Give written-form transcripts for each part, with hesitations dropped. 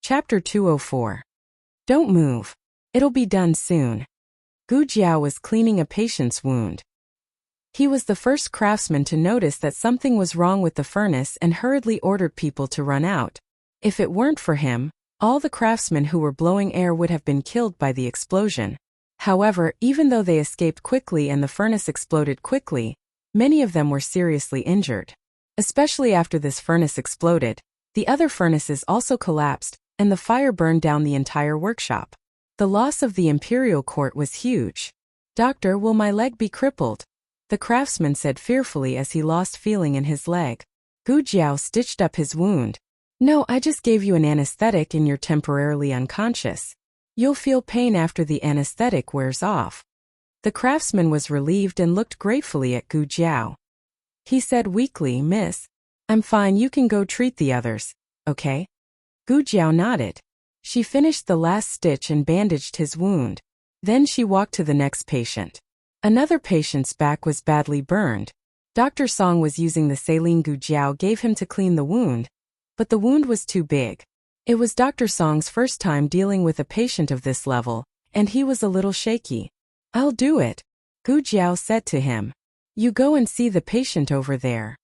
Chapter 204. Don't move. It'll be done soon. Gu Jiao was cleaning a patient's wound. He was the first craftsman to notice that something was wrong with the furnace and hurriedly ordered people to run out. If it weren't for him, all the craftsmen who were blowing air would have been killed by the explosion. However, even though they escaped quickly and the furnace exploded quickly, many of them were seriously injured. Especially after this furnace exploded, the other furnaces also collapsed, and the fire burned down the entire workshop. The loss of the imperial court was huge. "Doctor, will my leg be crippled?" the craftsman said fearfully as he lost feeling in his leg. Gu Jiao stitched up his wound. "No, I just gave you an anesthetic and you're temporarily unconscious. You'll feel pain after the anesthetic wears off." The craftsman was relieved and looked gratefully at Gu Jiao. He said weakly, "Miss, I'm fine, you can go treat the others, okay?" Gu Jiao nodded. She finished the last stitch and bandaged his wound. Then she walked to the next patient. Another patient's back was badly burned. Dr. Song was using the saline Gu Jiao gave him to clean the wound, but the wound was too big. It was Dr. Song's first time dealing with a patient of this level, and he was a little shaky. "I'll do it," Gu Jiao said to him. "You go and see the patient over there."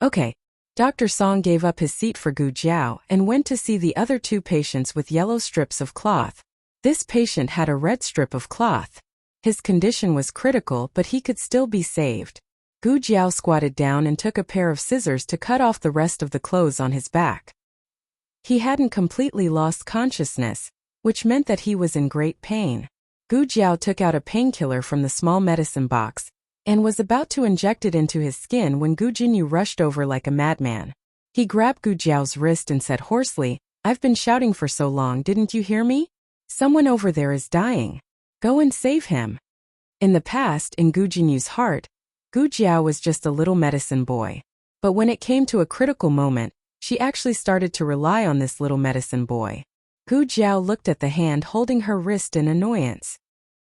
"Okay." Dr. Song gave up his seat for Gu Jiao and went to see the other two patients with yellow strips of cloth. This patient had a red strip of cloth. His condition was critical, but he could still be saved. Gu Jiao squatted down and took a pair of scissors to cut off the rest of the clothes on his back. He hadn't completely lost consciousness, which meant that he was in great pain. Gu Jiao took out a painkiller from the small medicine box and was about to inject it into his skin when Gu Jinyu rushed over like a madman. He grabbed Gu Jiao's wrist and said hoarsely, "I've been shouting for so long, didn't you hear me? Someone over there is dying. Go and save him." In the past, in Gu Jinyu's heart, Gu Jiao was just a little medicine boy. But when it came to a critical moment, she actually started to rely on this little medicine boy. Gu Jiao looked at the hand holding her wrist in annoyance.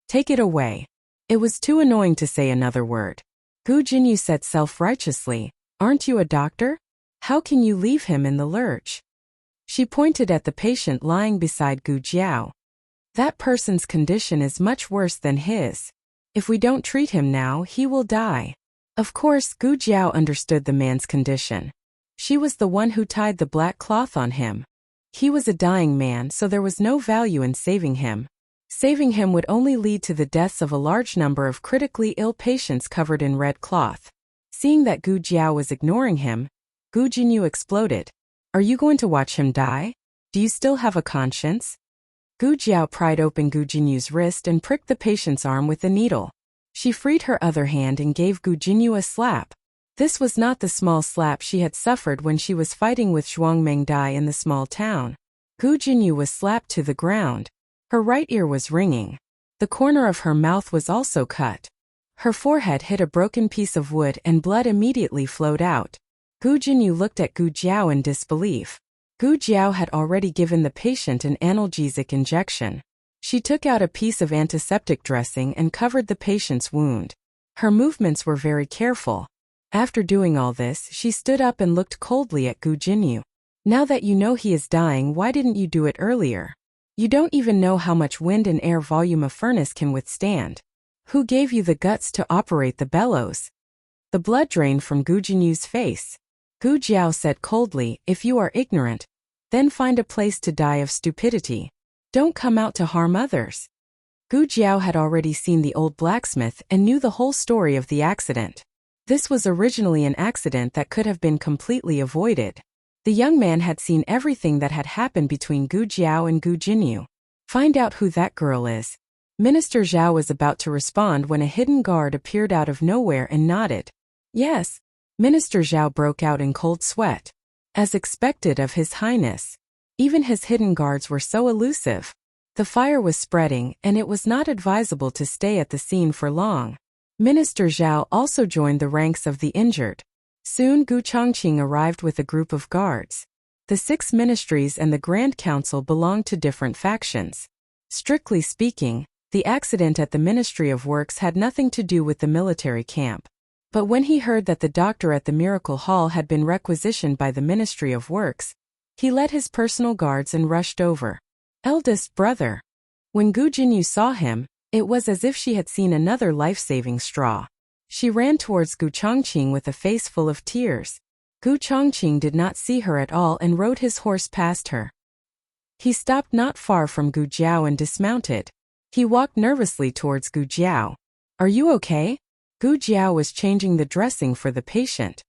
"Take it away." It was too annoying to say another word. Gu Jinyu said self-righteously, "Aren't you a doctor? How can you leave him in the lurch?" She pointed at the patient lying beside Gu Jiao. "That person's condition is much worse than his. If we don't treat him now, he will die." Of course, Gu Jiao understood the man's condition. She was the one who tied the black cloth on him. He was a dying man, so there was no value in saving him. Saving him would only lead to the deaths of a large number of critically ill patients covered in red cloth. Seeing that Gu Jiao was ignoring him, Gu Jinyu exploded. "Are you going to watch him die? Do you still have a conscience?" Gu Jiao pried open Gu Jinyu's wrist and pricked the patient's arm with a needle. She freed her other hand and gave Gu Jinyu a slap. This was not the small slap she had suffered when she was fighting with Zhuang Mengdai in the small town. Gu Jinyu was slapped to the ground. Her right ear was ringing. The corner of her mouth was also cut. Her forehead hit a broken piece of wood and blood immediately flowed out. Gu Jinyu looked at Gu Jiao in disbelief. Gu Jiao had already given the patient an analgesic injection. She took out a piece of antiseptic dressing and covered the patient's wound. Her movements were very careful. After doing all this, she stood up and looked coldly at Gu Jinyu. "Now that you know he is dying, why didn't you do it earlier? You don't even know how much wind and air volume a furnace can withstand. Who gave you the guts to operate the bellows?" The blood drained from Gu Jinyu's face. Gu Jiao said coldly, "If you are ignorant, then find a place to die of stupidity. Don't come out to harm others." Gu Jiao had already seen the old blacksmith and knew the whole story of the accident. This was originally an accident that could have been completely avoided. The young man had seen everything that had happened between Gu Jiao and Gu Jinyu. "Find out who that girl is." Minister Zhao was about to respond when a hidden guard appeared out of nowhere and nodded. "Yes." Minister Zhao broke out in cold sweat. As expected of His Highness. Even his hidden guards were so elusive. The fire was spreading, and it was not advisable to stay at the scene for long. Minister Zhao also joined the ranks of the injured. Soon Gu Chongqing arrived with a group of guards. The 6 ministries and the Grand Council belonged to different factions. Strictly speaking, the accident at the Ministry of Works had nothing to do with the military camp. But when he heard that the doctor at the Miracle Hall had been requisitioned by the Ministry of Works, He led his personal guards and rushed over. Eldest brother. When Gu Jinyu saw him, it was as if she had seen another life-saving straw. She ran towards Gu Chongqing with a face full of tears. Gu Chongqing did not see her at all and rode his horse past her. He stopped not far from Gu Jiao and dismounted. He walked nervously towards Gu Jiao. Are you okay? Gu Jiao was changing the dressing for the patient.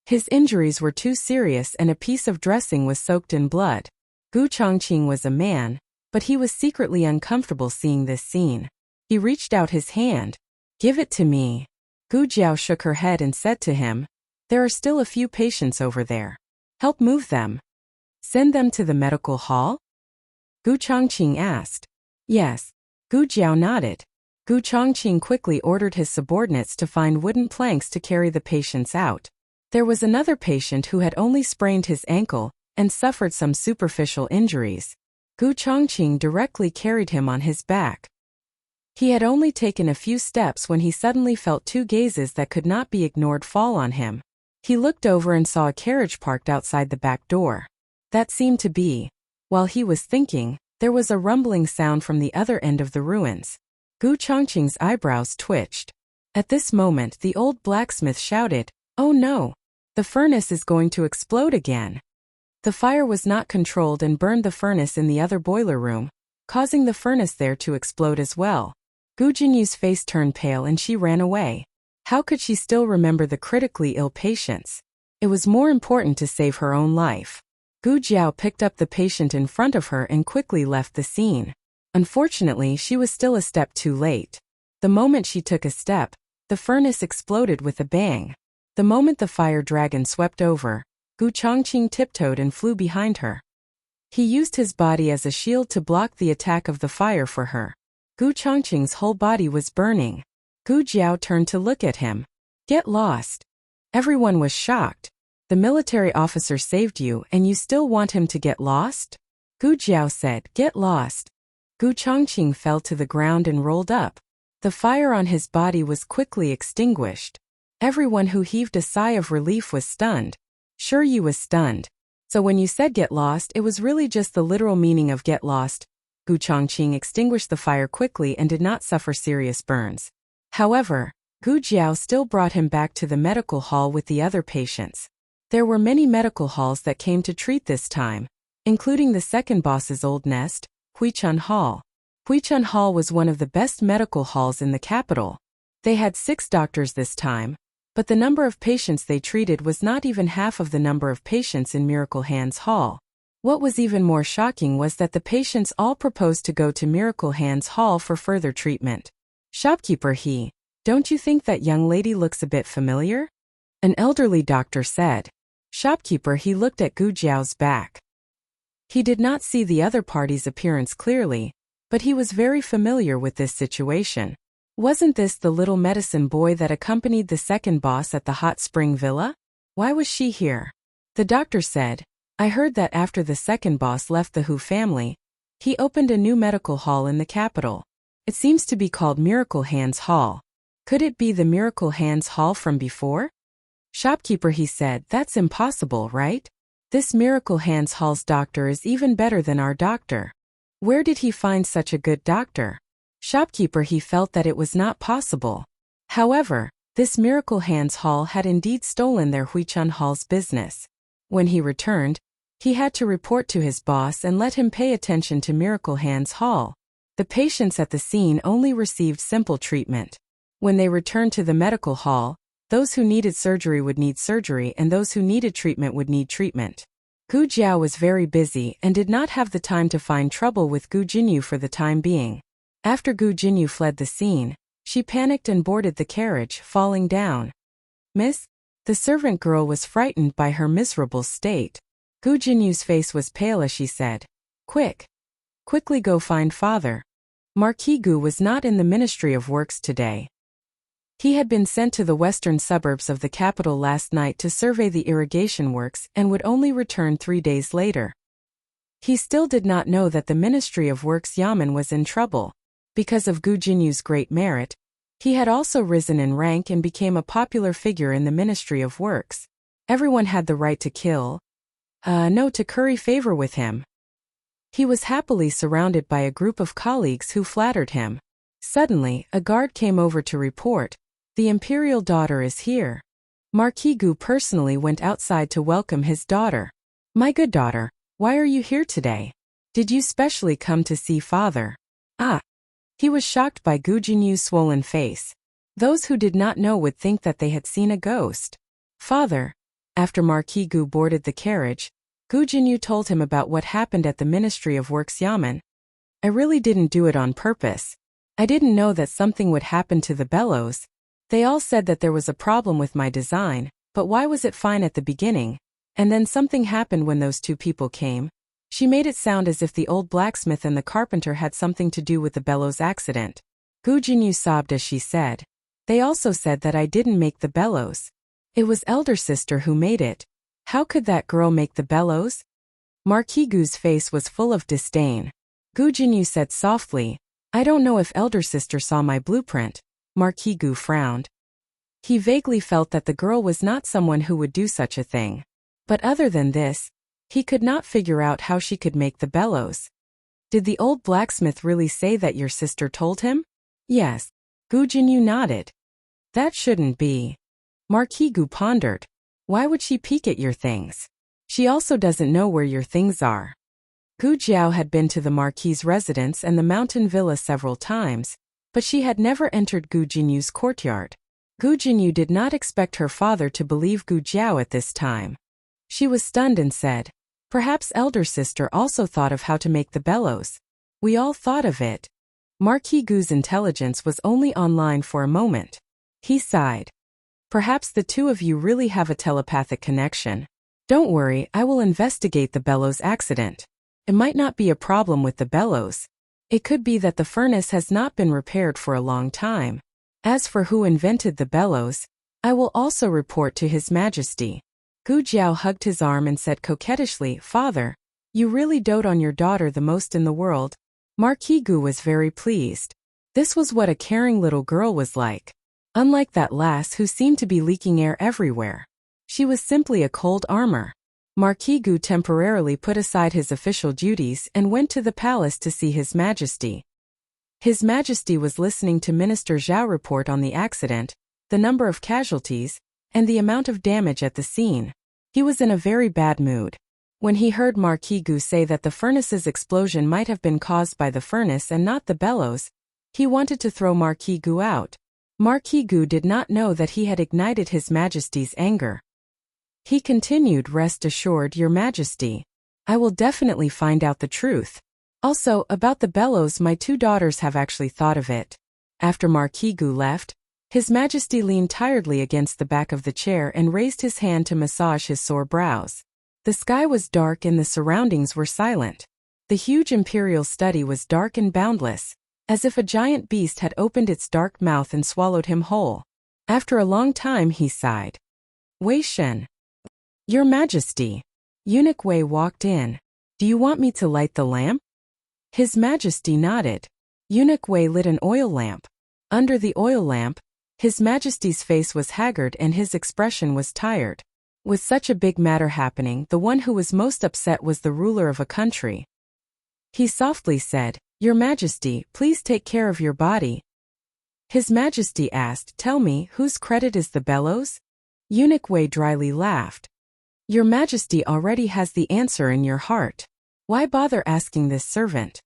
His injuries were too serious and a piece of dressing was soaked in blood. Gu Chongqing was a man, but he was secretly uncomfortable seeing this scene. He reached out his hand. Give it to me. Gu Jiao shook her head and said to him, there are still a few patients over there. Help move them. Send them to the medical hall? Gu Chongqing asked. Yes. Gu Jiao nodded. Gu Chongqing quickly ordered his subordinates to find wooden planks to carry the patients out. There was another patient who had only sprained his ankle and suffered some superficial injuries. Gu Chongqing directly carried him on his back. He had only taken a few steps when he suddenly felt two gazes that could not be ignored fall on him. He looked over and saw a carriage parked outside the back door. That seemed to be. While he was thinking, there was a rumbling sound from the other end of the ruins. Gu Chongqing's eyebrows twitched. At this moment the old blacksmith shouted, oh no! The furnace is going to explode again. The fire was not controlled and burned the furnace in the other boiler room, causing the furnace there to explode as well. Gu Jinyu's face turned pale and she ran away. How could she still remember the critically ill patients? It was more important to save her own life. Gu Jiao picked up the patient in front of her and quickly left the scene. Unfortunately, she was still a step too late. The moment she took a step, the furnace exploded with a bang. The moment the fire dragon swept over, Gu Chongqing tiptoed and flew behind her. He used his body as a shield to block the attack of the fire for her. Gu Chongqing's whole body was burning. Gu Jiao turned to look at him. Get lost. Everyone was shocked. The military officer saved you and you still want him to get lost? Gu Jiao said, get lost. Gu Chongqing fell to the ground and rolled up. The fire on his body was quickly extinguished. Everyone who heaved a sigh of relief was stunned. Sure, you was stunned. So when you said get lost, it was really just the literal meaning of get lost. Gu Chongqing extinguished the fire quickly and did not suffer serious burns. However, Gu Jiao still brought him back to the medical hall with the other patients. There were many medical halls that came to treat this time, including the second boss's old nest, Huichun Hall. Huichun Hall was one of the best medical halls in the capital. They had 6 doctors this time, but the number of patients they treated was not even half of the number of patients in Miracle Hands Hall. What was even more shocking was that the patients all proposed to go to Miracle Hands Hall for further treatment. Shopkeeper, don't you think that young lady looks a bit familiar? An elderly doctor said. Shopkeeper, he looked at Gu Jiao's back. He did not see the other party's appearance clearly, but he was very familiar with this situation. Wasn't this the little medicine boy that accompanied the second boss at the hot spring villa? Why was she here? The doctor said, I heard that after the second boss left the Hu family, he opened a new medical hall in the capital. It seems to be called Miracle Hands Hall. Could it be the Miracle Hands Hall from before? Shopkeeper, he said, that's impossible, right? This Miracle Hands Hall's doctor is even better than our doctor. Where did he find such a good doctor? Shopkeeper, he felt that it was not possible. However, this Miracle Hands Hall had indeed stolen their Huichun Hall's business. When he returned, he had to report to his boss and let him pay attention to Miracle Hands Hall. The patients at the scene only received simple treatment. When they returned to the medical hall, those who needed surgery would need surgery and those who needed treatment would need treatment. Gu Jiao was very busy and did not have the time to find trouble with Gu Jinyu for the time being. After Gu Jinyu fled the scene, she panicked and boarded the carriage, falling down. Miss? The servant girl was frightened by her miserable state. Gu Jinyu's face was pale as she said, Quickly go find father. Marquis Gu was not in the Ministry of Works today. He had been sent to the western suburbs of the capital last night to survey the irrigation works and would only return 3 days later. He still did not know that the Ministry of Works Yamen was in trouble. Because of Gu Jinyu's great merit, he had also risen in rank and became a popular figure in the Ministry of Works. Everyone had the right to kill. No, to curry favor with him. He was happily surrounded by a group of colleagues who flattered him. Suddenly, a guard came over to report, "The imperial daughter is here." Marquis Gu personally went outside to welcome his daughter. "My good daughter, why are you here today? Did you specially come to see father?" "Ah." He was shocked by Gu Jinyu's swollen face. Those who did not know would think that they had seen a ghost. "Father." After Marquis Gu boarded the carriage, Gu Jinyu told him about what happened at the Ministry of Works Yamen. "I really didn't do it on purpose. I didn't know that something would happen to the bellows. They all said that there was a problem with my design, but why was it fine at the beginning? And then something happened when those two people came." She made it sound as if the old blacksmith and the carpenter had something to do with the bellows accident. Gu Jinyu sobbed as she said, "They also said that I didn't make the bellows. It was elder sister who made it. How could that girl make the bellows?" Marquis Gu's face was full of disdain. Gu Jinyu said softly, "I don't know if elder sister saw my blueprint." Marquis Gu frowned. He vaguely felt that the girl was not someone who would do such a thing. But other than this, he could not figure out how she could make the bellows. "Did the old blacksmith really say that your sister told him?" "Yes." Gu Jinyu nodded. "That shouldn't be." Marquis Gu pondered. "Why would she peek at your things? She also doesn't know where your things are." Gu Jiao had been to the Marquis's residence and the mountain villa several times, but she had never entered Gu Jinyu's courtyard. Gu Jinyu did not expect her father to believe Gu Jiao at this time. She was stunned and said, "Perhaps elder sister also thought of how to make the bellows. We all thought of it." Marquis Gu's intelligence was only online for a moment. He sighed. "Perhaps the two of you really have a telepathic connection. Don't worry, I will investigate the bellows accident. It might not be a problem with the bellows. It could be that the furnace has not been repaired for a long time. As for who invented the bellows, I will also report to His Majesty." Gu Jiao hugged his arm and said coquettishly, "Father, you really dote on your daughter the most in the world." Marquis Gu was very pleased. This was what a caring little girl was like. Unlike that lass who seemed to be leaking air everywhere. She was simply a cold armor. Marquis Gu temporarily put aside his official duties and went to the palace to see His Majesty. His Majesty was listening to Minister Zhao report on the accident, the number of casualties, and the amount of damage at the scene. He was in a very bad mood. When he heard Marquis Gu say that the furnace's explosion might have been caused by the furnace and not the bellows, he wanted to throw Marquis Gu out. Marquis Gu did not know that he had ignited His Majesty's anger. He continued, "Rest assured, Your Majesty. I will definitely find out the truth. Also, about the bellows, my two daughters have actually thought of it." After Marquis Gu left, His Majesty leaned tiredly against the back of the chair and raised his hand to massage his sore brows. The sky was dark and the surroundings were silent. The huge imperial study was dark and boundless, as if a giant beast had opened its dark mouth and swallowed him whole. After a long time he sighed. "Wei Shen." "Your Majesty." Eunuch Wei walked in. "Do you want me to light the lamp?" His Majesty nodded. Eunuch Wei lit an oil lamp. Under the oil lamp, His Majesty's face was haggard and his expression was tired. With such a big matter happening, the one who was most upset was the ruler of a country. He softly said, "Your Majesty, please take care of your body." His Majesty asked, "Tell me, whose credit is the bellows?" Eunuch Wei dryly laughed. "Your Majesty already has the answer in your heart. Why bother asking this servant?"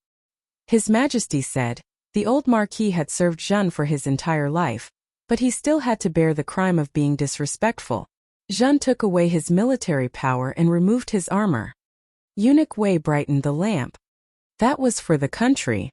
His Majesty said, "The old Marquis had served Zhen for his entire life, but he still had to bear the crime of being disrespectful. Zhen took away his military power and removed his armor." Eunuch Wei brightened the lamp. "That was for the country."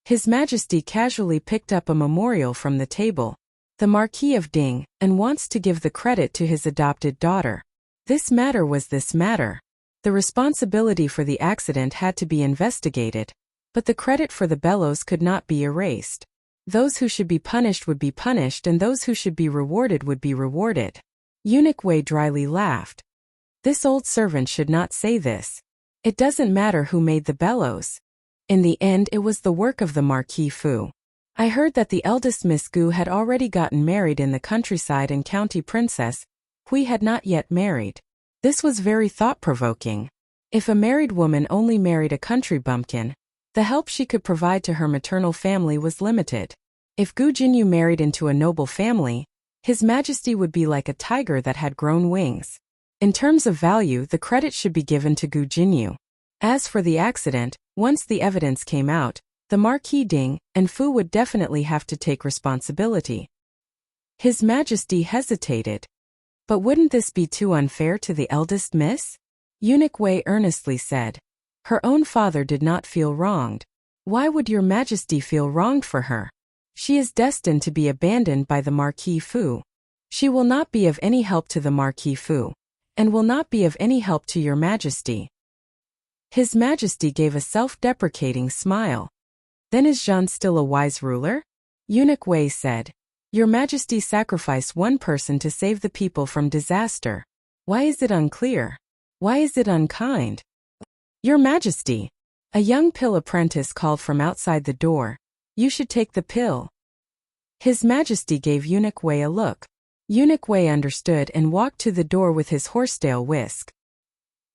His Majesty casually picked up a memorial from the table. "The Marquis of Ding, and wants to give the credit to his adopted daughter. This matter was this matter. The responsibility for the accident had to be investigated, but the credit for the bellows could not be erased. Those who should be punished would be punished and those who should be rewarded would be rewarded." Eunuch Wei dryly laughed. "This old servant should not say this. It doesn't matter who made the bellows. In the end it was the work of the Marquis Fu. I heard that the eldest Miss Gu had already gotten married in the countryside and County Princess Hui had not yet married. This was very thought-provoking. If a married woman only married a country bumpkin, the help she could provide to her maternal family was limited. If Gu Jinyu married into a noble family, His Majesty would be like a tiger that had grown wings. In terms of value, the credit should be given to Gu Jinyu. As for the accident, once the evidence came out, the Marquis Ding and Fu would definitely have to take responsibility. His Majesty hesitated. But wouldn't this be too unfair to the eldest miss? Eunuch Wei earnestly said. Her own father did not feel wronged. Why would your Majesty feel wronged for her? She is destined to be abandoned by the Marquis Fu. She will not be of any help to the Marquis Fu, and will not be of any help to your Majesty. His Majesty gave a self-deprecating smile. Then is Zhan still a wise ruler? Eunuch Wei said. Your Majesty sacrificed one person to save the people from disaster. Why is it unclear? Why is it unkind? Your Majesty! A young pill apprentice called from outside the door. You should take the pill. His Majesty gave Eunuch Wei a look. Eunuch Wei understood and walked to the door with his horsetail whisk.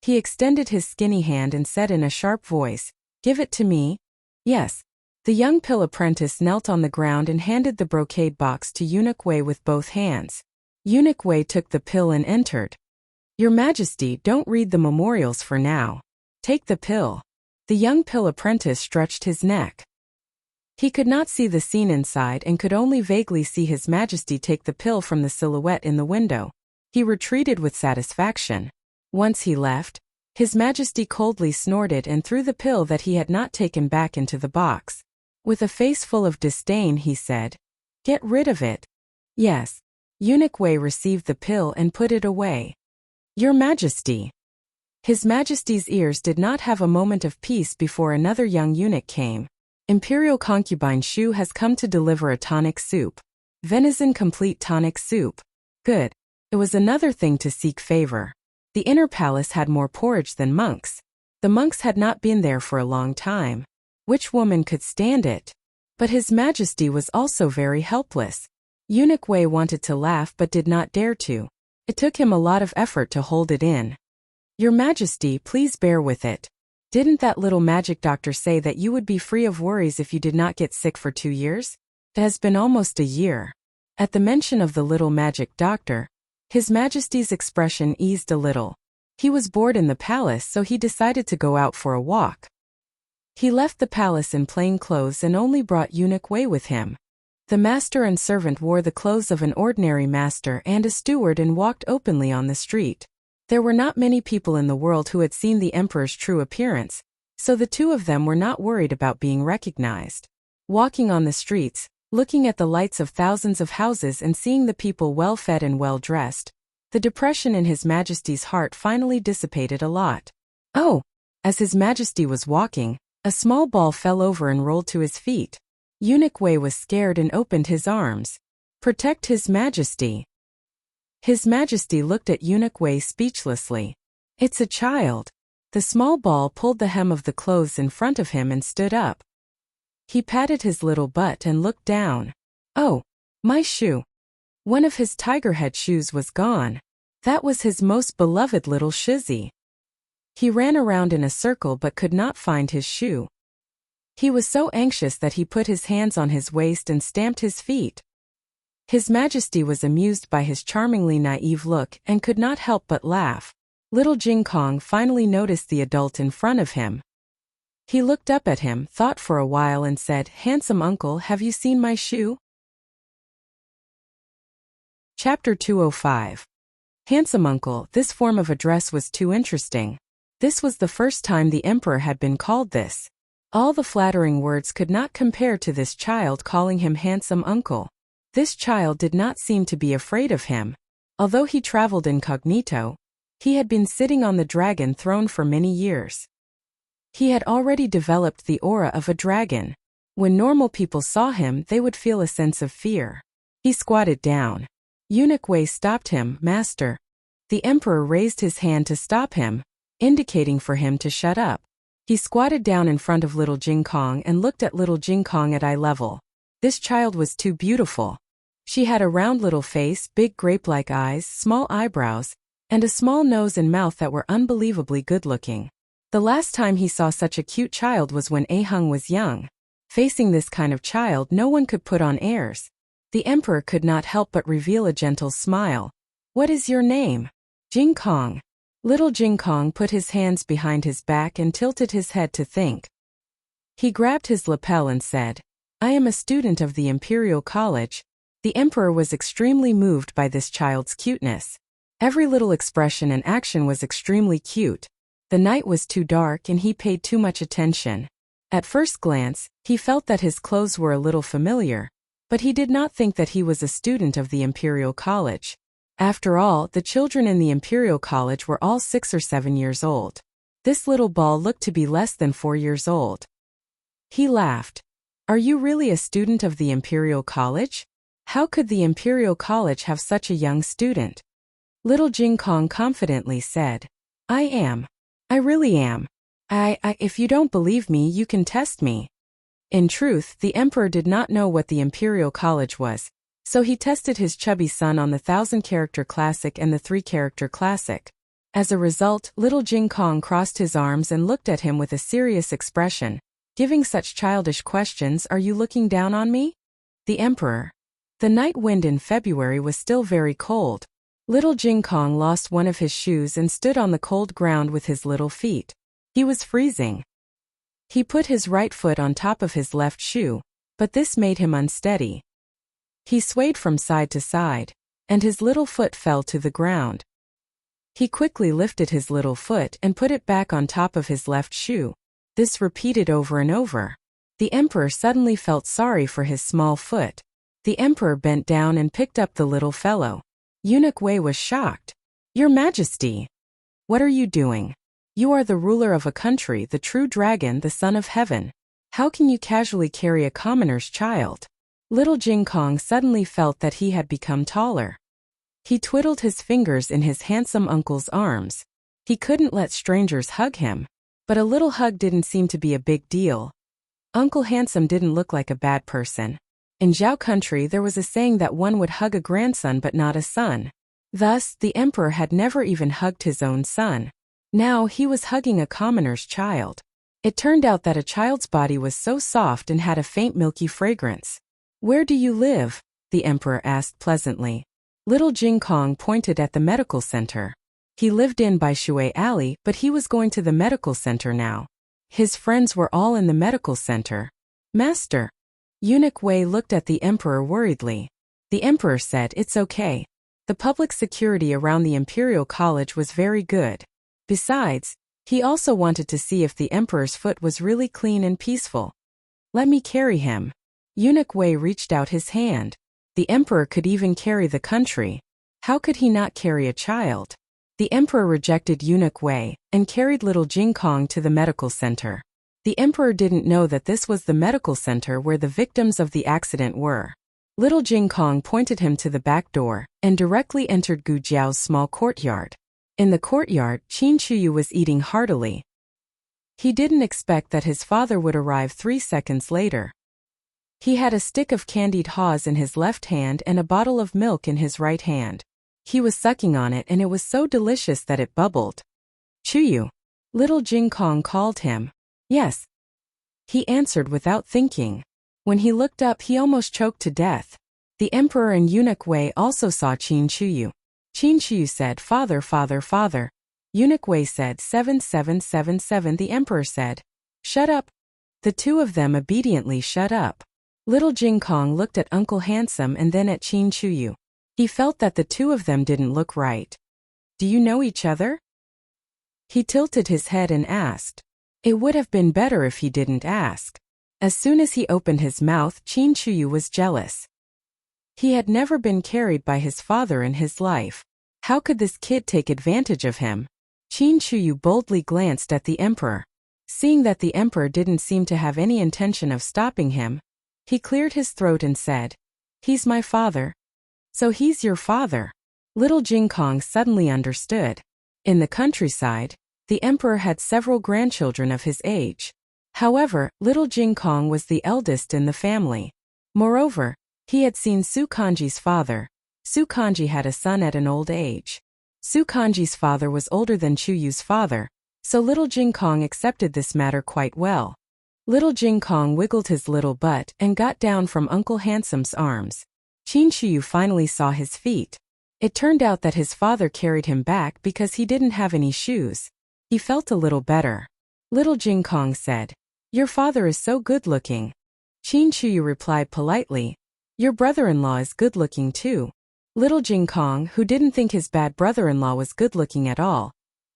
He extended his skinny hand and said in a sharp voice, Give it to me. Yes. The young pill apprentice knelt on the ground and handed the brocade box to Eunuch Wei with both hands. Eunuch Wei took the pill and entered. Your Majesty, don't read the memorials for now. Take the pill. The young pill apprentice stretched his neck. He could not see the scene inside and could only vaguely see His Majesty take the pill from the silhouette in the window. He retreated with satisfaction. Once he left, His Majesty coldly snorted and threw the pill that he had not taken back into the box. With a face full of disdain he said, Get rid of it. Yes. Eunuch Wei received the pill and put it away. Your Majesty. His Majesty's ears did not have a moment of peace before another young eunuch came. Imperial concubine Shu has come to deliver a tonic soup. Venison complete tonic soup. Good. It was another thing to seek favor. The inner palace had more porridge than monks. The monks had not been there for a long time. Which woman could stand it? But His Majesty was also very helpless. Eunuch Wei wanted to laugh but did not dare to. It took him a lot of effort to hold it in. Your Majesty, please bear with it. Didn't that little magic doctor say that you would be free of worries if you did not get sick for 2 years? It has been almost a year. At the mention of the little magic doctor, His Majesty's expression eased a little. He was bored in the palace, so he decided to go out for a walk. He left the palace in plain clothes and only brought Eunuch Wei with him. The master and servant wore the clothes of an ordinary master and a steward and walked openly on the street. There were not many people in the world who had seen the emperor's true appearance, so the two of them were not worried about being recognized. Walking on the streets, looking at the lights of thousands of houses and seeing the people well-fed and well-dressed, the depression in His Majesty's heart finally dissipated a lot. Oh! As His Majesty was walking, a small ball fell over and rolled to his feet. Eunuch Wei was scared and opened his arms. Protect His Majesty. His Majesty looked at Eunuch Wei speechlessly. It's a child. The small ball pulled the hem of the clothes in front of him and stood up. He patted his little butt and looked down. Oh, my shoe. One of his tiger head shoes was gone. That was his most beloved little shizzy. He ran around in a circle but could not find his shoe. He was so anxious that he put his hands on his waist and stamped his feet. His Majesty was amused by his charmingly naive look and could not help but laugh. Little Jing Kong finally noticed the adult in front of him. He looked up at him, thought for a while and said, Handsome uncle, have you seen my shoe? Chapter 205. Handsome uncle, this form of address was too interesting. This was the first time the emperor had been called this. All the flattering words could not compare to this child calling him handsome uncle. This child did not seem to be afraid of him. Although he traveled incognito, he had been sitting on the dragon throne for many years. He had already developed the aura of a dragon. When normal people saw him, they would feel a sense of fear. He squatted down. Eunuch Wei stopped him. Master. The emperor raised his hand to stop him, indicating for him to shut up. He squatted down in front of little Jing Kong and looked at little Jing Kong at eye level. This child was too beautiful. She had a round little face, big grape-like eyes, small eyebrows, and a small nose and mouth that were unbelievably good-looking. The last time he saw such a cute child was when Ahung was young. Facing this kind of child, no one could put on airs. The emperor could not help but reveal a gentle smile. "What is your name?" "Jing Kong." Little Jing Kong put his hands behind his back and tilted his head to think. He grabbed his lapel and said, "I am a student of the Imperial College." The emperor was extremely moved by this child's cuteness. Every little expression and action was extremely cute. The night was too dark and he paid too much attention. At first glance, he felt that his clothes were a little familiar, but he did not think that he was a student of the Imperial College. After all, the children in the Imperial College were all 6 or 7 years old. This little ball looked to be less than 4 years old. He laughed. "Are you really a student of the Imperial College? How could the Imperial College have such a young student?" Little Jing Kong confidently said, "I am. I really am. If you don't believe me, you can test me." In truth, the emperor did not know what the Imperial College was, so he tested his chubby son on the 1,000-character classic and the 3-character classic. As a result, little Jing Kong crossed his arms and looked at him with a serious expression. "Giving such childish questions, are you looking down on me?" The emperor. The night wind in February was still very cold. Little Jing Kong lost one of his shoes and stood on the cold ground with his little feet. He was freezing. He put his right foot on top of his left shoe, but this made him unsteady. He swayed from side to side, and his little foot fell to the ground. He quickly lifted his little foot and put it back on top of his left shoe. This repeated over and over. The emperor suddenly felt sorry for his small foot. The emperor bent down and picked up the little fellow. Eunuch Wei was shocked. "Your Majesty! What are you doing? You are the ruler of a country, the true dragon, the son of heaven. How can you casually carry a commoner's child?" Little Jing Kong suddenly felt that he had become taller. He twiddled his fingers in his handsome uncle's arms. He couldn't let strangers hug him, but a little hug didn't seem to be a big deal. Uncle Handsome didn't look like a bad person. In Zhao country there was a saying that one would hug a grandson but not a son. Thus, the emperor had never even hugged his own son. Now he was hugging a commoner's child. It turned out that a child's body was so soft and had a faint milky fragrance. "Where do you live?" the emperor asked pleasantly. Little Jing Kong pointed at the medical center. He lived in by Shui Alley, but he was going to the medical center now. His friends were all in the medical center. "Master." Eunuch Wei looked at the emperor worriedly. The emperor said, "It's okay. The public security around the Imperial College was very good. Besides, he also wanted to see if the emperor's foot was really clean and peaceful. Let me carry him." Eunuch Wei reached out his hand. The emperor could even carry the country. How could he not carry a child? The emperor rejected Eunuch Wei and carried little Jing Kong to the medical center. The emperor didn't know that this was the medical center where the victims of the accident were. Little Jing Kong pointed him to the back door and directly entered Gu Jiao's small courtyard. In the courtyard, Qin Chuyu was eating heartily. He didn't expect that his father would arrive 3 seconds later. He had a stick of candied haws in his left hand and a bottle of milk in his right hand. He was sucking on it and it was so delicious that it bubbled. "Chuyu." Little Jing Kong called him. "Yes." He answered without thinking. When he looked up, he almost choked to death. The emperor and Eunuch Wei also saw Qin Chuyu. Qin Chuyu said, "Father, father, father." Eunuch Wei said, 7777. The emperor said, "Shut up." The two of them obediently shut up. Little Jing Kong looked at Uncle Handsome and then at Qin Chuyu. He felt that the two of them didn't look right. "Do you know each other?" He tilted his head and asked. It would have been better if he didn't ask. As soon as he opened his mouth, Qin Chuyu was jealous. He had never been carried by his father in his life. How could this kid take advantage of him? Qin Chuyu boldly glanced at the emperor. Seeing that the emperor didn't seem to have any intention of stopping him, he cleared his throat and said, "He's my father." "So he's your father." Little Jing Kong suddenly understood. In the countryside, the emperor had several grandchildren of his age. However, little Jing Kong was the eldest in the family. Moreover, he had seen Su Kanji's father. Su Kanji had a son at an old age. Su Kanji's father was older than Chu Yu's father, so little Jing Kong accepted this matter quite well. Little Jing Kong wiggled his little butt and got down from Uncle Handsome's arms. Chu Yu finally saw his feet. It turned out that his father carried him back because he didn't have any shoes. He felt a little better. Little Jing Kong said, "Your father is so good-looking." Chu Yu replied politely, "Your brother-in-law is good-looking too." Little Jing Kong, who didn't think his bad brother-in-law was good-looking at all.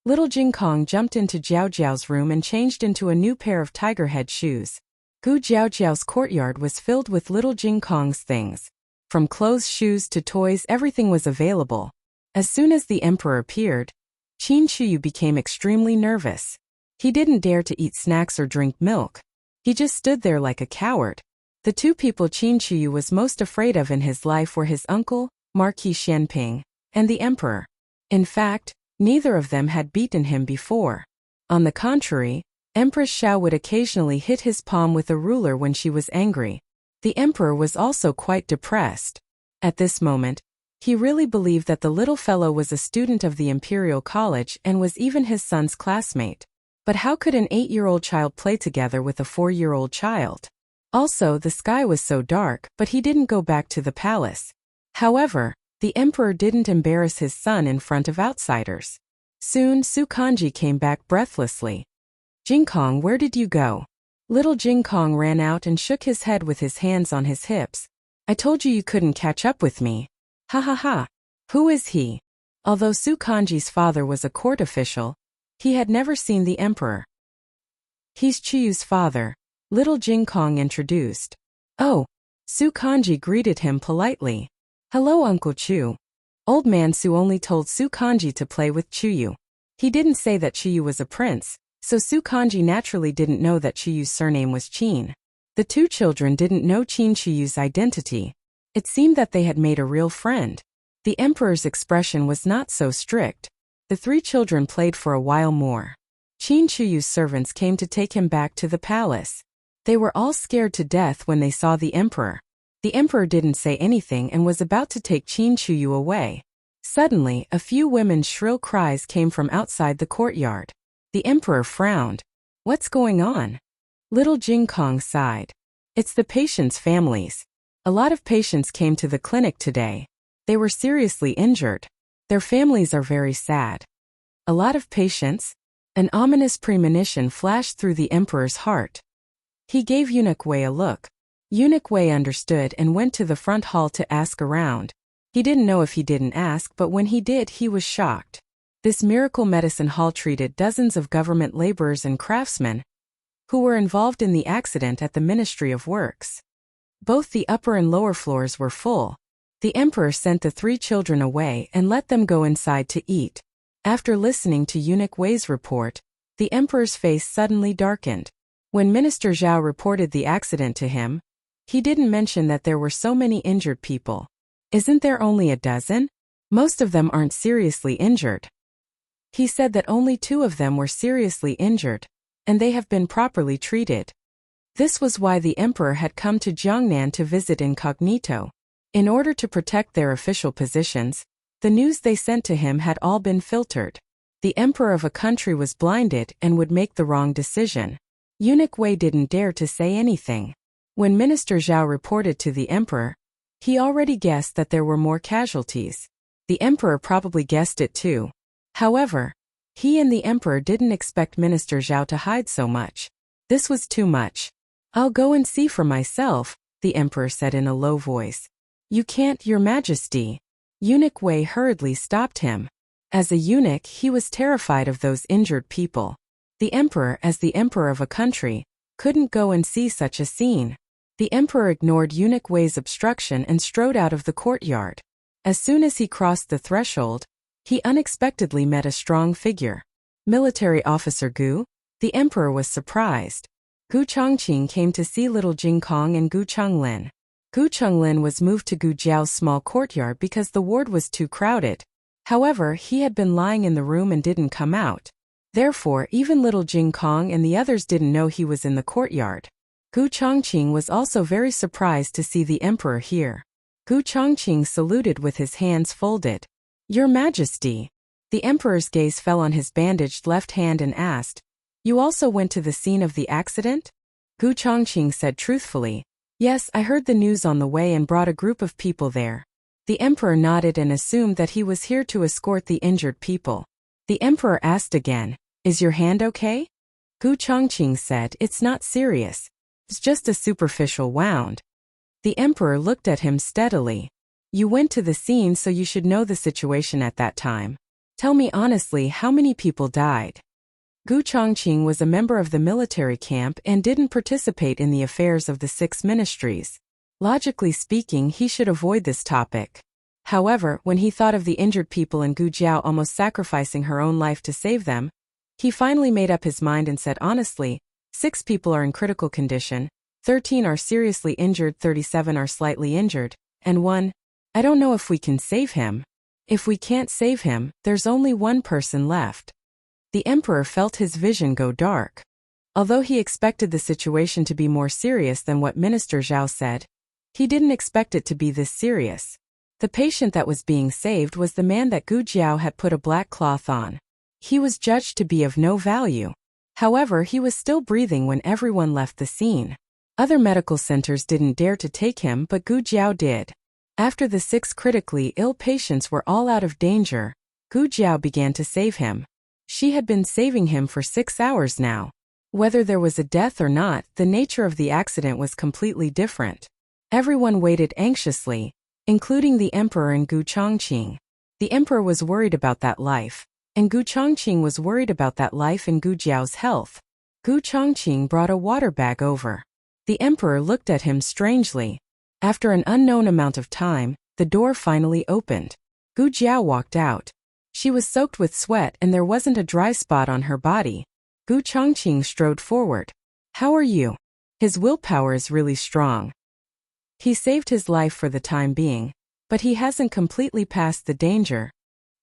Little Jing Kong jumped into Jiao Jiao's room and changed into a new pair of tiger head shoes. Jiao Jiao's courtyard was filled with little Jing Kong's things. From clothes, shoes to toys, everything was available. As soon as the emperor appeared, Chu Yu became extremely nervous. He didn't dare to eat snacks or drink milk. He just stood there like a coward. The two people Chu Yu was most afraid of in his life were his uncle, Marquis Xianping, and the emperor. In fact, neither of them had beaten him before. On the contrary, Empress Xiao would occasionally hit his palm with a ruler when she was angry. The emperor was also quite depressed. At this moment, he really believed that the little fellow was a student of the Imperial College and was even his son's classmate. But how could an 8-year-old child play together with a 4-year-old child? Also, the sky was so dark, but he didn't go back to the palace. However, the emperor didn't embarrass his son in front of outsiders. Soon, Su Kanji came back breathlessly. "Jing Kong, where did you go?" Little Jing Kong ran out and shook his head with his hands on his hips. "I told you couldn't catch up with me. Ha ha ha. Who is he?" Although Su Kanji's father was a court official, he had never seen the emperor. "He's Chu Yu's father," little Jing Kong introduced. "Oh." Su Kanji greeted him politely. "Hello, Uncle Chu." Old man Su only told Su Kanji to play with Chu Yu. He didn't say that Chu Yu was a prince, so Su Kanji naturally didn't know that Chu Yu's surname was Qin. The two children didn't know Chu Yu's identity. It seemed that they had made a real friend. The emperor's expression was not so strict. The three children played for a while more. Chu Yu's servants came to take him back to the palace. They were all scared to death when they saw the emperor. The emperor didn't say anything and was about to take Chu Yu away. Suddenly, a few women's shrill cries came from outside the courtyard. The emperor frowned. "What's going on?" Little Jing Kong sighed. "It's the patients' families. A lot of patients came to the clinic today. They were seriously injured. Their families are very sad." "A lot of patients?" An ominous premonition flashed through the emperor's heart. He gave Eunuch Wei a look. Eunuch Wei understood and went to the front hall to ask around. He didn't know if he didn't ask, but when he did, he was shocked. This miracle medicine hall treated dozens of government laborers and craftsmen who were involved in the accident at the Ministry of Works. Both the upper and lower floors were full. The emperor sent the three children away and let them go inside to eat. After listening to Eunuch Wei's report, the emperor's face suddenly darkened. When Minister Zhao reported the accident to him, he didn't mention that there were so many injured people. "Isn't there only a dozen? Most of them aren't seriously injured." He said that only 2 of them were seriously injured, and they have been properly treated. This was why the emperor had come to Jiangnan to visit incognito. In order to protect their official positions, the news they sent to him had all been filtered. The emperor of a country was blinded and would make the wrong decision. Eunuch Wei didn't dare to say anything. When Minister Zhao reported to the emperor, he already guessed that there were more casualties. The emperor probably guessed it too. However, he and the emperor didn't expect Minister Zhao to hide so much. This was too much. "I'll go and see for myself," the emperor said in a low voice. "You can't, Your Majesty." Eunuch Wei hurriedly stopped him. As a eunuch, he was terrified of those injured people. The emperor, as the emperor of a country, couldn't go and see such a scene. The emperor ignored Eunuch Wei's obstruction and strode out of the courtyard. As soon as he crossed the threshold, he unexpectedly met a strong figure. Military officer Gu? The emperor was surprised. Gu Chongqing came to see little Jing Kong and Gu Chonglin. Gu Chonglin was moved to Gu Jiao's small courtyard because the ward was too crowded. However, he had been lying in the room and didn't come out. Therefore, even little Jing Kong and the others didn't know he was in the courtyard. Gu Chongqing was also very surprised to see the emperor here. Gu Chongqing saluted with his hands folded. "Your Majesty." The emperor's gaze fell on his bandaged left hand and asked, "You also went to the scene of the accident?" Gu Chongqing said truthfully, "Yes, I heard the news on the way and brought a group of people there." The emperor nodded and assumed that he was here to escort the injured people. The emperor asked again, "Is your hand okay?" Gu Chongqing said, "It's not serious. It's just a superficial wound." The emperor looked at him steadily. "You went to the scene, so you should know the situation at that time. Tell me honestly, how many people died?" Gu Chongqing was a member of the military camp and didn't participate in the affairs of the 6 ministries. Logically speaking, he should avoid this topic. However, when he thought of the injured people and Gu Jiao almost sacrificing her own life to save them, he finally made up his mind and said honestly, 6 people are in critical condition, 13 are seriously injured, 37 are slightly injured, and 1, I don't know if we can save him. If we can't save him, there's only 1 person left. The emperor felt his vision go dark. Although he expected the situation to be more serious than what Minister Zhao said, he didn't expect it to be this serious. The patient that was being saved was the man that Gu Jiao had put a black cloth on. He was judged to be of no value. However, he was still breathing when everyone left the scene. Other medical centers didn't dare to take him, but Gu Jiao did. After the 6 critically ill patients were all out of danger, Gu Jiao began to save him. She had been saving him for 6 hours now. Whether there was a death or not, the nature of the accident was completely different. Everyone waited anxiously, including the emperor and Gu Chongqing. The emperor was worried about that life, and Gu Chongqing was worried about that life and Gu Jiao's health. Gu Chongqing brought a water bag over. The emperor looked at him strangely. After an unknown amount of time, the door finally opened. Gu Jiao walked out. She was soaked with sweat and there wasn't a dry spot on her body. Gu Chongqing strode forward. "How are you?" His willpower is really strong. He saved his life for the time being, but he hasn't completely passed the danger.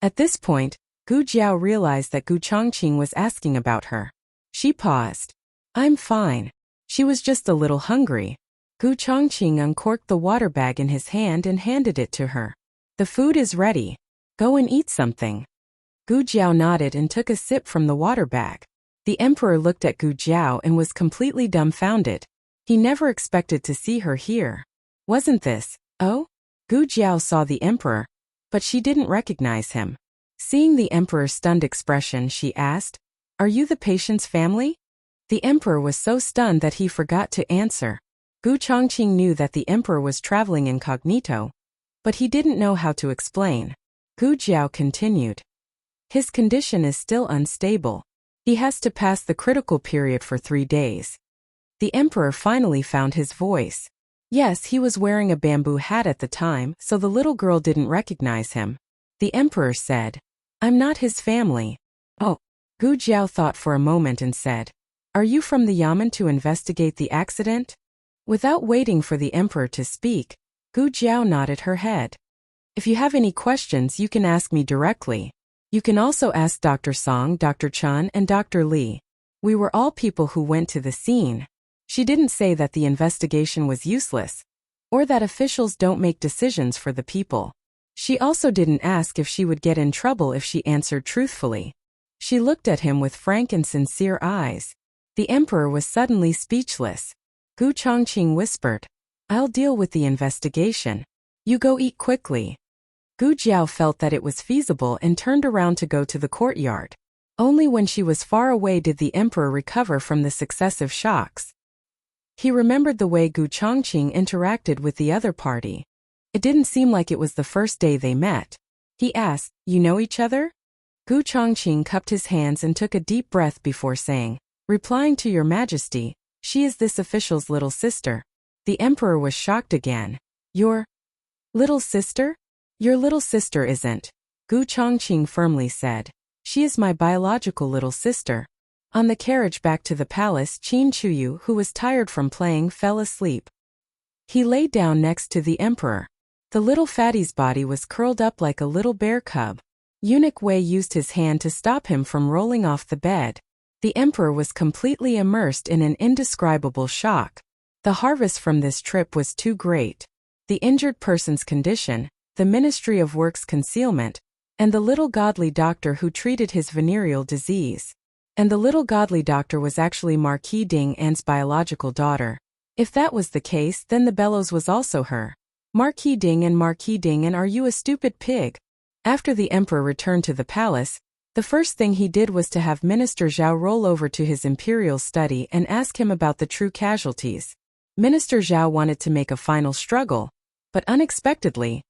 At this point, Gu Jiao realized that Gu Chongqing was asking about her. She paused. "I'm fine." She was just a little hungry. Gu Chongqing uncorked the water bag in his hand and handed it to her. "The food is ready. Go and eat something." Gu Jiao nodded and took a sip from the water bag. The emperor looked at Gu Jiao and was completely dumbfounded. He never expected to see her here. Wasn't this, oh? Gu Jiao saw the emperor, but she didn't recognize him. Seeing the emperor's stunned expression, she asked, "Are you the patient's family?" The emperor was so stunned that he forgot to answer. Gu Chongqing knew that the emperor was traveling incognito, but he didn't know how to explain. Gu Jiao continued. "His condition is still unstable. He has to pass the critical period for 3 days. The emperor finally found his voice. Yes, he was wearing a bamboo hat at the time, so the little girl didn't recognize him. The emperor said, "I'm not his family." "Oh." Gu Jiao thought for a moment and said, "Are you from the Yamen to investigate the accident?" Without waiting for the emperor to speak, Gu Jiao nodded her head. "If you have any questions, you can ask me directly. You can also ask Dr. Song, Dr. Chun, and Dr. Li. We were all people who went to the scene." She didn't say that the investigation was useless, or that officials don't make decisions for the people. She also didn't ask if she would get in trouble if she answered truthfully. She looked at him with frank and sincere eyes. The emperor was suddenly speechless. Gu Chongqing whispered, "I'll deal with the investigation. You go eat quickly." Gu Jiao felt that it was feasible and turned around to go to the courtyard. Only when she was far away did the emperor recover from the successive shocks. He remembered the way Gu Chongqing interacted with the other party. It didn't seem like it was the first day they met. He asked, "You know each other?" Gu Chongqing cupped his hands and took a deep breath before saying, "Replying to your majesty, she is this official's little sister." The emperor was shocked again. "Your little sister?" "Your little sister isn't," Gu Chongqing firmly said. "She is my biological little sister." On the carriage back to the palace, Qin Chuyu, who was tired from playing, fell asleep. He lay down next to the emperor. The little fatty's body was curled up like a little bear cub. Eunuch Wei used his hand to stop him from rolling off the bed. The emperor was completely immersed in an indescribable shock. The harvest from this trip was too great. The injured person's condition, the Ministry of Works concealment, and the little godly doctor who treated his venereal disease. And the little godly doctor was actually Marquis Ding An's biological daughter. If that was the case, then the bellows was also her. Marquis Ding An, are you a stupid pig? After the emperor returned to the palace, the first thing he did was to have Minister Zhao roll over to his imperial study and ask him about the true casualties. Minister Zhao wanted to make a final struggle, but unexpectedly,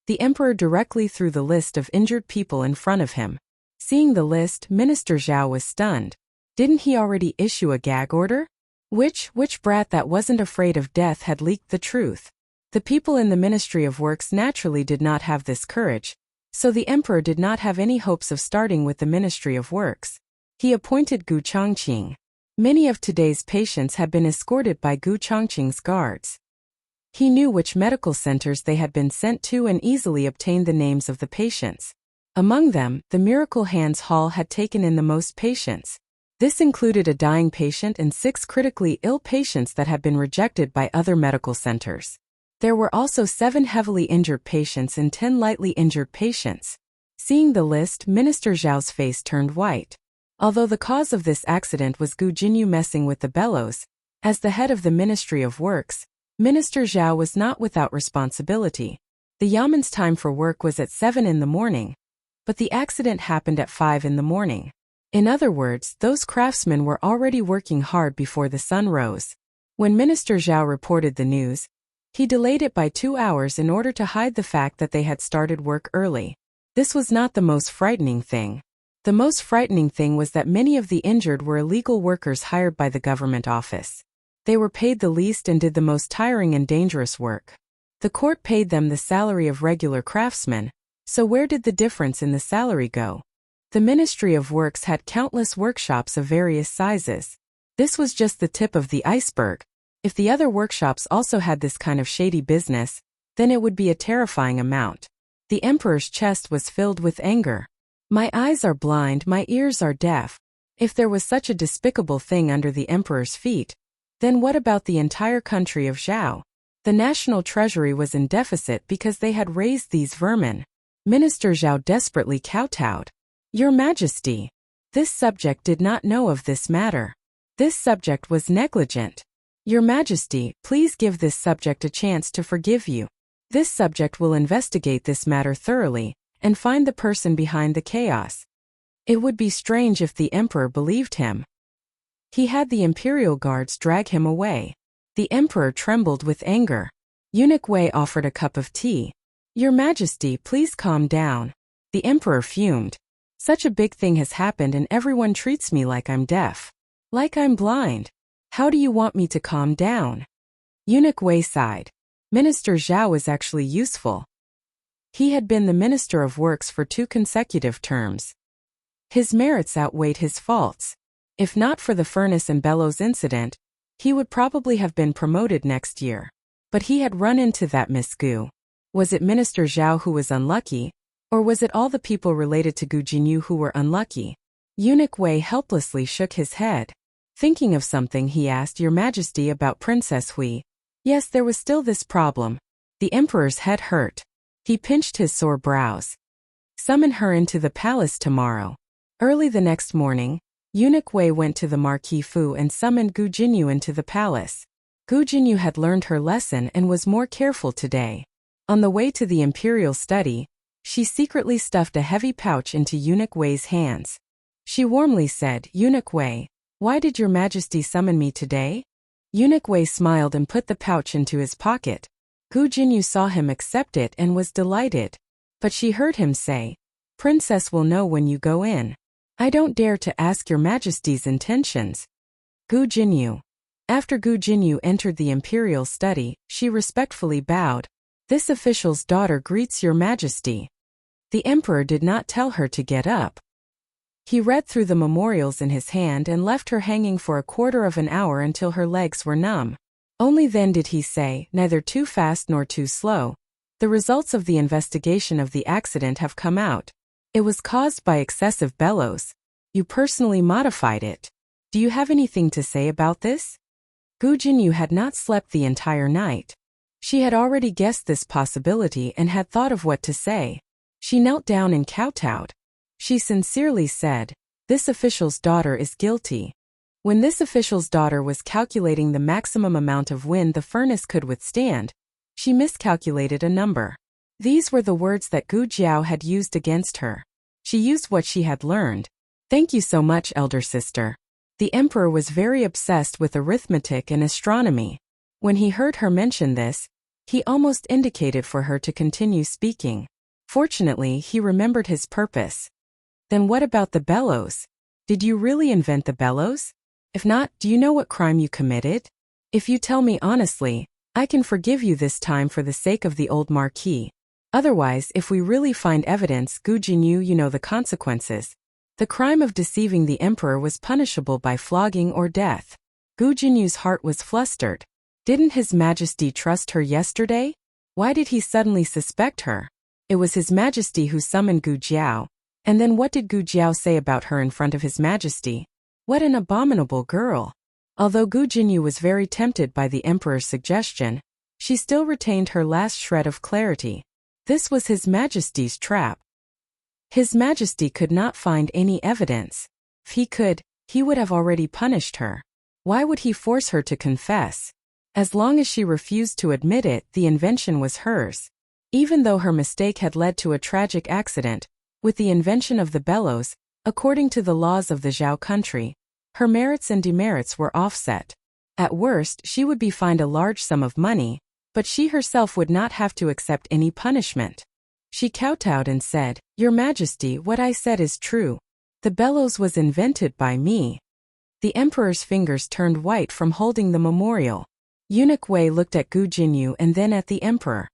the emperor directly threw the list of injured people in front of him. Seeing the list, Minister Zhao was stunned. Didn't he already issue a gag order? Which brat that wasn't afraid of death had leaked the truth? The people in the Ministry of Works naturally did not have this courage, so the emperor did not have any hopes of starting with the Ministry of Works. He appointed Gu Chongqing. Many of today's patients had been escorted by Gu Chongqing's guards. He knew which medical centers they had been sent to and easily obtained the names of the patients. Among them, the Miracle Hands Hall had taken in the most patients. This included a dying patient and 6 critically ill patients that had been rejected by other medical centers. There were also 7 heavily injured patients and 10 lightly injured patients. Seeing the list, Minister Zhao's face turned white. Although the cause of this accident was Gu Jinyu messing with the bellows, as the head of the Ministry of Works, Minister Zhao was not without responsibility. The Yaman's time for work was at 7 in the morning, but the accident happened at 5 in the morning. In other words, those craftsmen were already working hard before the sun rose. When Minister Zhao reported the news, he delayed it by 2 hours in order to hide the fact that they had started work early. This was not the most frightening thing. The most frightening thing was that many of the injured were illegal workers hired by the government office. They were paid the least and did the most tiring and dangerous work. The court paid them the salary of regular craftsmen, so where did the difference in the salary go? The Ministry of Works had countless workshops of various sizes. This was just the tip of the iceberg. If the other workshops also had this kind of shady business, then it would be a terrifying amount. The emperor's chest was filled with anger. My eyes are blind, my ears are deaf. If there was such a despicable thing under the emperor's feet, then what about the entire country of Zhao? The national treasury was in deficit because they had raised these vermin. Minister Zhao desperately kowtowed. Your Majesty, this subject did not know of this matter. This subject was negligent. Your Majesty, please give this subject a chance to forgive you. This subject will investigate this matter thoroughly and find the person behind the chaos. It would be strange if the emperor believed him. He had the imperial guards drag him away. The emperor trembled with anger. Eunuch Wei offered a cup of tea. Your Majesty, please calm down. The emperor fumed. Such a big thing has happened and everyone treats me like I'm deaf. Like I'm blind. How do you want me to calm down? Eunuch Wei sighed. Minister Zhao was actually useful. He had been the Minister of Works for 2 consecutive terms. His merits outweighed his faults. If not for the furnace and bellows incident, he would probably have been promoted next year. But he had run into that Miss Gu. Was it Minister Zhao who was unlucky, or was it all the people related to Gu Jinyu who were unlucky? Eunuch Wei helplessly shook his head. Thinking of something, he asked, Your Majesty, about Princess Hui. Yes, there was still this problem. The emperor's head hurt. He pinched his sore brows. Summon her into the palace tomorrow. Early the next morning, Eunuch Wei went to the Marquis Fu and summoned Gu Jinyu into the palace. Gu Jinyu had learned her lesson and was more careful today. On the way to the imperial study, she secretly stuffed a heavy pouch into Eunuch Wei's hands. She warmly said, Eunuch Wei, why did Your Majesty summon me today? Eunuch Wei smiled and put the pouch into his pocket. Gu Jinyu saw him accept it and was delighted. But she heard him say, Princess will know when you go in. I don't dare to ask Your Majesty's intentions. Gu Jinyu. After Gu Jinyu entered the imperial study, she respectfully bowed. This official's daughter greets Your Majesty. The emperor did not tell her to get up. He read through the memorials in his hand and left her hanging for a quarter of an hour until her legs were numb. Only then did he say, neither too fast nor too slow. The results of the investigation of the accident have come out. It was caused by excessive bellows. You personally modified it. Do you have anything to say about this? Gu Jinyu had not slept the entire night. She had already guessed this possibility and had thought of what to say. She knelt down and kowtowed. She sincerely said, "This official's daughter is guilty." When this official's daughter was calculating the maximum amount of wind the furnace could withstand, she miscalculated a number. These were the words that Gu Jiao had used against her. She used what she had learned. "Thank you so much, elder sister." The emperor was very obsessed with arithmetic and astronomy. When he heard her mention this, he almost indicated for her to continue speaking. Fortunately, he remembered his purpose. "Then what about the bellows? Did you really invent the bellows? If not, do you know what crime you committed? If you tell me honestly, I can forgive you this time for the sake of the old marquis. Otherwise, if we really find evidence, Gu Jinyu, you know the consequences." The crime of deceiving the emperor was punishable by flogging or death. Gu Jinyu's heart was flustered. Didn't His Majesty trust her yesterday? Why did he suddenly suspect her? It was His Majesty who summoned Gu Jiao. And then what did Gu Jiao say about her in front of His Majesty? What an abominable girl. Although Gu Jinyu was very tempted by the emperor's suggestion, she still retained her last shred of clarity. This was His Majesty's trap. His Majesty could not find any evidence. If he could, he would have already punished her. Why would he force her to confess? As long as she refused to admit it, the invention was hers. Even though her mistake had led to a tragic accident, with the invention of the bellows, according to the laws of the Zhao country, her merits and demerits were offset. At worst, she would be fined a large sum of money, but she herself would not have to accept any punishment. She kowtowed and said, "Your Majesty, what I said is true. The bellows was invented by me." The emperor's fingers turned white from holding the memorial. Eunuch Wei looked at Gu Jinyu and then at the emperor.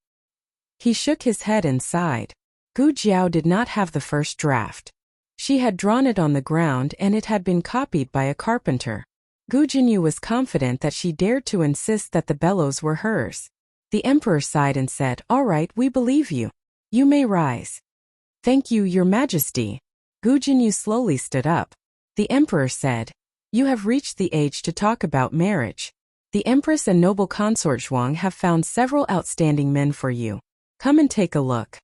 He shook his head and sighed. Gu Jiao did not have the first draft. She had drawn it on the ground and it had been copied by a carpenter. Gu Jinyu was confident that she dared to insist that the bellows were hers. The emperor sighed and said, "All right, we believe you. You may rise." "Thank you, Your Majesty." Gu Jinyu slowly stood up. The emperor said, "You have reached the age to talk about marriage. The empress and noble consort Zhuang have found several outstanding men for you. Come and take a look."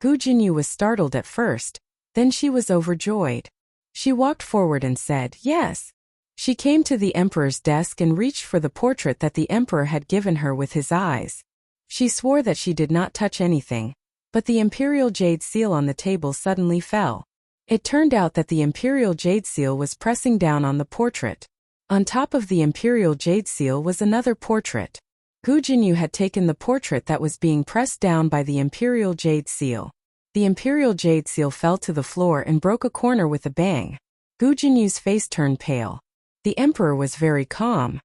Gu Jinyu was startled at first, then she was overjoyed. She walked forward and said, "Yes." She came to the emperor's desk and reached for the portrait that the emperor had given her with his eyes. She swore that she did not touch anything, but the imperial jade seal on the table suddenly fell. It turned out that the imperial jade seal was pressing down on the portrait. On top of the imperial jade seal was another portrait. Gu Jinyu had taken the portrait that was being pressed down by the imperial jade seal. The imperial jade seal fell to the floor and broke a corner with a bang. Gu Jinyu's face turned pale. The emperor was very calm.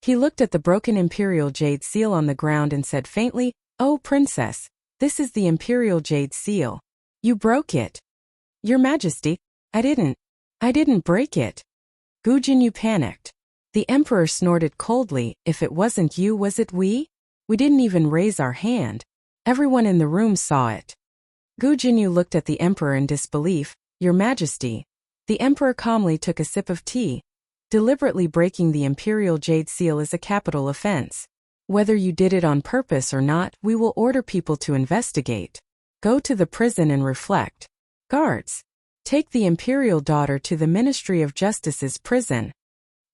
He looked at the broken imperial jade seal on the ground and said faintly, "Oh, princess, this is the imperial jade seal. You broke it." "Your Majesty, I didn't break it." Gu Jinyu panicked. The emperor snorted coldly, "If it wasn't you, was it we? We didn't even raise our hand. Everyone in the room saw it." Gu Jinyu looked at the emperor in disbelief. "Your Majesty." The emperor calmly took a sip of tea. "Deliberately breaking the imperial jade seal is a capital offense. Whether you did it on purpose or not, we will order people to investigate. Go to the prison and reflect. Guards, take the imperial daughter to the Ministry of Justice's prison."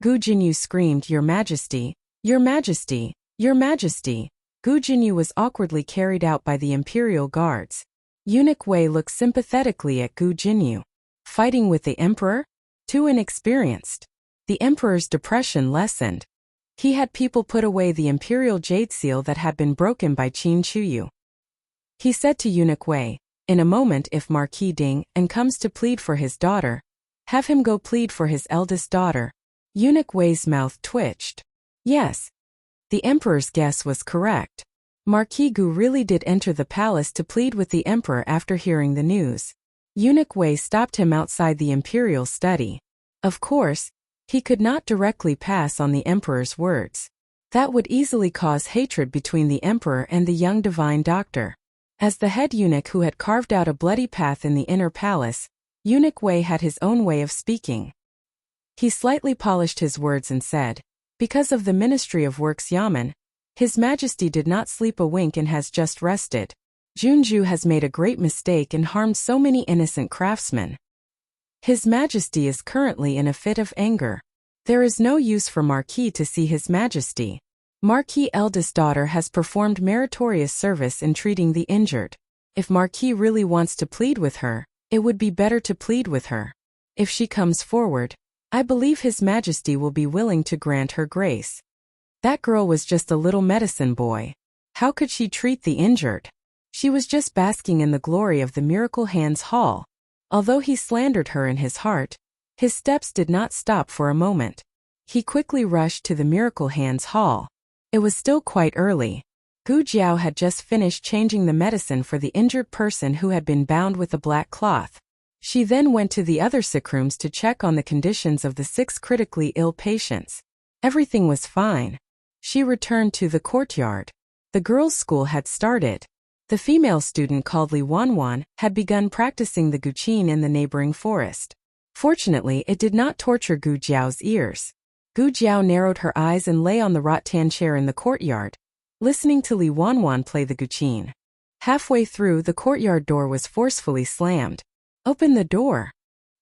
Gu Jinyu screamed, "Your Majesty, Your Majesty, Your Majesty." Gu Jinyu was awkwardly carried out by the imperial guards. Eunuch Wei looked sympathetically at Gu Jinyu. Fighting with the emperor? Too inexperienced. The emperor's depression lessened. He had people put away the imperial jade seal that had been broken by Qin Chuyu. He said to Eunuch Wei, "In a moment, if Marquis Ding and comes to plead for his daughter, have him go plead for his eldest daughter." Eunuch Wei's mouth twitched. Yes. The emperor's guess was correct. Marquis Gu really did enter the palace to plead with the emperor after hearing the news. Eunuch Wei stopped him outside the imperial study. Of course, he could not directly pass on the emperor's words. That would easily cause hatred between the emperor and the young divine doctor. As the head eunuch who had carved out a bloody path in the inner palace, Eunuch Wei had his own way of speaking. He slightly polished his words and said, "Because of the Ministry of Works Yamen, His Majesty did not sleep a wink and has just rested. Junju has made a great mistake and harmed so many innocent craftsmen. His Majesty is currently in a fit of anger. There is no use for Marquis to see His Majesty. Marquis' eldest daughter has performed meritorious service in treating the injured. If Marquis really wants to plead with her, it would be better to plead with her. If she comes forward, I believe His Majesty will be willing to grant her grace. That girl was just a little medicine boy. How could she treat the injured? She was just basking in the glory of the Miracle Hands Hall. Although he slandered her in his heart, his steps did not stop for a moment. He quickly rushed to the Miracle Hands Hall. It was still quite early. Gu Jiao had just finished changing the medicine for the injured person who had been bound with a black cloth. She then went to the other sick rooms to check on the conditions of the 6 critically ill patients. Everything was fine. She returned to the courtyard. The girls' school had started. The female student called Li Wanwan had begun practicing the guqin in the neighboring forest. Fortunately, it did not torture Gu Jiao's ears. Gu Jiao narrowed her eyes and lay on the rattan chair in the courtyard, listening to Li Wanwan play the guqin. Halfway through, the courtyard door was forcefully slammed. Open the door.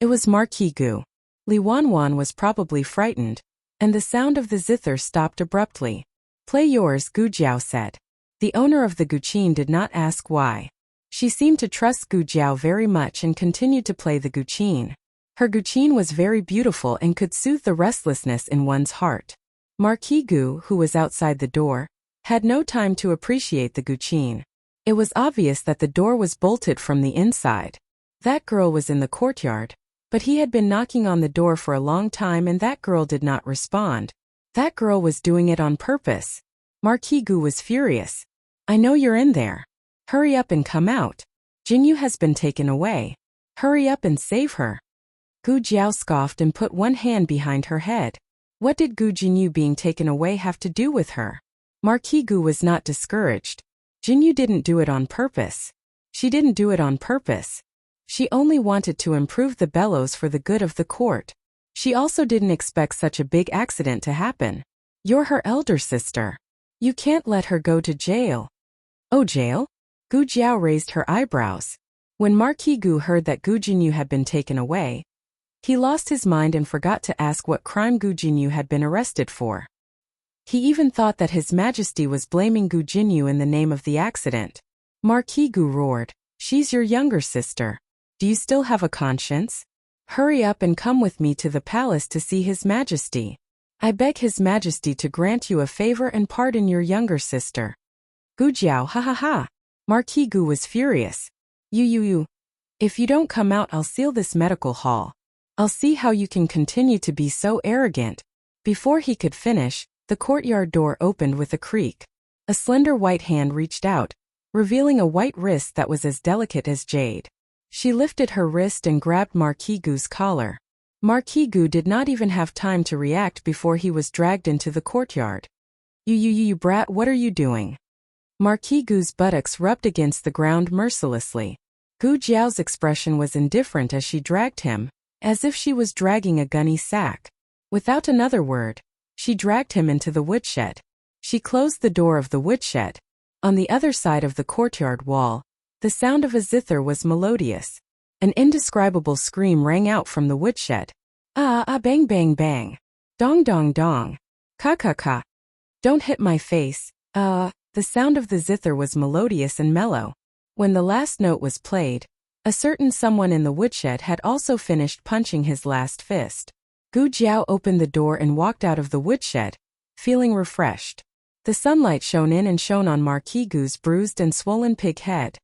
It was Marquis Gu. Li Wanwan was probably frightened, and the sound of the zither stopped abruptly. Play yours, Gu Jiao said. The owner of the guqin did not ask why. She seemed to trust Gu Jiao very much and continued to play the guqin. Her guqin was very beautiful and could soothe the restlessness in one's heart. Marquis Gu, who was outside the door, had no time to appreciate the guqin. It was obvious that the door was bolted from the inside. That girl was in the courtyard, but he had been knocking on the door for a long time and that girl did not respond. That girl was doing it on purpose. Marquis Gu was furious. I know you're in there. Hurry up and come out. Jinyu has been taken away. Hurry up and save her. Gu Jiao scoffed and put one hand behind her head. What did Gu Jinyu being taken away have to do with her? Marquis Gu was not discouraged. Jinyu didn't do it on purpose. She didn't do it on purpose. She only wanted to improve the bellows for the good of the court. She also didn't expect such a big accident to happen. You're her elder sister. You can't let her go to jail. Oh, jail? Gu Jiao raised her eyebrows. When Marquis Gu heard that Gu Jinyu had been taken away, he lost his mind and forgot to ask what crime Gu Jinyu had been arrested for. He even thought that His Majesty was blaming Gu Jinyu in the name of the accident. Marquis Gu roared, "She's your younger sister. Do you still have a conscience? Hurry up and come with me to the palace to see His Majesty. I beg His Majesty to grant you a favor and pardon your younger sister." Gu Jiao, ha ha ha. Marquis Gu was furious. You. If you don't come out, I'll seal this medical hall. I'll see how you can continue to be so arrogant. Before he could finish, the courtyard door opened with a creak. A slender white hand reached out, revealing a white wrist that was as delicate as jade. She lifted her wrist and grabbed Marquis Gu's collar. Marquis Gu did not even have time to react before he was dragged into the courtyard. You brat, what are you doing? Marquis Gu's buttocks rubbed against the ground mercilessly. Gu Jiao's expression was indifferent as she dragged him, as if she was dragging a gunny sack. Without another word, she dragged him into the woodshed. She closed the door of the woodshed. On the other side of the courtyard wall, the sound of a zither was melodious. An indescribable scream rang out from the woodshed. Bang bang bang. Dong dong dong. Ka. Don't hit my face. The sound of the zither was melodious and mellow. When the last note was played, a certain someone in the woodshed had also finished punching his last fist. Gu Jiao opened the door and walked out of the woodshed, feeling refreshed. The sunlight shone in and shone on Marquis Gu's bruised and swollen pig head.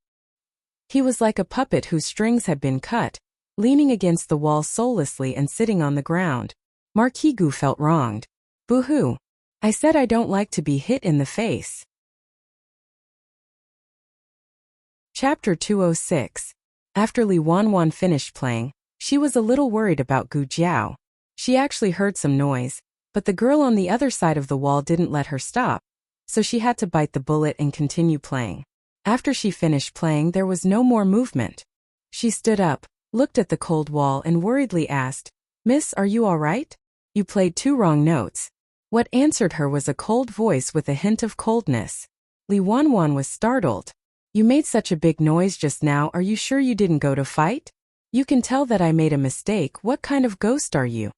He was like a puppet whose strings had been cut, leaning against the wall soullessly and sitting on the ground. Marquis Gu felt wronged. Boo-hoo. I said I don't like to be hit in the face. Chapter 206. After Li Wanwan finished playing, she was a little worried about Gu Jiao. She actually heard some noise, but the girl on the other side of the wall didn't let her stop, so she had to bite the bullet and continue playing. After she finished playing, there was no more movement. She stood up, looked at the cold wall and worriedly asked, "Miss, are you all right? You played 2 wrong notes." What answered her was a cold voice with a hint of coldness. Li Wanwan was startled. You made such a big noise just now, are you sure you didn't go to fight? You can tell that I made a mistake, what kind of ghost are you?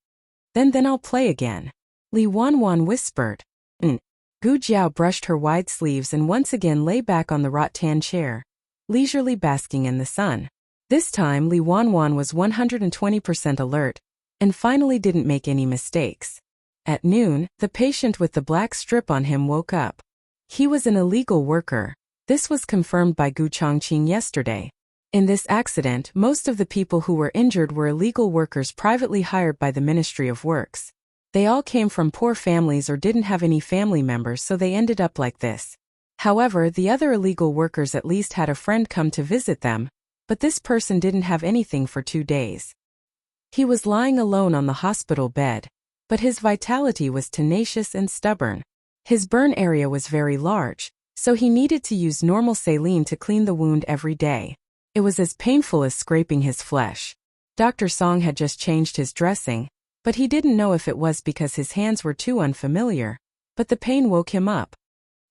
Then I'll play again. Li Wanwan whispered. Gu Jiao brushed her wide sleeves and once again lay back on the rattan chair, leisurely basking in the sun. This time Li Wanwan was 120% alert, and finally didn't make any mistakes. At noon, the patient with the black strip on him woke up. He was an illegal worker. This was confirmed by Gu Chongqing yesterday. In this accident, most of the people who were injured were illegal workers privately hired by the Ministry of Works. They all came from poor families or didn't have any family members, so they ended up like this. However, the other illegal workers at least had a friend come to visit them, but this person didn't have anything for 2 days. He was lying alone on the hospital bed, but his vitality was tenacious and stubborn. His burn area was very large, so he needed to use normal saline to clean the wound every day. It was as painful as scraping his flesh. Dr. Song had just changed his dressing, but he didn't know if it was because his hands were too unfamiliar, but the pain woke him up.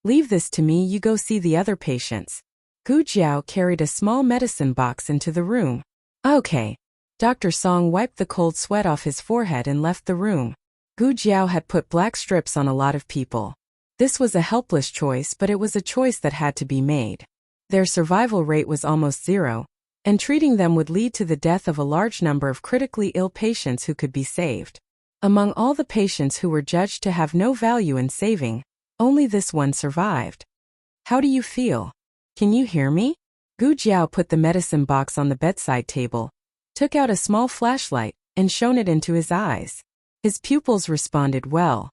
Leave this to me, you go see the other patients. Gu Jiao carried a small medicine box into the room. Okay. Dr. Song wiped the cold sweat off his forehead and left the room. Gu Jiao had put black strips on a lot of people. This was a helpless choice, but it was a choice that had to be made. Their survival rate was almost zero, and treating them would lead to the death of a large number of critically ill patients who could be saved. Among all the patients who were judged to have no value in saving, only this one survived. How do you feel? Can you hear me? Gu Jiao put the medicine box on the bedside table, took out a small flashlight, and shone it into his eyes. His pupils responded well.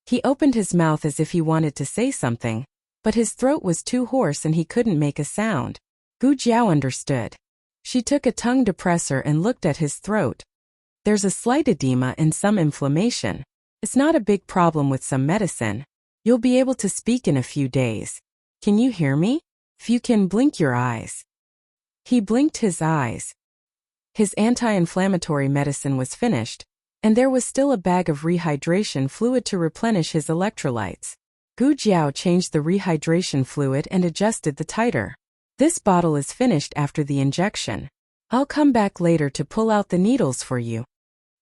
He opened his mouth as if he wanted to say something, but his throat was too hoarse and he couldn't make a sound. Gu Jiao understood. She took a tongue depressor and looked at his throat. There's a slight edema and some inflammation. It's not a big problem with some medicine. You'll be able to speak in a few days. Can you hear me? If you can, blink your eyes. He blinked his eyes. His anti-inflammatory medicine was finished, and there was still a bag of rehydration fluid to replenish his electrolytes. Gu Jiao changed the rehydration fluid and adjusted the titer. This bottle is finished after the injection. I'll come back later to pull out the needles for you.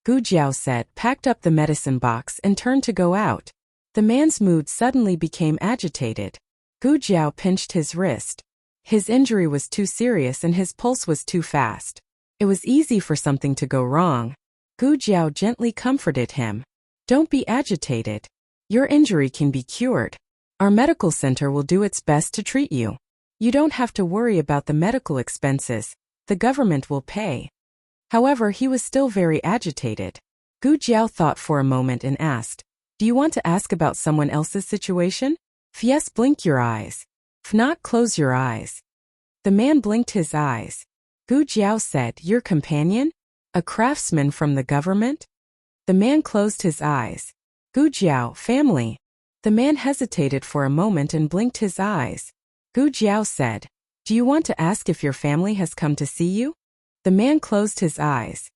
Gu Jiao said, packed up the medicine box and turned to go out. The man's mood suddenly became agitated. Gu Jiao pinched his wrist. His injury was too serious and his pulse was too fast. It was easy for something to go wrong. Gu Jiao gently comforted him. Don't be agitated. Your injury can be cured. Our medical center will do its best to treat you. You don't have to worry about the medical expenses. The government will pay. However, he was still very agitated. Gu Jiao thought for a moment and asked, do you want to ask about someone else's situation? If yes, blink your eyes. If not, close your eyes. The man blinked his eyes. Gu Jiao said, your companion? A craftsman from the government? The man closed his eyes. Gu Jiao, family. The man hesitated for a moment and blinked his eyes. Gu Jiao said, do you want to ask if your family has come to see you? The man closed his eyes.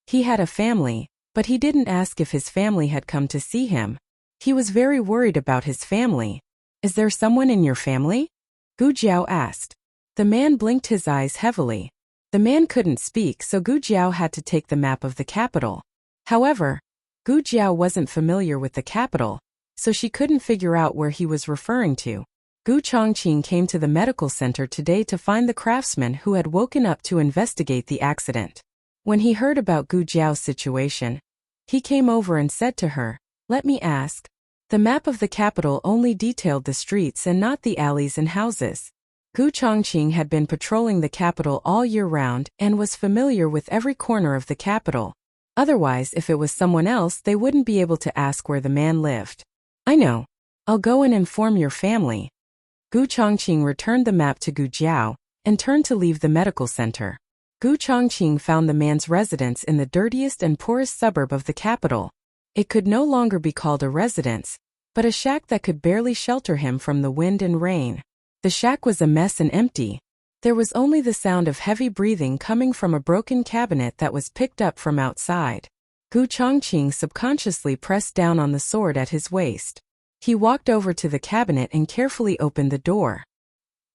He had a family, but he didn't ask if his family had come to see him. He was very worried about his family. Is there someone in your family? Gu Jiao asked. The man blinked his eyes heavily. The man couldn't speak, so Gu Jiao had to take the map of the capital. However, Gu Jiao wasn't familiar with the capital, so she couldn't figure out where he was referring to. Gu Chongqing came to the medical center today to find the craftsman who had woken up to investigate the accident. When he heard about Gu Jiao's situation, he came over and said to her, let me ask. The map of the capital only detailed the streets and not the alleys and houses. Gu Chongqing had been patrolling the capital all year round and was familiar with every corner of the capital. Otherwise, if it was someone else, they wouldn't be able to ask where the man lived. I know. I'll go and inform your family. Gu Chongqing returned the map to Gu Jiao and turned to leave the medical center. Gu Chongqing found the man's residence in the dirtiest and poorest suburb of the capital. It could no longer be called a residence, but a shack that could barely shelter him from the wind and rain. The shack was a mess and empty. There was only the sound of heavy breathing coming from a broken cabinet that was picked up from outside. Gu Chongqing subconsciously pressed down on the sword at his waist. He walked over to the cabinet and carefully opened the door.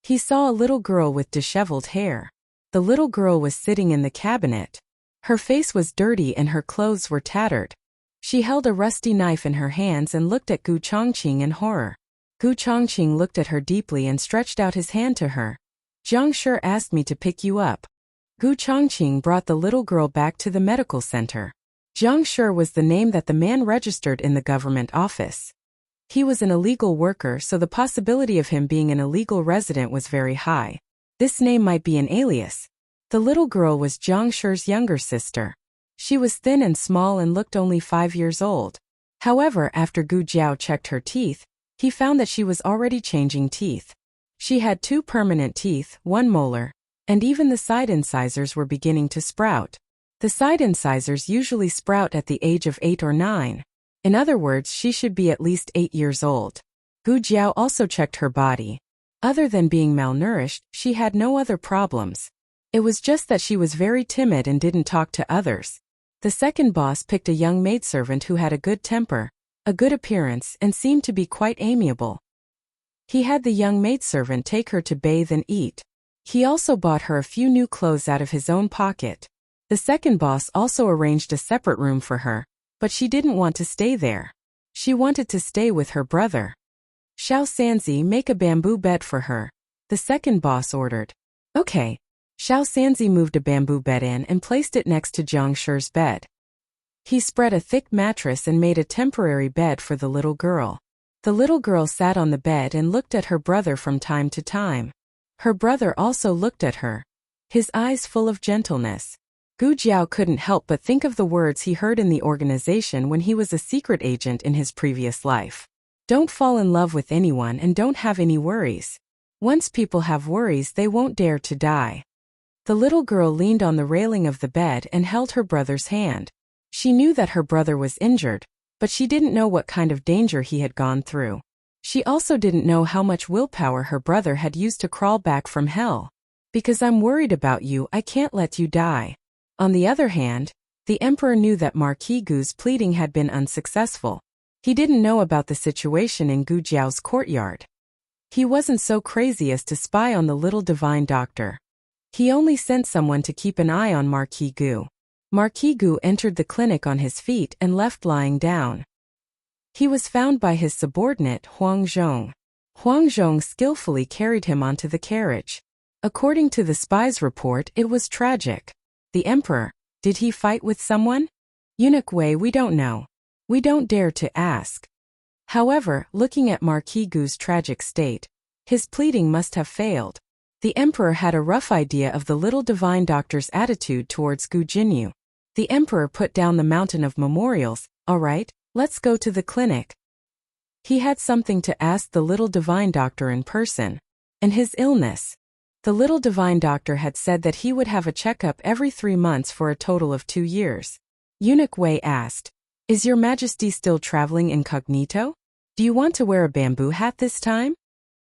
He saw a little girl with disheveled hair. The little girl was sitting in the cabinet. Her face was dirty and her clothes were tattered. She held a rusty knife in her hands and looked at Gu Chongqing in horror. Gu Chongqing looked at her deeply and stretched out his hand to her. Jiang Shi asked me to pick you up. Gu Chongqing brought the little girl back to the medical center. Jiang Shi was the name that the man registered in the government office. He was an illegal worker, so the possibility of him being an illegal resident was very high. This name might be an alias. The little girl was Jiang Shi's younger sister. She was thin and small and looked only 5 years old. However, after Gu Jiao checked her teeth, he found that she was already changing teeth. She had 2 permanent teeth, 1 molar, and even the side incisors were beginning to sprout. The side incisors usually sprout at the age of 8 or 9. In other words, she should be at least 8 years old. Gu Jiao also checked her body. Other than being malnourished, she had no other problems. It was just that she was very timid and didn't talk to others. The second boss picked a young maidservant who had a good temper, a good appearance, and seemed to be quite amiable. He had the young maidservant take her to bathe and eat. He also bought her a few new clothes out of his own pocket. The second boss also arranged a separate room for her, but she didn't want to stay there. She wanted to stay with her brother. Xiao Sanzi, make a bamboo bed for her, the second boss ordered. Okay. Xiao Sanzi moved a bamboo bed in and placed it next to Jiang Shi's bed. He spread a thick mattress and made a temporary bed for the little girl. The little girl sat on the bed and looked at her brother from time to time. Her brother also looked at her, his eyes full of gentleness. Gu Jiao couldn't help but think of the words he heard in the organization when he was a secret agent in his previous life. Don't fall in love with anyone and don't have any worries. Once people have worries, they won't dare to die. The little girl leaned on the railing of the bed and held her brother's hand. She knew that her brother was injured, but she didn't know what kind of danger he had gone through. She also didn't know how much willpower her brother had used to crawl back from hell. Because I'm worried about you, I can't let you die. On the other hand, the emperor knew that Marquis Gu's pleading had been unsuccessful. He didn't know about the situation in Gu Jiao's courtyard. He wasn't so crazy as to spy on the little divine doctor. He only sent someone to keep an eye on Marquis Gu. Marquis Gu entered the clinic on his feet and left lying down. He was found by his subordinate, Huang Zhong. Huang Zhong skillfully carried him onto the carriage. According to the spy's report, it was tragic. The emperor, did he fight with someone? Eunuch Wei, we don't know. We don't dare to ask. However, looking at Marquis Gu's tragic state, his pleading must have failed. The emperor had a rough idea of the little divine doctor's attitude towards Gu Jinyu. The emperor put down the mountain of memorials. All right, let's go to the clinic. He had something to ask the little divine doctor in person. And his illness. The little divine doctor had said that he would have a checkup every 3 months for a total of 2 years. Eunuch Wei asked, "Is your majesty still traveling incognito? Do you want to wear a bamboo hat this time?"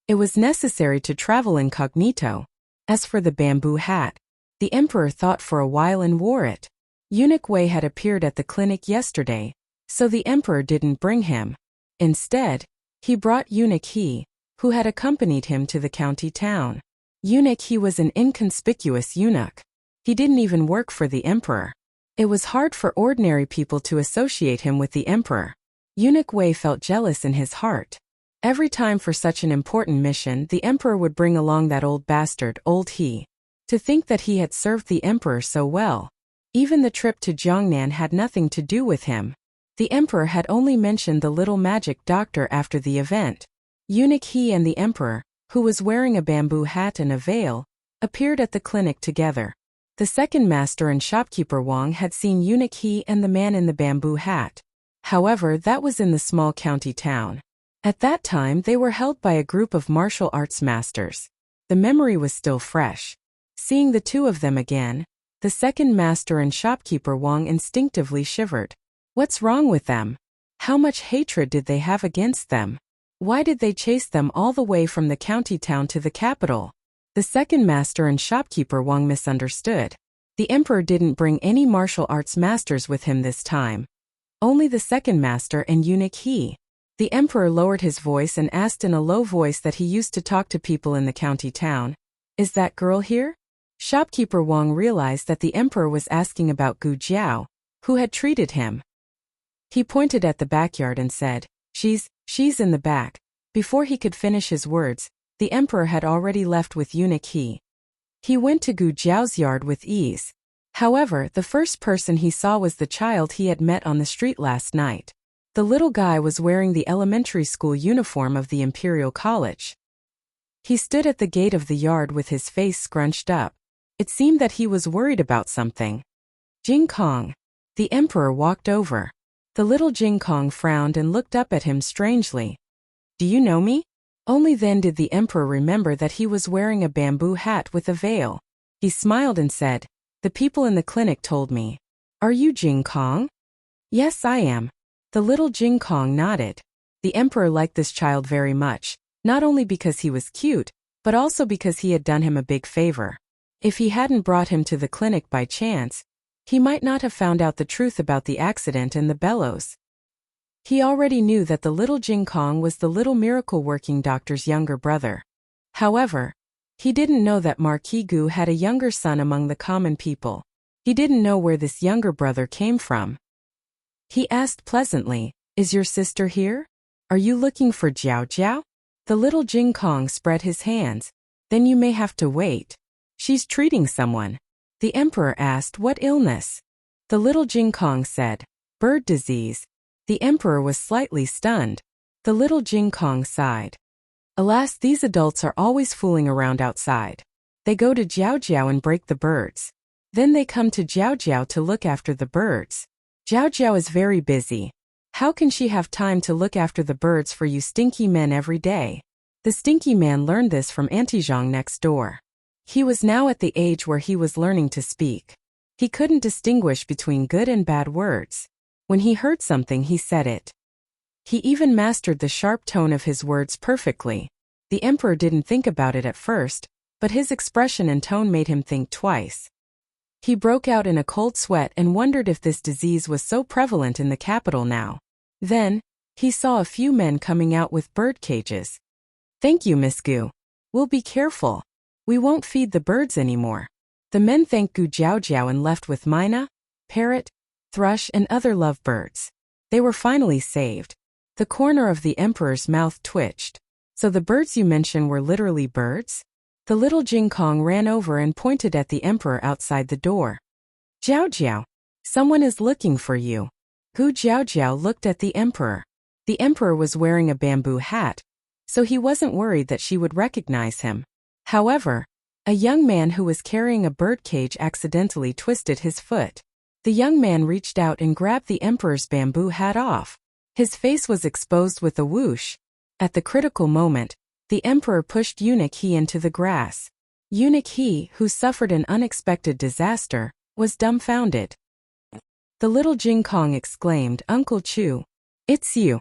It was necessary to travel incognito. As for the bamboo hat, the emperor thought for a while and wore it. Eunuch Wei had appeared at the clinic yesterday, so the emperor didn't bring him. Instead, he brought Eunuch He, who had accompanied him to the county town. Eunuch He was an inconspicuous eunuch. He didn't even work for the emperor. It was hard for ordinary people to associate him with the emperor. Eunuch Wei felt jealous in his heart. Every time for such an important mission, the emperor would bring along that old bastard, old He. To think that he had served the emperor so well. Even the trip to Jiangnan had nothing to do with him. The emperor had only mentioned the little magic doctor after the event. Eunuch He and the emperor, who was wearing a bamboo hat and a veil, appeared at the clinic together. The second master and shopkeeper Wang had seen Eunuch He and the man in the bamboo hat. However, that was in the small county town. At that time, they were held by a group of martial arts masters. The memory was still fresh. Seeing the two of them again, the second master and shopkeeper Wang instinctively shivered. What's wrong with them? How much hatred did they have against them? Why did they chase them all the way from the county town to the capital? The second master and shopkeeper Wang misunderstood. The emperor didn't bring any martial arts masters with him this time. Only the second master and Eunuch He. The emperor lowered his voice and asked in a low voice that he used to talk to people in the county town, "Is that girl here?" Shopkeeper Wang realized that the emperor was asking about Gu Jiao, who had treated him. He pointed at the backyard and said, She's in the back." Before he could finish his words, the emperor had already left with eunuch He. He went to Gu Jiao's yard with ease. However, the first person he saw was the child he had met on the street last night. The little guy was wearing the elementary school uniform of the Imperial College. He stood at the gate of the yard with his face scrunched up. It seemed that he was worried about something. "Jing Kong." The emperor walked over. The little Jing Kong frowned and looked up at him strangely. "Do you know me?" Only then did the emperor remember that he was wearing a bamboo hat with a veil. He smiled and said, "The people in the clinic told me. Are you Jing Kong?" "Yes, I am." The little Jing Kong nodded. The emperor liked this child very much, not only because he was cute, but also because he had done him a big favor. If he hadn't brought him to the clinic by chance, he might not have found out the truth about the accident and the bellows. He already knew that the little Jing Kong was the little miracle-working doctor's younger brother. However, he didn't know that Marquis Gu had a younger son among the common people. He didn't know where this younger brother came from. He asked pleasantly, "Is your sister here? Are you looking for Jiao Jiao?" The little Jing Kong spread his hands. "Then you may have to wait. She's treating someone." The emperor asked what illness. The little Jing Kong said, "Bird disease." The emperor was slightly stunned. The little Jing Kong sighed. Alas, these adults are always fooling around outside. They go to Jiao Jiao and break the birds. Then they come to Jiao Jiao to look after the birds. Jiao Jiao is very busy. How can she have time to look after the birds for you stinky men every day? The stinky man learned this from Auntie Zhang next door. He was now at the age where he was learning to speak. He couldn't distinguish between good and bad words. When he heard something, he said it. He even mastered the sharp tone of his words perfectly. The emperor didn't think about it at first, but his expression and tone made him think twice. He broke out in a cold sweat and wondered if this disease was so prevalent in the capital now. Then, he saw a few men coming out with bird cages. "Thank you, Miss Gu. We'll be careful. We won't feed the birds anymore." The men thanked Gu Jiao Jiao and left with myna, parrot, thrush and other lovebirds. They were finally saved. The corner of the emperor's mouth twitched. "So the birds you mentioned were literally birds?" The little Jing Kong ran over and pointed at the emperor outside the door. "Jiao Jiao, someone is looking for you." Gu Jiao Jiao looked at the emperor. The emperor was wearing a bamboo hat, so he wasn't worried that she would recognize him. However, a young man who was carrying a bird cage accidentally twisted his foot. The young man reached out and grabbed the emperor's bamboo hat off. His face was exposed with a whoosh. At the critical moment, the emperor pushed eunuch He into the grass. Eunuch He, who suffered an unexpected disaster, was dumbfounded. The little Jing Kong exclaimed, "Uncle Chu, it's you."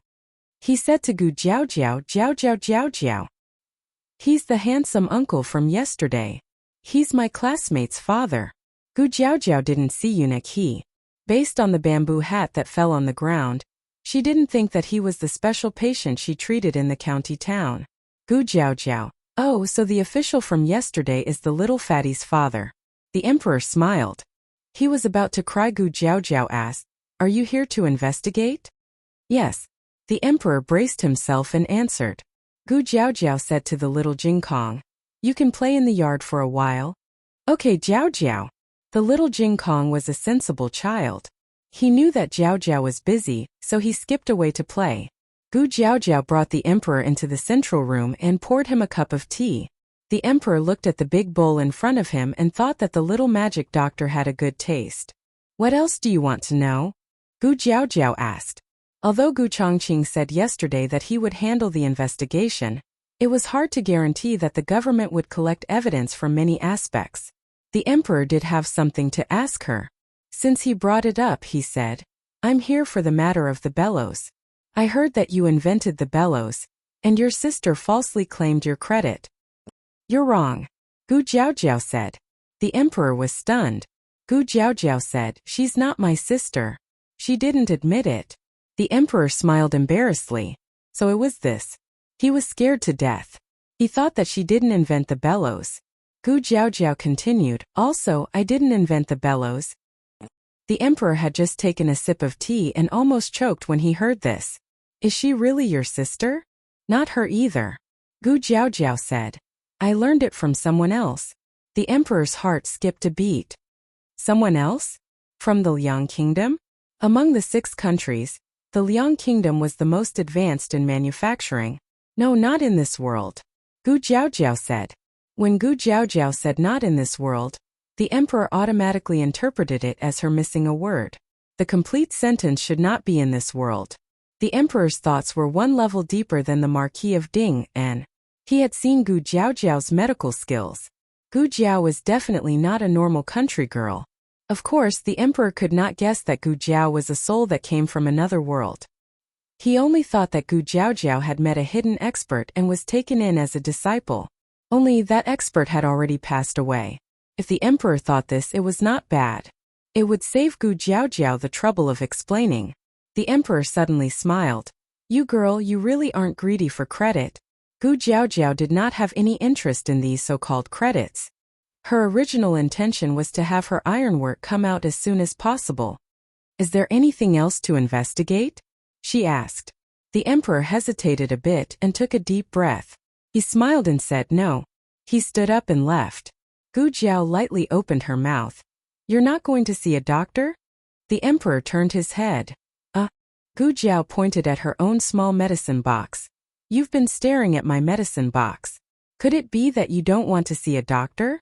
He said to Gu Jiao Jiao, "Jiao Jiao Jiao Jiao. He's the handsome uncle from yesterday. He's my classmate's father." Gu Jiao Jiao didn't see eunuch He. Based on the bamboo hat that fell on the ground, she didn't think that he was the special patient she treated in the county town. Gu Jiao Jiao, "Oh, so the official from yesterday is the little fatty's father." The emperor smiled. He was about to cry. Gu Jiao Jiao asked, "Are you here to investigate?" "Yes." The emperor braced himself and answered. Gu Jiao Jiao said to the little Jing Kong, "You can play in the yard for a while." "Okay, Jiao Jiao." The little Jing Kong was a sensible child. He knew that Jiao Jiao was busy, so he skipped away to play. Gu Jiao Jiao brought the emperor into the central room and poured him a cup of tea. The emperor looked at the big bowl in front of him and thought that the little magic doctor had a good taste. "What else do you want to know?" Gu Jiao Jiao asked. Although Gu Chongqing said yesterday that he would handle the investigation, it was hard to guarantee that the government would collect evidence from many aspects. The emperor did have something to ask her. Since he brought it up, he said, "I'm here for the matter of the bellows. I heard that you invented the bellows, and your sister falsely claimed your credit." "You're wrong," Gu Jiao Jiao said. The emperor was stunned. Gu Jiao Jiao said, "She's not my sister. She didn't admit it." The emperor smiled embarrassedly. So it was this. He was scared to death. He thought that she didn't invent the bellows. Gu Jiaojiao continued, also, I didn't invent the bellows. The emperor had just taken a sip of tea and almost choked when he heard this. Is she really your sister? Not her either. Gu Jiaojiao said. I learned it from someone else. The emperor's heart skipped a beat. Someone else? From the Liang Kingdom? Among the 6 countries, the Liang Kingdom was the most advanced in manufacturing. No, not in this world. Gu Jiaojiao said. When Gu Jiaojiao said not in this world, the emperor automatically interpreted it as her missing a word. The complete sentence should not be in this world. The emperor's thoughts were one level deeper than the Marquis of Ding, and he had seen Gu Jiaojiao's medical skills. Gu Jiao was definitely not a normal country girl. Of course, the emperor could not guess that Gu Jiao was a soul that came from another world. He only thought that Gu Jiaojiao had met a hidden expert and was taken in as a disciple. Only that expert had already passed away. If the emperor thought this, it was not bad. It would save Gu Jiaojiao the trouble of explaining. The emperor suddenly smiled. You girl, you really aren't greedy for credit. Gu Jiaojiao did not have any interest in these so-called credits. Her original intention was to have her ironwork come out as soon as possible. Is there anything else to investigate? She asked. The emperor hesitated a bit and took a deep breath. He smiled and said no. He stood up and left. Gu Jiao lightly opened her mouth. You're not going to see a doctor? The emperor turned his head. Gu Jiao pointed at her own small medicine box. You've been staring at my medicine box. Could it be that you don't want to see a doctor?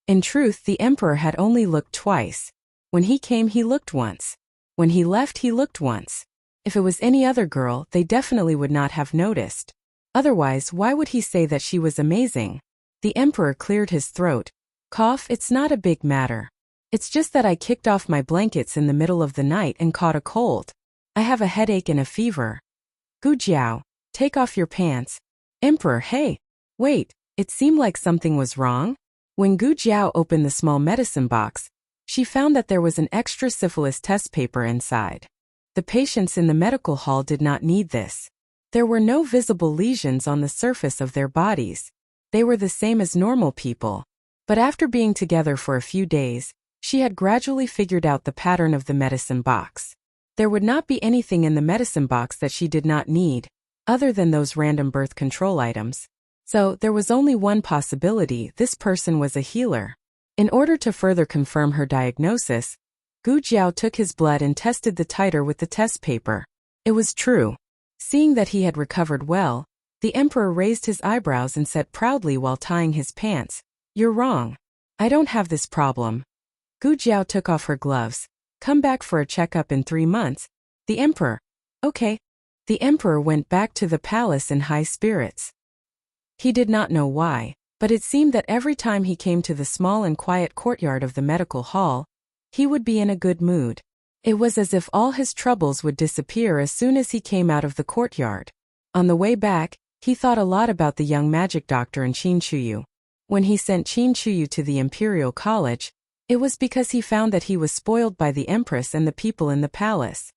In truth, the emperor had only looked twice. When he came, he looked once. When he left, he looked once. If it was any other girl, they definitely would not have noticed. Otherwise, why would he say that she was amazing? The emperor cleared his throat. Cough, it's not a big matter. It's just that I kicked off my blankets in the middle of the night and caught a cold. I have a headache and a fever. Gu Jiao, take off your pants. Emperor, hey. Wait, it seemed like something was wrong. When Gu Jiao opened the small medicine box, she found that there was an extra syphilis test paper inside. The patients in the medical hall did not need this. There were no visible lesions on the surface of their bodies. They were the same as normal people. But after being together for a few days, she had gradually figured out the pattern of the medicine box. There would not be anything in the medicine box that she did not need, other than those random birth control items. So, there was only one possibility: this person was a healer. In order to further confirm her diagnosis, Gu Jiao took his blood and tested the titer with the test paper. It was true. Seeing that he had recovered well, the emperor raised his eyebrows and said proudly while tying his pants, You're wrong. I don't have this problem. Gu Jiao took off her gloves. Come back for a checkup in 3 months. The emperor. Okay. The emperor went back to the palace in high spirits. He did not know why, but it seemed that every time he came to the small and quiet courtyard of the medical hall, he would be in a good mood. It was as if all his troubles would disappear as soon as he came out of the courtyard. On the way back, he thought a lot about the young magic doctor and Qin Chuyu. When he sent Qin Chuyu to the Imperial College, it was because he found that he was spoiled by the Empress and the people in the palace.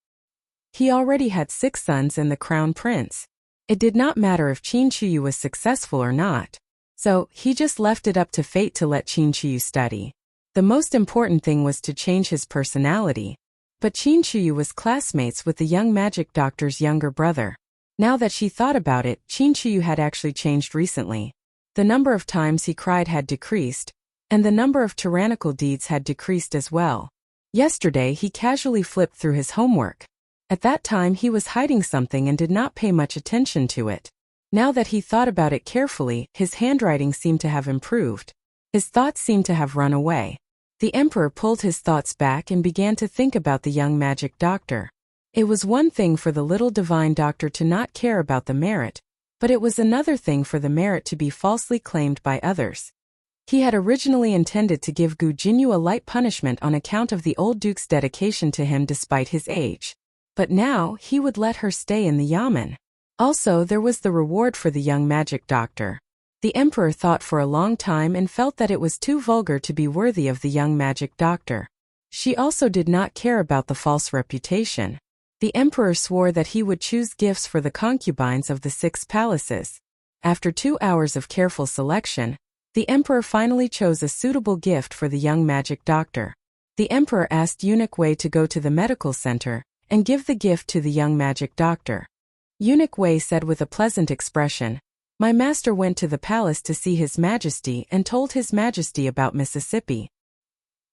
He already had 6 sons and the crown prince. It did not matter if Qin Chuyu was successful or not. So, he just left it up to fate to let Qin Chuyu study. The most important thing was to change his personality. But Qin Chuyu was classmates with the young magic doctor's younger brother. Now that she thought about it, Qin Chuyu had actually changed recently. The number of times he cried had decreased, and the number of tyrannical deeds had decreased as well. Yesterday he casually flipped through his homework. At that time he was hiding something and did not pay much attention to it. Now that he thought about it carefully, his handwriting seemed to have improved. His thoughts seemed to have run away. The emperor pulled his thoughts back and began to think about the young magic doctor. It was one thing for the little divine doctor to not care about the merit, but it was another thing for the merit to be falsely claimed by others. He had originally intended to give Gu Jinyu a light punishment on account of the old duke's dedication to him despite his age. But now, he would let her stay in the yamen. Also, there was the reward for the young magic doctor. The emperor thought for a long time and felt that it was too vulgar to be worthy of the young magic doctor. She also did not care about the false reputation. The emperor swore that he would choose gifts for the concubines of the 6 palaces. After 2 hours of careful selection, the emperor finally chose a suitable gift for the young magic doctor. The emperor asked Eunuch Wei to go to the medical center and give the gift to the young magic doctor. Eunuch Wei said with a pleasant expression, "My master went to the palace to see His Majesty and told His Majesty about Mississippi.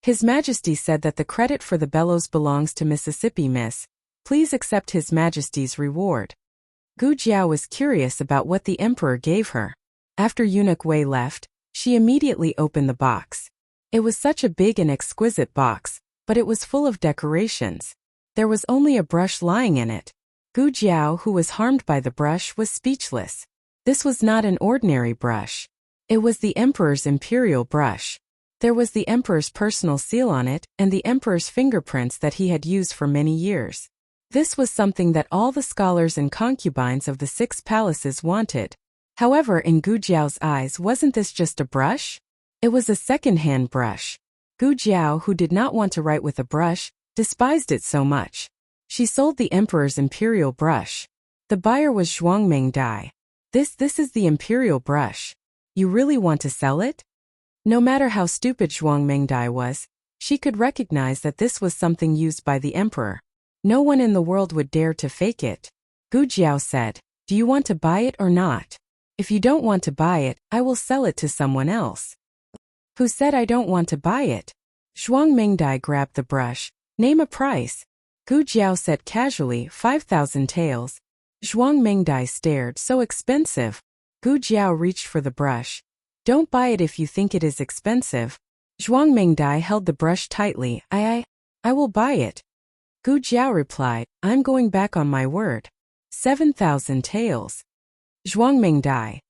His Majesty said that the credit for the bellows belongs to Mississippi, miss. Please accept His Majesty's reward." Gu Jiao was curious about what the emperor gave her. After Eunuch Wei left, she immediately opened the box. It was such a big and exquisite box, but it was full of decorations. There was only a brush lying in it. Gu Jiao, who was harmed by the brush, was speechless. This was not an ordinary brush. It was the emperor's imperial brush. There was the emperor's personal seal on it and the emperor's fingerprints that he had used for many years. This was something that all the scholars and concubines of the 6 palaces wanted. However, in Gu Jiao's eyes, wasn't this just a brush? It was a second-hand brush. Gu Jiao, who did not want to write with a brush, despised it so much. She sold the emperor's imperial brush. The buyer was Zhuang Mengdai. This is the imperial brush. You really want to sell it? No matter how stupid Zhuang Mengdai was, she could recognize that this was something used by the emperor. No one in the world would dare to fake it. Gu Jiao said, "Do you want to buy it or not? If you don't want to buy it, I will sell it to someone else." "Who said I don't want to buy it?" Zhuang Mengdai grabbed the brush. "Name a price." Gu Jiao said casually, 5,000 taels. Zhuang Mengdai stared. "So expensive." Gu Jiao reached for the brush. "Don't buy it if you think it is expensive." Zhuang Mengdai held the brush tightly. I will buy it." Gu Jiao replied, "I'm going back on my word." 7,000 taels. Zhuang Mengdai.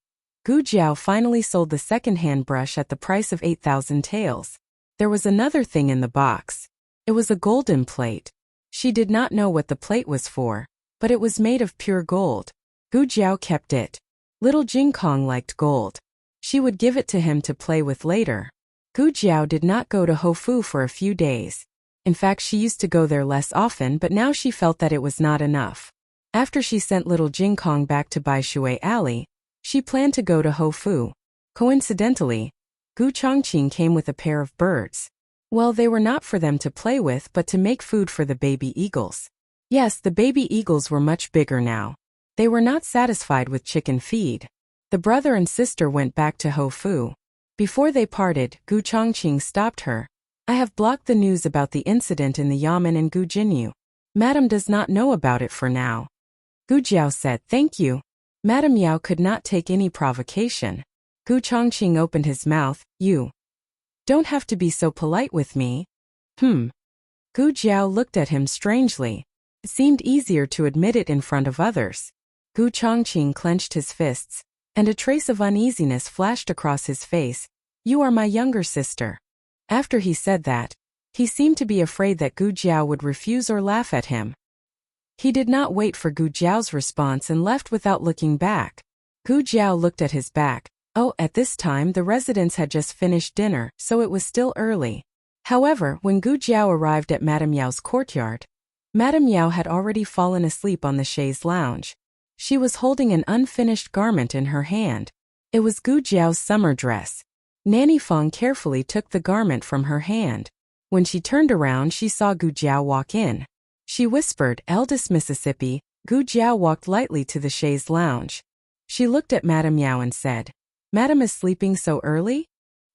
Gu Jiao finally sold the second-hand brush at the price of 8,000 taels. There was another thing in the box. It was a golden plate. She did not know what the plate was for, but it was made of pure gold. Gu Jiao kept it. Little Jingkong liked gold. She would give it to him to play with later. Gu Jiao did not go to Hofu for a few days. In fact, she used to go there less often, but now she felt that it was not enough. After she sent little Jingkong back to Bai Shui Alley, she planned to go to Hofu. Coincidentally, Gu Chongqing came with a pair of birds. Well, they were not for them to play with but to make food for the baby eagles. Yes, the baby eagles were much bigger now. They were not satisfied with chicken feed. The brother and sister went back to Hofu. Before they parted, Gu Chongqing stopped her. "I have blocked the news about the incident in the Yamen in Gujinyu. Madam does not know about it for now." Gu Jiao said, "Thank you." Madam Yao could not take any provocation. Gu Chongqing opened his mouth. "You don't have to be so polite with me." Gu Jiao looked at him strangely. It seemed easier to admit it in front of others. Gu Chongqing clenched his fists, and a trace of uneasiness flashed across his face. "You are my younger sister." After he said that, he seemed to be afraid that Gu Jiao would refuse or laugh at him. He did not wait for Gu Jiao's response and left without looking back. Gu Jiao looked at his back. Oh, at this time the residents had just finished dinner, so it was still early. However, when Gu Jiao arrived at Madame Yao's courtyard, Madame Yao had already fallen asleep on the chaise lounge. She was holding an unfinished garment in her hand. It was Gu Jiao's summer dress. Nanny Feng carefully took the garment from her hand. When she turned around, she saw Gu Jiao walk in. She whispered, "Eldest Mississippi." Gu Jiao walked lightly to the chaise lounge. She looked at Madame Yao and said, "Madam is sleeping so early?"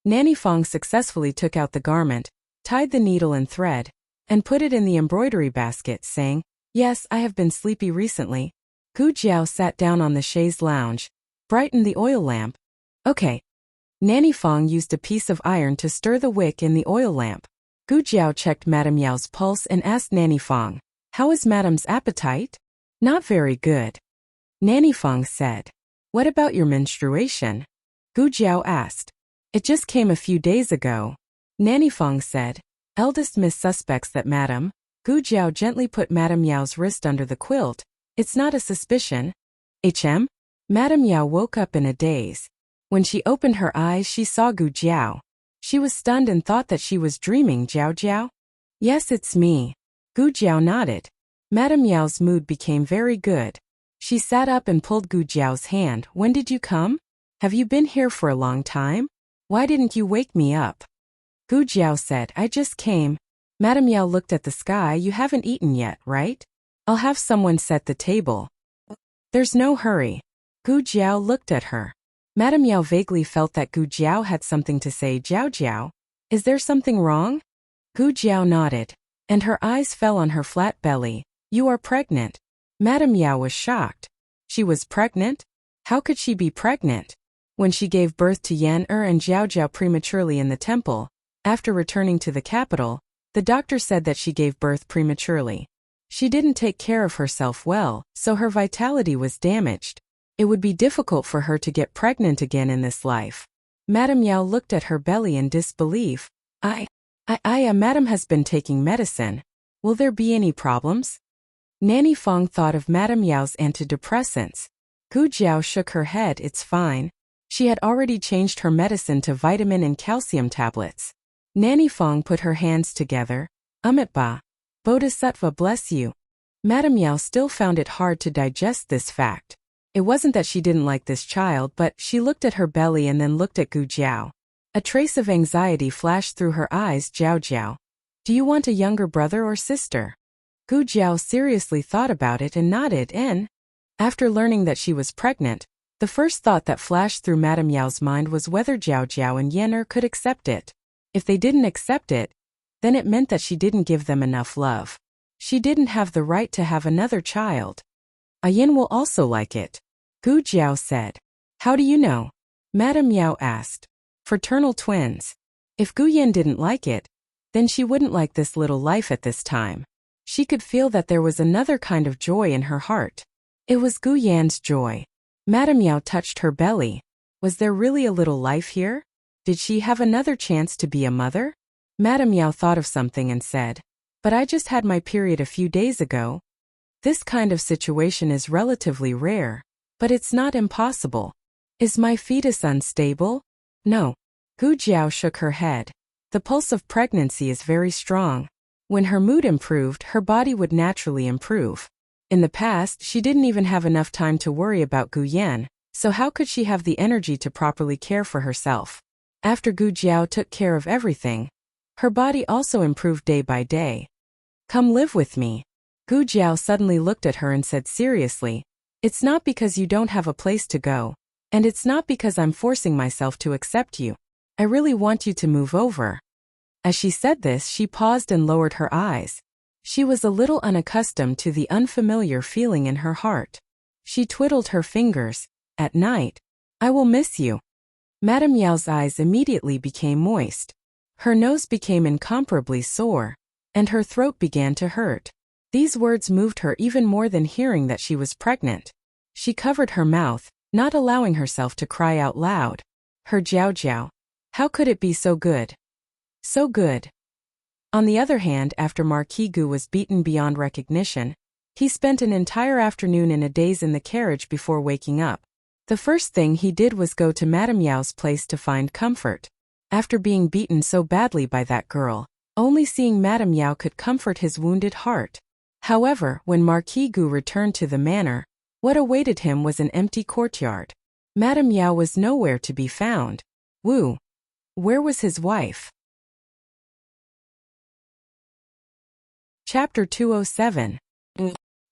Nanny Feng successfully took out the garment, tied the needle and thread, and put it in the embroidery basket, saying, "Yes, I have been sleepy recently." Gu Jiao sat down on the chaise lounge, brightened the oil lamp. "Okay." Nanny Feng used a piece of iron to stir the wick in the oil lamp. Gu Jiao checked Madame Yao's pulse and asked Nanny Feng, "How is Madame's appetite?" "Not very good." Nanny Feng said. "What about your menstruation?" Gu Jiao asked. "It just came a few days ago." Nanny Feng said. "Eldest Miss suspects that Madame." Gu Jiao gently put Madame Yao's wrist under the quilt. "It's not a suspicion." Madame Yao woke up in a daze. When she opened her eyes, she saw Gu Jiao. She was stunned and thought that she was dreaming. "Jiao Jiao?" "Yes, it's me." Gu Jiao nodded. Madame Yao's mood became very good. She sat up and pulled Gu Jiao's hand. When did you come? Have you been here for a long time? Why didn't you wake me up? Gu Jiao said, I just came. Madame Yao looked at the sky. You haven't eaten yet, right? I'll have someone set the table. There's no hurry. Gu Jiao looked at her. Madame Yao vaguely felt that Gu Jiao had something to say. Jiao Jiao, is there something wrong? Gu Jiao nodded, and her eyes fell on her flat belly. You are pregnant. Madame Yao was shocked. She was pregnant? How could she be pregnant? When she gave birth to Yan and Jiao Jiao prematurely in the temple, after returning to the capital, the doctor said that she gave birth prematurely. She didn't take care of herself well, so her vitality was damaged. It would be difficult for her to get pregnant again in this life. Madame Yao looked at her belly in disbelief. Madame has been taking medicine. Will there be any problems? Nanny Fong thought of Madame Yao's antidepressants. Gu Jiao shook her head. It's fine. She had already changed her medicine to vitamin and calcium tablets. Nanny Fong put her hands together. Ba. Bodhisattva bless you. Madame Yao still found it hard to digest this fact. It wasn't that she didn't like this child, but she looked at her belly and then looked at Gu Jiao. A trace of anxiety flashed through her eyes. Jiao Jiao, do you want a younger brother or sister? Gu Jiao seriously thought about it and nodded. After learning that she was pregnant, the first thought that flashed through Madame Yao's mind was whether Jiao Jiao and Yan could accept it. If they didn't accept it, then it meant that she didn't give them enough love. She didn't have the right to have another child. Yan will also like it, Gu Jiao said. How do you know? Madame Yao asked. Fraternal twins. If Gu Yan didn't like it, then she wouldn't like this little life at this time. She could feel that there was another kind of joy in her heart. It was Gu Yan's joy. Madame Yao touched her belly. Was there really a little life here? Did she have another chance to be a mother? Madame Yao thought of something and said, but I just had my period a few days ago. This kind of situation is relatively rare, but it's not impossible. Is my fetus unstable? No. Gu Jiao shook her head. The pulse of pregnancy is very strong. When her mood improved, her body would naturally improve. In the past, she didn't even have enough time to worry about Gu Yan, so how could she have the energy to properly care for herself? After Gu Jiao took care of everything, her body also improved day by day. Come live with me. Gu Jiao suddenly looked at her and said seriously, it's not because you don't have a place to go, and it's not because I'm forcing myself to accept you. I really want you to move over. As she said this, she paused and lowered her eyes. She was a little unaccustomed to the unfamiliar feeling in her heart. She twiddled her fingers. At night, I will miss you. Madame Yao's eyes immediately became moist. Her nose became incomparably sore, and her throat began to hurt. These words moved her even more than hearing that she was pregnant. She covered her mouth, not allowing herself to cry out loud. Her Jiao Jiao. How could it be so good? So good. On the other hand, after Marquis Gu was beaten beyond recognition, he spent an entire afternoon in a daze in the carriage before waking up. The first thing he did was go to Madame Yao's place to find comfort. After being beaten so badly by that girl, only seeing Madame Yao could comfort his wounded heart. However, when Marquis Gu returned to the manor, what awaited him was an empty courtyard. Madame Yao was nowhere to be found. Wu. Where was his wife? Chapter 207.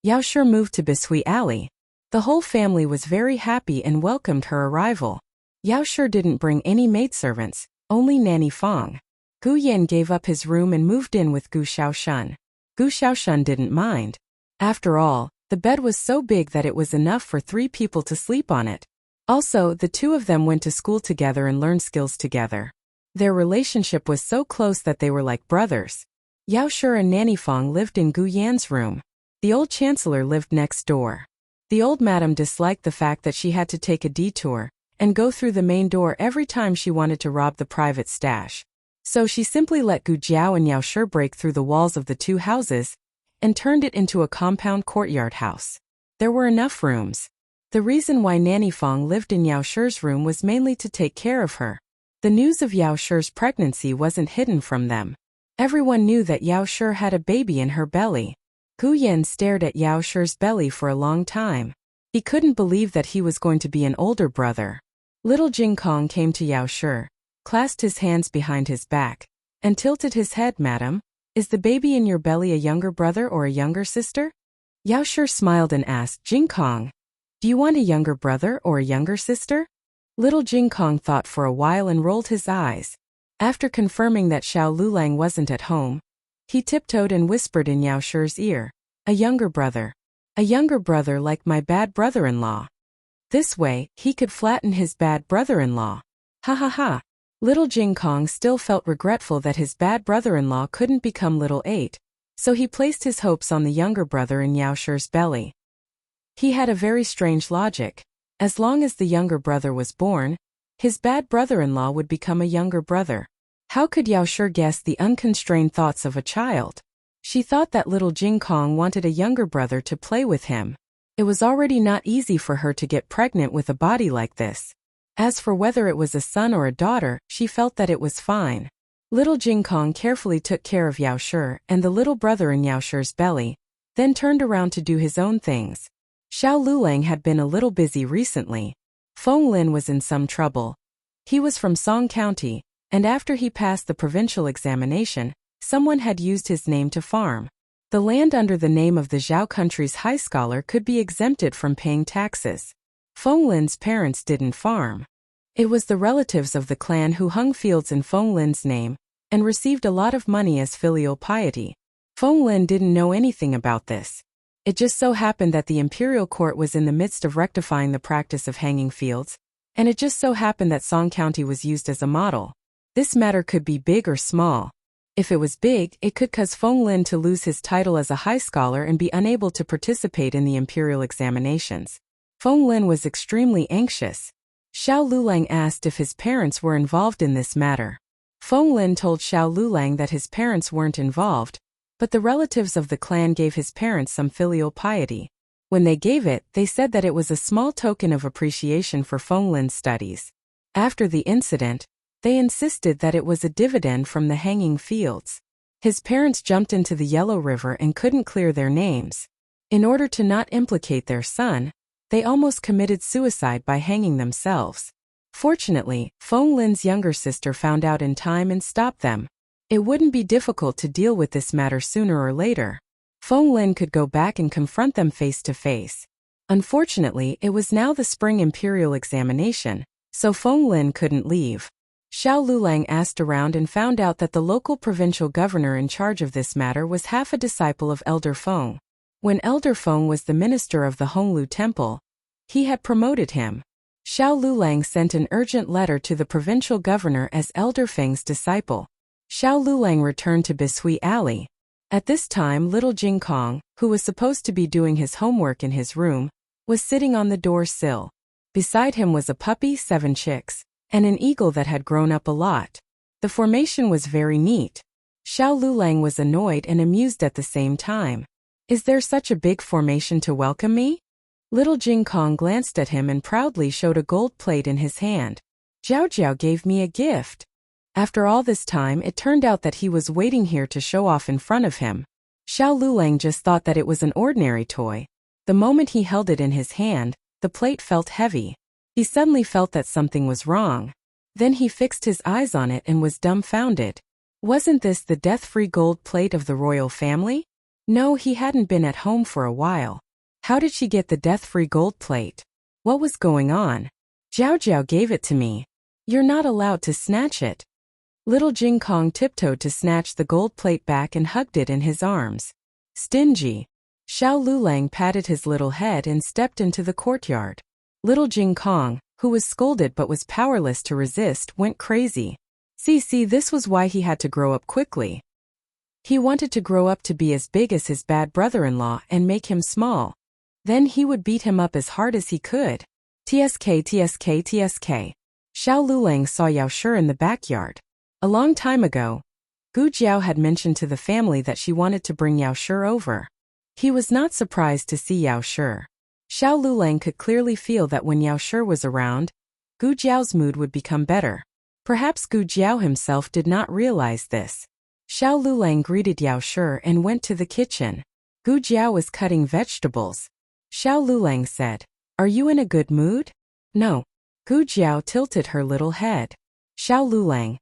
Yao Shi moved to Bishui Alley. The whole family was very happy and welcomed her arrival. Yao Shi didn't bring any maidservants, only Nanny Fong. Gu Yan gave up his room and moved in with Gu Xiaoshan. Gu Xiaoshan didn't mind. After all, the bed was so big that it was enough for 3 people to sleep on it. Also, the two of them went to school together and learned skills together. Their relationship was so close that they were like brothers. Yao Shi and Nanny Fong lived in Gu Yan's room. The old chancellor lived next door. The old madam disliked the fact that she had to take a detour and go through the main door every time she wanted to rob the private stash. So she simply let Gu Jiao and Yao Shi break through the walls of the 2 houses and turned it into a compound courtyard house. There were enough rooms. The reason why Nanny Fong lived in Yao Shi's room was mainly to take care of her. The news of Yao Shi's pregnancy wasn't hidden from them. Everyone knew that Yao Shi had a baby in her belly. Gu Yan stared at Yao Shi's belly for a long time. He couldn't believe that he was going to be an older brother. Little Jing Kong came to Yao Shi, clasped his hands behind his back, and tilted his head. "Madam, is the baby in your belly a younger brother or a younger sister?" Yao Shi smiled and asked, "Jing Kong, do you want a younger brother or a younger sister?" Little Jing Kong thought for a while and rolled his eyes. After confirming that Xiao Lulang wasn't at home, he tiptoed and whispered in Yao Shi's ear, "A younger brother. A younger brother like my bad brother-in-law." This way, he could flatten his bad brother-in-law. Ha ha ha. Little Jing Kong still felt regretful that his bad brother-in-law couldn't become Little 8, so he placed his hopes on the younger brother in Yao Shi's belly. He had a very strange logic. As long as the younger brother was born, his bad brother-in-law would become a younger brother. How could Yao Shi guess the unconstrained thoughts of a child? She thought that little Jing Kong wanted a younger brother to play with him. It was already not easy for her to get pregnant with a body like this. As for whether it was a son or a daughter, she felt that it was fine. Little Jing Kong carefully took care of Yao Shi and the little brother in Yao Shi's belly, then turned around to do his own things. Xiao Lulang had been a little busy recently. Feng Lin was in some trouble. He was from Song County, and after he passed the provincial examination, someone had used his name to farm. The land under the name of the Zhao country's high scholar could be exempted from paying taxes. Feng Lin's parents didn't farm. It was the relatives of the clan who hung fields in Feng Lin's name and received a lot of money as filial piety. Feng Lin didn't know anything about this. It just so happened that the imperial court was in the midst of rectifying the practice of hanging fields, and it just so happened that Song County was used as a model. This matter could be big or small. If it was big, it could cause Feng Lin to lose his title as a high scholar and be unable to participate in the imperial examinations. Feng Lin was extremely anxious. Xiao Lulang asked if his parents were involved in this matter. Feng Lin told Xiao Lulang that his parents weren't involved, but the relatives of the clan gave his parents some filial piety. When they gave it, they said that it was a small token of appreciation for Feng Lin's studies. After the incident, they insisted that it was a dividend from the hanging fields. His parents jumped into the Yellow River and couldn't clear their names. In order to not implicate their son, they almost committed suicide by hanging themselves. Fortunately, Feng Lin's younger sister found out in time and stopped them. It wouldn't be difficult to deal with this matter sooner or later. Feng Lin could go back and confront them face to face. Unfortunately, it was now the spring imperial examination, so Feng Lin couldn't leave. Xiao Lulang asked around and found out that the local provincial governor in charge of this matter was half a disciple of Elder Feng. When Elder Feng was the minister of the Honglu Temple, he had promoted him. Xiao Lulang sent an urgent letter to the provincial governor as Elder Feng's disciple. Xiao Lulang returned to Bishui Alley. At this time, little Jing Kong, who was supposed to be doing his homework in his room, was sitting on the door sill. Beside him was a puppy, 7 chicks, and an eagle that had grown up a lot. The formation was very neat. Xiao Lulang was annoyed and amused at the same time. "Is there such a big formation to welcome me?" Little Jing Kong glanced at him and proudly showed a gold plate in his hand. "Jiao Jiao gave me a gift." After all this time, it turned out that he was waiting here to show off in front of him. Xiao Lulang just thought that it was an ordinary toy. The moment he held it in his hand, the plate felt heavy. He suddenly felt that something was wrong. Then he fixed his eyes on it and was dumbfounded. Wasn't this the death-free gold plate of the royal family? No, he hadn't been at home for a while. How did she get the death-free gold plate? What was going on? "Jiao Jiao gave it to me. You're not allowed to snatch it." Little Jing Kong tiptoed to snatch the gold plate back and hugged it in his arms. "Stingy." Xiao Lulang patted his little head and stepped into the courtyard. Little Jing Kong, who was scolded but was powerless to resist, went crazy. See, this was why he had to grow up quickly. He wanted to grow up to be as big as his bad brother-in-law and make him small. Then he would beat him up as hard as he could. TSK. Xiao Lulang saw Yao Shi in the backyard. A long time ago, Gu Jiao had mentioned to the family that she wanted to bring Yao Shi over. He was not surprised to see Yao Shi. Xiao Lulang could clearly feel that when Yao Shi was around, Gu Jiao's mood would become better. Perhaps Gu Jiao himself did not realize this. Xiao Lulang greeted Yao Shi and went to the kitchen. Gu Jiao was cutting vegetables. Xiao Lulang said, "Are you in a good mood?" "No." Gu Jiao tilted her little head. Xiao Lulang,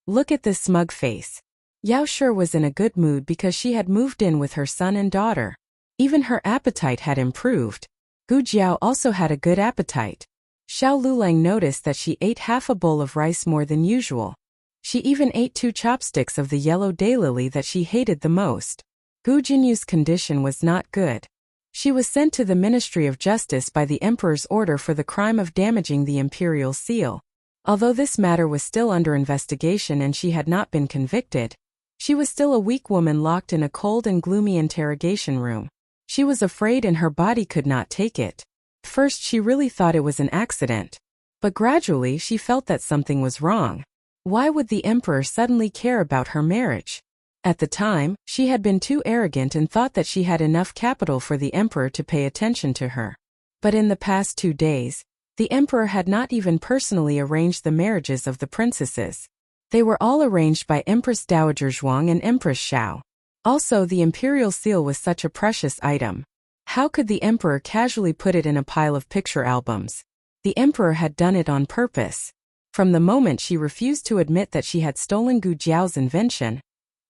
look at this smug face. Yao sure was in a good mood because she had moved in with her son and daughter. Even her appetite had improved. Gu Jiao also had a good appetite. Xiao Lulang noticed that she ate half a bowl of rice more than usual. She even ate 2 chopsticks of the yellow daylily that she hated the most. Gu Jinyu's condition was not good. She was sent to the Ministry of Justice by the Emperor's order for the crime of damaging the imperial seal. Although this matter was still under investigation and she had not been convicted, she was still a weak woman locked in a cold and gloomy interrogation room. She was afraid and her body could not take it. First she really thought it was an accident. But gradually she felt that something was wrong. Why would the Emperor suddenly care about her marriage? At the time, she had been too arrogant and thought that she had enough capital for the Emperor to pay attention to her. But in the past 2 days, the Emperor had not even personally arranged the marriages of the princesses. They were all arranged by Empress Dowager Zhuang and Empress Xiao. Also, the imperial seal was such a precious item. How could the Emperor casually put it in a pile of picture albums? The Emperor had done it on purpose. From the moment she refused to admit that she had stolen Gu Jiao's invention,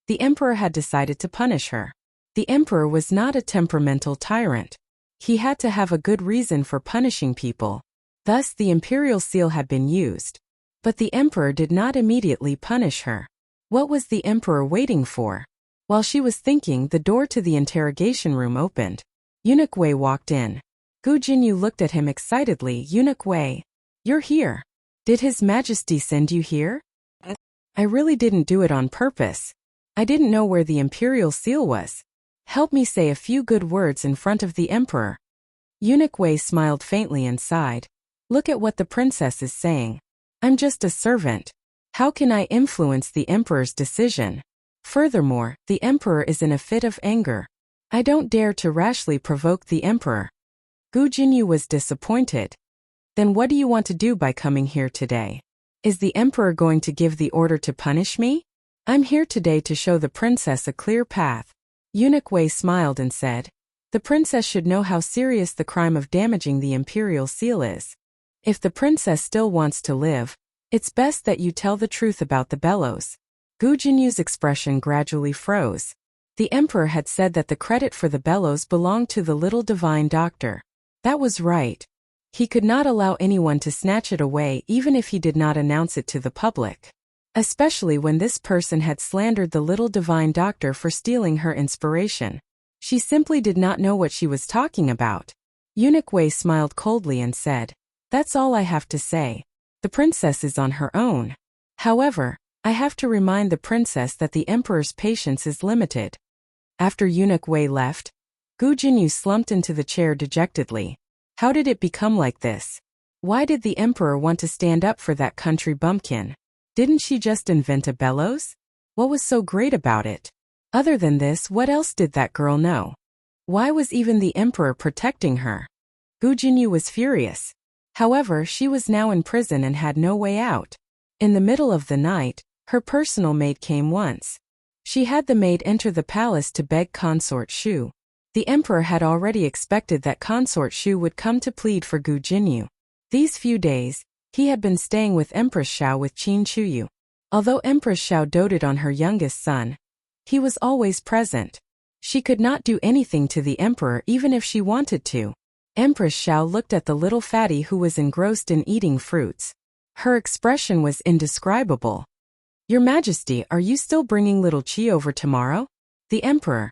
the Emperor had decided to punish her. The Emperor was not a temperamental tyrant. He had to have a good reason for punishing people. Thus the imperial seal had been used. But the Emperor did not immediately punish her. What was the Emperor waiting for? While she was thinking, the door to the interrogation room opened. Eunuch Wei walked in. Gu Jinyu looked at him excitedly. "Eunuch Wei, you're here. Did His Majesty send you here?" "I really didn't do it on purpose. I didn't know where the imperial seal was. Help me say a few good words in front of the Emperor." Eunuch Wei smiled faintly and sighed. "Look at what the princess is saying. I'm just a servant. How can I influence the Emperor's decision? Furthermore, the Emperor is in a fit of anger. I don't dare to rashly provoke the Emperor." Gu Jinyu was disappointed. "Then what do you want to do by coming here today? Is the Emperor going to give the order to punish me? I'm here today to show the princess a clear path." Eunuch Wei smiled and said, "The princess should know how serious the crime of damaging the imperial seal is. If the princess still wants to live, it's best that you tell the truth about the bellows." Gu Jinyu's expression gradually froze. The Emperor had said that the credit for the bellows belonged to the little divine doctor. That was right. He could not allow anyone to snatch it away even if he did not announce it to the public. Especially when this person had slandered the little divine doctor for stealing her inspiration. She simply did not know what she was talking about. Eunuch Wei smiled coldly and said, "That's all I have to say. The princess is on her own. However, I have to remind the princess that the Emperor's patience is limited." After Eunuch Wei left, Gu Jinyu slumped into the chair dejectedly. How did it become like this? Why did the Emperor want to stand up for that country bumpkin? Didn't she just invent a bellows? What was so great about it? Other than this, what else did that girl know? Why was even the Emperor protecting her? Gu Jinyu was furious. However, she was now in prison and had no way out. In the middle of the night, her personal maid came once. She had the maid enter the palace to beg Consort Shu. The Emperor had already expected that Consort Shu would come to plead for Gu Jinyu. These few days, he had been staying with Empress Xiao with Qin Chuyu. Although Empress Xiao doted on her youngest son, he was always present. She could not do anything to the Emperor even if she wanted to. Empress Xiao looked at the little fatty who was engrossed in eating fruits. Her expression was indescribable. "Your Majesty, are you still bringing little Qi over tomorrow?" The Emperor.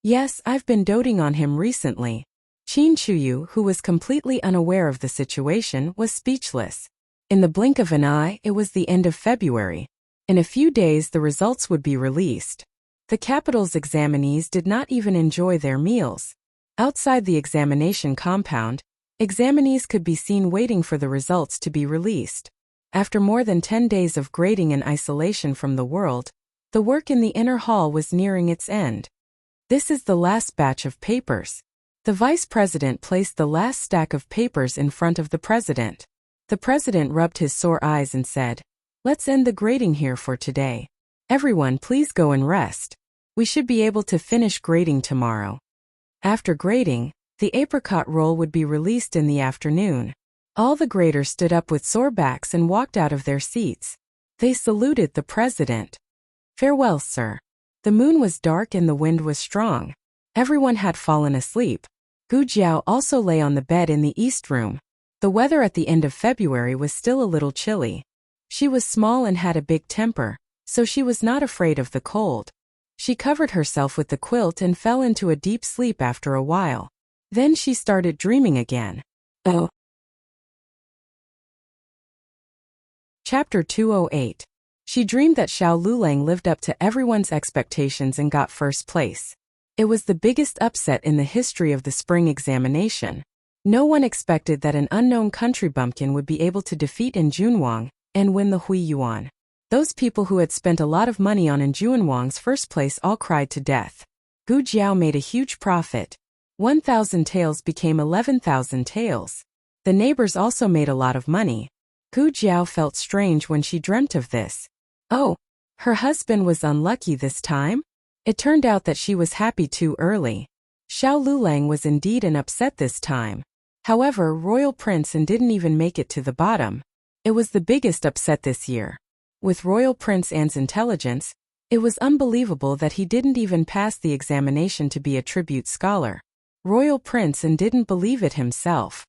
"Yes, I've been doting on him recently." Qin Chuyu, who was completely unaware of the situation, was speechless. In the blink of an eye, it was the end of February. In a few days the results would be released. The capital's examinees did not even enjoy their meals. Outside the examination compound, examinees could be seen waiting for the results to be released. After more than 10 days of grading and isolation from the world, the work in the inner hall was nearing its end. "This is the last batch of papers." The vice president placed the last stack of papers in front of the president. The president rubbed his sore eyes and said, "Let's end the grading here for today. Everyone please go and rest. We should be able to finish grading tomorrow." After grading, the apricot roll would be released in the afternoon. All the graders stood up with sore backs and walked out of their seats. They saluted the president. "Farewell, sir." The moon was dark and the wind was strong. Everyone had fallen asleep. Gu Jiao also lay on the bed in the east room. The weather at the end of February was still a little chilly. She was small and had a big temper, so she was not afraid of the cold. She covered herself with the quilt and fell into a deep sleep after a while. Then she started dreaming again. Oh. Chapter 208. She dreamed that Xiao Lulang lived up to everyone's expectations and got first place. It was the biggest upset in the history of the spring examination. No one expected that an unknown country bumpkin would be able to defeat In Junwang and win the Hui Yuan. Those people who had spent a lot of money on In Junwang's first place all cried to death. Gu Jiao made a huge profit. 1,000 taels became 11,000 taels. The neighbors also made a lot of money. Gu Jiao felt strange when she dreamt of this. Oh, her husband was unlucky this time? It turned out that she was happy too early. Xiao Lulang was indeed an upset this time. However, Royal Prince An didn't even make it to the bottom. It was the biggest upset this year. With Royal Prince An's intelligence, it was unbelievable that he didn't even pass the examination to be a tribute scholar. Royal Prince An didn't believe it himself.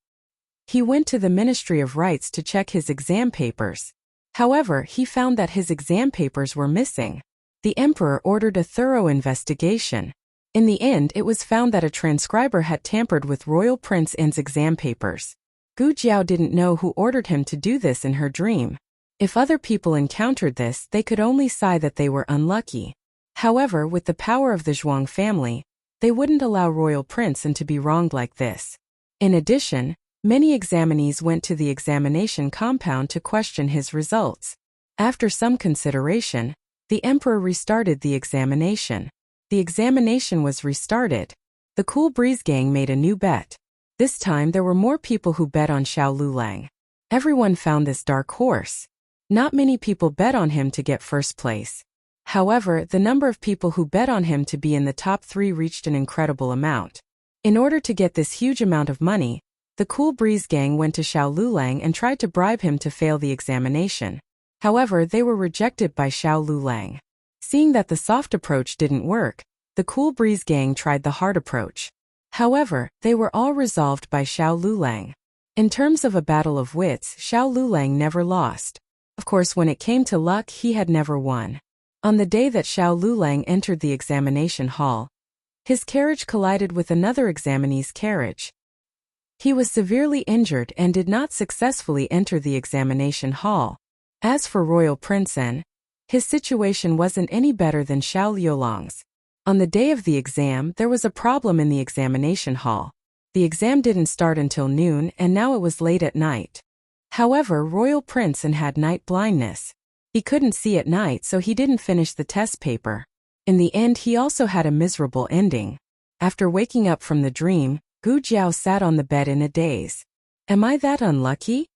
He went to the Ministry of Rights to check his exam papers. However, he found that his exam papers were missing. The emperor ordered a thorough investigation. In the end, it was found that a transcriber had tampered with Royal Prince An's exam papers. Gu Jiao didn't know who ordered him to do this in her dream. If other people encountered this, they could only sigh that they were unlucky. However, with the power of the Zhuang family, they wouldn't allow Royal Prince An to be wronged like this. In addition, many examinees went to the examination compound to question his results. After some consideration, the emperor restarted the examination. The examination was restarted. The Cool Breeze gang made a new bet. This time there were more people who bet on Xiao Lulang. Everyone found this dark horse. Not many people bet on him to get first place. However, the number of people who bet on him to be in the top 3 reached an incredible amount. In order to get this huge amount of money, the Cool Breeze gang went to Xiao Lulang and tried to bribe him to fail the examination. However, they were rejected by Xiao Lulang. Seeing that the soft approach didn't work, the Cool Breeze gang tried the hard approach. However, they were all resolved by Xiao Lulang. In terms of a battle of wits, Xiao Lulang never lost. Of course, when it came to luck, he had never won. On the day that Xiao Lulang entered the examination hall, his carriage collided with another examinee's carriage. He was severely injured and did not successfully enter the examination hall. As for Royal Prince An, his situation wasn't any better than Xiao Liulang's. On the day of the exam, there was a problem in the examination hall. The exam didn't start until noon, and now it was late at night. However, Royal Prince An had night blindness. He couldn't see at night, so he didn't finish the test paper. In the end, he also had a miserable ending. After waking up from the dream, Gu Jiao sat on the bed in a daze. Am I that unlucky?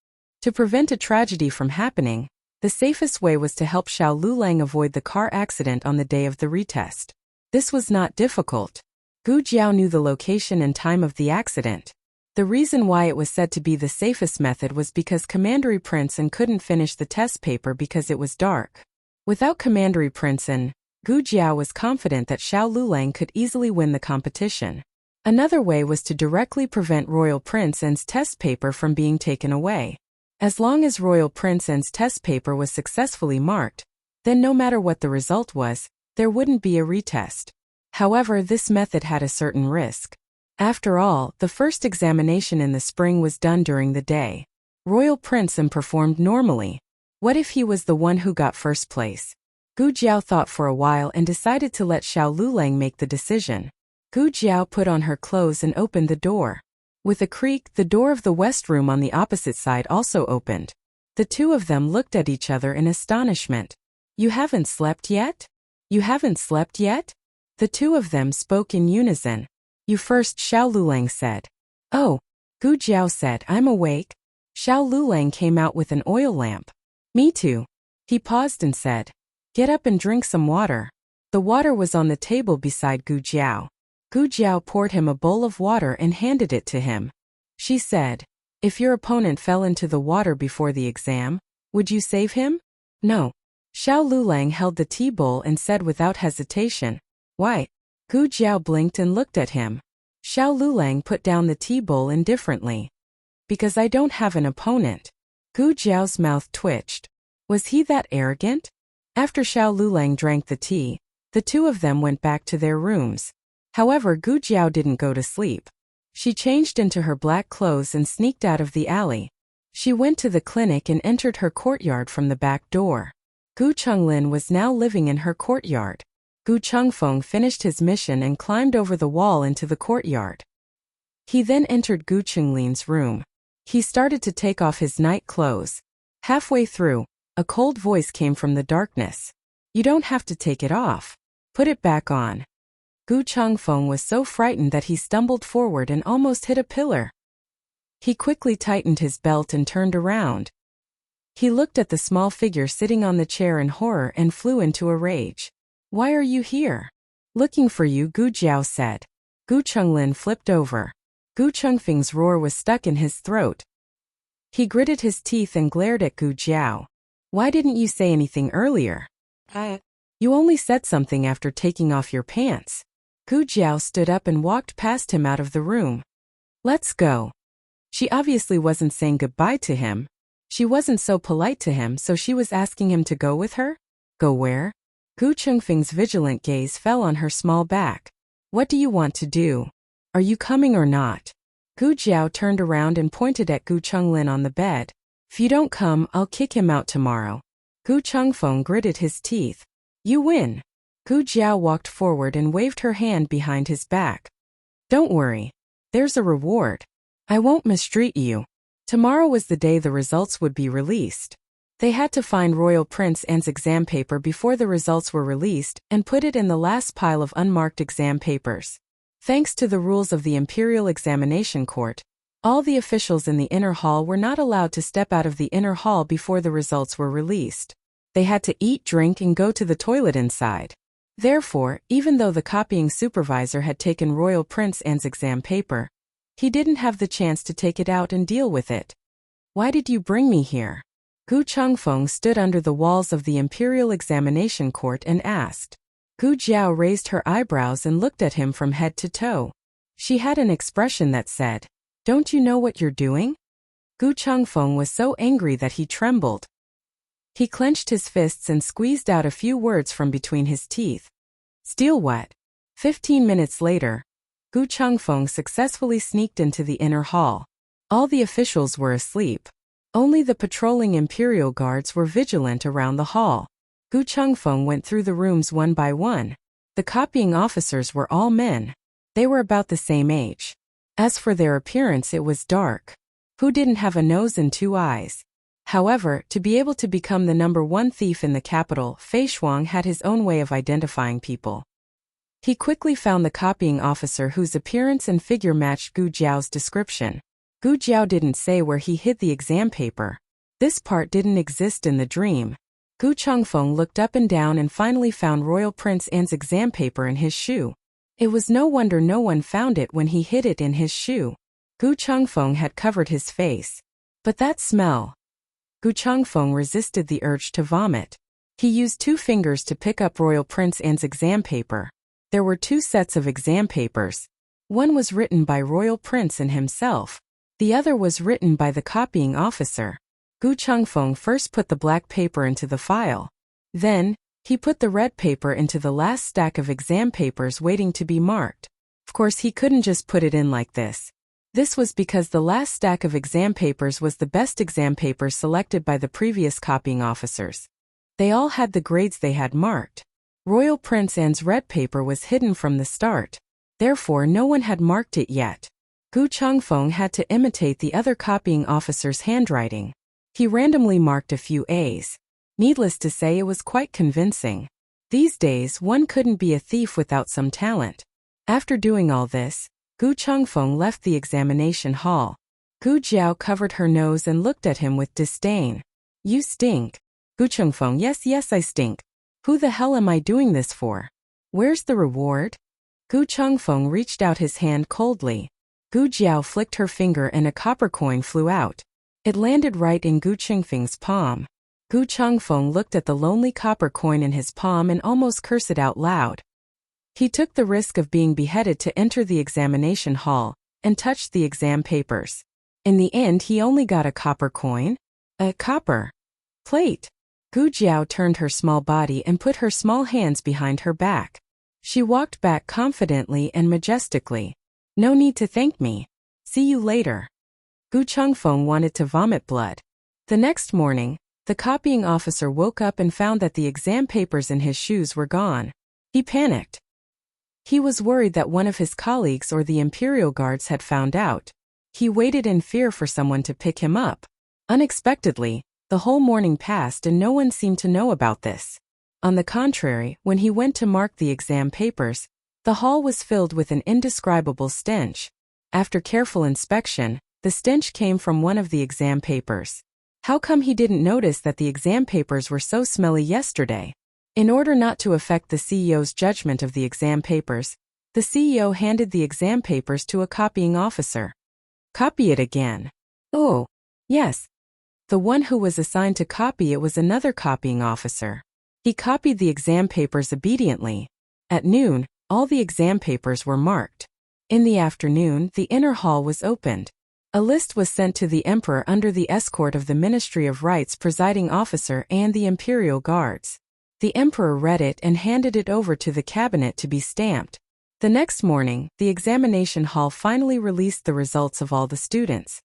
To prevent a tragedy from happening, the safest way was to help Xiao Lulang avoid the car accident on the day of the retest. This was not difficult. Gu Jiao knew the location and time of the accident. The reason why it was said to be the safest method was because Commandery Prince An couldn't finish the test paper because it was dark. Without Commandery Prince An, Gu Jiao was confident that Xiao Lulang could easily win the competition. Another way was to directly prevent Royal Prince An's test paper from being taken away. As long as Royal Prince An's test paper was successfully marked, then no matter what the result was, there wouldn't be a retest. However, this method had a certain risk. After all, the first examination in the spring was done during the day. Royal Prince An performed normally. What if he was the one who got first place? Gu Jiao thought for a while and decided to let Xiao Lulang make the decision. Gu Jiao put on her clothes and opened the door. With a creak, the door of the west room on the opposite side also opened. The two of them looked at each other in astonishment. You haven't slept yet? You haven't slept yet? The two of them spoke in unison. You first, Xiao Lulang said. Oh, Gu Jiao said, I'm awake. Xiao Lulang came out with an oil lamp. Me too. He paused and said, get up and drink some water. The water was on the table beside Gu Jiao. Gu Jiao poured him a bowl of water and handed it to him. She said, "If your opponent fell into the water before the exam, would you save him?" "No." Xiao Lulang held the tea bowl and said without hesitation, "Why?" Gu Jiao blinked and looked at him. Xiao Lulang put down the tea bowl indifferently. "Because I don't have an opponent." Gu Jiao's mouth twitched. Was he that arrogant? After Xiao Lulang drank the tea, the two of them went back to their rooms. However, Gu Jiao didn't go to sleep. She changed into her black clothes and sneaked out of the alley. She went to the clinic and entered her courtyard from the back door. Gu Chunglin was now living in her courtyard. Gu Chengfeng finished his mission and climbed over the wall into the courtyard. He then entered Gu Chunglin's room. He started to take off his night clothes. Halfway through, a cold voice came from the darkness. "You don't have to take it off. Put it back on." Gu Chengfeng was so frightened that he stumbled forward and almost hit a pillar. He quickly tightened his belt and turned around. He looked at the small figure sitting on the chair in horror and flew into a rage. "Why are you here?" "Looking for you," Gu Jiao said. Gu Chunglin flipped over. Gu Chengfeng's roar was stuck in his throat. He gritted his teeth and glared at Gu Jiao. "Why didn't you say anything earlier?" You only said something after taking off your pants." Gu Jiao stood up and walked past him out of the room. "Let's go." She obviously wasn't saying goodbye to him. She wasn't so polite to him, so she was asking him to go with her? Go where? Gu Chengfeng's vigilant gaze fell on her small back. "What do you want to do? Are you coming or not?" Gu Jiao turned around and pointed at Gu Chunglin on the bed. "If you don't come, I'll kick him out tomorrow." Gu Chengfeng gritted his teeth. "You win." Gu Jiao walked forward and waved her hand behind his back. "Don't worry. There's a reward. I won't mistreat you." Tomorrow was the day the results would be released. They had to find Royal Prince Anne's exam paper before the results were released and put it in the last pile of unmarked exam papers. Thanks to the rules of the Imperial Examination Court, all the officials in the inner hall were not allowed to step out of the inner hall before the results were released. They had to eat, drink, and go to the toilet inside. Therefore, even though the copying supervisor had taken Royal Prince Anne's exam paper, he didn't have the chance to take it out and deal with it. "Why did you bring me here?" Gu Chengfeng stood under the walls of the Imperial Examination Court and asked. Gu Jiao raised her eyebrows and looked at him from head to toe. She had an expression that said, "Don't you know what you're doing?" Gu Chengfeng was so angry that he trembled. He clenched his fists and squeezed out a few words from between his teeth. "Steal what?" 15 minutes later, Gu Chengfeng successfully sneaked into the inner hall. All the officials were asleep. Only the patrolling Imperial guards were vigilant around the hall. Gu Chengfeng went through the rooms one by one. The copying officers were all men. They were about the same age. As for their appearance, it was dark. Who didn't have a nose and two eyes? However, to be able to become the #1 thief in the capital, Fei Shuang had his own way of identifying people. He quickly found the copying officer whose appearance and figure matched Gu Jiao's description. Gu Jiao didn't say where he hid the exam paper. This part didn't exist in the dream. Gu Chengfeng looked up and down and finally found Royal Prince Anne's exam paper in his shoe. It was no wonder no one found it when he hid it in his shoe. Gu Chengfeng had covered his face. But that smell. Gu Chengfeng resisted the urge to vomit. He used 2 fingers to pick up Royal Prince Anne's exam paper. There were 2 sets of exam papers. One was written by Royal Prince Anne himself. The other was written by the copying officer. Gu Chengfeng first put the black paper into the file. Then, he put the red paper into the last stack of exam papers waiting to be marked. Of course, he couldn't just put it in like this. This was because the last stack of exam papers was the best exam papers selected by the previous copying officers. They all had the grades they had marked. Royal Prince Anne's red paper was hidden from the start. Therefore, no one had marked it yet. Gu Chengfeng had to imitate the other copying officer's handwriting. He randomly marked a few A's. Needless to say, it was quite convincing. These days, one couldn't be a thief without some talent. After doing all this, Gu Chengfeng left the examination hall. Gu Jiao covered her nose and looked at him with disdain. "You stink." Gu Chengfeng, yes, I stink. Who the hell am I doing this for? Where's the reward?" Gu Chengfeng reached out his hand coldly. Gu Jiao flicked her finger and a copper coin flew out. It landed right in Gu Chengfeng's palm. Gu Chengfeng looked at the lonely copper coin in his palm and almost cursed it out loud. He took the risk of being beheaded to enter the examination hall and touched the exam papers. In the end, he only got a copper coin? A copper plate. Gu Jiao turned her small body and put her small hands behind her back. She walked back confidently and majestically. No need to thank me. See you later. Gu Chengfeng wanted to vomit blood. The next morning, the copying officer woke up and found that the exam papers in his shoes were gone. He panicked. He was worried that one of his colleagues or the Imperial Guards had found out. He waited in fear for someone to pick him up. Unexpectedly, the whole morning passed and no one seemed to know about this. On the contrary, when he went to mark the exam papers, the hall was filled with an indescribable stench. After careful inspection, the stench came from one of the exam papers. How come he didn't notice that the exam papers were so smelly yesterday? In order not to affect the CEO's judgment of the exam papers, the CEO handed the exam papers to a copying officer. Copy it again. Oh, yes. The one who was assigned to copy it was another copying officer. He copied the exam papers obediently. At noon, all the exam papers were marked. In the afternoon, the inner hall was opened. A list was sent to the emperor under the escort of the Ministry of Rights presiding officer and the Imperial Guards. The emperor read it and handed it over to the cabinet to be stamped. The next morning, the examination hall finally released the results of all the students.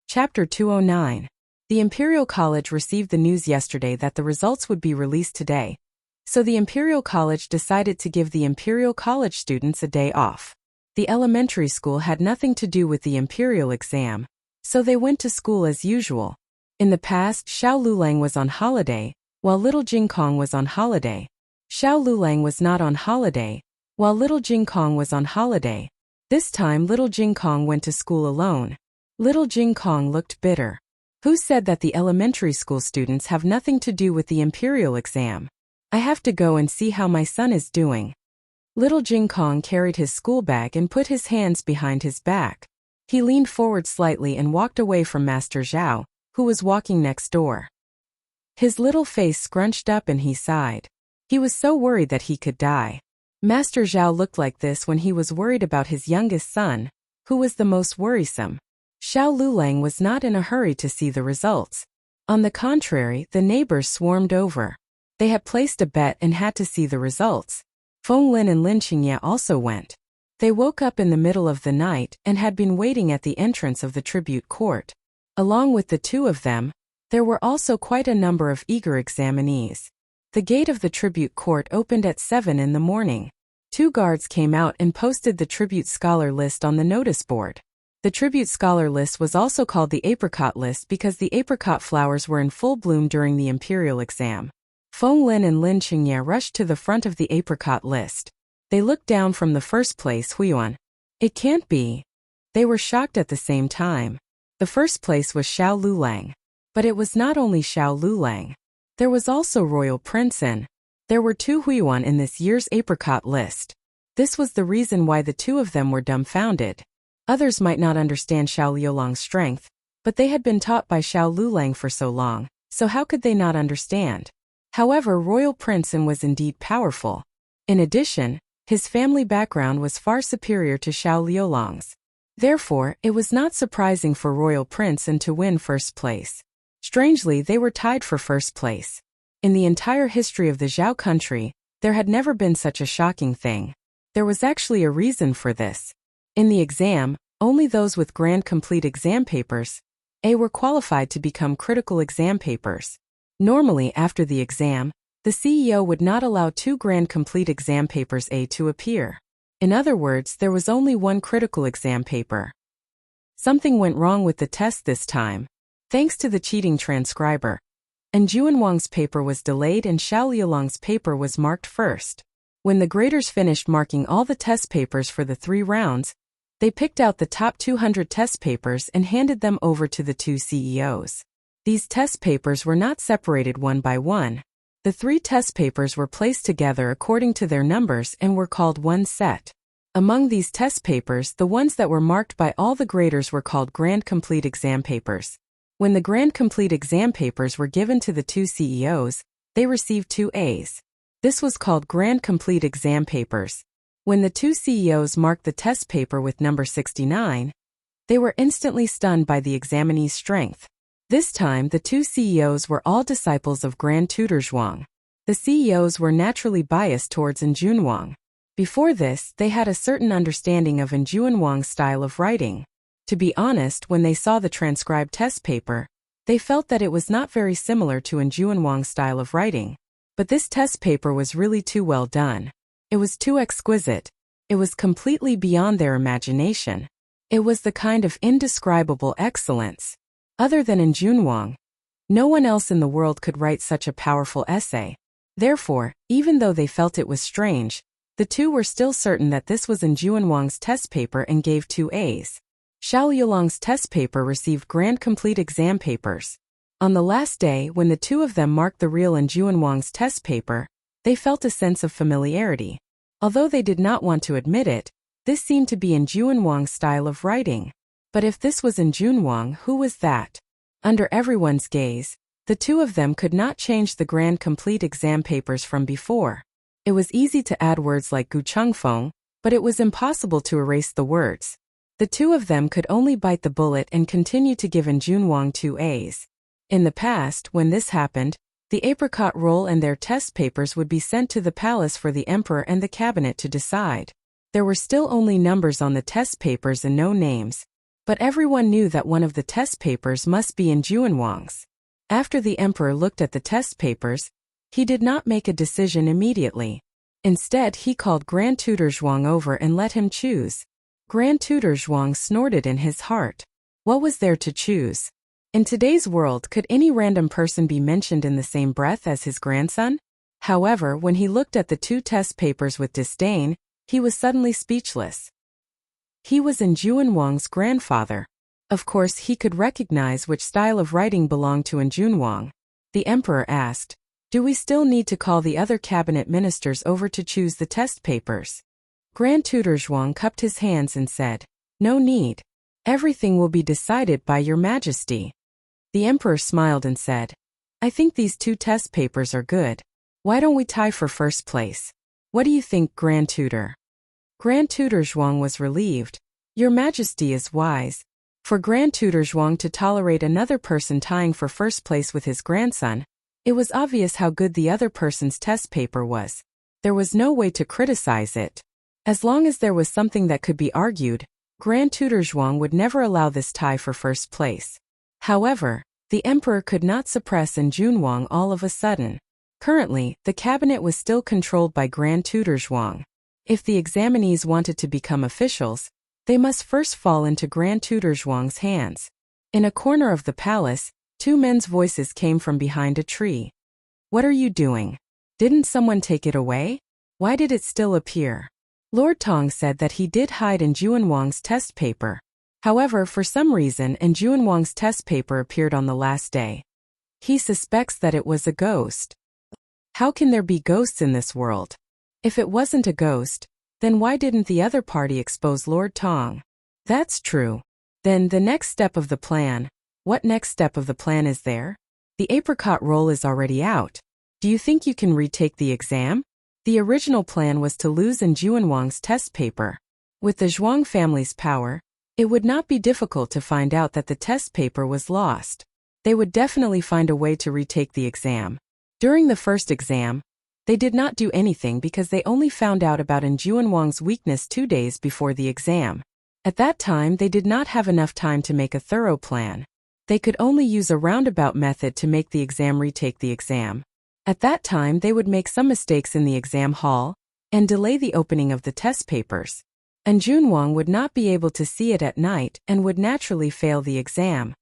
Chapter 209. The Imperial College received the news yesterday that the results would be released today. So the Imperial College decided to give the Imperial College students a day off. The elementary school had nothing to do with the Imperial exam, so they went to school as usual. In the past, Xiao Lulang was on holiday, while little Jingkong was on holiday. Xiao Lulang was not on holiday, while little Jingkong was on holiday. This time little Jingkong went to school alone. Little Jingkong looked bitter. Who said that the elementary school students have nothing to do with the Imperial exam? I have to go and see how my son is doing. Little Jingkong carried his school bag and put his hands behind his back. He leaned forward slightly and walked away from Master Zhao, who was walking next door. His little face scrunched up and he sighed. He was so worried that he could die. Master Zhao looked like this when he was worried about his youngest son, who was the most worrisome. Xiao Lulang was not in a hurry to see the results. On the contrary, the neighbors swarmed over. They had placed a bet and had to see the results. Feng Lin and Lin Qingye also went. They woke up in the middle of the night and had been waiting at the entrance of the tribute court. Along with the two of them, there were also quite a number of eager examinees. The gate of the tribute court opened at 7 in the morning. 2 guards came out and posted the tribute scholar list on the notice board. The tribute scholar list was also called the apricot list because the apricot flowers were in full bloom during the imperial exam. Feng Lin and Lin Qingye rushed to the front of the apricot list. They looked down from the first place, Huiyuan. It can't be. They were shocked at the same time. The first place was Xiao Lulang. But it was not only Xiao Lulang. There was also Royal Prince and there were 2 Huiyuan in this year's apricot list. This was the reason why the 2 of them were dumbfounded. Others might not understand Xiao Liulang's strength, but they had been taught by Xiao Lulang for so long, so how could they not understand? However, Royal Princeton was indeed powerful. In addition, his family background was far superior to Xiao Liulang's. Therefore, it was not surprising for Royal Princeton to win first place. Strangely, they were tied for first place. In the entire history of the Zhao country, there had never been such a shocking thing. There was actually a reason for this. In the exam, only those with grand complete exam papers A were qualified to become critical exam papers. Normally, after the exam, the CEO would not allow 2 grand complete exam papers A to appear. In other words, there was only 1 critical exam paper. Something went wrong with the test this time. Thanks to the cheating transcriber, and Juanwang's paper was delayed and Xiao Liulang's paper was marked first. When the graders finished marking all the test papers for the 3 rounds, they picked out the top 200 test papers and handed them over to the 2 CEOs. These test papers were not separated one by one. The 3 test papers were placed together according to their numbers and were called one set. Among these test papers, the ones that were marked by all the graders were called Grand Complete Exam Papers. When the Grand Complete Exam Papers were given to the 2 CEOs, they received 2 A's. This was called Grand Complete Exam Papers. When the 2 CEOs marked the test paper with number 69, they were instantly stunned by the examinee's strength. This time, the 2 CEOs were all disciples of Grand Tutor Zhuang. The CEOs were naturally biased towards Njun Wang. Before this, they had a certain understanding of Njun Wang's style of writing. To be honest, when they saw the transcribed test paper, they felt that it was not very similar to Njun Wang's style of writing. But this test paper was really too well done. It was too exquisite. It was completely beyond their imagination. It was the kind of indescribable excellence. Other than Njun Wang, no one else in the world could write such a powerful essay. Therefore, even though they felt it was strange, the 2 were still certain that this was Njun Wang's test paper and gave 2 A's. Xiao Yulong's test paper received Grand Complete Exam Papers. On the last day, when the 2 of them marked the real Njun Wang's test paper, they felt a sense of familiarity. Although they did not want to admit it, this seemed to be Njun Wang's style of writing. But if this was Njun Wang, who was that? Under everyone's gaze, the 2 of them could not change the Grand Complete Exam Papers from before. It was easy to add words like Gu Chengfeng, but it was impossible to erase the words. The 2 of them could only bite the bullet and continue to give Njun Wang 2 A's. In the past, when this happened, the apricot roll and their test papers would be sent to the palace for the emperor and the cabinet to decide. There were still only numbers on the test papers and no names. But everyone knew that one of the test papers must be Njun Wang's. After the emperor looked at the test papers, he did not make a decision immediately. Instead, he called Grand Tutor Zhuang over and let him choose. Grand Tutor Zhuang snorted in his heart. What was there to choose? In today's world, could any random person be mentioned in the same breath as his grandson? However, when he looked at the 2 test papers with disdain, he was suddenly speechless. He was Njun Wang's grandfather. Of course, he could recognize which style of writing belonged to Njun Wang. The emperor asked, "Do we still need to call the other cabinet ministers over to choose the test papers?" Grand Tutor Zhuang cupped his hands and said, "No need. Everything will be decided by your majesty." The emperor smiled and said, "I think these 2 test papers are good. Why don't we tie for first place? What do you think, Grand Tutor?" Grand Tutor Zhuang was relieved. "Your Majesty is wise." For Grand Tutor Zhuang to tolerate another person tying for first place with his grandson, it was obvious how good the other person's test paper was. There was no way to criticize it. As long as there was something that could be argued, Grand Tutor Zhuang would never allow this tie for first place. However, the emperor could not suppress Njun Wang all of a sudden. Currently, the cabinet was still controlled by Grand Tutor Zhuang. If the examinees wanted to become officials, they must first fall into Grand Tutor Zhuang's hands. In a corner of the palace, 2 men's voices came from behind a tree. "What are you doing? Didn't someone take it away? Why did it still appear?" Lord Tong said that he did hide Njun Wang's test paper. However, for some reason, Njun Wang's test paper appeared on the last day. He suspects that it was a ghost. How can there be ghosts in this world? If it wasn't a ghost, then why didn't the other party expose Lord Tong? That's true. Then the next step of the plan. What next step of the plan is there? The apricot roll is already out. Do you think you can retake the exam? The original plan was to lose Njun Wang's test paper. With the Zhuang family's power, it would not be difficult to find out that the test paper was lost. They would definitely find a way to retake the exam. During the first exam, they did not do anything because they only found out about Njun Wang's weakness 2 days before the exam. At that time, they did not have enough time to make a thorough plan. They could only use a roundabout method to make the exam retake the exam. At that time, they would make some mistakes in the exam hall and delay the opening of the test papers. Njun Wang would not be able to see it at night and would naturally fail the exam.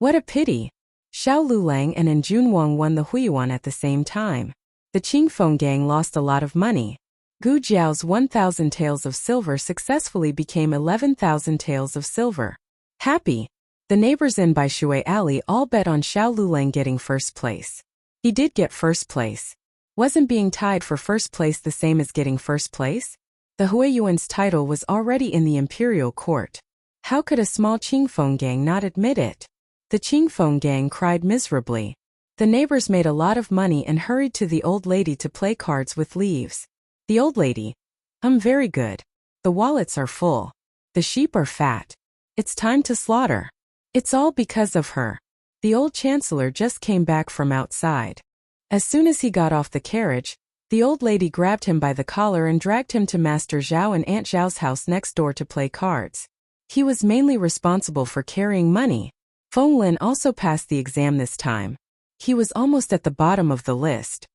What a pity! Xiao Lulang and Njun Wang won the Huiyuan at the same time. The Qingfeng gang lost a lot of money. Gu Jiao's 1,000 taels of silver successfully became 11,000 taels of silver. Happy! The neighbors in Baishui Alley all bet on Xiao Lulang getting first place. He did get first place. Wasn't being tied for first place the same as getting first place? The Huiyuan's title was already in the imperial court. How could a small Qingfeng gang not admit it? The Qingfeng gang cried miserably. The neighbors made a lot of money and hurried to the old lady to play cards with leaves. The old lady. Very good. The wallets are full. The sheep are fat. It's time to slaughter. It's all because of her. The old chancellor just came back from outside. As soon as he got off the carriage, the old lady grabbed him by the collar and dragged him to Master Zhao and Aunt Zhao's house next door to play cards. He was mainly responsible for carrying money. Feng Lin also passed the exam this time. He was almost at the bottom of the list.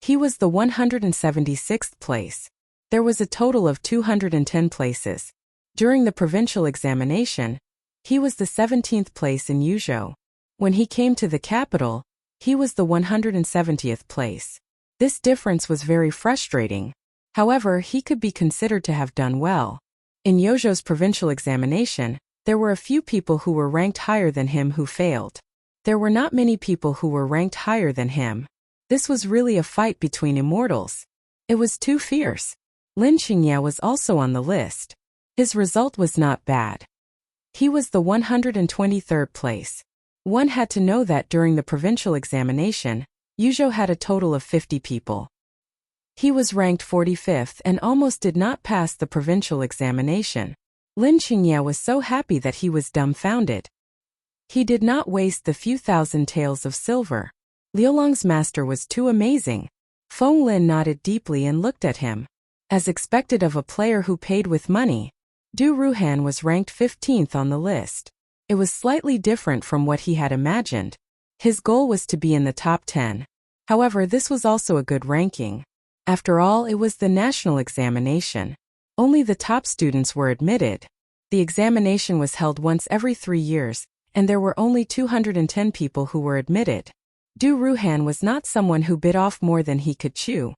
He was the 176th place. There was a total of 210 places. During the provincial examination, he was the 17th place in Yuzhou. When he came to the capital, he was the 170th place. This difference was very frustrating. However, he could be considered to have done well. In Yuzhou's provincial examination, there were a few people who were ranked higher than him who failed. There were not many people who were ranked higher than him. This was really a fight between immortals. It was too fierce. Lin Qingya was also on the list. His result was not bad. He was the 123rd place. One had to know that during the provincial examination, Yuzhou had a total of 50 people. He was ranked 45th and almost did not pass the provincial examination. Lin Qingya was so happy that he was dumbfounded. He did not waste the few thousand taels of silver. Liulong's master was too amazing. Feng Lin nodded deeply and looked at him. As expected of a player who paid with money, Du Ruhan was ranked 15th on the list. It was slightly different from what he had imagined. His goal was to be in the top 10. However, this was also a good ranking. After all, it was the national examination. Only the top students were admitted. The examination was held once every 3 years, and there were only 210 people who were admitted. Du Ruhan was not someone who bit off more than he could chew.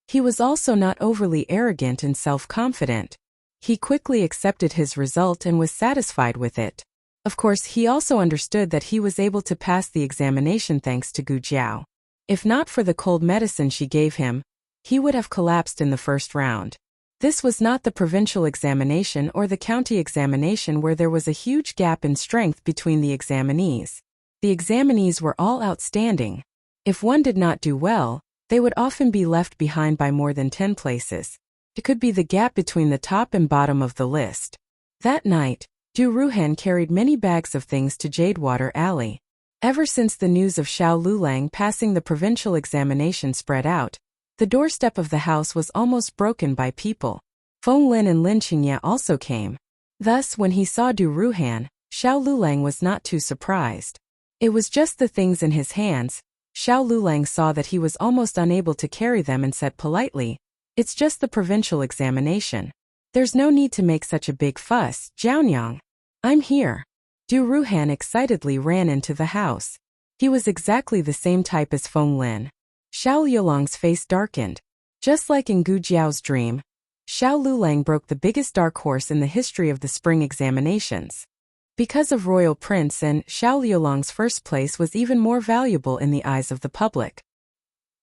He was also not overly arrogant and self-confident. He quickly accepted his result and was satisfied with it. Of course, he also understood that he was able to pass the examination thanks to Gu Jiao. If not for the cold medicine she gave him, he would have collapsed in the first round. This was not the provincial examination or the county examination where there was a huge gap in strength between the examinees. The examinees were all outstanding. If one did not do well, they would often be left behind by more than 10 places. It could be the gap between the top and bottom of the list. That night, Du Ruhan carried many bags of things to Jadewater Alley. Ever since the news of Xiao Lulang passing the provincial examination spread out, the doorstep of the house was almost broken by people. Feng Lin and Lin Qingya also came. Thus, when he saw Du Ruhan, Xiao Lulang was not too surprised. It was just the things in his hands. Xiao Lulang saw that he was almost unable to carry them and said politely, "It's just the provincial examination. There's no need to make such a big fuss, Jiaonyang. I'm here." Du Ruhan excitedly ran into the house. He was exactly the same type as Feng Lin. Xiao Liulang's face darkened. Just like in Gu Jiao's dream, Xiao Lulang broke the biggest dark horse in the history of the spring examinations. Because of Royal Prince and Xiao Liulang's first place was even more valuable in the eyes of the public.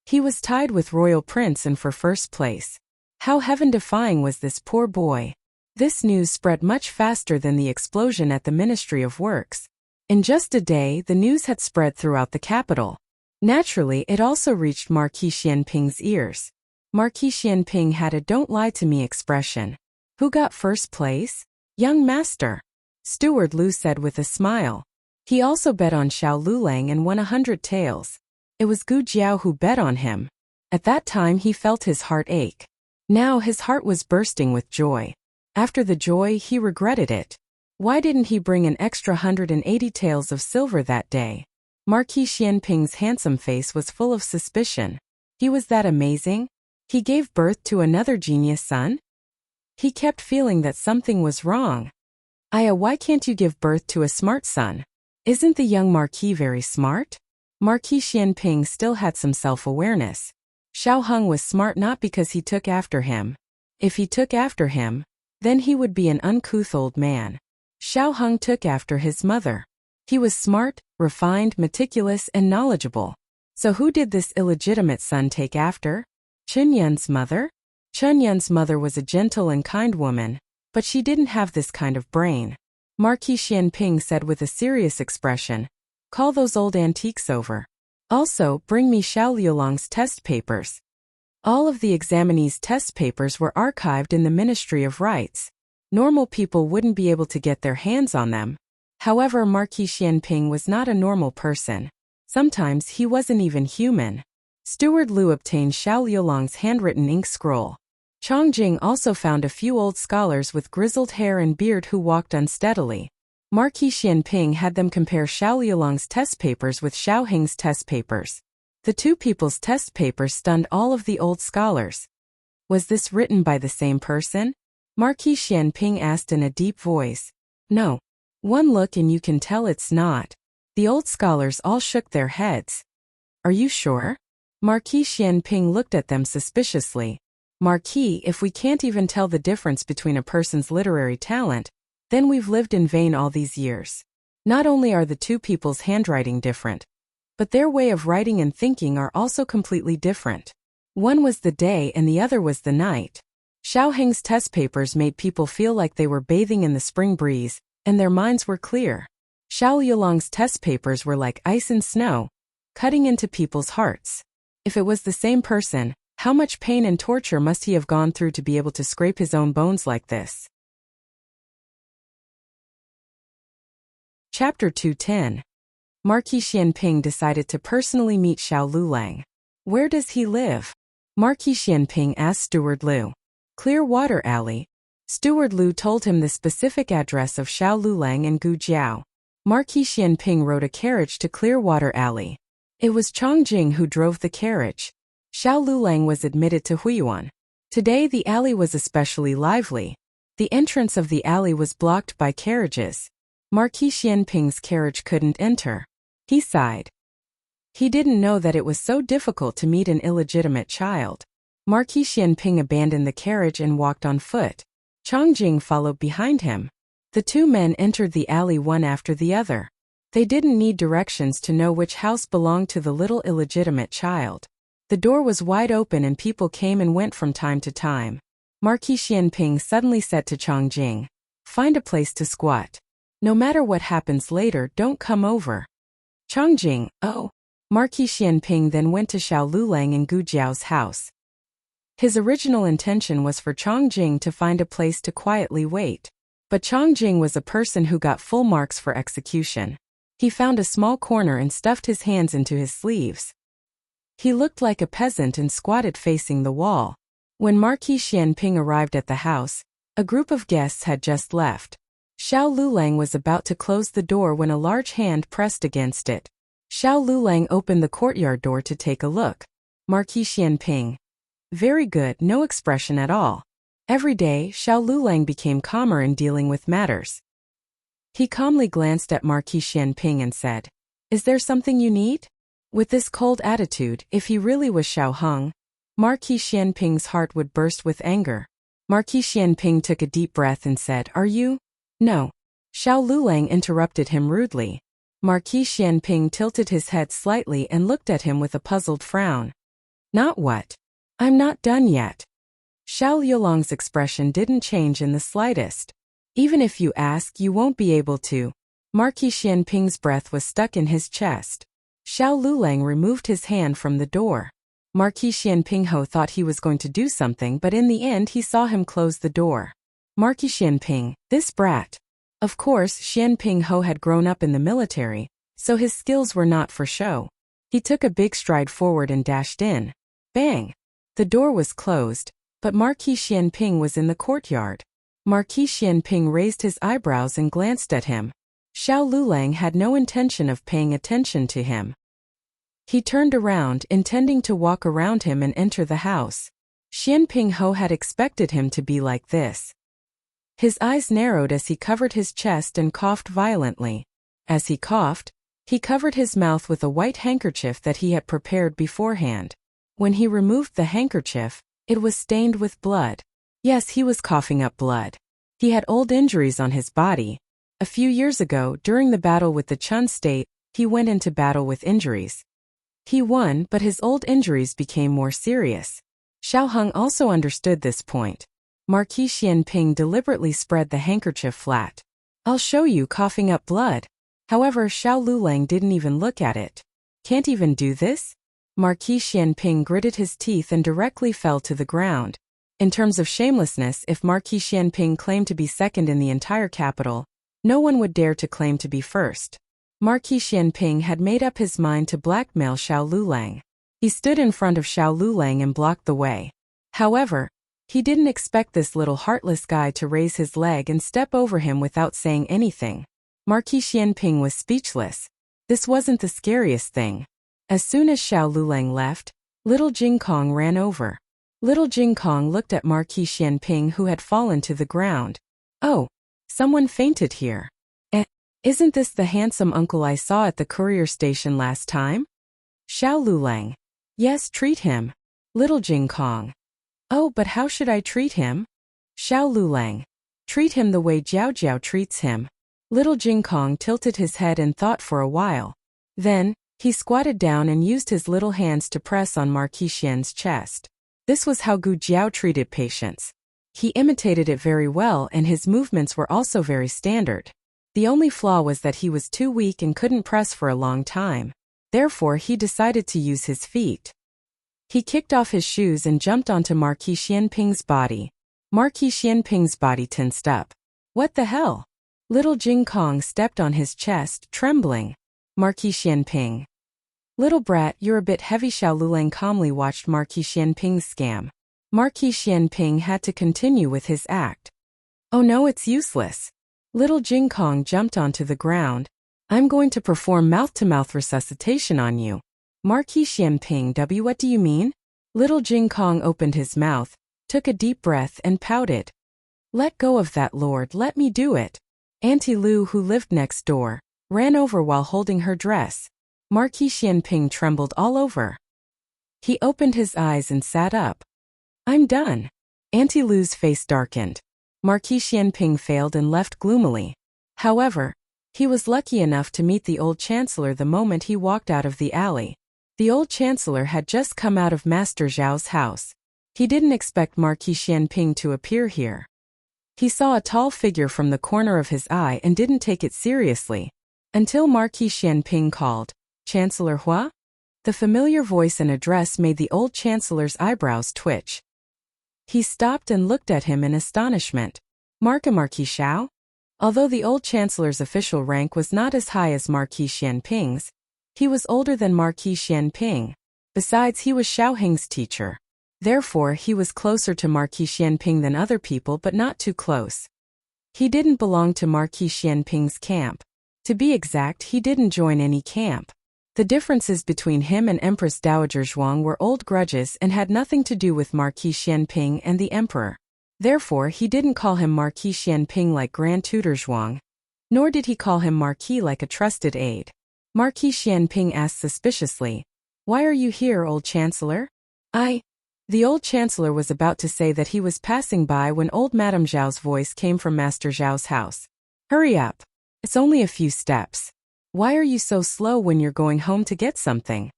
He was tied with Royal Prince and for first place. How heaven-defying was this poor boy? This news spread much faster than the explosion at the Ministry of Works. In just a day, the news had spread throughout the capital. Naturally, it also reached Marquis Xianping's ears. Marquis Xianping had a "don't lie to me" expression. Who got first place? Young master. Steward Lu said with a smile. He also bet on Xiao Lulang and won 100 taels. It was Gu Jiao who bet on him. At that time he felt his heart ache. Now his heart was bursting with joy. After the joy, he regretted it. Why didn't he bring an extra 180 taels of silver that day? Marquis Xianping's handsome face was full of suspicion. He was that amazing? He gave birth to another genius son? He kept feeling that something was wrong. Aya, why can't you give birth to a smart son? Isn't the young Marquis very smart? Marquis Xianping still had some self-awareness. Xiao Heng was smart not because he took after him. If he took after him, then he would be an uncouth old man. Xiao Heng took after his mother. He was smart, refined, meticulous, and knowledgeable. So who did this illegitimate son take after? Chunyun's mother? Chunyun's mother was a gentle and kind woman, but she didn't have this kind of brain. Marquis Xianping said with a serious expression, "Call those old antiques over. Also, bring me Xiao Liulong's test papers." All of the examinees' test papers were archived in the Ministry of Rights. Normal people wouldn't be able to get their hands on them. However, Marquis Xianping was not a normal person. Sometimes he wasn't even human. Steward Liu obtained Xiao Liulong's handwritten ink scroll. Chongjing also found a few old scholars with grizzled hair and beard who walked unsteadily. Marquis Xianping had them compare Xiao Liulong's test papers with Xiao Hing's test papers. The two people's test papers stunned all of the old scholars. Was this written by the same person? Marquis Xianping asked in a deep voice. No. One look and you can tell it's not. The old scholars all shook their heads. Are you sure? Marquis Xianping looked at them suspiciously. Marquis, if we can't even tell the difference between a person's literary talent, then we've lived in vain all these years. Not only are the two people's handwriting different, but their way of writing and thinking are also completely different. One was the day and the other was the night. Xiao Heng's test papers made people feel like they were bathing in the spring breeze, and their minds were clear. Xiao Liulong's test papers were like ice and snow, cutting into people's hearts. If it was the same person, how much pain and torture must he have gone through to be able to scrape his own bones like this? Chapter 210. Marquis Xianping decided to personally meet Xiao Lulang. Where does he live? Marquis Xianping asked Steward Liu. Clearwater Alley. Steward Liu told him the specific address of Xiao Lulang and Gu Jiao. Marquis Xianping rode a carriage to Clearwater Alley. It was Chongjing who drove the carriage. Xiao Lulang was admitted to Huiyuan. Today the alley was especially lively. The entrance of the alley was blocked by carriages. Marquis Xianping's carriage couldn't enter. He sighed. He didn't know that it was so difficult to meet an illegitimate child. Marquis Xianping abandoned the carriage and walked on foot. Chongjing followed behind him. The two men entered the alley one after the other. They didn't need directions to know which house belonged to the little illegitimate child. The door was wide open and people came and went from time to time. Marquis Xianping suddenly said to Chongjing, "Find a place to squat. No matter what happens later, don't come over." Chongjing, "Oh." Marquis Xianping then went to Xiao Lulang and Gu Jiao's house. His original intention was for Chongjing to find a place to quietly wait. But Chongjing was a person who got full marks for execution. He found a small corner and stuffed his hands into his sleeves. He looked like a peasant and squatted facing the wall. When Marquis Xianping arrived at the house, a group of guests had just left. Xiao Lulang was about to close the door when a large hand pressed against it. Xiao Lulang opened the courtyard door to take a look. Marquis Xianping. Very good, no expression at all. Every day, Xiao Lulang became calmer in dealing with matters. He calmly glanced at Marquis Xianping and said, "Is there something you need?" With this cold attitude, if he really was Xiao Heng, Marquis Xianping's heart would burst with anger. Marquis Xianping took a deep breath and said, "Are you?" "No." Xiao Lulang interrupted him rudely. Marquis Xianping tilted his head slightly and looked at him with a puzzled frown. "Not what?" "I'm not done yet." Xiao Liulong's expression didn't change in the slightest. "Even if you ask, you won't be able to." Marquis Xianping's breath was stuck in his chest. Xiao Lulang removed his hand from the door. Marquis Xianping thought he was going to do something, but in the end he saw him close the door. Marquis Xianping, this brat. Of course, Xianping had grown up in the military, so his skills were not for show. He took a big stride forward and dashed in. Bang! The door was closed, but Marquis Xianping was in the courtyard. Marquis Xianping raised his eyebrows and glanced at him. Xiao Lulang had no intention of paying attention to him. He turned around, intending to walk around him and enter the house. Xianping had expected him to be like this. His eyes narrowed as he covered his chest and coughed violently. As he coughed, he covered his mouth with a white handkerchief that he had prepared beforehand. When he removed the handkerchief, it was stained with blood. Yes, he was coughing up blood. He had old injuries on his body. A few years ago, during the battle with the Chun state, he went into battle with injuries. He won, but his old injuries became more serious. Xiao Heng also understood this point. Marquis Xianping deliberately spread the handkerchief flat. "I'll show you," coughing up blood. However, Xiao Lulang didn't even look at it. "Can't even do this?" Marquis Xianping gritted his teeth and directly fell to the ground. In terms of shamelessness, if Marquis Xianping claimed to be second in the entire capital, no one would dare to claim to be first. Marquis Xianping had made up his mind to blackmail Xiao Lulang. He stood in front of Xiao Lulang and blocked the way. However, he didn't expect this little heartless guy to raise his leg and step over him without saying anything. Marquis Xianping was speechless. This wasn't the scariest thing. As soon as Xiao Lulang left, little Jing Kong ran over. Little Jing Kong looked at Marquis Xianping, who had fallen to the ground. "Oh, someone fainted here. Isn't this the handsome uncle I saw at the courier station last time?" Xiao Lulang. "Yes, treat him." Little Jing Kong. "Oh, but how should I treat him?" Xiao Lulang. "Treat him the way Jiao Jiao treats him." Little Jing Kong tilted his head and thought for a while. Then, he squatted down and used his little hands to press on Marquis Xian's chest. This was how Gu Jiao treated patients. He imitated it very well, and his movements were also very standard. The only flaw was that he was too weak and couldn't press for a long time. Therefore, he decided to use his feet. He kicked off his shoes and jumped onto Marquis Xianping's body. Marquis Xianping's body tensed up. "What the hell?" Little Jing Kong stepped on his chest, trembling. Marquis Xianping. "Little brat, you're a bit heavy." Xiao Lulang calmly watched Marquis Xianping's scam. Marquis Xianping had to continue with his act. "Oh no, it's useless." Little Jing Kong jumped onto the ground. "I'm going to perform mouth-to-mouth resuscitation on you." Marquis Xianping. "What do you mean?" Little Jing Kong opened his mouth, took a deep breath and pouted. "Let go of that, Lord, let me do it." Auntie Lu, who lived next door, ran over while holding her dress. Marquis Xianping trembled all over. He opened his eyes and sat up. "I'm done." Auntie Lu's face darkened. Marquis Xianping failed and left gloomily. However, he was lucky enough to meet the old chancellor the moment he walked out of the alley. The old chancellor had just come out of Master Zhao's house. He didn't expect Marquis Xianping to appear here. He saw a tall figure from the corner of his eye and didn't take it seriously. Until Marquis Xianping called, "Chancellor Hua?" The familiar voice and address made the old chancellor's eyebrows twitch. He stopped and looked at him in astonishment. Marquis Xiao? Although the old chancellor's official rank was not as high as Marquis Xianping's, he was older than Marquis Xianping. Besides, he was Xiao Heng's teacher. Therefore, he was closer to Marquis Xianping than other people, but not too close. He didn't belong to Marquis Xianping's camp. To be exact, he didn't join any camp. The differences between him and Empress Dowager Zhuang were old grudges and had nothing to do with Marquis Xianping and the emperor. Therefore, he didn't call him Marquis Xianping like Grand Tutor Zhuang. Nor did he call him Marquis like a trusted aide. Marquis Xianping asked suspiciously, "Why are you here, old chancellor?" The old chancellor was about to say that he was passing by when old Madame Zhao's voice came from Master Zhao's house. "Hurry up. It's only a few steps. Why are you so slow when you're going home to get something?"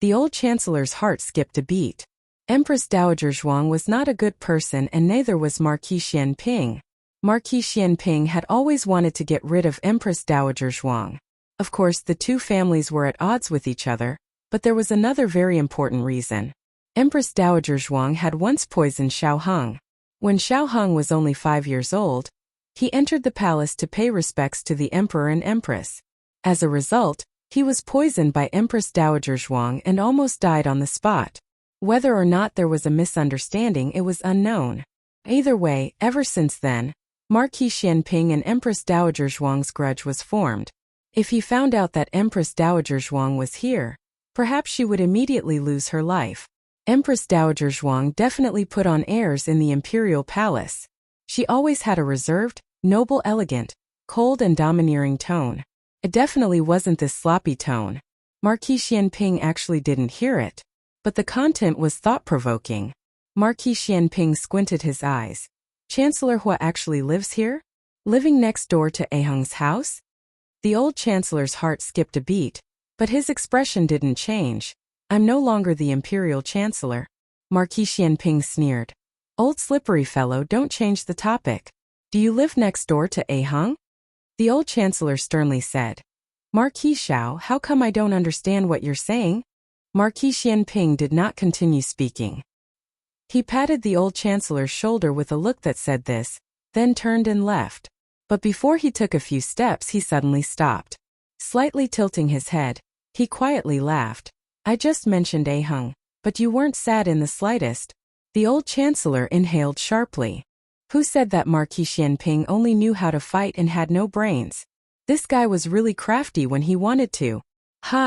The old chancellor's heart skipped a beat. Empress Dowager Zhuang was not a good person, and neither was Marquis Xianping. Marquis Xianping had always wanted to get rid of Empress Dowager Zhuang. Of course, the two families were at odds with each other, but there was another very important reason. Empress Dowager Zhuang had once poisoned Xiao Heng. When Xiao Heng was only 5 years old, he entered the palace to pay respects to the emperor and empress. As a result, he was poisoned by Empress Dowager Zhuang and almost died on the spot. Whether or not there was a misunderstanding, it was unknown. Either way, ever since then, Marquis Xianping and Empress Dowager Zhuang's grudge was formed. If he found out that Empress Dowager Zhuang was here, perhaps she would immediately lose her life. Empress Dowager Zhuang definitely put on airs in the imperial palace. She always had a reserved, noble, elegant, cold and domineering tone. It definitely wasn't this sloppy tone. Marquis Xianping actually didn't hear it. But the content was thought-provoking. Marquis Xianping squinted his eyes. Chancellor Hua actually lives here? Living next door to Aheng's house? The old chancellor's heart skipped a beat, but his expression didn't change. I'm no longer the imperial chancellor. Marquis Xianping sneered. Old slippery fellow, don't change the topic. Do you live next door to Aheng? The old chancellor sternly said. Marquis Xiao, how come I don't understand what you're saying? Marquis Xianping did not continue speaking. He patted the old chancellor's shoulder with a look that said this, then turned and left. But before he took a few steps, he suddenly stopped. Slightly tilting his head, he quietly laughed. I just mentioned Aheng, but you weren't sad in the slightest. The old chancellor inhaled sharply. Who said that Marquis Xianping only knew how to fight and had no brains? This guy was really crafty when he wanted to.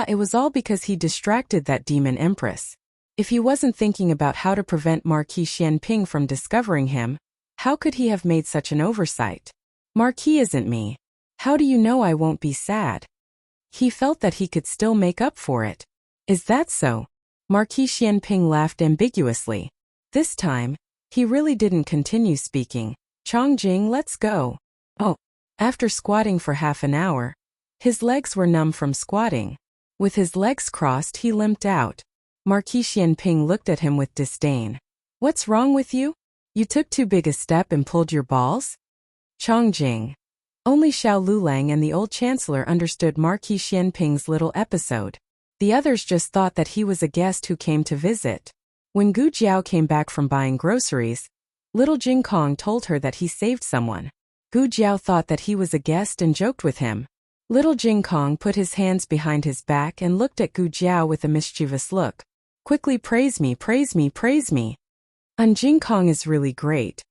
It was all because he distracted that demon empress. If he wasn't thinking about how to prevent Marquis Xianping from discovering him, how could he have made such an oversight? Marquis isn't me. How do you know I won't be sad? He felt that he could still make up for it. Is that so? Marquis Xianping laughed ambiguously. This time, he really didn't continue speaking. Chongjing, let's go. Oh. After squatting for half an hour, his legs were numb from squatting. With his legs crossed, he limped out. Marquis Xianping looked at him with disdain. What's wrong with you? You took too big a step and pulled your balls? Chongjing. Only Xiao Lulang and the old chancellor understood Marquis Xianping's little episode. The others just thought that he was a guest who came to visit. When Gu Jiao came back from buying groceries, little Jing Kong told her that he saved someone. Gu Jiao thought that he was a guest and joked with him. Little Jing Kong put his hands behind his back and looked at Gu Jiao with a mischievous look. Quickly, praise me, praise me, praise me. Jing Kong is really great.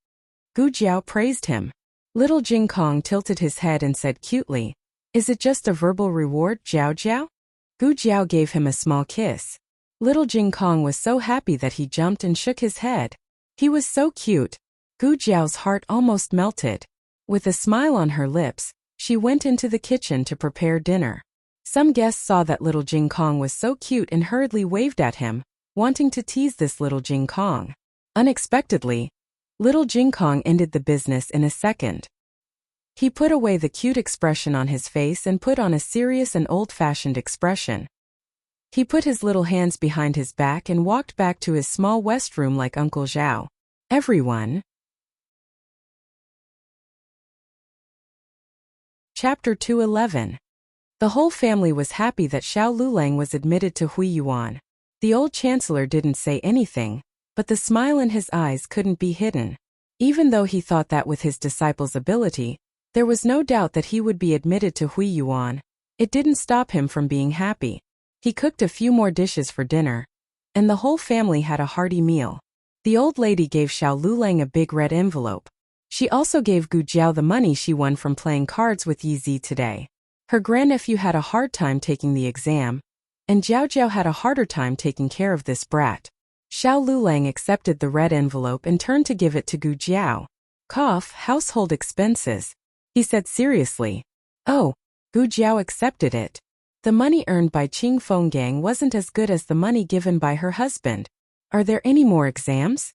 Gu Jiao praised him. Little Jing Kong tilted his head and said cutely, is it just a verbal reward, Jiao Jiao? Gu Jiao gave him a small kiss. Little Jing Kong was so happy that he jumped and shook his head. He was so cute. Gu Jiao's heart almost melted. With a smile on her lips, she went into the kitchen to prepare dinner. Some guests saw that little Jing Kong was so cute and hurriedly waved at him, wanting to tease this little Jing Kong. Unexpectedly, little Jing Kong ended the business in a second. He put away the cute expression on his face and put on a serious and old-fashioned expression. He put his little hands behind his back and walked back to his small west room like Uncle Zhao. Everyone. Chapter 211. The whole family was happy that Xiao Lulang was admitted to Hui Yuan. The old chancellor didn't say anything, but the smile in his eyes couldn't be hidden. Even though he thought that with his disciple's ability, there was no doubt that he would be admitted to Hui Yuan, it didn't stop him from being happy. He cooked a few more dishes for dinner, and the whole family had a hearty meal. The old lady gave Xiao Lulang a big red envelope. She also gave Gu Jiao the money she won from playing cards with Yi Zi today. Her grandnephew had a hard time taking the exam, and Jiao Jiao had a harder time taking care of this brat. Xiao Lulang accepted the red envelope and turned to give it to Gu Jiao. Cough, household expenses, he said seriously. Oh, Gu Jiao accepted it. The money earned by Qing Fenggang wasn't as good as the money given by her husband. Are there any more exams?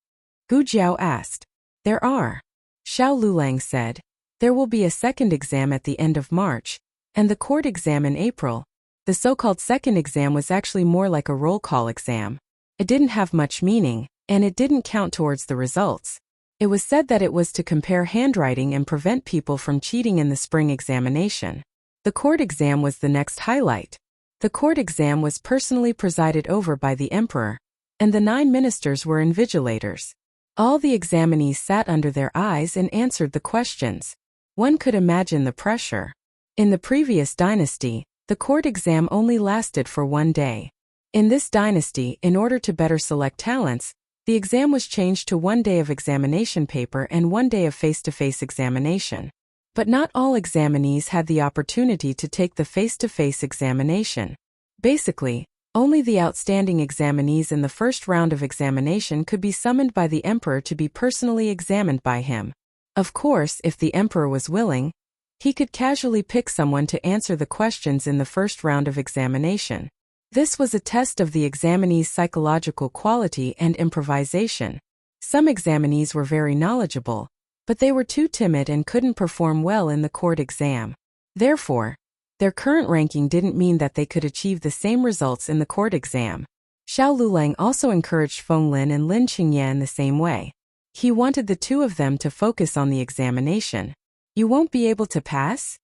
Gu Jiao asked. There are. Xiao Lulang said. There will be a second exam at the end of March, and the court exam in April. The so-called second exam was actually more like a roll call exam. It didn't have much meaning, and it didn't count towards the results. It was said that it was to compare handwriting and prevent people from cheating in the spring examination. The court exam was the next highlight. The court exam was personally presided over by the emperor, and the 9 ministers were invigilators. All the examinees sat under their eyes and answered the questions. One could imagine the pressure. In the previous dynasty, the court exam only lasted for 1 day. In this dynasty, in order to better select talents, the exam was changed to 1 day of examination paper and 1 day of face-to-face examination. But not all examinees had the opportunity to take the face-to-face examination. Basically, only the outstanding examinees in the first round of examination could be summoned by the emperor to be personally examined by him. Of course, if the emperor was willing, he could casually pick someone to answer the questions in the first round of examination. This was a test of the examinee's psychological quality and improvisation. Some examinees were very knowledgeable, but they were too timid and couldn't perform well in the court exam. Therefore, their current ranking didn't mean that they could achieve the same results in the court exam. Xiao Lulang also encouraged Feng Lin and Lin Qingye in the same way. He wanted the two of them to focus on the examination. You won't be able to pass?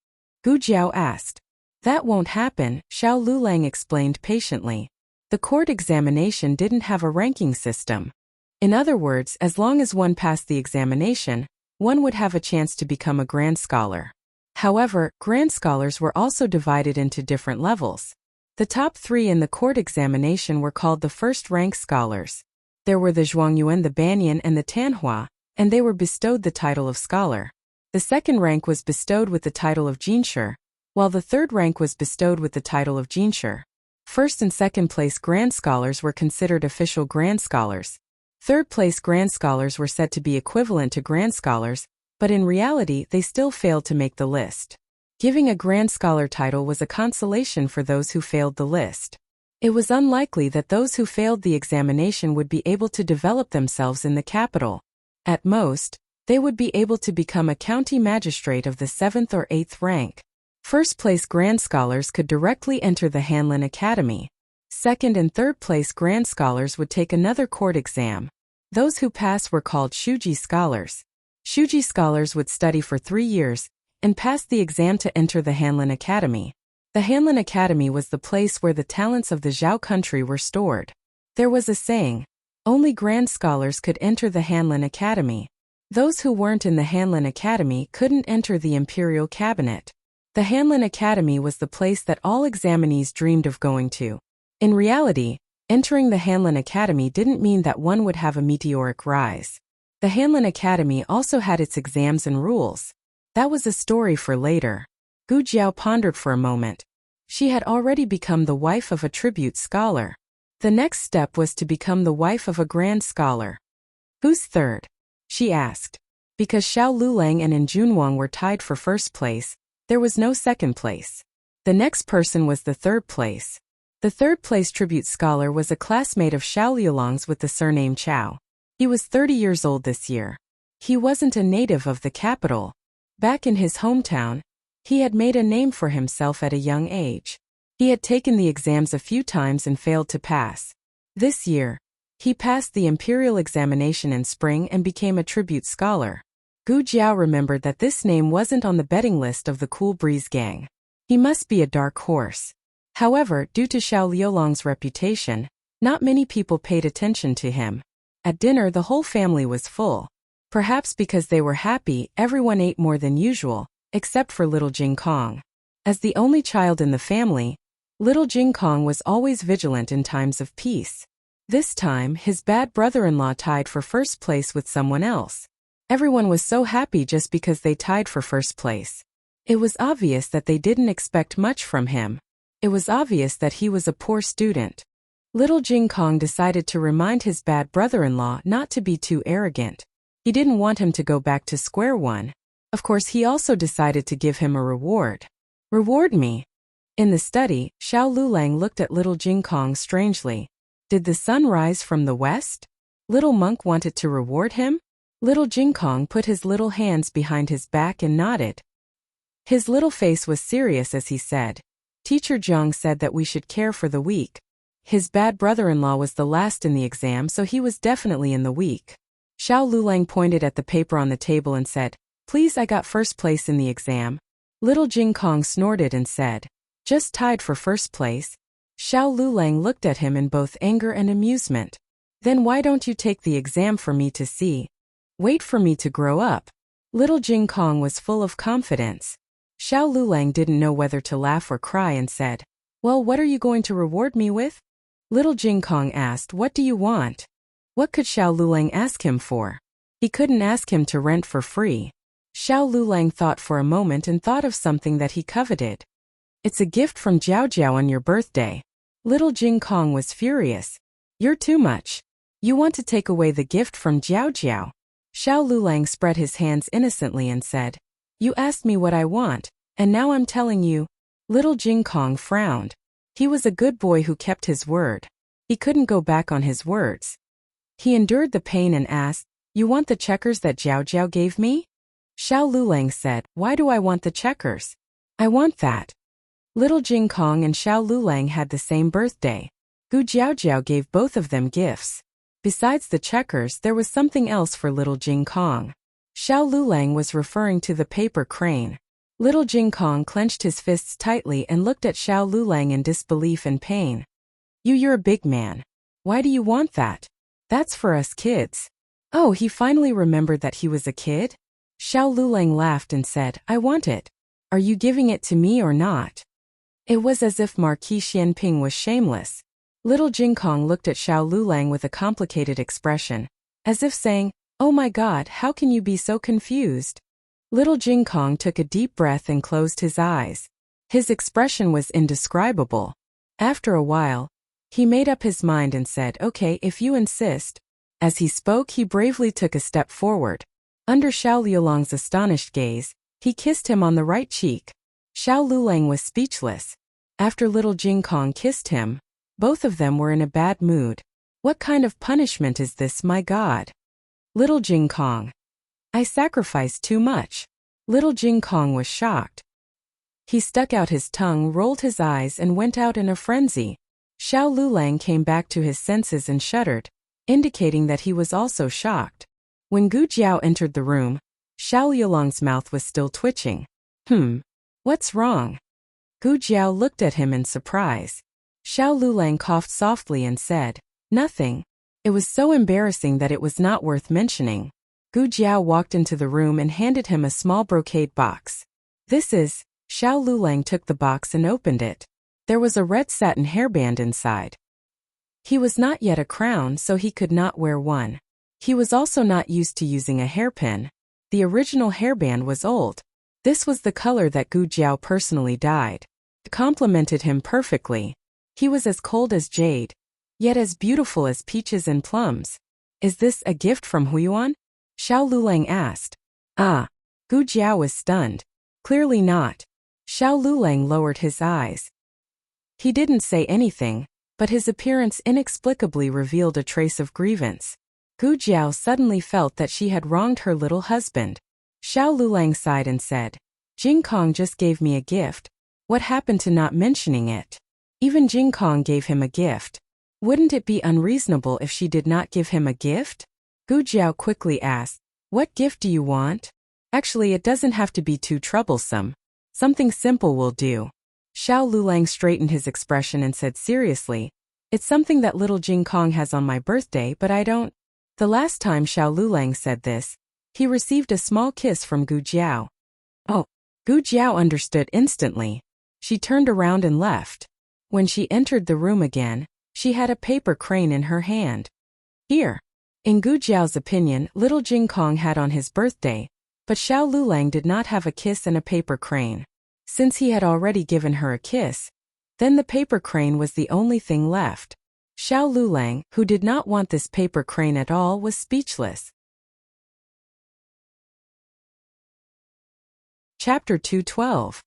Gu Jiao asked. That won't happen, Xiao Lulang explained patiently. The court examination didn't have a ranking system. In other words, as long as one passed the examination, one would have a chance to become a grand scholar. However, grand scholars were also divided into different levels. The top 3 in the court examination were called the first-rank scholars. There were the Zhuangyuan, the Banyan, and the Tanhua, and they were bestowed the title of scholar. The second rank was bestowed with the title of Jinshi, while the third rank was bestowed with the title of Jinshi. First and second place grand scholars were considered official grand scholars. Third place grand scholars were said to be equivalent to grand scholars, but in reality they still failed to make the list. Giving a grand scholar title was a consolation for those who failed the list. It was unlikely that those who failed the examination would be able to develop themselves in the capital. At most, they would be able to become a county magistrate of the 7th or 8th rank. First-place grand scholars could directly enter the Hanlin Academy. Second and third-place grand scholars would take another court exam. Those who passed were called Shuji scholars. Shuji scholars would study for 3 years and pass the exam to enter the Hanlin Academy. The Hanlin Academy was the place where the talents of the Zhao country were stored. There was a saying, only grand scholars could enter the Hanlin Academy. Those who weren't in the Hanlin Academy couldn't enter the imperial cabinet. The Hanlin Academy was the place that all examinees dreamed of going to. In reality, entering the Hanlin Academy didn't mean that one would have a meteoric rise. The Hanlin Academy also had its exams and rules. That was a story for later. Gu Jiao pondered for a moment. She had already become the wife of a tribute scholar. The next step was to become the wife of a grand scholar. Who's third? She asked. Because Xiao Lulang and In Junwang were tied for first place, there was no second place. The next person was the third place. The third place tribute scholar was a classmate of Xiao Liulang's with the surname Chao. He was 30 years old this year. He wasn't a native of the capital. Back in his hometown, he had made a name for himself at a young age. He had taken the exams a few times and failed to pass. This year, he passed the imperial examination in spring and became a tribute scholar. Gu Jiao remembered that this name wasn't on the betting list of the Cool Breeze gang. He must be a dark horse. However, due to Xiao Liulang's reputation, not many people paid attention to him. At dinner the whole family was full. Perhaps because they were happy, everyone ate more than usual, except for little Jing Kong. As the only child in the family, little Jing Kong was always vigilant in times of peace. This time, his bad brother-in-law tied for first place with someone else. Everyone was so happy just because they tied for first place. It was obvious that they didn't expect much from him. It was obvious that he was a poor student. Little Jing Kong decided to remind his bad brother-in-law not to be too arrogant. He didn't want him to go back to square one. Of course, he also decided to give him a reward. Reward me? In the study, Xiao Lulang looked at little Jing Kong strangely. Did the sun rise from the west? Little monk wanted to reward him? Little Jing Kong put his little hands behind his back and nodded. His little face was serious as he said, Teacher Zhang said that we should care for the weak. His bad brother-in-law was the last in the exam, so he was definitely in the weak. Xiao Lulang pointed at the paper on the table and said, Please, I got first place in the exam. Little Jing Kong snorted and said, Just tied for first place. Xiao Lulang looked at him in both anger and amusement. Then why don't you take the exam for me to see? Wait for me to grow up. Little Jing Kong was full of confidence. Xiao Lulang didn't know whether to laugh or cry and said, Well, what are you going to reward me with? Little Jing Kong asked, What do you want? What could Xiao Lulang ask him for? He couldn't ask him to rent for free. Xiao Lulang thought for a moment and thought of something that he coveted. It's a gift from Jiao Jiao on your birthday. Little Jing Kong was furious. You're too much. You want to take away the gift from Jiao Jiao. Xiao Lulang spread his hands innocently and said, You asked me what I want, and now I'm telling you. Little Jing Kong frowned. He was a good boy who kept his word. He couldn't go back on his words. He endured the pain and asked, You want the checkers that Jiao Jiao gave me? Xiao Lulang said, Why do I want the checkers? I want that. Little Jing Kong and Xiao Lulang had the same birthday. Gu Jiaojiao gave both of them gifts. Besides the checkers, there was something else for little Jing Kong. Xiao Lulang was referring to the paper crane. Little Jing Kong clenched his fists tightly and looked at Xiao Lulang in disbelief and pain. You're a big man. Why do you want that? That's for us kids. Oh, he finally remembered that he was a kid? Xiao Lulang laughed and said, I want it. Are you giving it to me or not? It was as if Marquis Xianping was shameless. Little Jing Kong looked at Xiao Lulang with a complicated expression, as if saying, Oh my God, how can you be so confused? Little Jing Kong took a deep breath and closed his eyes. His expression was indescribable. After a while, he made up his mind and said, Okay, if you insist. As he spoke, he bravely took a step forward. Under Xiao Lulang's astonished gaze, he kissed him on the right cheek. Xiao Lulang was speechless. After little Jing Kong kissed him, both of them were in a bad mood. What kind of punishment is this, my God? Little Jing Kong. I sacrificed too much. Little Jing Kong was shocked. He stuck out his tongue, rolled his eyes, and went out in a frenzy. Xiao Lulang came back to his senses and shuddered, indicating that he was also shocked. When Gu Jiao entered the room, Xiao Lulang's mouth was still twitching. What's wrong? Gu Jiao looked at him in surprise. Xiao Lulang coughed softly and said, Nothing. It was so embarrassing that it was not worth mentioning. Gu Jiao walked into the room and handed him a small brocade box. This is. Xiao Lulang took the box and opened it. There was a red satin hairband inside. He was not yet a crown, so he could not wear one. He was also not used to using a hairpin. The original hairband was old. This was the color that Gu Jiao personally dyed. It complemented him perfectly. He was as cold as jade, yet as beautiful as peaches and plums. Is this a gift from Huiyuan? Xiao Lulang asked. Gu Jiao was stunned. Clearly not. Xiao Lulang lowered his eyes. He didn't say anything, but his appearance inexplicably revealed a trace of grievance. Gu Jiao suddenly felt that she had wronged her little husband. Xiao Lulang sighed and said, Jing Kong just gave me a gift. What happened to not mentioning it? Even Jing Kong gave him a gift. Wouldn't it be unreasonable if she did not give him a gift? Gu Jiao quickly asked, What gift do you want? Actually, it doesn't have to be too troublesome. Something simple will do. Xiao Lulang straightened his expression and said seriously, It's something that little Jing Kong has on my birthday, but I don't. The last time Xiao Lulang said this, he received a small kiss from Gu Jiao. Oh, Gu Jiao understood instantly. She turned around and left. When she entered the room again, she had a paper crane in her hand. Here. In Gu Jiao's opinion, little Jing Kong had on his birthday, but Xiao Lulang did not have a kiss and a paper crane. Since he had already given her a kiss, then the paper crane was the only thing left. Xiao Lulang, who did not want this paper crane at all, was speechless. Chapter 212.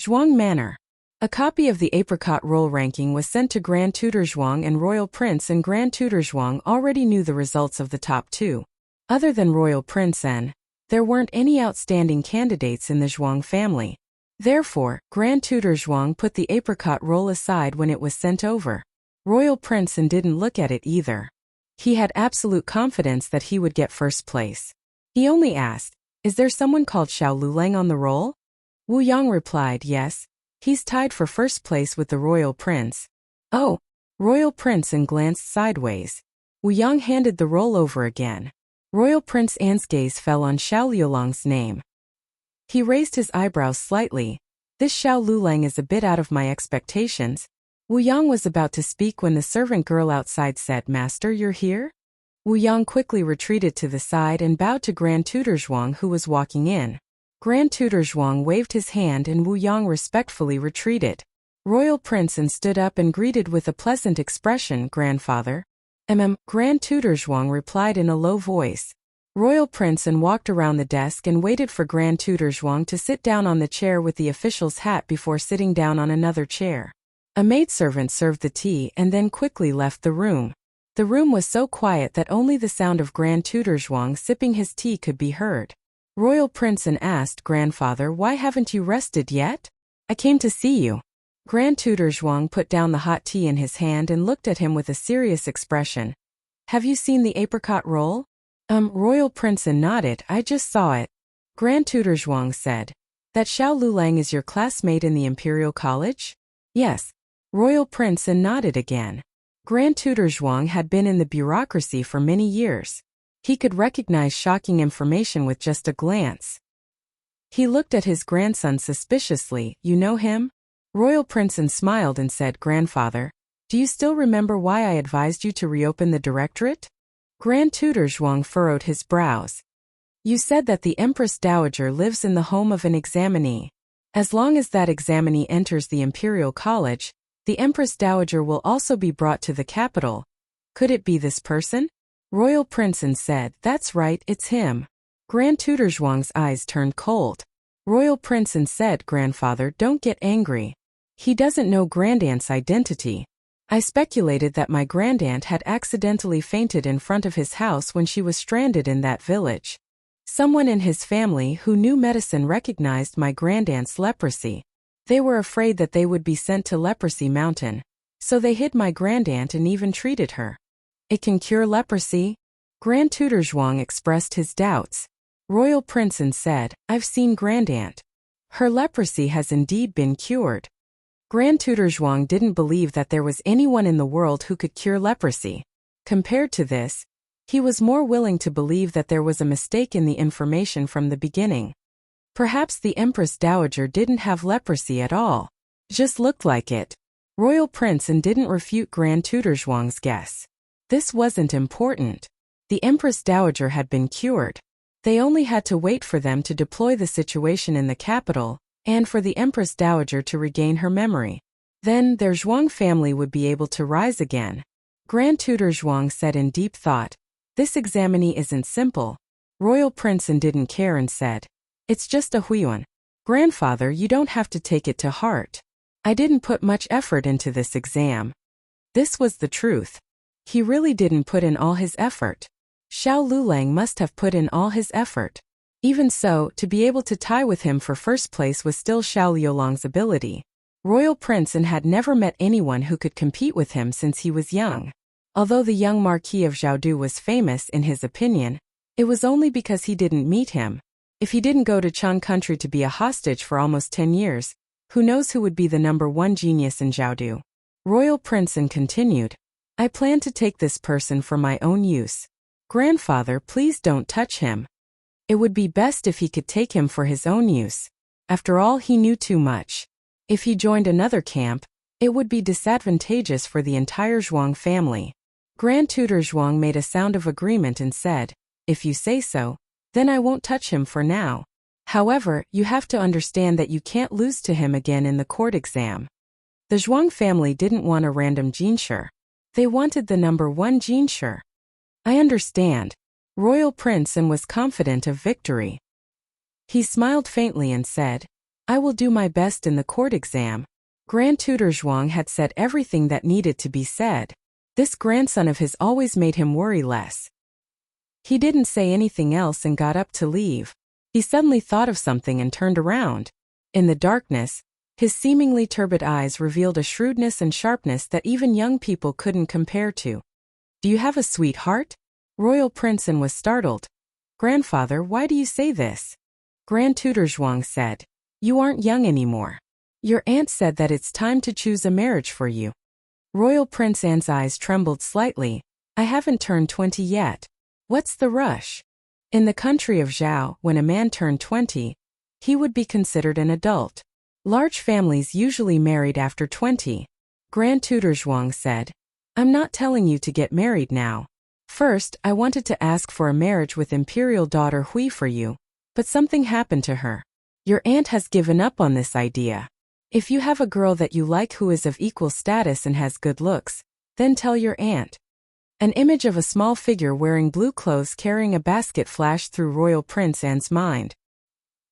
Zhuang Manor. A copy of the apricot roll ranking was sent to Grand Tutor Zhuang and Royal Prince, and Grand Tutor Zhuang already knew the results of the top two. Other than Royal Prince N, there weren't any outstanding candidates in the Zhuang family. Therefore, Grand Tutor Zhuang put the apricot roll aside when it was sent over. Royal Prince N didn't look at it either. He had absolute confidence that he would get first place. He only asked, Is there someone called Xiao Lulang on the roll? Wu Yang replied, Yes. He's tied for first place with the Royal Prince. Oh, Royal Prince N glanced sideways. Wu Yang handed the roll over again. Royal Prince An's gaze fell on Xiao Lulang's name. He raised his eyebrows slightly. This Xiao Lulang is a bit out of my expectations. Wu Yang was about to speak when the servant girl outside said, Master, you're here? Wu Yang quickly retreated to the side and bowed to Grand Tutor Zhuang, who was walking in. Grand Tutor Zhuang waved his hand and Wu Yang respectfully retreated. Royal Prince N stood up and greeted with a pleasant expression, Grandfather. Grand Tutor Zhuang replied in a low voice. Royal Prince N walked around the desk and waited for Grand Tutor Zhuang to sit down on the chair with the official's hat before sitting down on another chair. A maidservant served the tea and then quickly left the room. The room was so quiet that only the sound of Grand Tutor Zhuang sipping his tea could be heard. Royal Prince N asked, Grandfather, why haven't you rested yet? I came to see you. Grand Tutor Zhuang put down the hot tea in his hand and looked at him with a serious expression. Have you seen the apricot roll? Royal Princeton nodded. I just saw it. Grand Tutor Zhuang said. That Xiao Lulang is your classmate in the Imperial College? Yes. Royal Princeton nodded again. Grand Tutor Zhuang had been in the bureaucracy for many years. He could recognize shocking information with just a glance. He looked at his grandson suspiciously. You know him? Royal Princeton smiled and said, Grandfather, do you still remember why I advised you to reopen the directorate? Grand Tutor Zhuang furrowed his brows. You said that the Empress Dowager lives in the home of an examinee. As long as that examinee enters the Imperial College, the Empress Dowager will also be brought to the capital. Could it be this person? Royal Princeton said, That's right, it's him. Grand Tutor Zhuang's eyes turned cold. Royal Princeton said, Grandfather, don't get angry. He doesn't know Grandaunt's identity. I speculated that my grandaunt had accidentally fainted in front of his house when she was stranded in that village. Someone in his family who knew medicine recognized my grandaunt's leprosy. They were afraid that they would be sent to Leprosy Mountain, so they hid my grandaunt and even treated her. It can cure leprosy? Grand Tutor Zhuang expressed his doubts. Royal Princeton said, I've seen Grandaunt. Her leprosy has indeed been cured. Grand Tutor Zhuang didn't believe that there was anyone in the world who could cure leprosy. Compared to this, he was more willing to believe that there was a mistake in the information from the beginning. Perhaps the Empress Dowager didn't have leprosy at all. Just looked like it. Royal Princeton didn't refute Grand Tutor Zhuang's guess. This wasn't important. The Empress Dowager had been cured. They only had to wait for them to deploy the situation in the capital, and for the Empress Dowager to regain her memory. Then their Zhuang family would be able to rise again. Grand Tutor Zhuang said in deep thought, This examinee isn't simple. Royal Princeton didn't care and said, It's just a huiyuan. Grandfather, you don't have to take it to heart. I didn't put much effort into this exam. This was the truth. He really didn't put in all his effort. Xiao Lulang must have put in all his effort. Even so, to be able to tie with him for first place was still Xiao Liulang's ability. Royal Princeton had never met anyone who could compete with him since he was young. Although the young Marquis of Zhaodu was famous in his opinion, it was only because he didn't meet him. If he didn't go to Chang country to be a hostage for almost 10 years, who knows who would be the #1 genius in Zhaodu? Royal Princeton continued, I plan to take this person for my own use. Grandfather, please don't touch him. It would be best if he could take him for his own use. After all, he knew too much. If he joined another camp, it would be disadvantageous for the entire Zhuang family. Grand Tutor Zhuang made a sound of agreement and said, If you say so, then I won't touch him for now. However, you have to understand that you can't lose to him again in the court exam. The Zhuang family didn't want a random jinshi. They wanted the #1 jinshi. I understand. Royal Princeton was confident of victory. He smiled faintly and said, I will do my best in the court exam. Grand Tutor Zhuang had said everything that needed to be said. This grandson of his always made him worry less. He didn't say anything else and got up to leave. He suddenly thought of something and turned around. In the darkness, his seemingly turbid eyes revealed a shrewdness and sharpness that even young people couldn't compare to. Do you have a sweetheart? Royal Princeton was startled. Grandfather, why do you say this? Grand Tutor Zhuang said, You aren't young anymore. Your aunt said that it's time to choose a marriage for you. Royal Princeton's eyes trembled slightly. I haven't turned 20 yet. What's the rush? In the country of Zhao, when a man turned 20, he would be considered an adult. Large families usually married after 20. Grand Tutor Zhuang said, I'm not telling you to get married now. First, I wanted to ask for a marriage with Imperial daughter Hui for you, but something happened to her. Your aunt has given up on this idea. If you have a girl that you like who is of equal status and has good looks, then tell your aunt. An image of a small figure wearing blue clothes carrying a basket flashed through Royal Prince Anne's mind.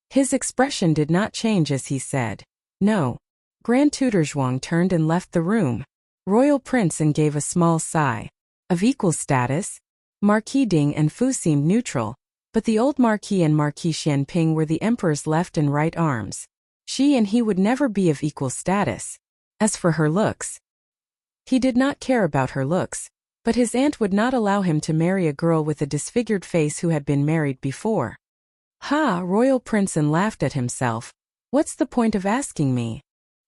His expression did not change as he said, No. Grand Tutor Zhuang turned and left the room. Royal Prince Anne gave a small sigh. Of equal status? Marquis Ding and Fu seemed neutral, but the old Marquis and Marquis Xianping were the emperor's left and right arms. She and he would never be of equal status. As for her looks, he did not care about her looks, but his aunt would not allow him to marry a girl with a disfigured face who had been married before. Ha! Royal Princeton laughed at himself. What's the point of asking me?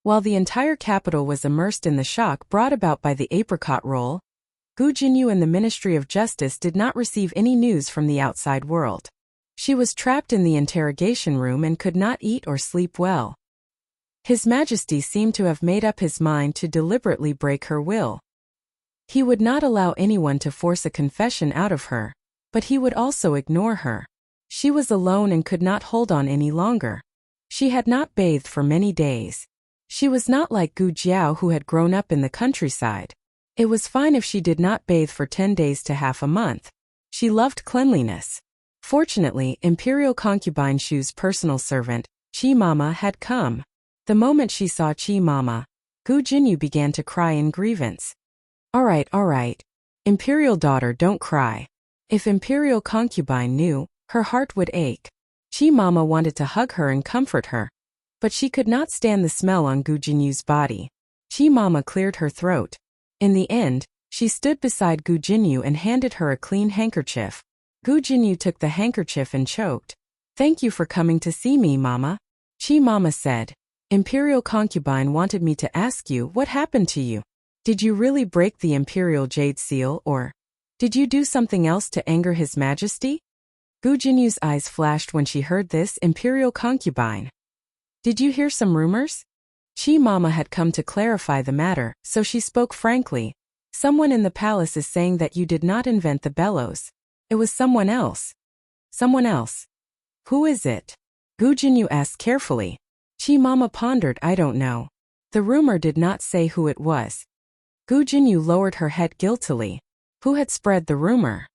While the entire capital was immersed in the shock brought about by the apricot roll, Gu Jinyu and the Ministry of Justice did not receive any news from the outside world. She was trapped in the interrogation room and could not eat or sleep well. His Majesty seemed to have made up his mind to deliberately break her will. He would not allow anyone to force a confession out of her, but he would also ignore her. She was alone and could not hold on any longer. She had not bathed for many days. She was not like Gu Jiao, who had grown up in the countryside. It was fine if she did not bathe for 10 days to half a month. She loved cleanliness. Fortunately, Imperial Concubine Shu's personal servant, Chi Mama, had come. The moment she saw Chi Mama, Gu Jinyu began to cry in grievance. All right. Imperial daughter, don't cry. If Imperial Concubine knew, her heart would ache. Chi Mama wanted to hug her and comfort her, but she could not stand the smell on Gu Jinyu's body. Chi Mama cleared her throat. In the end, she stood beside Gu Jinyu and handed her a clean handkerchief. Gu Jinyu took the handkerchief and choked. Thank you for coming to see me, Mama. Chi Mama said. Imperial Concubine wanted me to ask you what happened to you. Did you really break the Imperial Jade Seal, or did you do something else to anger His Majesty? Gu Jinyu's eyes flashed when she heard this. Imperial Concubine. Did you hear some rumors? Chi Mama had come to clarify the matter, so she spoke frankly. Someone in the palace is saying that you did not invent the bellows. It was someone else. Someone else. Who is it? Gu Jinyu asked carefully. Chi Mama pondered. I don't know. The rumor did not say who it was. Gu Jinyu lowered her head guiltily. Who had spread the rumor?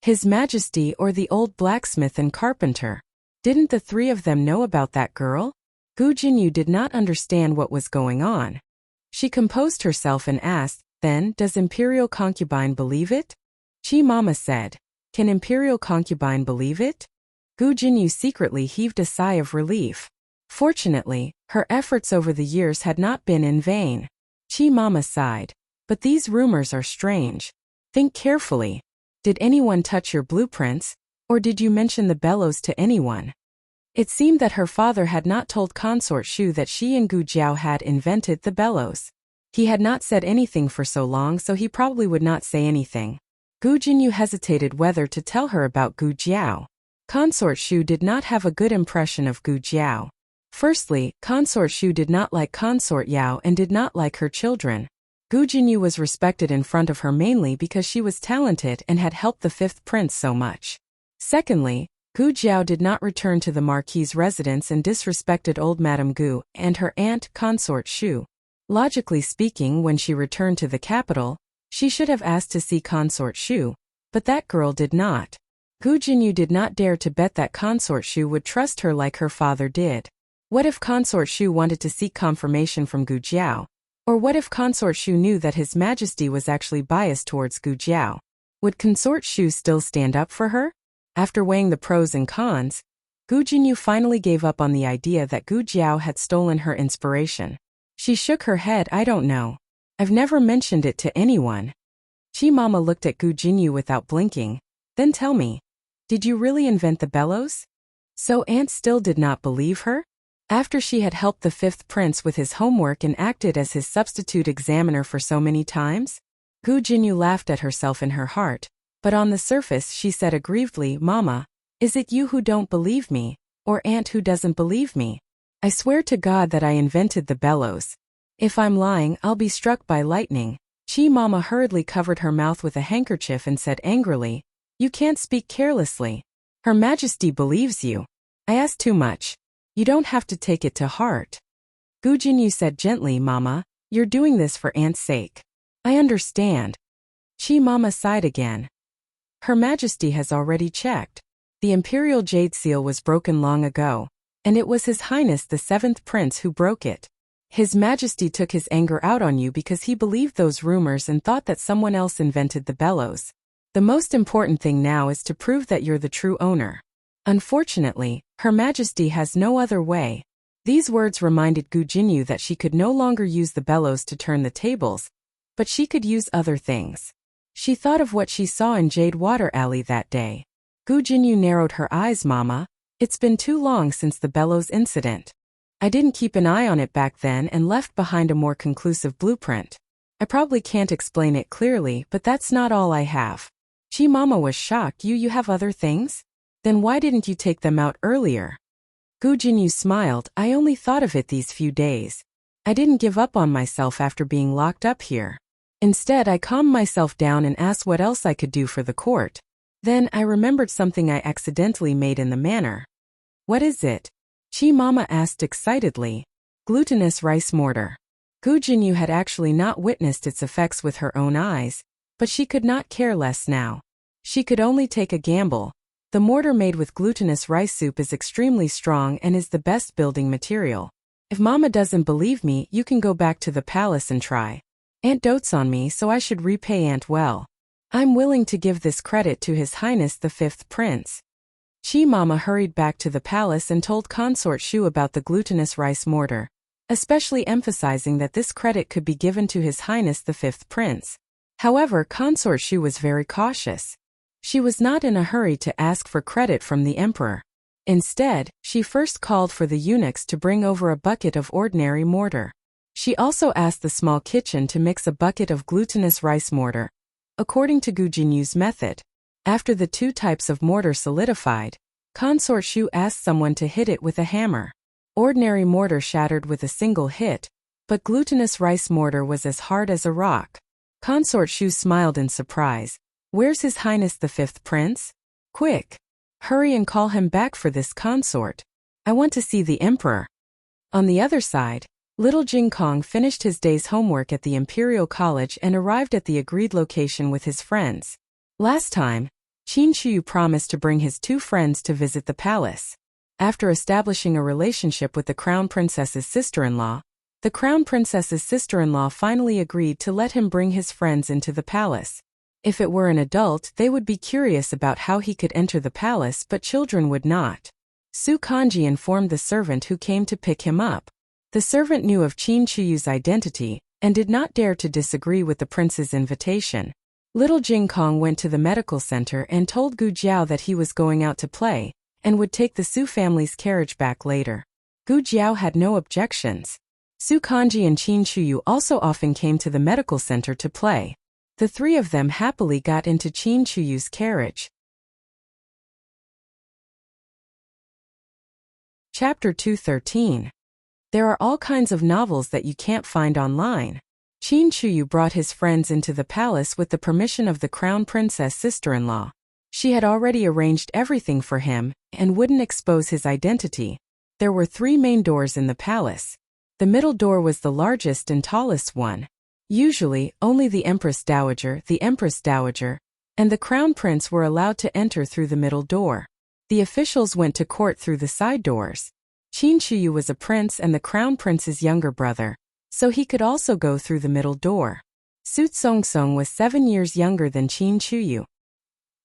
His Majesty or the old blacksmith and carpenter? Didn't the three of them know about that girl? Gu Jinyu did not understand what was going on. She composed herself and asked, then, does Imperial Concubine believe it? Chi Mama said. Can Imperial Concubine believe it? Gu Jinyu secretly heaved a sigh of relief. Fortunately, her efforts over the years had not been in vain. Chi Mama sighed. But these rumors are strange. Think carefully. Did anyone touch your blueprints, or did you mention the bellows to anyone? It seemed that her father had not told Consort Shu that she and Gu Jiao had invented the bellows. He had not said anything for so long, so he probably would not say anything. Gu Jinyu hesitated whether to tell her about Gu Jiao. Consort Shu did not have a good impression of Gu Jiao. Firstly, Consort Shu did not like Consort Yao and did not like her children. Gu Jinyu was respected in front of her mainly because she was talented and had helped the fifth prince so much. Secondly, Gu Jiao did not return to the Marquis's residence and disrespected old Madame Gu and her aunt, Consort Shu. Logically speaking, when she returned to the capital, she should have asked to see Consort Shu, but that girl did not. Gu Jinyu did not dare to bet that Consort Shu would trust her like her father did. What if Consort Shu wanted to seek confirmation from Gu Jiao? Or what if Consort Shu knew that His Majesty was actually biased towards Gu Jiao? Would Consort Shu still stand up for her? After weighing the pros and cons, Gu Jinyu finally gave up on the idea that Gu Jiao had stolen her inspiration. She shook her head. I don't know. I've never mentioned it to anyone. Chi Mama looked at Gu Jinyu without blinking. Then tell me, did you really invent the bellows? So Aunt still did not believe her? After she had helped the fifth prince with his homework and acted as his substitute examiner for so many times? Gu Jinyu laughed at herself in her heart, but on the surface she said aggrievedly, Mama, is it you who don't believe me, or Aunt who doesn't believe me? I swear to God that I invented the bellows. If I'm lying, I'll be struck by lightning. Chi Mama hurriedly covered her mouth with a handkerchief and said angrily, You can't speak carelessly. Her Majesty believes you. I asked too much. You don't have to take it to heart. Gu Jinyu said gently, Mama, you're doing this for Aunt's sake. I understand. Chi Mama sighed again. Her Majesty has already checked. The Imperial Jade Seal was broken long ago, and it was His Highness the Seventh Prince who broke it. His Majesty took his anger out on you because he believed those rumors and thought that someone else invented the bellows. The most important thing now is to prove that you're the true owner. Unfortunately, Her Majesty has no other way. These words reminded Gu Jinyu that she could no longer use the bellows to turn the tables, but she could use other things. She thought of what she saw in Jade Water Alley that day. Gu Jinyu narrowed her eyes. Mama, it's been too long since the bellows incident. I didn't keep an eye on it back then and left behind a more conclusive blueprint. I probably can't explain it clearly, but that's not all I have. Mama was shocked. You have other things? Then why didn't you take them out earlier? Gu Jinyu smiled. I only thought of it these few days. I didn't give up on myself after being locked up here. Instead, I calmed myself down and asked what else I could do for the court. Then I remembered something I accidentally made in the manor. What is it? Mama asked excitedly. Glutinous rice mortar. Gu Jinyu had actually not witnessed its effects with her own eyes, but she could not care less now. She could only take a gamble. The mortar made with glutinous rice soup is extremely strong and is the best building material. If Mama doesn't believe me, you can go back to the palace and try. Aunt dotes on me, so I should repay Aunt well. I'm willing to give this credit to His Highness the Fifth Prince. Mama hurried back to the palace and told Consort Shu about the glutinous rice mortar, especially emphasizing that this credit could be given to His Highness the Fifth Prince. However, Consort Shu was very cautious. She was not in a hurry to ask for credit from the emperor. Instead, she first called for the eunuchs to bring over a bucket of ordinary mortar. She also asked the small kitchen to mix a bucket of glutinous rice mortar, according to Gu Jinyu's method. After the two types of mortar solidified, Consort Shu asked someone to hit it with a hammer. Ordinary mortar shattered with a single hit, but glutinous rice mortar was as hard as a rock. Consort Shu smiled in surprise. Where's His Highness the Fifth Prince? Quick! Hurry and call him back for this consort. I want to see the emperor. On the other side, little Jing Kong finished his day's homework at the Imperial College and arrived at the agreed location with his friends. Last time, Qin Shuyu promised to bring his two friends to visit the palace. After establishing a relationship with the Crown Princess's sister-in-law, the Crown Princess's sister-in-law finally agreed to let him bring his friends into the palace. If it were an adult, they would be curious about how he could enter the palace, but children would not. Su Kanji informed the servant who came to pick him up. The servant knew of Qin Shuyu's identity, and did not dare to disagree with the prince's invitation. Little Jing Kong went to the medical center and told Gu Jiao that he was going out to play, and would take the Su family's carriage back later. Gu Jiao had no objections. Su Kanji and Qin Shuyu also often came to the medical center to play. The three of them happily got into Qin Shuyu's carriage. Chapter 213. There are all kinds of novels that you can't find online. Qin Shuyu brought his friends into the palace with the permission of the Crown Princess sister-in-law. She had already arranged everything for him, and wouldn't expose his identity. There were three main doors in the palace. The middle door was the largest and tallest one. Usually, only the Empress Dowager, and the Crown Prince were allowed to enter through the middle door. The officials went to court through the side doors. Qin Shuyu was a prince and the Crown Prince's younger brother, so he could also go through the middle door. Su Tsong was 7 years younger than Qin Shuyu.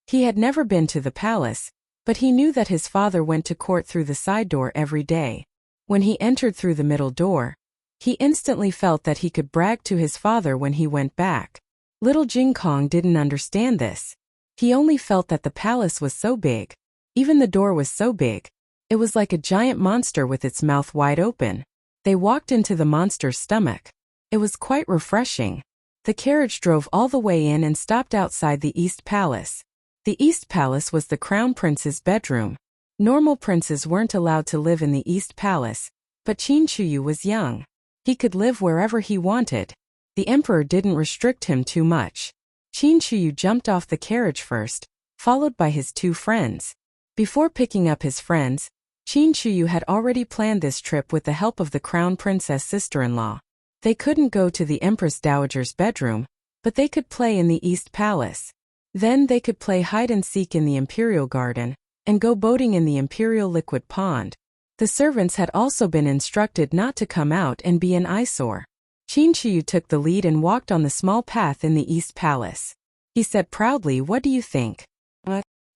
He had never been to the palace, but he knew that his father went to court through the side door every day. When he entered through the middle door, he instantly felt that he could brag to his father when he went back. Little Jing Kong didn't understand this. He only felt that the palace was so big. Even the door was so big. It was like a giant monster with its mouth wide open. They walked into the monster's stomach. It was quite refreshing. The carriage drove all the way in and stopped outside the East Palace. The East Palace was the Crown Prince's bedroom. Normal princes weren't allowed to live in the East Palace, but Qin Shuyu was young. He could live wherever he wanted. The emperor didn't restrict him too much. Qin Shuyu jumped off the carriage first, followed by his two friends. Before picking up his friends, Qin Shuyu had already planned this trip with the help of the Crown Princess sister-in-law. They couldn't go to the Empress Dowager's bedroom, but they could play in the East Palace. Then they could play hide-and-seek in the Imperial Garden, and go boating in the Imperial Liquid Pond. The servants had also been instructed not to come out and be an eyesore. Qin Shuyu took the lead and walked on the small path in the East Palace. He said proudly, "What do you think?"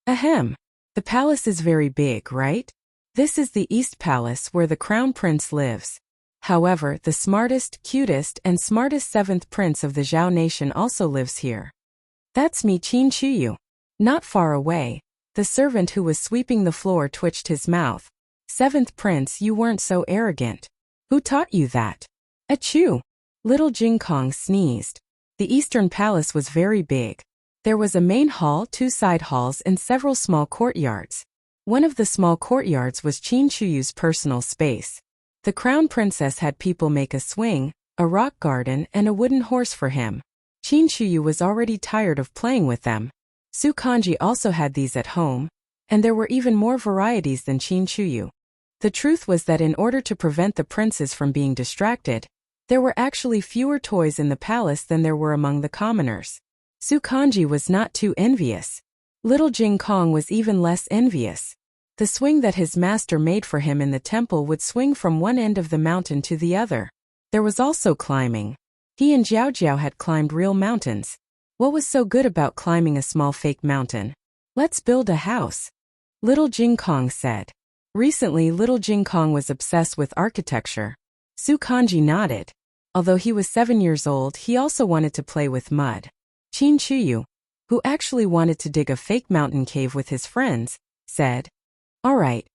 Ahem. The palace is very big, right? This is the East Palace where the Crown Prince lives. However, the smartest, cutest, and smartest 7th Prince of the Zhao Nation also lives here. That's me, Qin Chuyu. Not far away, the servant who was sweeping the floor twitched his mouth. 7th Prince, you weren't so arrogant. Who taught you that? Achoo! Little Jing Kong sneezed. The Eastern Palace was very big. There was a main hall, 2 side halls, and several small courtyards. One of the small courtyards was Qin Chuyu's personal space. The Crown Princess had people make a swing, a rock garden, and a wooden horse for him. Qin Chuyu was already tired of playing with them. Su Kanji also had these at home, and there were even more varieties than Qin Chuyu. The truth was that in order to prevent the princes from being distracted, there were actually fewer toys in the palace than there were among the commoners. Su Kanji was not too envious. Little Jing Kong was even less envious. The swing that his master made for him in the temple would swing from one end of the mountain to the other. There was also climbing. He and Jiao Jiao had climbed real mountains. What was so good about climbing a small fake mountain? Let's build a house, Little Jing Kong said. Recently, Little Jing Kong was obsessed with architecture. Su Kanji nodded. Although he was 7 years old, he also wanted to play with mud. Qin Chuyu, who actually wanted to dig a fake mountain cave with his friends, said, "All right."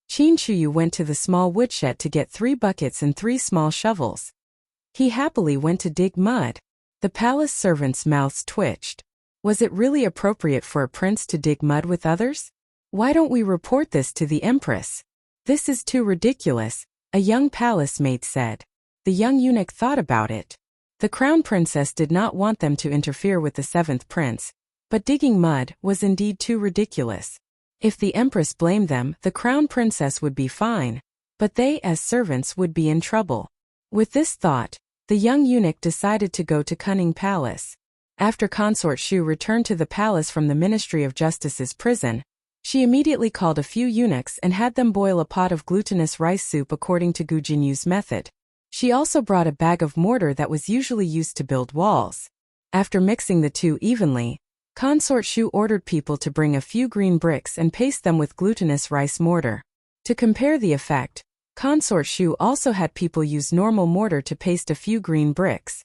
Qin Chuyu went to the small woodshed to get 3 buckets and 3 small shovels. He happily went to dig mud. The palace servants' mouths twitched. Was it really appropriate for a prince to dig mud with others? Why don't we report this to the empress? This is too ridiculous, a young palace maid said. The young eunuch thought about it. The crown princess did not want them to interfere with the 7th prince, but digging mud was indeed too ridiculous. If the empress blamed them, the crown princess would be fine, but they, as servants, would be in trouble. With this thought, the young eunuch decided to go to Cunning Palace. After Consort Shu returned to the palace from the Ministry of Justice's prison, she immediately called a few eunuchs and had them boil a pot of glutinous rice soup according to Gu Jinyu's method. She also brought a bag of mortar that was usually used to build walls. After mixing the two evenly, Consort Shu ordered people to bring a few green bricks and paste them with glutinous rice mortar. To compare the effect, Consort Shu also had people use normal mortar to paste a few green bricks.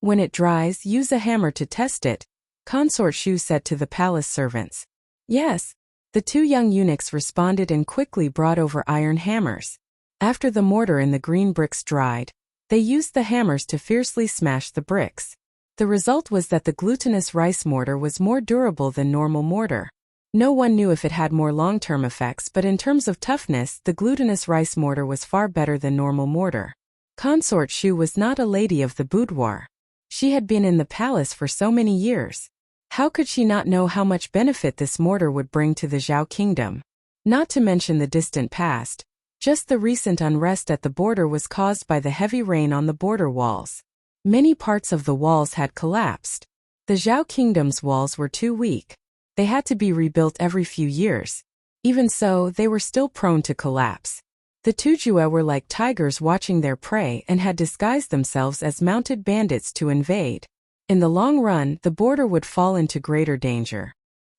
When it dries, use a hammer to test it, Consort Shu said to the palace servants. Yes. The 2 young eunuchs responded and quickly brought over iron hammers. After the mortar and the green bricks dried, they used the hammers to fiercely smash the bricks. The result was that the glutinous rice mortar was more durable than normal mortar. No one knew if it had more long-term effects, but in terms of toughness, the glutinous rice mortar was far better than normal mortar. Consort Shu was not a lady of the boudoir. She had been in the palace for so many years. How could she not know how much benefit this mortar would bring to the Zhao kingdom? Not to mention the distant past, just the recent unrest at the border was caused by the heavy rain on the border walls. Many parts of the walls had collapsed. The Zhao kingdom's walls were too weak. They had to be rebuilt every few years. Even so, they were still prone to collapse. The 2 Jue were like tigers watching their prey and had disguised themselves as mounted bandits to invade. In the long run, the border would fall into greater danger.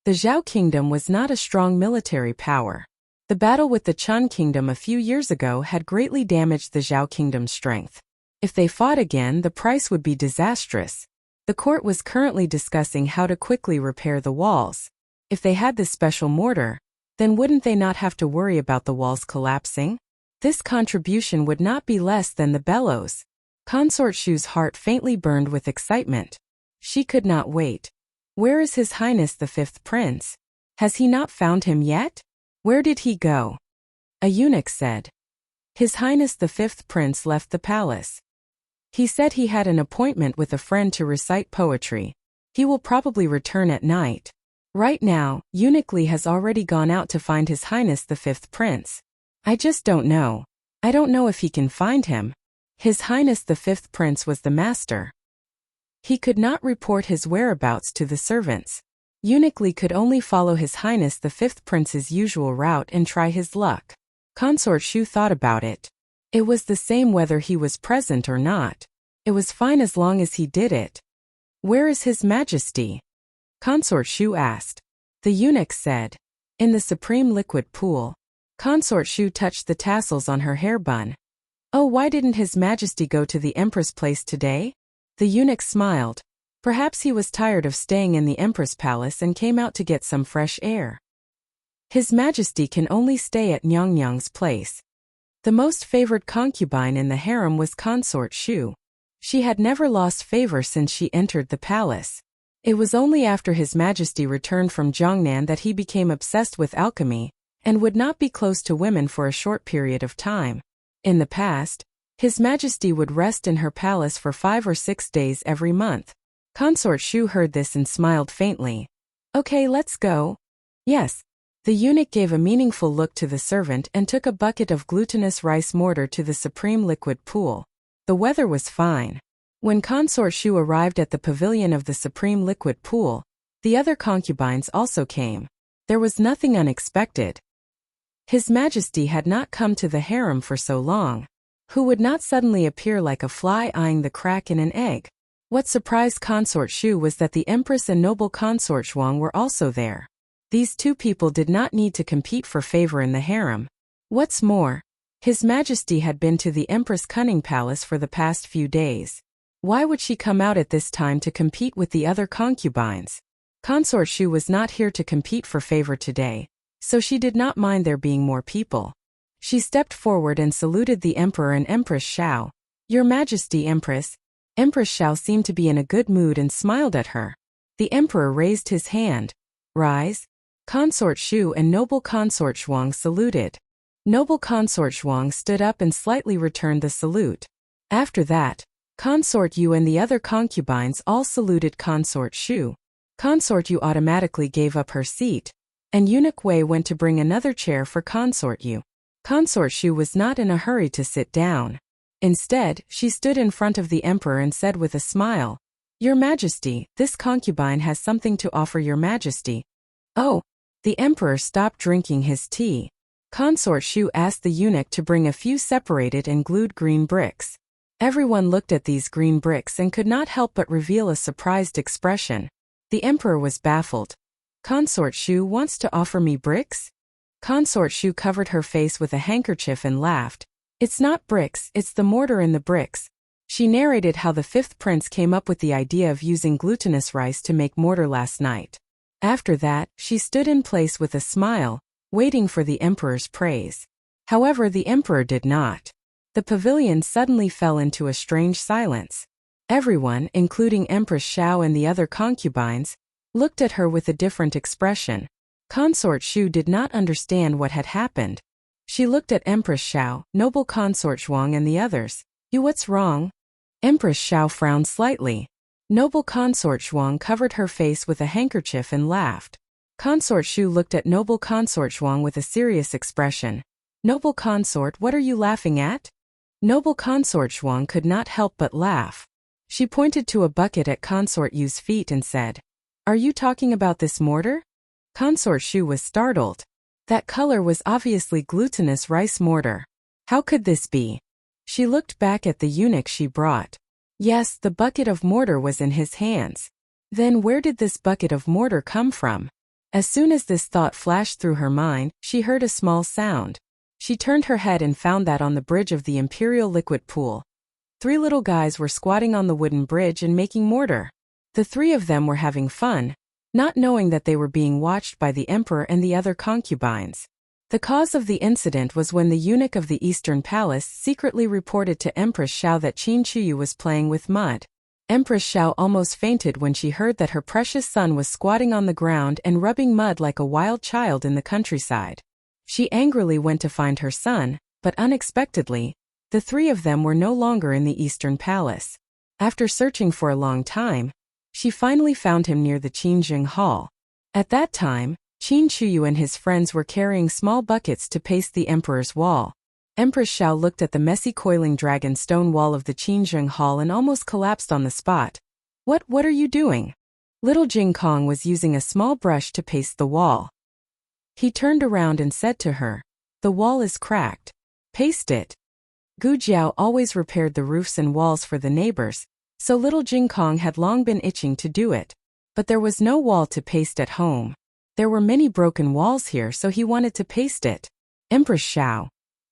The Zhao kingdom was not a strong military power. The battle with the Chun kingdom a few years ago had greatly damaged the Zhao kingdom's strength. If they fought again, the price would be disastrous. The court was currently discussing how to quickly repair the walls. If they had this special mortar, then wouldn't they not have to worry about the walls collapsing? This contribution would not be less than the bellows. Consort Shu's heart faintly burned with excitement. She could not wait. Where is His Highness the 5th Prince? Has he not found him yet? Where did he go? A eunuch said. His Highness the 5th Prince left the palace. He said he had an appointment with a friend to recite poetry. He will probably return at night. Right now, Eunuch Li has already gone out to find His Highness the 5th Prince. I just don't know. I don't know if he can find him. His Highness the 5th Prince was the master. He could not report his whereabouts to the servants. Eunuch Li could only follow His Highness the 5th Prince's usual route and try his luck. Consort Shu thought about it. It was the same whether he was present or not. It was fine as long as he did it. Where is His Majesty? Consort Shu asked. The eunuch said. In the supreme liquid pool. Consort Shu touched the tassels on her hair bun. Oh, why didn't His Majesty go to the Empress place today? The eunuch smiled. Perhaps he was tired of staying in the Empress palace and came out to get some fresh air. His Majesty can only stay at Nyangnyang's place. The most favored concubine in the harem was Consort Shu. She had never lost favor since she entered the palace. It was only after His Majesty returned from Jiangnan that he became obsessed with alchemy, and would not be close to women for a short period of time. In the past, His Majesty would rest in her palace for 5 or 6 days every month. Consort Shu heard this and smiled faintly. Okay, let's go. Yes. The eunuch gave a meaningful look to the servant and took a bucket of glutinous rice mortar to the supreme liquid pool. The weather was fine. When Consort Shu arrived at the pavilion of the supreme liquid pool, the other concubines also came. There was nothing unexpected. His Majesty had not come to the harem for so long. Who would not suddenly appear like a fly eyeing the crack in an egg? What surprised Consort Shu was that the Empress and noble Consort Zhuang were also there. These two people did not need to compete for favor in the harem. What's more, His Majesty had been to the Empress Cunning Palace for the past few days. Why would she come out at this time to compete with the other concubines? Consort Shu was not here to compete for favor today, so she did not mind there being more people. She stepped forward and saluted the Emperor and Empress Xiao. Your Majesty, Empress. Empress Xiao seemed to be in a good mood and smiled at her. The Emperor raised his hand. Rise. Consort Shu and noble Consort Zhuang saluted. Noble Consort Zhuang stood up and slightly returned the salute. After that, Consort Yu and the other concubines all saluted Consort Shu. Consort Yu automatically gave up her seat, and Eunuch Wei went to bring another chair for Consort Yu. Consort Shu was not in a hurry to sit down. Instead, she stood in front of the Emperor and said with a smile, Your Majesty, this concubine has something to offer Your Majesty. Oh! The Emperor stopped drinking his tea. Consort Shu asked the eunuch to bring a few separated and glued green bricks. Everyone looked at these green bricks and could not help but reveal a surprised expression. The Emperor was baffled. Consort Shu wants to offer me bricks? Consort Shu covered her face with a handkerchief and laughed. It's not bricks, it's the mortar in the bricks. She narrated how the fifth prince came up with the idea of using glutinous rice to make mortar last night. After that, she stood in place with a smile, waiting for the Emperor's praise. However, the Emperor did not. The pavilion suddenly fell into a strange silence. Everyone, including Empress Xiao and the other concubines, looked at her with a different expression. Consort Shu did not understand what had happened. She looked at Empress Xiao, noble Consort Zhuang and the others. You, what's wrong? Empress Xiao frowned slightly. Noble Consort Zhuang covered her face with a handkerchief and laughed. Consort Shu looked at noble Consort Zhuang with a serious expression. Noble Consort, what are you laughing at? Noble Consort Zhuang could not help but laugh. She pointed to a bucket at Consort Yu's feet and said, Are you talking about this mortar? Consort Shu was startled. That color was obviously glutinous rice mortar. How could this be? She looked back at the eunuch she brought. Yes, the bucket of mortar was in his hands. Then where did this bucket of mortar come from? As soon as this thought flashed through her mind, she heard a small sound. She turned her head and found that on the bridge of the imperial liquid pool, 3 little guys were squatting on the wooden bridge and making mortar. The 3 of them were having fun, not knowing that they were being watched by the Emperor and the other concubines. The cause of the incident was when the eunuch of the Eastern Palace secretly reported to Empress Xiao that Qin Chuyu was playing with mud. Empress Xiao almost fainted when she heard that her precious son was squatting on the ground and rubbing mud like a wild child in the countryside. She angrily went to find her son, but unexpectedly, the 3 of them were no longer in the Eastern Palace. After searching for a long time, she finally found him near the Qinjing Hall. At that time, Qin Chuyu and his friends were carrying small buckets to paste the emperor's wall. Empress Xiao looked at the messy coiling dragon stone wall of the Qinjing Hall and almost collapsed on the spot. What are you doing? Little Jing Kong was using a small brush to paste the wall. He turned around and said to her, "The wall is cracked. Paste it." Gu Jiao always repaired the roofs and walls for the neighbors, so little Jing Kong had long been itching to do it. But there was no wall to paste at home. There were many broken walls here, so he wanted to paste it. Empress Xiao.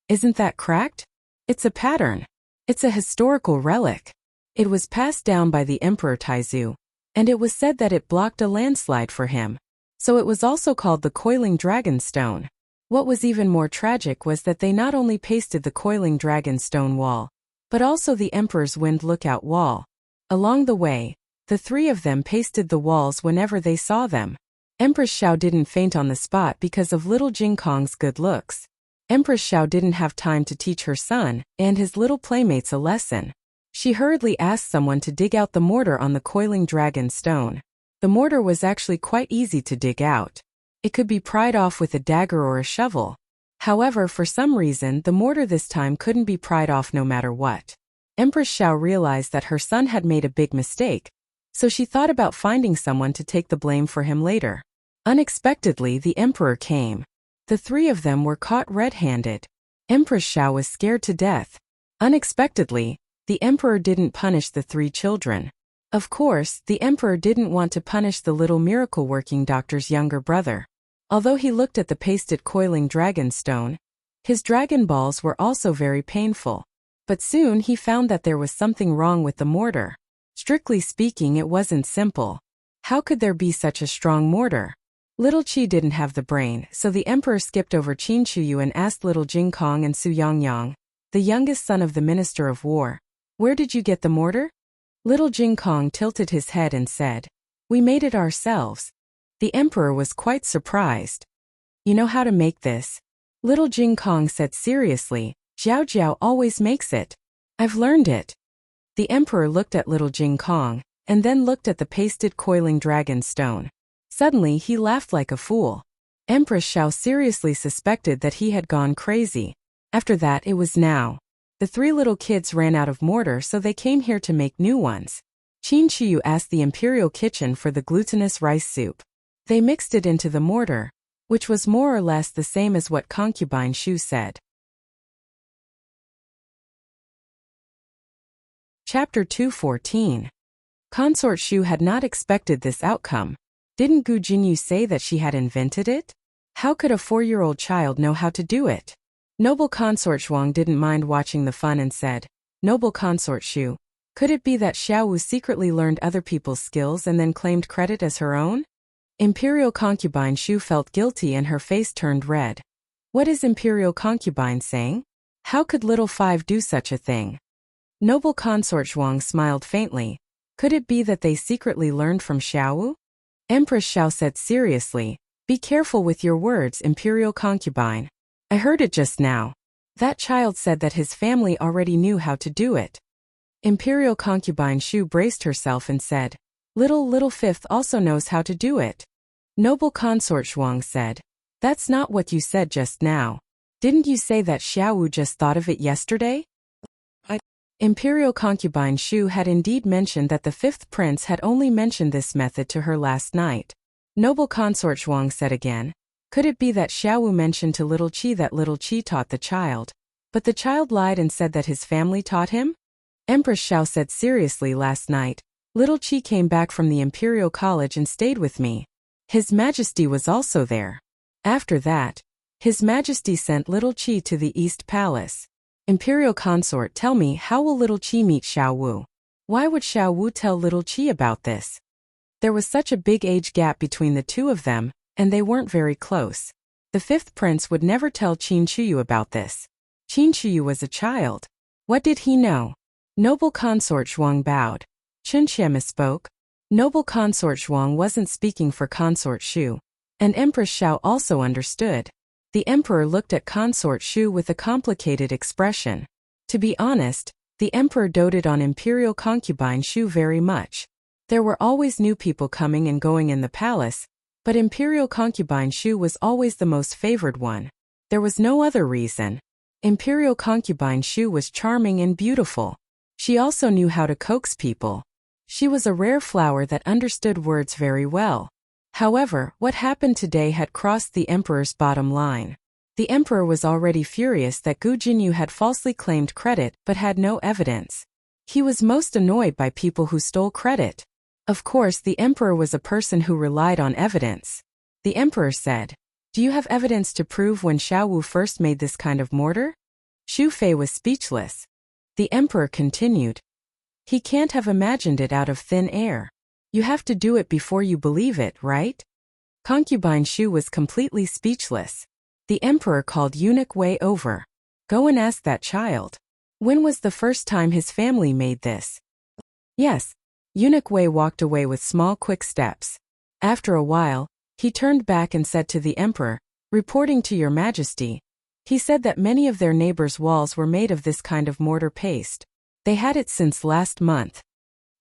Isn't that cracked? It's a pattern. It's a historical relic. It was passed down by the Emperor Taizu, and it was said that it blocked a landslide for him. So it was also called the Coiling Dragon Stone. What was even more tragic was that they not only pasted the Coiling Dragon Stone wall, but also the Emperor's Wind Lookout wall. Along the way, the three of them pasted the walls whenever they saw them. Empress Xiao didn't faint on the spot because of little Jing Kong's good looks. Empress Xiao didn't have time to teach her son and his little playmates a lesson. She hurriedly asked someone to dig out the mortar on the Coiling Dragon Stone. The mortar was actually quite easy to dig out. It could be pried off with a dagger or a shovel. However, for some reason, the mortar this time couldn't be pried off no matter what. Empress Xiao realized that her son had made a big mistake, so she thought about finding someone to take the blame for him later. Unexpectedly, the Emperor came. The three of them were caught red-handed. Empress Xiao was scared to death. Unexpectedly, the Emperor didn't punish the three children. Of course, the Emperor didn't want to punish the little miracle-working doctor's younger brother. Although he looked at the pasted Coiling Dragon Stone, his dragon balls were also very painful. But soon he found that there was something wrong with the mortar. Strictly speaking, it wasn't simple. How could there be such a strong mortar? Little Qi didn't have the brain, so the Emperor skipped over Qin Chuyu and asked little Jing Kong and Su Yangyang, the youngest son of the Minister of War, "Where did you get the mortar?" Little Jing Kong tilted his head and said, "We made it ourselves." The Emperor was quite surprised. "You know how to make this?" Little Jing Kong said seriously, "Jiao Jiao always makes it. I've learned it." The Emperor looked at little Jing Kong, and then looked at the pasted Coiling Dragon Stone. Suddenly he laughed like a fool. Empress Xiao seriously suspected that he had gone crazy. After that it was now. The three little kids ran out of mortar, so they came here to make new ones. Qin Chiyu asked the Imperial Kitchen for the glutinous rice soup. They mixed it into the mortar, which was more or less the same as what concubine Shu said. Chapter 214. Consort Shu had not expected this outcome. Didn't Gu Jinyu say that she had invented it? How could a 4-year-old child know how to do it? Noble Consort Shuang didn't mind watching the fun and said, "Noble Consort Shu, could it be that Xiao Wu secretly learned other people's skills and then claimed credit as her own?" Imperial Concubine Shu felt guilty and her face turned red. What is Imperial Concubine saying? How could little Five do such a thing? Noble Consort Shuang smiled faintly. Could it be that they secretly learned from Xiao Wu? Empress Xiao said seriously, "Be careful with your words, Imperial Concubine. I heard it just now. That child said that his family already knew how to do it." Imperial Concubine Shu braced herself and said, Little Fifth also knows how to do it." Noble Consort Shuang said, "That's not what you said just now. Didn't you say that Xiao Wu just thought of it yesterday?" Imperial Concubine Shu had indeed mentioned that the fifth prince had only mentioned this method to her last night. Noble Consort Shuang said again, "Could it be that Xiao Wu mentioned to little Qi that little Qi taught the child, but the child lied and said that his family taught him?" Empress Xiao said seriously, "Last night, little Qi came back from the Imperial College and stayed with me. His Majesty was also there. After that, His Majesty sent little Qi to the East Palace. Imperial Consort, tell me, how will little Qi meet Xiao Wu? Why would Xiao Wu tell little Qi about this?" There was such a big age gap between the two of them, and they weren't very close. The fifth prince would never tell Qin Chuyu about this. Qin Chuyu was a child. What did he know? Noble Consort Shuang bowed. Chunxia misspoke. Noble Consort Shuang wasn't speaking for Consort Shu. And Empress Xiao also understood. The Emperor looked at Consort Shu with a complicated expression. To be honest, the Emperor doted on Imperial Concubine Shu very much. There were always new people coming and going in the palace, but Imperial Concubine Shu was always the most favored one. There was no other reason. Imperial Concubine Shu was charming and beautiful. She also knew how to coax people. She was a rare flower that understood words very well. However, what happened today had crossed the Emperor's bottom line. The Emperor was already furious that Gu Jinyu had falsely claimed credit but had no evidence. He was most annoyed by people who stole credit. Of course, the Emperor was a person who relied on evidence. The Emperor said, Do you have evidence to prove when Xiao Wu first made this kind of mortar? Xu Fei was speechless. The emperor continued. He can't have imagined it out of thin air. You have to do it before you believe it, right? Concubine Xu was completely speechless. The emperor called Eunuch Wei over. Go and ask that child. When was the first time his family made this? Yes. Eunuch Wei walked away with small quick steps. After a while, he turned back and said to the emperor, reporting to your majesty. He said that many of their neighbors' walls were made of this kind of mortar paste. They had it since last month.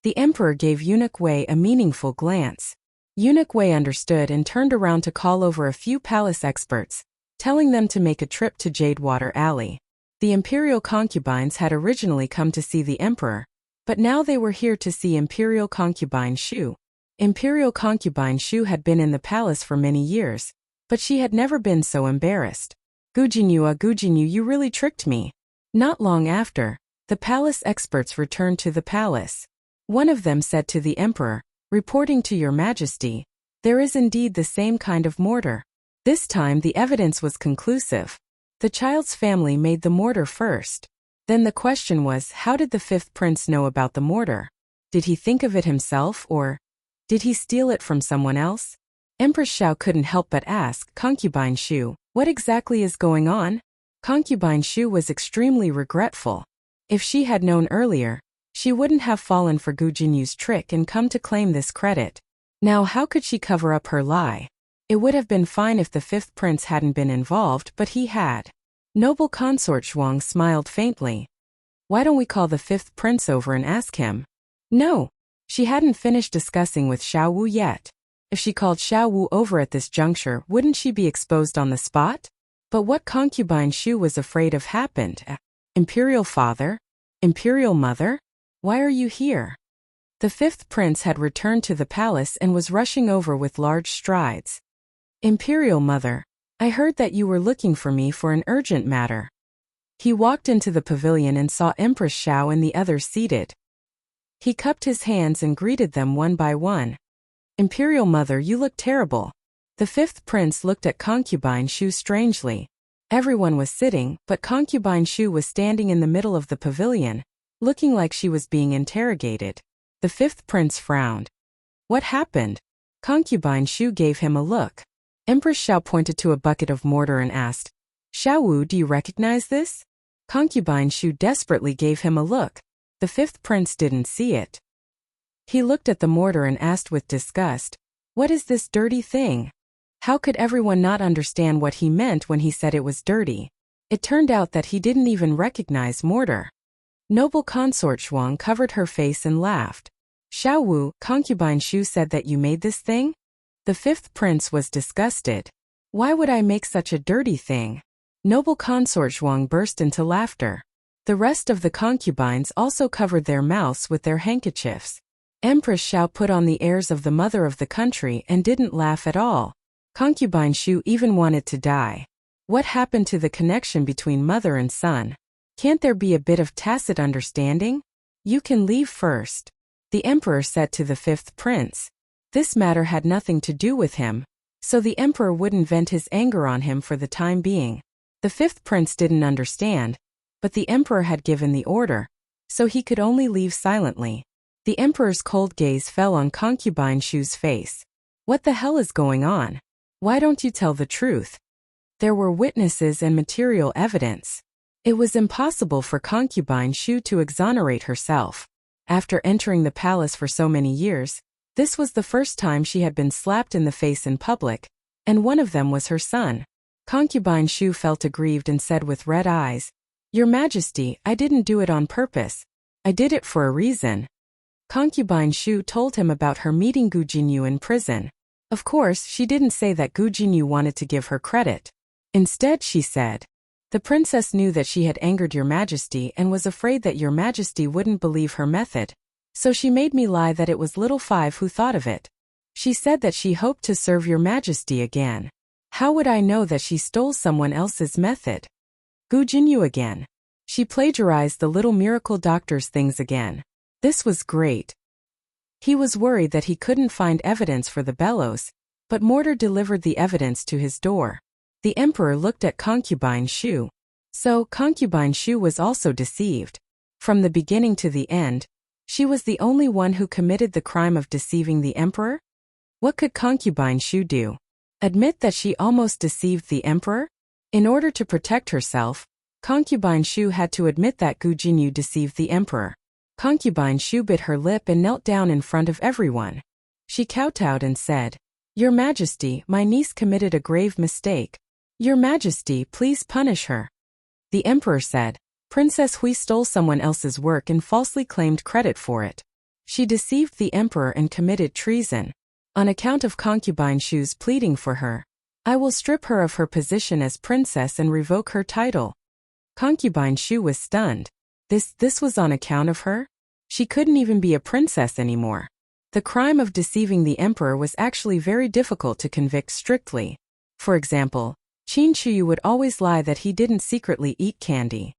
The emperor gave Eunuch Wei a meaningful glance. Eunuch Wei understood and turned around to call over a few palace experts, telling them to make a trip to Jadewater Alley. The imperial concubines had originally come to see the emperor, but now they were here to see imperial concubine Xu. Imperial concubine Xu had been in the palace for many years, but she had never been so embarrassed. Gujinyu, you really tricked me. Not long after, the palace experts returned to the palace. One of them said to the emperor, reporting to your majesty, there is indeed the same kind of mortar. This time the evidence was conclusive. The child's family made the mortar first. Then the question was, how did the fifth prince know about the mortar? Did he think of it himself, or did he steal it from someone else? Empress Xiao couldn't help but ask Concubine Xu, what exactly is going on? Concubine Xu was extremely regretful. If she had known earlier, she wouldn't have fallen for Gu Jinyu's trick and come to claim this credit. Now how could she cover up her lie? It would have been fine if the fifth prince hadn't been involved, but he had. Noble consort Zhuang smiled faintly. Why don't we call the fifth prince over and ask him? No. She hadn't finished discussing with Xiao Wu yet. If she called Xiao Wu over at this juncture, wouldn't she be exposed on the spot? But what concubine Xu was afraid of happened. Imperial father? Imperial mother? Why are you here? The fifth prince had returned to the palace and was rushing over with large strides. Imperial mother, I heard that you were looking for me for an urgent matter. He walked into the pavilion and saw Empress Xiao and the others seated. He cupped his hands and greeted them one by one. Imperial mother, you look terrible. The fifth prince looked at concubine Xu strangely. Everyone was sitting, but concubine Xu was standing in the middle of the pavilion, looking like she was being interrogated. The fifth prince frowned. What happened? Concubine Xu gave him a look. Empress Xiao pointed to a bucket of mortar and asked, Xiao Wu, do you recognize this? Concubine Xu desperately gave him a look. The fifth prince didn't see it. He looked at the mortar and asked with disgust, what is this dirty thing? How could everyone not understand what he meant when he said it was dirty? It turned out that he didn't even recognize mortar. Noble consort Zhuang covered her face and laughed. Xiao Wu, concubine Xu said that you made this thing? The fifth prince was disgusted. Why would I make such a dirty thing? Noble consort Zhuang burst into laughter. The rest of the concubines also covered their mouths with their handkerchiefs. Empress Xiao put on the airs of the mother of the country and didn't laugh at all. Concubine Xu even wanted to die. What happened to the connection between mother and son? Can't there be a bit of tacit understanding? You can leave first. The emperor said to the fifth prince. This matter had nothing to do with him, so the emperor wouldn't vent his anger on him for the time being. The fifth prince didn't understand, but the emperor had given the order, so he could only leave silently. The emperor's cold gaze fell on concubine Xu's face. What the hell is going on? Why don't you tell the truth? There were witnesses and material evidence. It was impossible for concubine Xu to exonerate herself. After entering the palace for so many years, this was the first time she had been slapped in the face in public, and one of them was her son. Concubine Xu felt aggrieved and said with red eyes, Your Majesty, I didn't do it on purpose. I did it for a reason. Concubine Xu told him about her meeting Gu Jinyu in prison. Of course, she didn't say that Gu Jinyu wanted to give her credit. Instead, she said, the princess knew that she had angered Your Majesty and was afraid that Your Majesty wouldn't believe her method, so she made me lie that it was little Five who thought of it. She said that she hoped to serve Your Majesty again. How would I know that she stole someone else's method? Gu Jinyu again. She plagiarized the little miracle doctor's things again. This was great. He was worried that he couldn't find evidence for the bellows, but Mortar delivered the evidence to his door. The emperor looked at concubine Shu. So, concubine Shu was also deceived. From the beginning to the end, she was the only one who committed the crime of deceiving the emperor? What could concubine Shu do? Admit that she almost deceived the emperor? In order to protect herself, concubine Shu had to admit that Gu Jinyu deceived the emperor. Concubine Shu bit her lip and knelt down in front of everyone. She kowtowed and said, "Your Majesty, my niece committed a grave mistake. Your Majesty, please punish her." The emperor said, "Princess Hui stole someone else's work and falsely claimed credit for it. She deceived the emperor and committed treason. On account of concubine Shu's pleading for her, I will strip her of her position as princess and revoke her title." Concubine Shu was stunned. This was on account of her? She couldn't even be a princess anymore. The crime of deceiving the emperor was actually very difficult to convict strictly. For example, Qin Chuyu would always lie that he didn't secretly eat candy.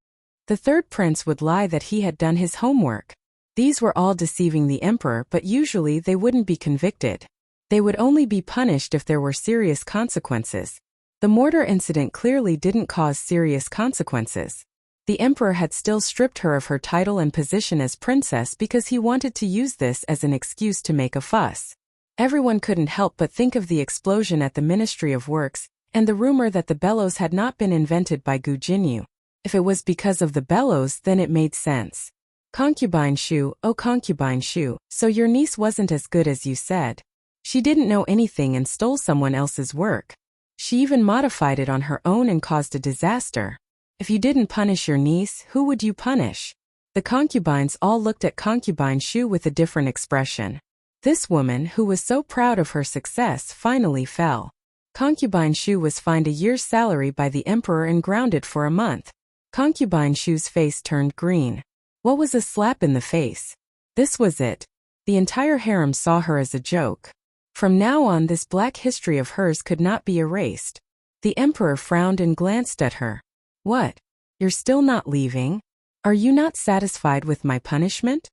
The third prince would lie that he had done his homework. These were all deceiving the emperor, but usually they wouldn't be convicted. They would only be punished if there were serious consequences. The mortar incident clearly didn't cause serious consequences. The emperor had still stripped her of her title and position as princess because he wanted to use this as an excuse to make a fuss. Everyone couldn't help but think of the explosion at the Ministry of Works, and the rumor that the bellows had not been invented by Gu Jinyu. If it was because of the bellows, then it made sense. Concubine Shu, oh concubine Shu, so your niece wasn't as good as you said. She didn't know anything and stole someone else's work. She even modified it on her own and caused a disaster. If you didn't punish your niece, who would you punish? The concubines all looked at concubine Shu with a different expression. This woman, who was so proud of her success, finally fell. Concubine Shu was fined a year's salary by the emperor and grounded for a month. Concubine Shu's face turned green. What was a slap in the face? This was it. The entire harem saw her as a joke. From now on, this black history of hers could not be erased. The emperor frowned and glanced at her. What? You're still not leaving? Are you not satisfied with my punishment?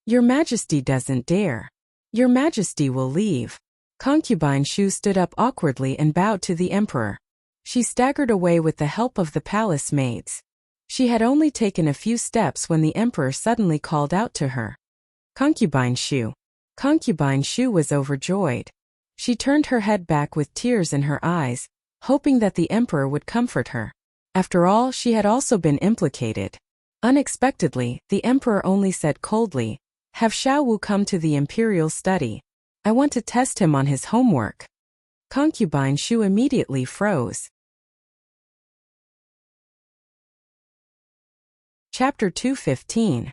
Your Majesty doesn't dare. Your Majesty will leave. Concubine Shu stood up awkwardly and bowed to the emperor. She staggered away with the help of the palace maids. She had only taken a few steps when the emperor suddenly called out to her. Concubine Shu. Concubine Shu was overjoyed. She turned her head back with tears in her eyes, hoping that the emperor would comfort her. After all, she had also been implicated. Unexpectedly, the emperor only said coldly, "Have Xiao Wu come to the imperial study. I want to test him on his homework." Concubine Shu immediately froze. Chapter 215.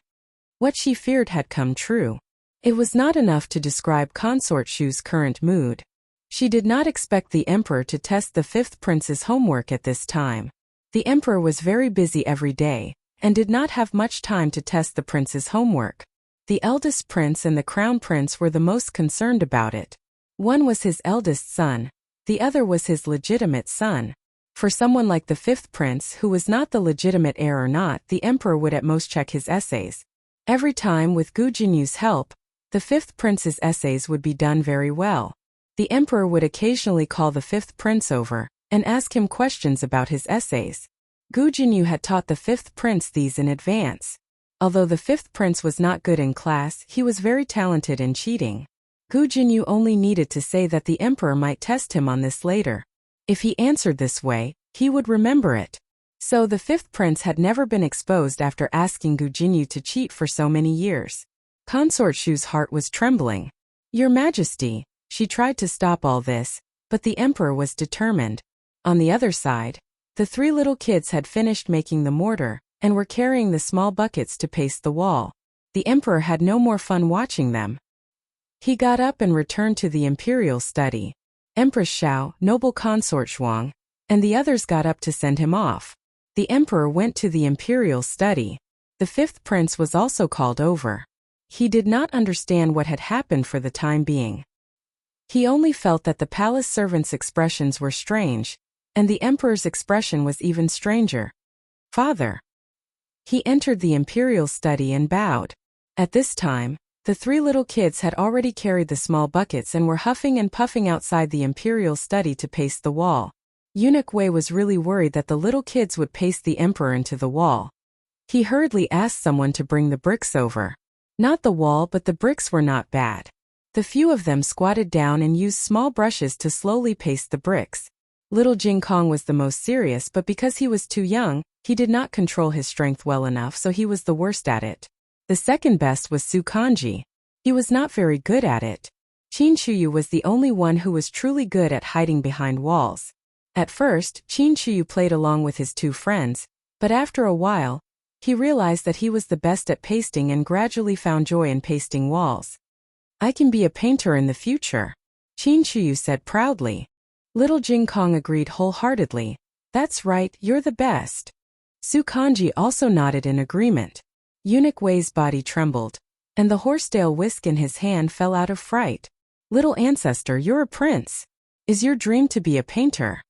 What she feared had come true. It was not enough to describe Consort Shu's current mood. She did not expect the emperor to test the fifth prince's homework at this time. The emperor was very busy every day, and did not have much time to test the prince's homework. The eldest prince and the crown prince were the most concerned about it. One was his eldest son, the other was his legitimate son. For someone like the fifth prince who was not the legitimate heir or not, the emperor would at most check his essays. Every time, with Gu Jinyu's help, the fifth prince's essays would be done very well. The emperor would occasionally call the fifth prince over and ask him questions about his essays. Gu Jinyu had taught the fifth prince these in advance. Although the fifth prince was not good in class, he was very talented in cheating. Gu Jinyu only needed to say that the emperor might test him on this later. If he answered this way, he would remember it. So the fifth prince had never been exposed after asking Gu Jinyu to cheat for so many years. Consort Shu's heart was trembling. "Your Majesty," she tried to stop all this, but the emperor was determined. On the other side, the three little kids had finished making the mortar, and were carrying the small buckets to paste the wall. The emperor had no more fun watching them. He got up and returned to the imperial study. Empress Xiao, noble consort Shuang, and the others got up to send him off. The emperor went to the imperial study. The fifth prince was also called over. He did not understand what had happened for the time being. He only felt that the palace servants' expressions were strange, and the emperor's expression was even stranger. "Father." He entered the imperial study and bowed. At this time, the three little kids had already carried the small buckets and were huffing and puffing outside the imperial study to paste the wall. Eunuch Wei was really worried that the little kids would paste the emperor into the wall. He hurriedly asked someone to bring the bricks over. Not the wall, but the bricks were not bad. The few of them squatted down and used small brushes to slowly paste the bricks. Little Jing Kong was the most serious, but because he was too young, he did not control his strength well enough, so he was the worst at it. The second best was Su Kanji. He was not very good at it. Qin Chuyu was the only one who was truly good at hiding behind walls. At first, Qin Chuyu played along with his two friends, but after a while, he realized that he was the best at pasting and gradually found joy in pasting walls. I can be a painter in the future, Qin Chuyu said proudly. Little Jing Kong agreed wholeheartedly. That's right, you're the best. Su Kanji also nodded in agreement. Eunuch Wei's body trembled, and the horsetail whisk in his hand fell out of fright. Little ancestor, you're a prince. Is your dream to be a painter?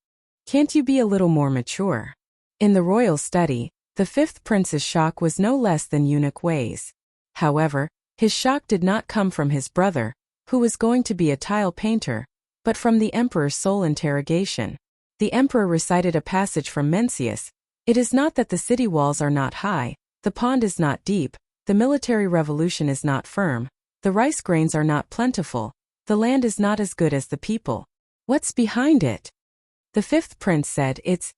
Can't you be a little more mature? In the royal study, the fifth prince's shock was no less than Eunuch Wei's. However, his shock did not come from his brother, who was going to be a tile painter, but from the emperor's soul interrogation. The emperor recited a passage from Mencius. It is not that the city walls are not high, the pond is not deep, the military revolution is not firm, the rice grains are not plentiful, the land is not as good as the people. What's behind it? The fifth prince said, It's.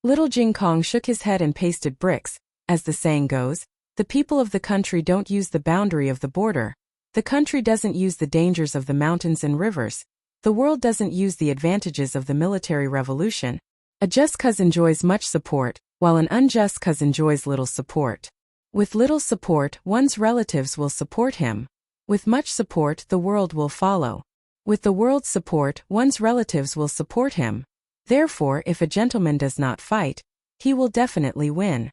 Little Jing Kong shook his head and pasted bricks. As the saying goes, the people of the country don't use the boundary of the border. The country doesn't use the dangers of the mountains and rivers. The world doesn't use the advantages of the military revolution. A just cause enjoys much support, while an unjust cause enjoys little support. With little support, one's relatives will support him. With much support, the world will follow. With the world's support, one's relatives will support him. Therefore, if a gentleman does not fight, he will definitely win.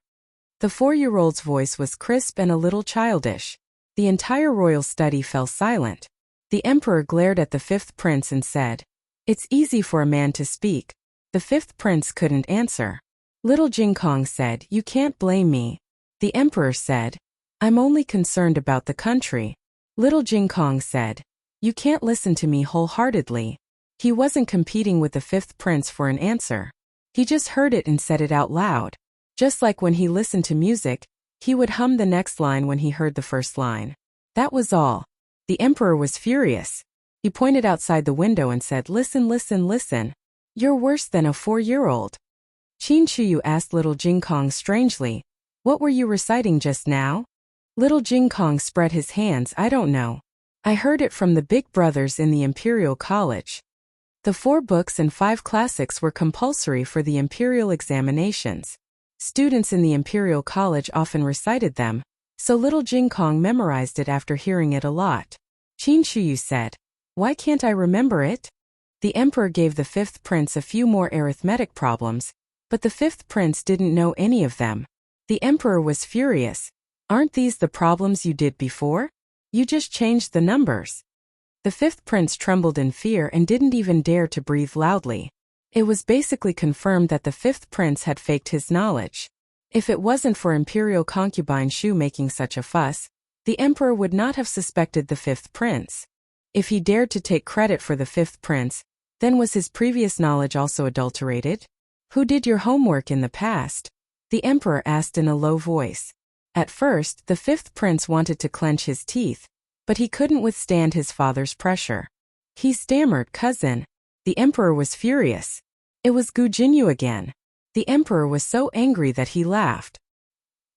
The 4-year-old's voice was crisp and a little childish. The entire royal study fell silent. The emperor glared at the fifth prince and said, It's easy for a man to speak. The fifth prince couldn't answer. Little Jing Kong said, You can't blame me. The emperor said, I'm only concerned about the country. Little Jing Kong said, You can't listen to me wholeheartedly. He wasn't competing with the fifth prince for an answer. He just heard it and said it out loud. Just like when he listened to music, he would hum the next line when he heard the first line. That was all. The emperor was furious. He pointed outside the window and said, Listen, listen, listen. You're worse than a 4-year-old. Qin Chuyu asked Little Jing Kong strangely, What were you reciting just now? Little Jing Kong spread his hands, I don't know. I heard it from the big brothers in the Imperial College. The 4 books and 5 classics were compulsory for the imperial examinations. Students in the Imperial College often recited them, so Little Jing Kong memorized it after hearing it a lot. Qin Chuyu said, Why can't I remember it? The emperor gave the fifth prince a few more arithmetic problems, but the fifth prince didn't know any of them. The emperor was furious. Aren't these the problems you did before? You just changed the numbers. The fifth prince trembled in fear and didn't even dare to breathe loudly. It was basically confirmed that the fifth prince had faked his knowledge. If it wasn't for Imperial concubine Shu making such a fuss, the emperor would not have suspected the fifth prince. If he dared to take credit for the fifth prince, then was his previous knowledge also adulterated? Who did your homework in the past? The emperor asked in a low voice. At first, the fifth prince wanted to clench his teeth, but he couldn't withstand his father's pressure. He stammered, Cousin. The emperor was furious. It was Gu Jinyu again. The emperor was so angry that he laughed.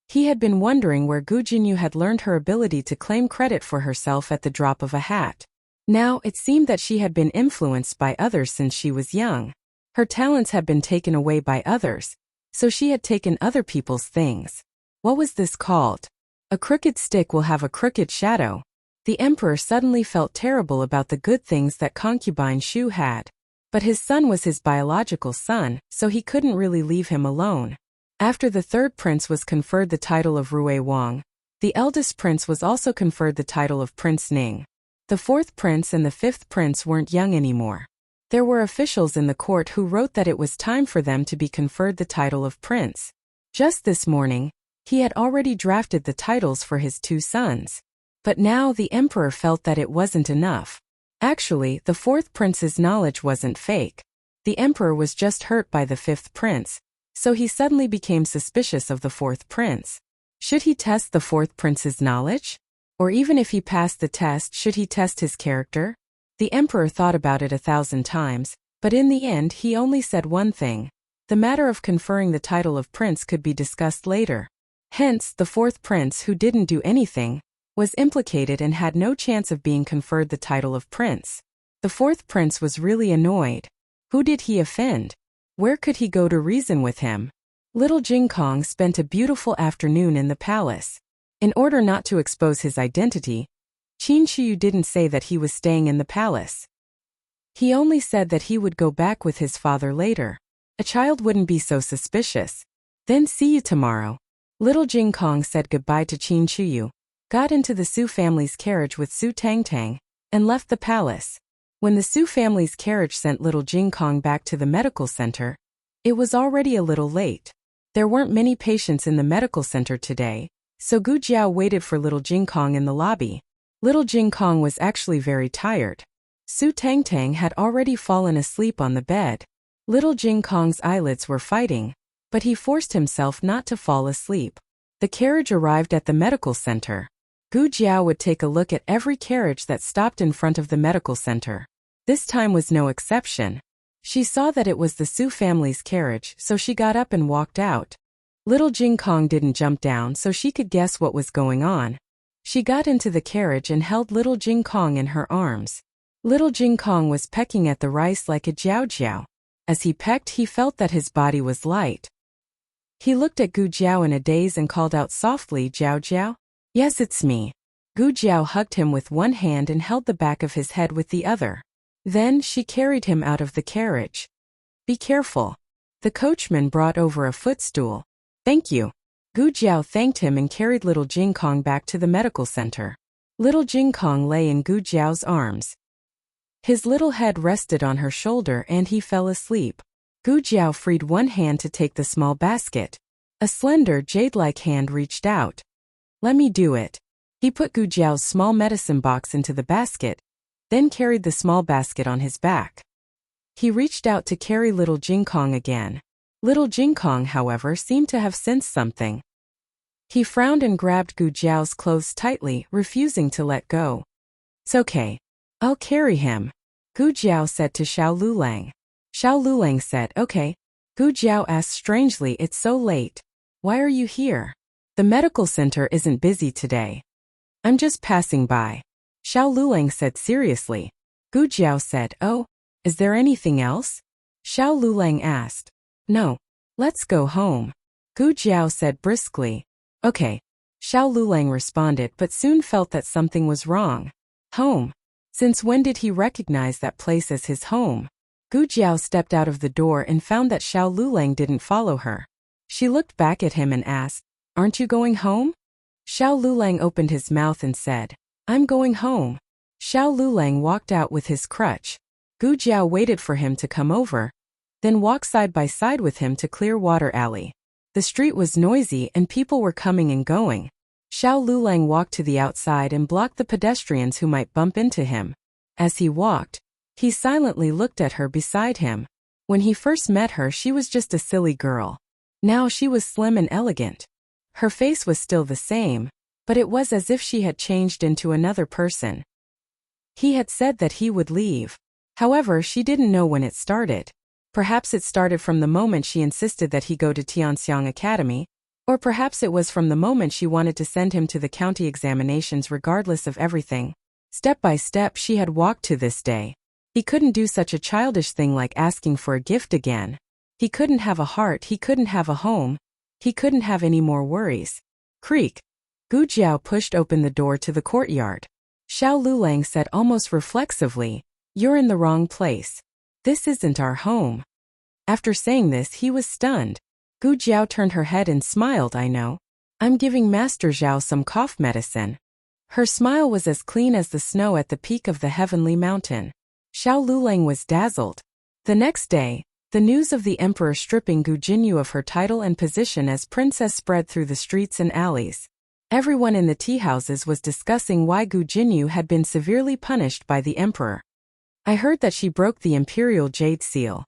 He had been wondering where Gu Jinyu had learned her ability to claim credit for herself at the drop of a hat. Now it seemed that she had been influenced by others since she was young. Her talents had been taken away by others, so she had taken other people's things. What was this called? A crooked stick will have a crooked shadow. The emperor suddenly felt terrible about the good things that concubine Shu had. But his son was his biological son, so he couldn't really leave him alone. After the third prince was conferred the title of Rui Wang, the eldest prince was also conferred the title of Prince Ning. The fourth prince and the fifth prince weren't young anymore. There were officials in the court who wrote that it was time for them to be conferred the title of prince. Just this morning, he had already drafted the titles for his 2 sons. But now the emperor felt that it wasn't enough. Actually, the fourth prince's knowledge wasn't fake. The emperor was just hurt by the fifth prince, so he suddenly became suspicious of the fourth prince. Should he test the fourth prince's knowledge? Or even if he passed the test, should he test his character? The emperor thought about it 1,000 times, but in the end he only said one thing. The matter of conferring the title of prince could be discussed later. Hence, the fourth prince, who didn't do anything, was implicated and had no chance of being conferred the title of prince. The fourth prince was really annoyed. Who did he offend? Where could he go to reason with him? Little Jing Kong spent a beautiful afternoon in the palace. In order not to expose his identity, Qin Shiyu didn't say that he was staying in the palace. He only said that he would go back with his father later. A child wouldn't be so suspicious. Then see you tomorrow. Little Jing Kong said goodbye to Qin Shiyu, got into the Su family's carriage with Su Tangtang, and left the palace. When the Su family's carriage sent little Jing Kong back to the medical center, it was already a little late. There weren't many patients in the medical center today, so Gu Jiao waited for little Jing Kong in the lobby. Little Jing Kong was actually very tired. Su Tangtang had already fallen asleep on the bed. Little Jing Kong's eyelids were fighting, but he forced himself not to fall asleep. The carriage arrived at the medical center. Gu Jiao would take a look at every carriage that stopped in front of the medical center. This time was no exception. She saw that it was the Su family's carriage, so she got up and walked out. Little Jing Kong didn't jump down so she could guess what was going on. She got into the carriage and held little Jing Kong in her arms. Little Jing Kong was pecking at the rice like a jiao jiao. As he pecked, he felt that his body was light. He looked at Gu Jiao in a daze and called out softly, "Jiao Jiao?" "Yes, it's me." Gu Jiao hugged him with one hand and held the back of his head with the other. Then she carried him out of the carriage. "Be careful." The coachman brought over a footstool. "Thank you." Gu Jiao thanked him and carried little Jing Kong back to the medical center. Little Jing Kong lay in Gu Jiao's arms. His little head rested on her shoulder and he fell asleep. Gu Jiao freed one hand to take the small basket. A slender, jade-like hand reached out. "Let me do it." He put Gu Jiao's small medicine box into the basket, then carried the small basket on his back. He reached out to carry little Jing Kong again. Little Jing Kong, however, seemed to have sensed something. He frowned and grabbed Gu Jiao's clothes tightly, refusing to let go. "It's okay. I'll carry him," Gu Jiao said to Xiao Lulang. Xiao Lulang said, "Okay." Gu Jiao asked strangely, "It's so late. Why are you here? The medical center isn't busy today." "I'm just passing by," Xiao Lulang said seriously. Gu Jiao said, "Oh, is there anything else?" Xiao Lulang asked. "No. Let's go home," Gu Jiao said briskly. "Okay," Xiao Lulang responded, but soon felt that something was wrong. Home? Since when did he recognize that place as his home? Gu Jiao stepped out of the door and found that Xiao Lulang didn't follow her. She looked back at him and asked, "Aren't you going home?" Xiao Lulang opened his mouth and said, "I'm going home." Xiao Lulang walked out with his crutch. Gu Jiao waited for him to come over, then walked side by side with him to Clearwater Alley. The street was noisy and people were coming and going. Xiao Lulang walked to the outside and blocked the pedestrians who might bump into him. As he walked, he silently looked at her beside him. When he first met her, she was just a silly girl. Now she was slim and elegant. Her face was still the same, but it was as if she had changed into another person. He had said that he would leave. However, she didn't know when it started. Perhaps it started from the moment she insisted that he go to Tianxiang Academy, or perhaps it was from the moment she wanted to send him to the county examinations regardless of everything. Step by step she had walked to this day. He couldn't do such a childish thing like asking for a gift again. He couldn't have a heart, he couldn't have a home, he couldn't have any more worries. Creak. Gu Jiao pushed open the door to the courtyard. Xiao Lulang said almost reflexively, "You're in the wrong place. This isn't our home." After saying this, he was stunned. Gu Jiao turned her head and smiled. "I know. I'm giving Master Zhao some cough medicine." Her smile was as clean as the snow at the peak of the heavenly mountain. Xiao Lulang was dazzled. The next day, the news of the emperor stripping Gu Jinyu of her title and position as princess spread through the streets and alleys. Everyone in the tea houses was discussing why Gu Jinyu had been severely punished by the emperor. "I heard that she broke the imperial jade seal.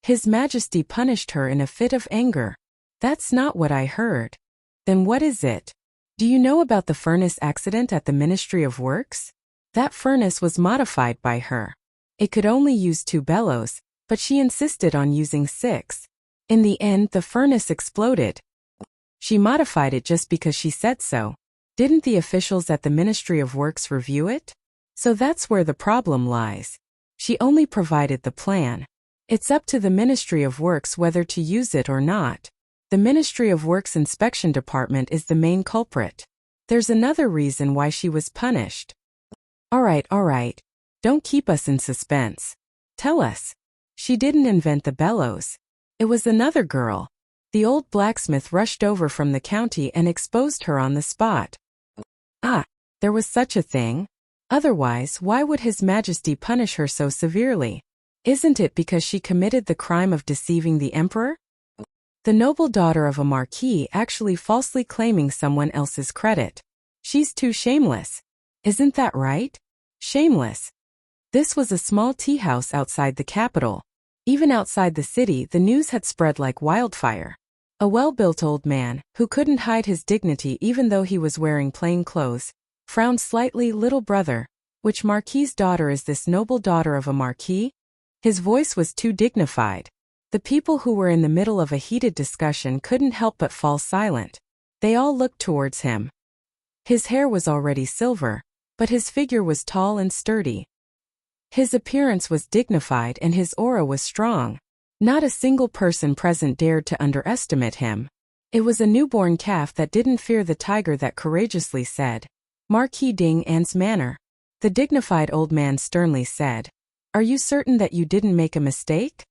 His Majesty punished her in a fit of anger. That's not what I heard. Then what is it? Do you know about the furnace accident at the Ministry of Works? That furnace was modified by her. It could only use 2 bellows, but she insisted on using 6. In the end, the furnace exploded. She modified it just because she said so. Didn't the officials at the Ministry of Works review it? So that's where the problem lies. She only provided the plan. It's up to the Ministry of Works whether to use it or not. The Ministry of Works Inspection Department is the main culprit. There's another reason why she was punished. All right. Don't keep us in suspense. Tell us. She didn't invent the bellows. It was another girl. The old blacksmith rushed over from the county and exposed her on the spot. Ah, there was such a thing? Otherwise, why would His Majesty punish her so severely? Isn't it because she committed the crime of deceiving the emperor? The noble daughter of a marquis actually falsely claiming someone else's credit. She's too shameless. Isn't that right? Shameless. This was a small tea house outside the capital. Even outside the city, the news had spread like wildfire. A well-built old man, who couldn't hide his dignity even though he was wearing plain clothes, frowned slightly. Little brother, which marquis's daughter is this noble daughter of a marquis? His voice was too dignified. The people who were in the middle of a heated discussion couldn't help but fall silent. They all looked towards him. His hair was already silver, but his figure was tall and sturdy. His appearance was dignified and his aura was strong. Not a single person present dared to underestimate him. It was a newborn calf that didn't fear the tiger that courageously said, "Marquis Ding An's manner." The dignified old man sternly said, "Are you certain that you didn't make a mistake?"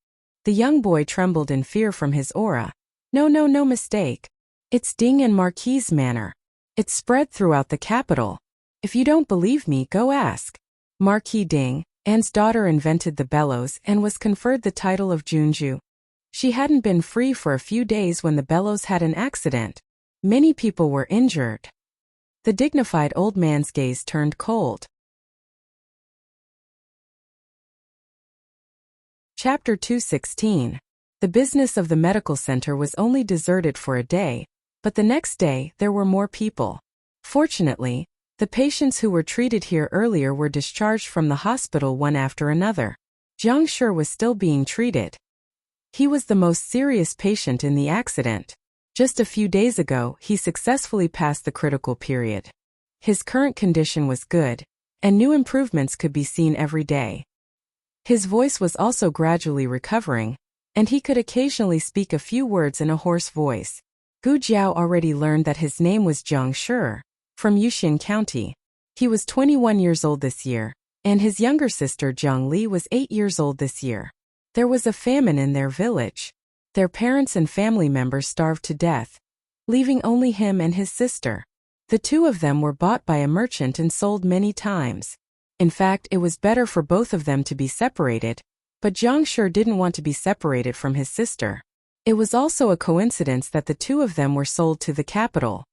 The young boy trembled in fear from his aura. No mistake. It's Ding and Marquis's manner. It's spread throughout the capital. If you don't believe me, go ask. Marquis Ding, Anne's daughter, invented the bellows and was conferred the title of Junju. She hadn't been free for a few days when the bellows had an accident. Many people were injured. The dignified old man's gaze turned cold. Chapter 216. The business of the medical center was only deserted for a day, but the next day there were more people. Fortunately, the patients who were treated here earlier were discharged from the hospital one after another. Jiang Shi was still being treated. He was the most serious patient in the accident. Just a few days ago, he successfully passed the critical period. His current condition was good, and new improvements could be seen every day. His voice was also gradually recovering, and he could occasionally speak a few words in a hoarse voice. Gu Jiao already learned that his name was Jiang Shi, from Yuxian County. He was 21 years old this year, and his younger sister Jiang Li was 8 years old this year. There was a famine in their village. Their parents and family members starved to death, leaving only him and his sister. The two of them were bought by a merchant and sold many times. In fact, it was better for both of them to be separated, but Jiang Shi didn't want to be separated from his sister. It was also a coincidence that the two of them were sold to the capital.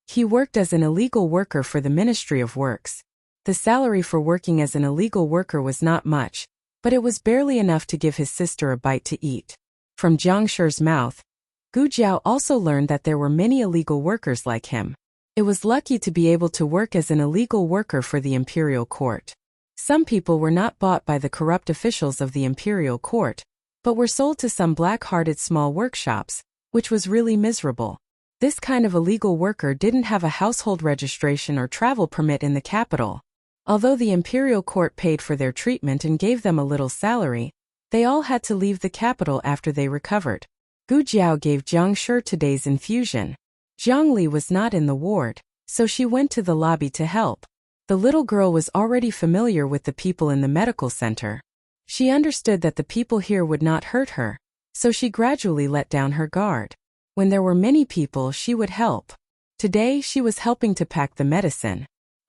He worked as an illegal worker for the Ministry of Works. The salary for working as an illegal worker was not much, but it was barely enough to give his sister a bite to eat. From Jiang Shi's mouth, Gu Jiao also learned that there were many illegal workers like him. It was lucky to be able to work as an illegal worker for the imperial court. Some people were not bought by the corrupt officials of the imperial court, but were sold to some black-hearted small workshops, which was really miserable. This kind of illegal worker didn't have a household registration or travel permit in the capital. Although the imperial court paid for their treatment and gave them a little salary, they all had to leave the capital after they recovered. Gu Jiao gave Jiang Shi today's infusion. Jiang Li was not in the ward, so she went to the lobby to help. The little girl was already familiar with the people in the medical center. She understood that the people here would not hurt her, so she gradually let down her guard. When there were many people, she would help. Today, she was helping to pack the medicine.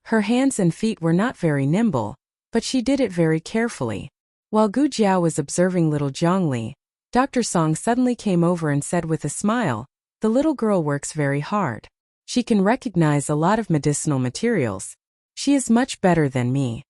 Her hands and feet were not very nimble, but she did it very carefully. While Gu Jiao was observing little Jiang Li, Dr. Song suddenly came over and said with a smile, "The little girl works very hard. She can recognize a lot of medicinal materials. She is much better than me."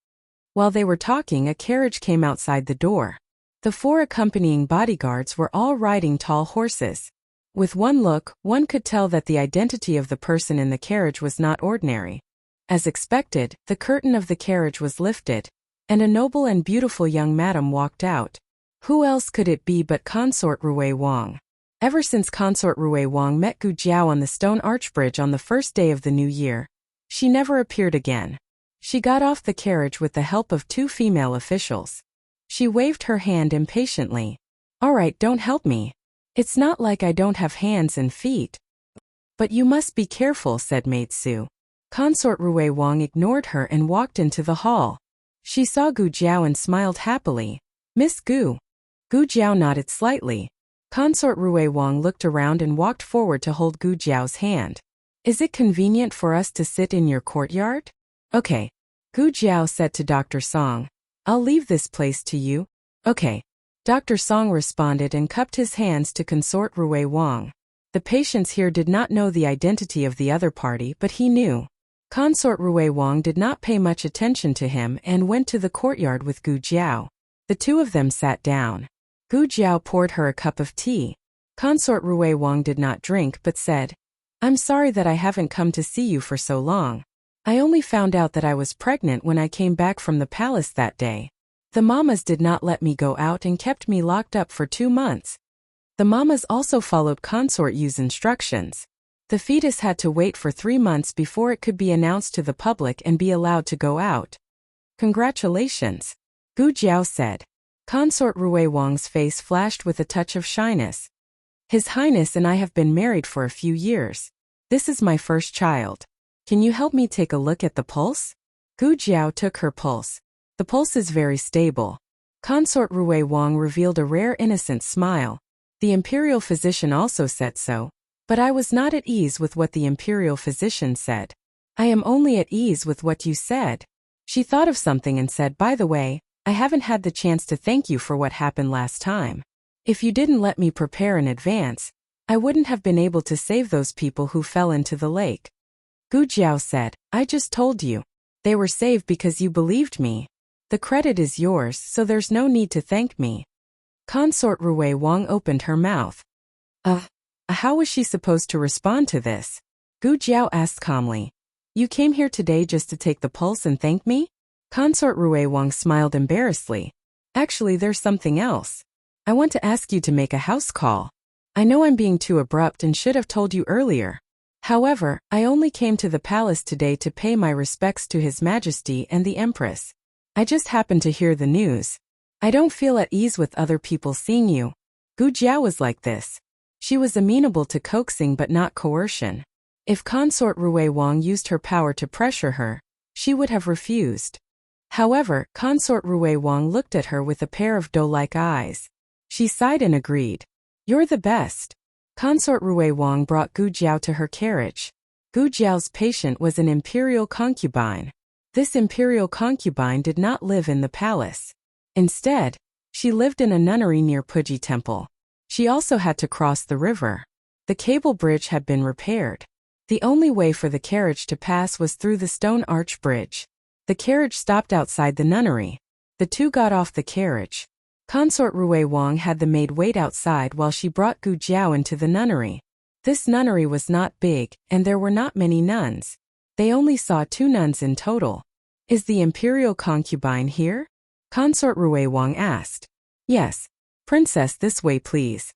While they were talking, a carriage came outside the door. The 4 accompanying bodyguards were all riding tall horses. With one look, one could tell that the identity of the person in the carriage was not ordinary. As expected, the curtain of the carriage was lifted, and a noble and beautiful young madam walked out. Who else could it be but Consort Rui Wang? Ever since Consort Rui Wang met Gu Jiao on the stone arch bridge on the first day of the new year, she never appeared again. She got off the carriage with the help of 2 female officials. She waved her hand impatiently. "All right, don't help me. It's not like I don't have hands and feet." "But you must be careful," said Maid Su. Consort Rui Wang ignored her and walked into the hall. She saw Gu Jiao and smiled happily. "Miss Gu." Gu Jiao nodded slightly. Consort Rui Wang looked around and walked forward to hold Gu Jiao's hand. "Is it convenient for us to sit in your courtyard?" "Okay." Gu Jiao said to Dr. Song. "I'll leave this place to you." "Okay." Dr. Song responded and cupped his hands to Consort Rui Wang. The patients here did not know the identity of the other party, but he knew. Consort Rui Wang did not pay much attention to him and went to the courtyard with Gu Jiao. The 2 of them sat down. Gu Jiao poured her a cup of tea. Consort Rui Wang did not drink but said, "I'm sorry that I haven't come to see you for so long. I only found out that I was pregnant when I came back from the palace that day. The mamas did not let me go out and kept me locked up for 2 months. The mamas also followed Consort Yu's instructions. The fetus had to wait for 3 months before it could be announced to the public and be allowed to go out." "Congratulations," Gu Jiao said. Consort Rui Wang's face flashed with a touch of shyness. "His Highness and I have been married for a few years. This is my first child. Can you help me take a look at the pulse?" Gu Jiao took her pulse. "The pulse is very stable." Consort Rui Wang revealed a rare innocent smile. The imperial physician also said so. But I was not at ease with what the imperial physician said. "I am only at ease with what you said." She thought of something and said, "By the way, I haven't had the chance to thank you for what happened last time. If you didn't let me prepare in advance, I wouldn't have been able to save those people who fell into the lake." Gu Jiao said, "I just told you. They were saved because you believed me. The credit is yours, so there's no need to thank me." Consort Rui Wang opened her mouth. How was she supposed to respond to this? Gu Jiao asked calmly. "You came here today just to take the pulse and thank me?" Consort Rui Wang smiled embarrassedly. "Actually, there's something else. I want to ask you to make a house call. I know I'm being too abrupt and should have told you earlier. However, I only came to the palace today to pay my respects to His Majesty and the Empress. I just happened to hear the news. I don't feel at ease with other people seeing you." Gu Jiao was like this. She was amenable to coaxing but not coercion. If Consort Rui Wang used her power to pressure her, she would have refused. However, Consort Rui Wang looked at her with a pair of doe-like eyes. She sighed and agreed. "You're the best." Consort Rui Wang brought Gu Jiao to her carriage. Gu Jiao's patient was an imperial concubine. This imperial concubine did not live in the palace. Instead, she lived in a nunnery near Puji Temple. She also had to cross the river. The cable bridge had been repaired. The only way for the carriage to pass was through the stone arch bridge. The carriage stopped outside the nunnery. The 2 got off the carriage. Consort Rui Wang had the maid wait outside while she brought Gu Jiao into the nunnery. This nunnery was not big, and there were not many nuns. They only saw 2 nuns in total. "Is the imperial concubine here?" Consort Rui Wang asked. "Yes. Princess, this way please."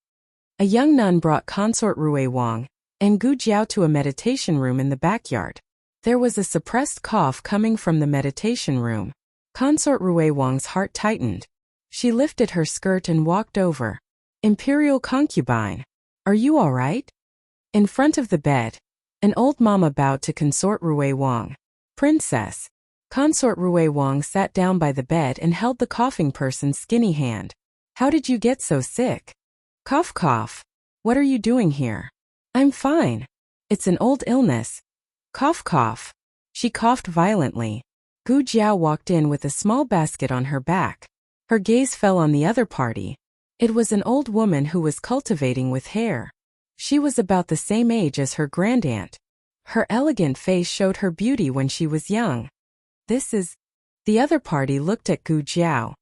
A young nun brought Consort Rui Wang and Gu Jiao to a meditation room in the backyard. There was a suppressed cough coming from the meditation room. Consort Rui Wang's heart tightened. She lifted her skirt and walked over. "Imperial concubine, are you all right?" In front of the bed, an old mama bowed to Consort Rui Wang. "Princess." Consort Rui Wang sat down by the bed and held the coughing person's skinny hand. "How did you get so sick?" "Cough cough. What are you doing here?" "I'm fine. It's an old illness." "Cough cough." She coughed violently. Gu Jiao walked in with a small basket on her back. Her gaze fell on the other party. It was an old woman who was cultivating with hair. She was about the same age as her grandaunt. Her elegant face showed her beauty when she was young. "This is..." The other party looked at Gu Jiao.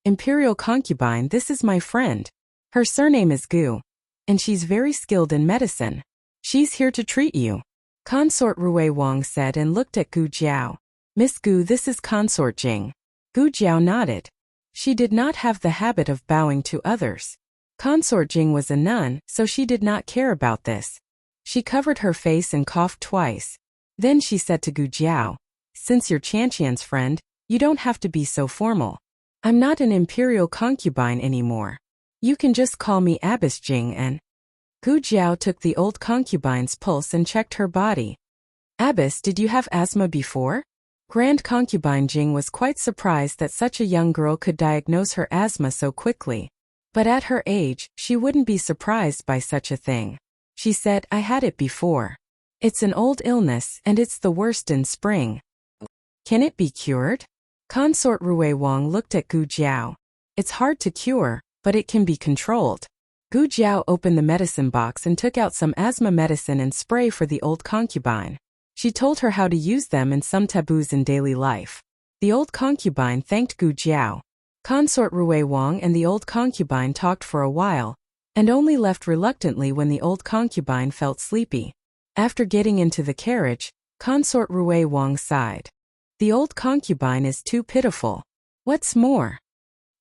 Imperial concubine, this is my friend. Her surname is Gu. And she's very skilled in medicine. She's here to treat you. Consort Rui Wang said and looked at Gu Jiao. Miss Gu, this is Consort Jing. Gu Jiao nodded. She did not have the habit of bowing to others. Consort Jing was a nun, so she did not care about this. She covered her face and coughed twice. Then she said to Gu Jiao, since you're Qianqian's friend, you don't have to be so formal. I'm not an imperial concubine anymore. You can just call me Abbess Jing. And Gu Jiao took the old concubine's pulse and checked her body. Abbess, did you have asthma before? Grand concubine Jing was quite surprised that such a young girl could diagnose her asthma so quickly. But at her age, she wouldn't be surprised by such a thing. She said, I had it before. It's an old illness and it's the worst in spring. Can it be cured? Consort Rui Wang looked at Gu Jiao. It's hard to cure, but it can be controlled. Gu Jiao opened the medicine box and took out some asthma medicine and spray for the old concubine. She told her how to use them and some taboos in daily life. The old concubine thanked Gu Jiao. Consort Rui Wang and the old concubine talked for a while, and only left reluctantly when the old concubine felt sleepy. After getting into the carriage, Consort Rui Wang sighed. The old concubine is too pitiful. What's more,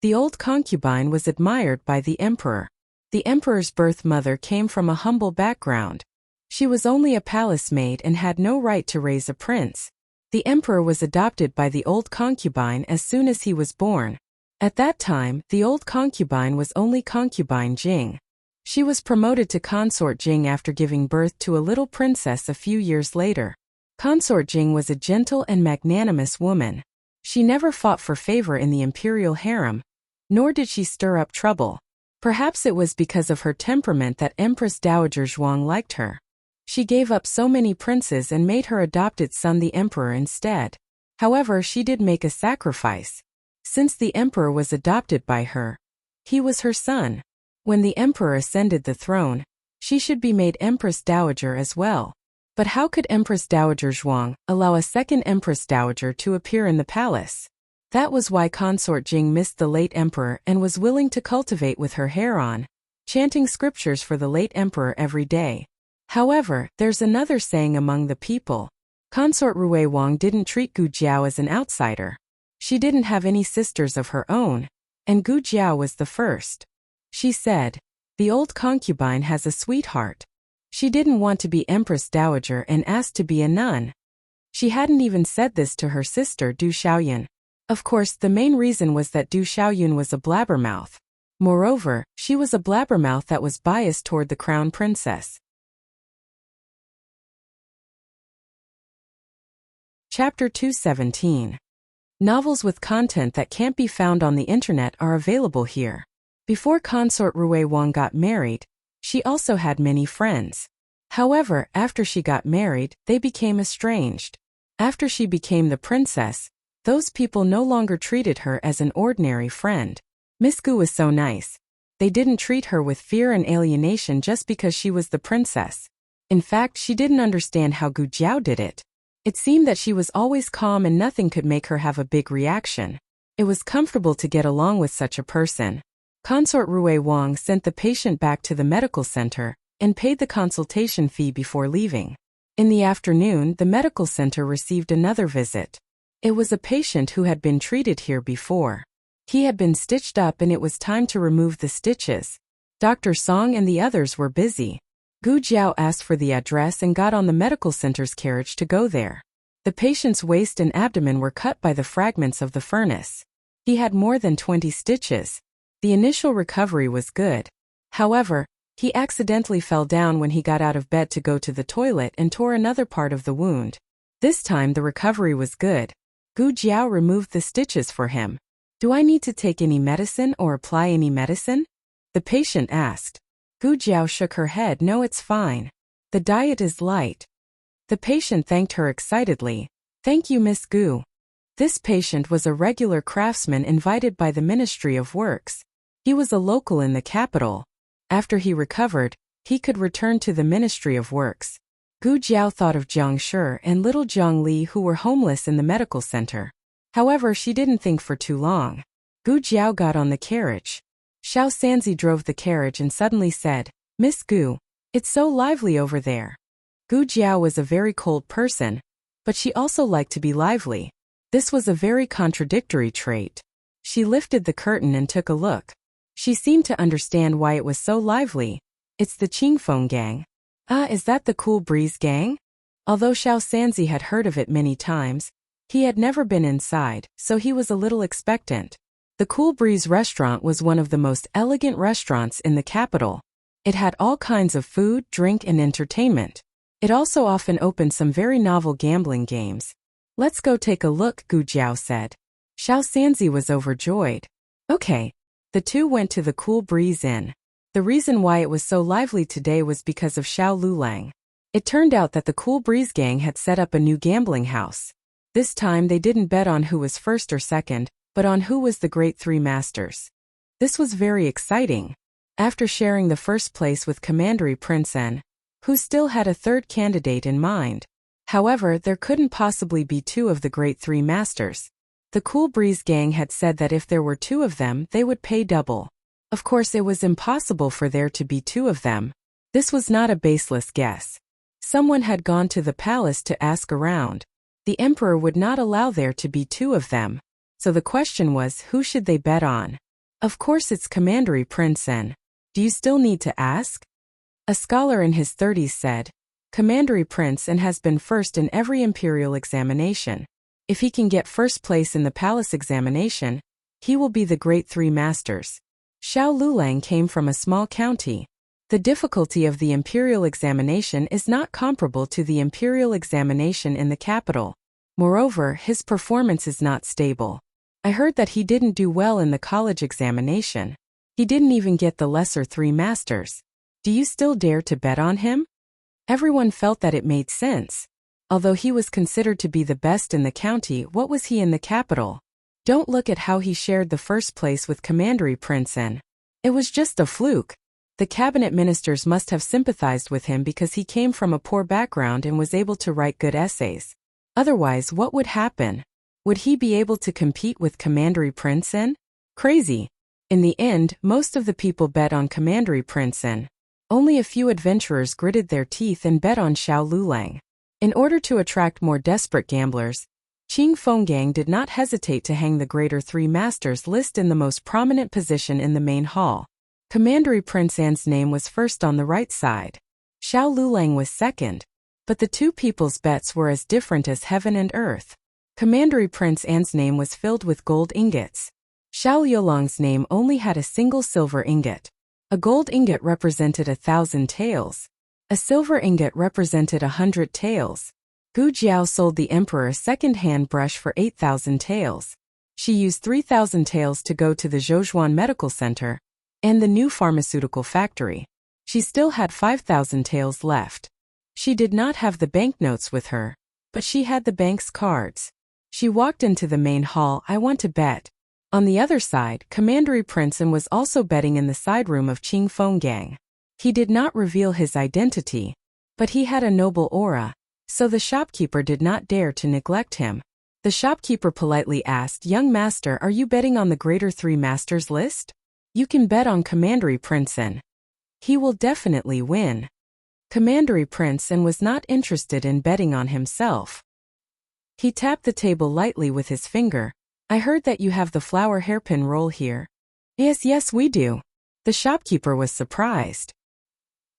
the old concubine was admired by the emperor. The emperor's birth mother came from a humble background. She was only a palace maid and had no right to raise a prince. The emperor was adopted by the old concubine as soon as he was born. At that time, the old concubine was only concubine Jing. She was promoted to consort Jing after giving birth to a little princess a few years later. Consort Jing was a gentle and magnanimous woman. She never fought for favor in the imperial harem, nor did she stir up trouble. Perhaps it was because of her temperament that Empress Dowager Zhuang liked her. She gave up so many princes and made her adopted son the emperor instead. However, she did make a sacrifice. Since the emperor was adopted by her, he was her son. When the emperor ascended the throne, she should be made Empress Dowager as well. But how could Empress Dowager Zhuang allow a second Empress Dowager to appear in the palace? That was why Consort Jing missed the late emperor and was willing to cultivate with her hair on, chanting scriptures for the late emperor every day. However, there's another saying among the people. Consort Rui Wang didn't treat Gu Jiao as an outsider. She didn't have any sisters of her own, and Gu Jiao was the first. She said, the old concubine has a sweetheart. She didn't want to be Empress Dowager and asked to be a nun. She hadn't even said this to her sister Du Xiaoyun. Of course, the main reason was that Du Xiaoyun was a blabbermouth. Moreover, she was a blabbermouth that was biased toward the crown princess. Chapter 217. Novels with content that can't be found on the internet are available here. Before Consort Rui Wang got married, she also had many friends. However, after she got married, they became estranged. After she became the princess, those people no longer treated her as an ordinary friend. Miss Gu was so nice. They didn't treat her with fear and alienation just because she was the princess. In fact, she didn't understand how Gu Jiao did it. It seemed that she was always calm and nothing could make her have a big reaction. It was comfortable to get along with such a person. Consort Rui Wang sent the patient back to the medical center and paid the consultation fee before leaving. In the afternoon, the medical center received another visit. It was a patient who had been treated here before. He had been stitched up and it was time to remove the stitches. Dr. Song and the others were busy. Gu Jiao asked for the address and got on the medical center's carriage to go there. The patient's waist and abdomen were cut by the fragments of the furnace. He had more than 20 stitches. The initial recovery was good. However, he accidentally fell down when he got out of bed to go to the toilet and tore another part of the wound. This time the recovery was good. Gu Jiao removed the stitches for him. Do I need to take any medicine or apply any medicine? The patient asked. Gu Jiao shook her head. No, it's fine. The diet is light. The patient thanked her excitedly. Thank you, Miss Gu. This patient was a regular craftsman invited by the Ministry of Works. He was a local in the capital. After he recovered, he could return to the Ministry of Works. Gu Jiao thought of Jiang Shi and little Jiang Li who were homeless in the medical center. However, she didn't think for too long. Gu Jiao got on the carriage. Xiao Sanzi drove the carriage and suddenly said, "Miss Gu, it's so lively over there." Gu Jiao was a very cold person, but she also liked to be lively. This was a very contradictory trait. She lifted the curtain and took a look. She seemed to understand why it was so lively. "It's the Qingfeng gang." "Ah, is that the Cool Breeze gang?" Although Xiao Sanzi had heard of it many times, he had never been inside, so he was a little expectant. The Cool Breeze restaurant was one of the most elegant restaurants in the capital. It had all kinds of food, drink, and entertainment. It also often opened some very novel gambling games. "Let's go take a look," Gu Jiao said. Xiao Sanzi was overjoyed. Okay. The two went to the Cool Breeze Inn. The reason why it was so lively today was because of Xiao Lulang. It turned out that the Cool Breeze gang had set up a new gambling house. This time they didn't bet on who was first or second, but on who was the great three masters. This was very exciting. After sharing the first place with Commandery Prince N, who still had a third candidate in mind. However, there couldn't possibly be two of the great three masters. The Cool Breeze gang had said that if there were two of them, they would pay double. Of course, it was impossible for there to be two of them. This was not a baseless guess. Someone had gone to the palace to ask around. The emperor would not allow there to be two of them. So the question was, who should they bet on? Of course it's Commandery Prince N. Do you still need to ask? A scholar in his 30s said, Commandery Prince N has been first in every imperial examination. If he can get first place in the palace examination, he will be the great three masters. Xiao Lulang came from a small county. The difficulty of the imperial examination is not comparable to the imperial examination in the capital. Moreover, his performance is not stable. I heard that he didn't do well in the college examination. He didn't even get the lesser three masters. Do you still dare to bet on him? Everyone felt that it made sense. Although he was considered to be the best in the county, what was he in the capital? Don't look at how he shared the first place with Commandery Prince N. It was just a fluke. The cabinet ministers must have sympathized with him because he came from a poor background and was able to write good essays. Otherwise, what would happen? Would he be able to compete with Commandery Prince N? Crazy. In the end, most of the people bet on Commandery Prince N. Only a few adventurers gritted their teeth and bet on Xiao Lulang. In order to attract more desperate gamblers, Qingfeng gang did not hesitate to hang the greater three masters list in the most prominent position in the main hall. Commandery Prince An's name was first on the right side. Xiao Lulang was second. But the two people's bets were as different as heaven and earth. Commandery Prince An's name was filled with gold ingots. Xiao Luolang's name only had a single silver ingot. A gold ingot represented 1,000 taels. A silver ingot represented 100 taels. Gu Jiao sold the emperor a second-hand brush for 8,000 taels. She used 3,000 taels to go to the Zhouzhuan Medical Center and the new pharmaceutical factory. She still had 5,000 taels left. She did not have the banknotes with her, but she had the bank's cards. She walked into the main hall. I want to bet. On the other side, Commandery Prince N was also betting in the side room of Qingfeng gang. He did not reveal his identity, but he had a noble aura, so the shopkeeper did not dare to neglect him. The shopkeeper politely asked, Young master, are you betting on the greater three masters list? You can bet on Commandery Prince N. He will definitely win. Commandery Prince N was not interested in betting on himself. He tapped the table lightly with his finger. I heard that you have the flower hairpin roll here. Yes, we do. The shopkeeper was surprised.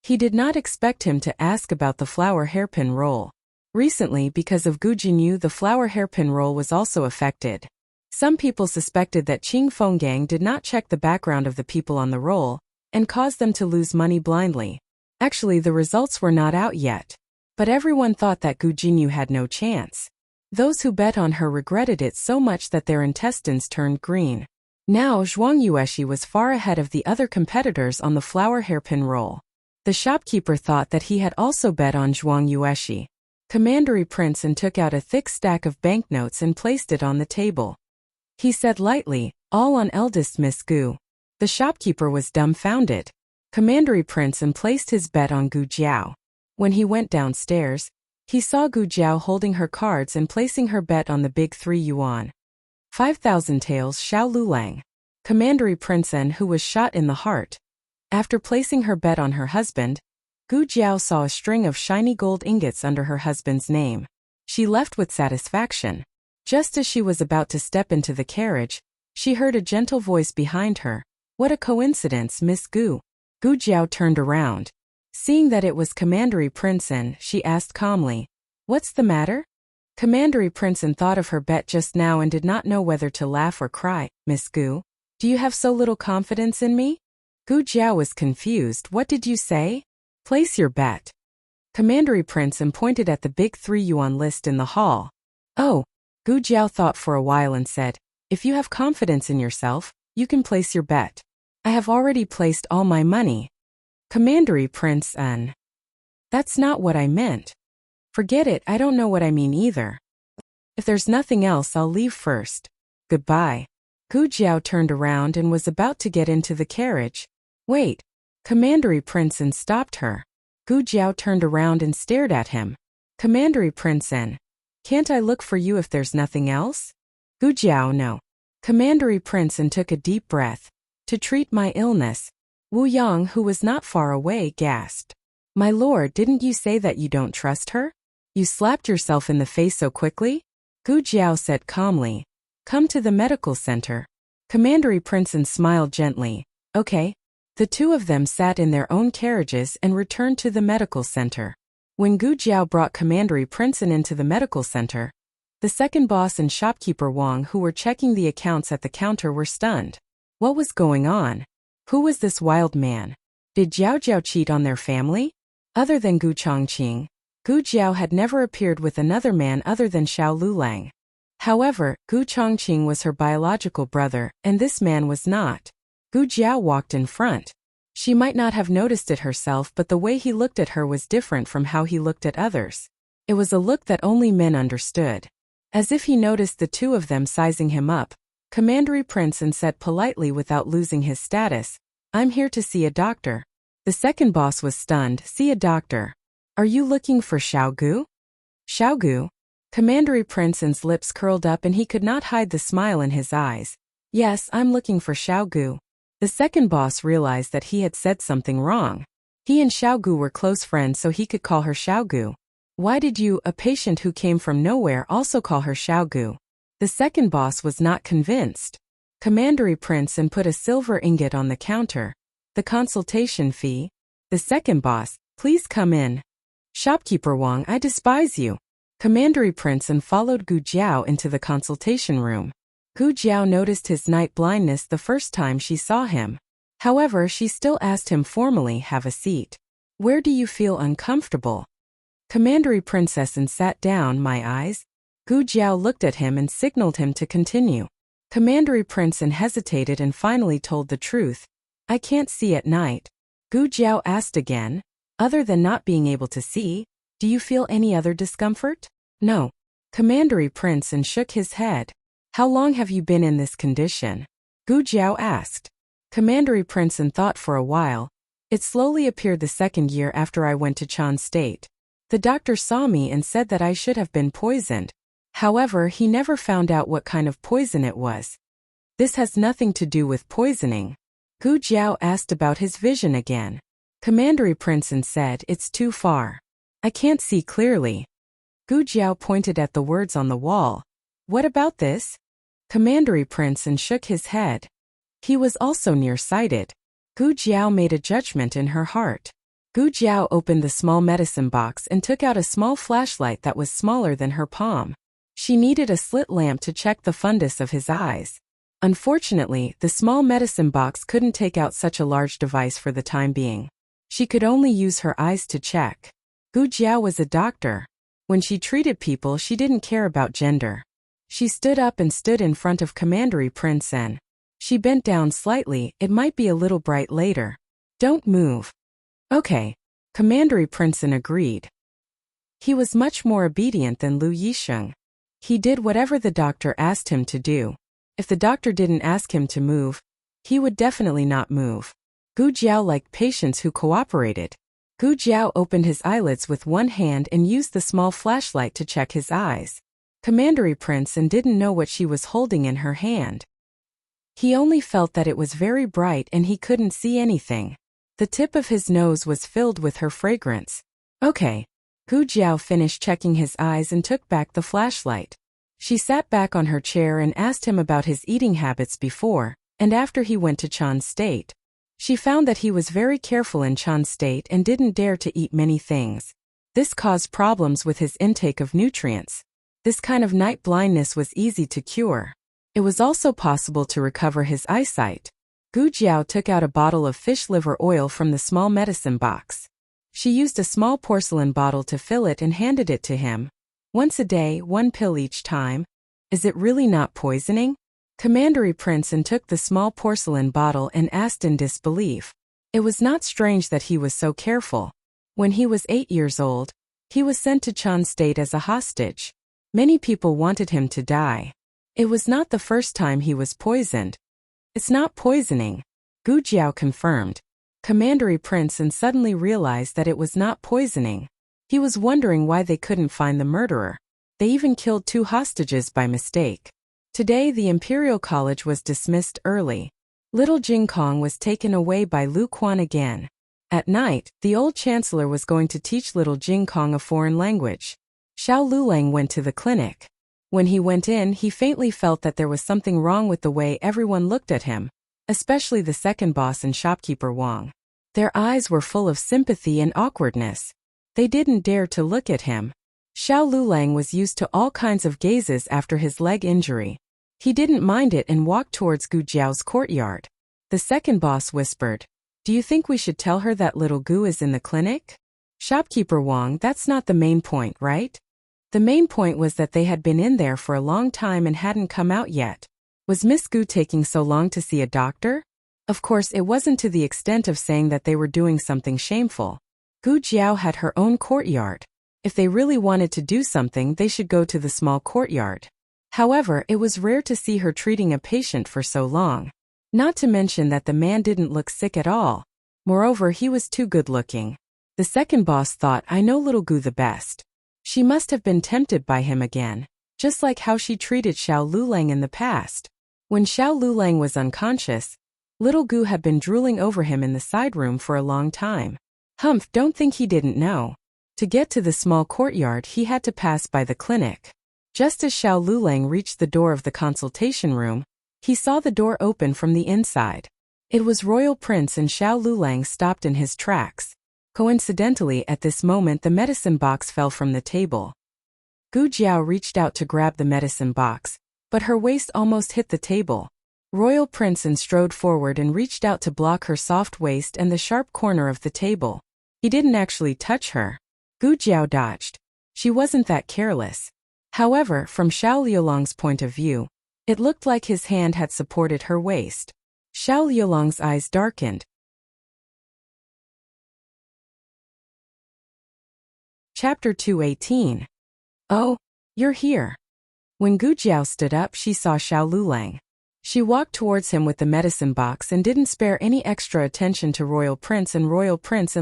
He did not expect him to ask about the flower hairpin roll. Recently, because of Gu Jinyu, the flower hairpin roll was also affected. Some people suspected that Qingfeng gang did not check the background of the people on the roll and caused them to lose money blindly. Actually, the results were not out yet. But everyone thought that Gu Jinyu had no chance. Those who bet on her regretted it so much that their intestines turned green. Now Zhuang Yueshi was far ahead of the other competitors on the flower hairpin roll. The shopkeeper thought that he had also bet on Zhuang Yueshi. Commandery Prince N took out a thick stack of banknotes and placed it on the table. He said lightly, all on eldest Miss Gu. The shopkeeper was dumbfounded. Commandery Prince N placed his bet on Gu Jiao. When he went downstairs, he saw Gu Jiao holding her cards and placing her bet on the big 3 yuan. 5,000 taels Xiao Lulang. Commandery Princeton, who was shot in the heart. After placing her bet on her husband, Gu Jiao saw a string of shiny gold ingots under her husband's name. She left with satisfaction. Just as she was about to step into the carriage, she heard a gentle voice behind her. What a coincidence, Miss Gu. Gu Jiao turned around. Seeing that it was Commandery Princeton, she asked calmly, "What's the matter?" Commandery Princeton thought of her bet just now and did not know whether to laugh or cry. "Miss Gu, do you have so little confidence in me?" Gu Jiao was confused. "What did you say?" "Place your bet." Commandery Princeton pointed at the big 3 yuan list in the hall. "Oh." Gu Jiao thought for a while and said, "If you have confidence in yourself, you can place your bet. I have already placed all my money." Commandery Princeton. "That's not what I meant." "Forget it, I don't know what I mean either. If there's nothing else, I'll leave first. Goodbye." Gu Jiao turned around and was about to get into the carriage. "Wait." Commandery Princeton stopped her. Gu Jiao turned around and stared at him. "Commandery Princeton, can't I look for you if there's nothing else?" Gu Jiao, "No." Commandery Princeton took a deep breath. "To treat my illness." Wu Yang, who was not far away, gasped. "My lord, didn't you say that you don't trust her? You slapped yourself in the face so quickly?" Gu Jiao said calmly, "Come to the medical center." Commandery Princeton smiled gently. "Okay." The 2 of them sat in their own carriages and returned to the medical center. When Gu Jiao brought Commandery Princeton into the medical center, the second boss and shopkeeper Wang, who were checking the accounts at the counter, were stunned. What was going on? Who was this wild man? Did Jiao Jiao cheat on their family? Other than Gu Chongqing, Gu Jiao had never appeared with another man other than Xiao Lulang. However, Gu Chongqing was her biological brother, and this man was not. Gu Jiao walked in front. She might not have noticed it herself, but the way he looked at her was different from how he looked at others. It was a look that only men understood. As if he noticed the 2 of them sizing him up, Commandery Princeton said politely without losing his status, "I'm here to see a doctor." The second boss was stunned. "See a doctor? Are you looking for Xiao Gu?" "Xiao Gu?" Commandery Princeton's lips curled up and he could not hide the smile in his eyes. "Yes, I'm looking for Xiao Gu." The second boss realized that he had said something wrong. He and Xiao Gu were close friends, so he could call her Xiao Gu. Why did you, a patient who came from nowhere, also call her Xiao Gu? The second boss was not convinced. Commandery Princeton put a silver ingot on the counter. "The consultation fee." The second boss, "Please come in." "Shopkeeper Wang, I despise you." Commandery Princeton followed Gu Jiao into the consultation room. Gu Jiao noticed his night blindness the first time she saw him. However, she still asked him formally, "Have a seat. Where do you feel uncomfortable?" Commandery Princeton sat down. "My eyes." Gu Jiao looked at him and signaled him to continue. Commandery Princeton hesitated and finally told the truth. "I can't see at night." Gu Jiao asked again, "Other than not being able to see, do you feel any other discomfort?" "No." Commandery Princeton shook his head. "How long have you been in this condition?" Gu Jiao asked. Commandery Princeton thought for a while. "It slowly appeared the 2nd year after I went to Chan State. The doctor saw me and said that I should have been poisoned. However, he never found out what kind of poison it was." "This has nothing to do with poisoning." Gu Jiao asked about his vision again. Commandery Princeton said, "It's too far. I can't see clearly." Gu Jiao pointed at the words on the wall. "What about this?" Commandery Princeton shook his head. He was also nearsighted. Gu Jiao made a judgment in her heart. Gu Jiao opened the small medicine box and took out a small flashlight that was smaller than her palm. She needed a slit lamp to check the fundus of his eyes. Unfortunately, the small medicine box couldn't take out such a large device for the time being. She could only use her eyes to check. Gu Jiao was a doctor. When she treated people, she didn't care about gender. She stood up and stood in front of Commandery Princeton. She bent down slightly. "It might be a little bright later. Don't move." "Okay." Commandery Princeton agreed. He was much more obedient than Lu Yisheng. He did whatever the doctor asked him to do. If the doctor didn't ask him to move, he would definitely not move. Gu Jiao liked patients who cooperated. Gu Jiao opened his eyelids with one hand and used the small flashlight to check his eyes. Commandery Princeton didn't know what she was holding in her hand. He only felt that it was very bright and he couldn't see anything. The tip of his nose was filled with her fragrance. Okay. Gu Jiao finished checking his eyes and took back the flashlight. She sat back on her chair and asked him about his eating habits before and after he went to Chan State. She found that he was very careful in Chan State and didn't dare to eat many things. This caused problems with his intake of nutrients. This kind of night blindness was easy to cure. It was also possible to recover his eyesight. Gu Jiao took out a bottle of fish liver oil from the small medicine box. She used a small porcelain bottle to fill it and handed it to him. Once a day, 1 pill each time. Is it really not poisoning? Commandery Prince took the small porcelain bottle and asked in disbelief. It was not strange that he was so careful. When he was 8 years old, he was sent to Chan State as a hostage. Many people wanted him to die. It was not the first time he was poisoned. It's not poisoning, Gu Jiao confirmed. Commandery Prince suddenly realized that it was not poisoning. He was wondering why they couldn't find the murderer. They even killed 2 hostages by mistake. Today the Imperial College was dismissed early. Little Jing Kong was taken away by Lu Quan again. At night, the old chancellor was going to teach little Jing Kong a foreign language. Xiao Lulang went to the clinic. When he went in, he faintly felt that there was something wrong with the way everyone looked at him, especially the second boss and shopkeeper Wang. Their eyes were full of sympathy and awkwardness. They didn't dare to look at him. Xiao Lulang was used to all kinds of gazes after his leg injury. He didn't mind it and walked towards Gu Jiao's courtyard. The second boss whispered, "Do you think we should tell her that little Gu is in the clinic?" Shopkeeper Wang, that's not the main point, right? The main point was that they had been in there for a long time and hadn't come out yet. Was Miss Gu taking so long to see a doctor? Of course, it wasn't to the extent of saying that they were doing something shameful. Gu Jiao had her own courtyard. If they really wanted to do something, they should go to the small courtyard. However, it was rare to see her treating a patient for so long. Not to mention that the man didn't look sick at all. Moreover, he was too good-looking. The second boss thought, I know little Gu the best. She must have been tempted by him again, just like how she treated Xiao Lulang in the past. When Xiao Lulang was unconscious, little Gu had been drooling over him in the side room for a long time. Humph, don't think he didn't know. To get to the small courtyard, he had to pass by the clinic. Just as Xiao Lulang reached the door of the consultation room, he saw the door open from the inside. It was Royal Prince and Xiao Lulang stopped in his tracks. Coincidentally, at this moment the medicine box fell from the table. Gu Jiao reached out to grab the medicine box, but her waist almost hit the table. Royal Prince strode forward and reached out to block her soft waist and the sharp corner of the table. He didn't actually touch her. Gu Jiao dodged. She wasn't that careless. However, from Xiao Liulang's point of view, it looked like his hand had supported her waist. Xiao Liulang's eyes darkened. Chapter 218. Oh, you're here. When Gu Jiao stood up, she saw Xiao Lulang. She walked towards him with the medicine box and didn't spare any extra attention to Royal Prince and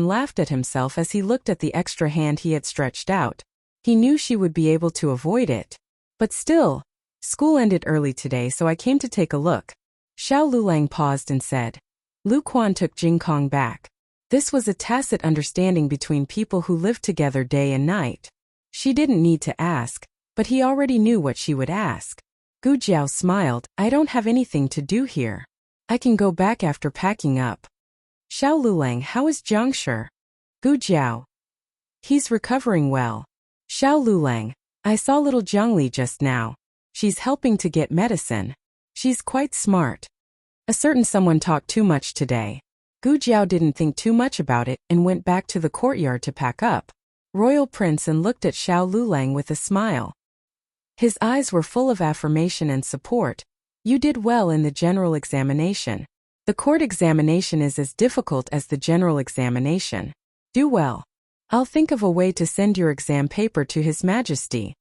laughed at himself as he looked at the extra hand he had stretched out. He knew she would be able to avoid it. But still, school ended early today, so I came to take a look. Xiao Lulang paused and said. Lu Quan took Jing Kong back. This was a tacit understanding between people who lived together day and night. She didn't need to ask, but he already knew what she would ask. Gu Jiao smiled. I don't have anything to do here. I can go back after packing up. Xiao Lulang, how is Jiangshi? Gu Jiao. He's recovering well. Xiao Lulang, I saw little Jiangli just now. She's helping to get medicine. She's quite smart. A certain someone talked too much today. Gu Jiao didn't think too much about it and went back to the courtyard to pack up. Royal Prince looked at Xiao Lulang with a smile. His eyes were full of affirmation and support. You did well in the general examination. The court examination is as difficult as the general examination. Do well. I'll think of a way to send your exam paper to His Majesty.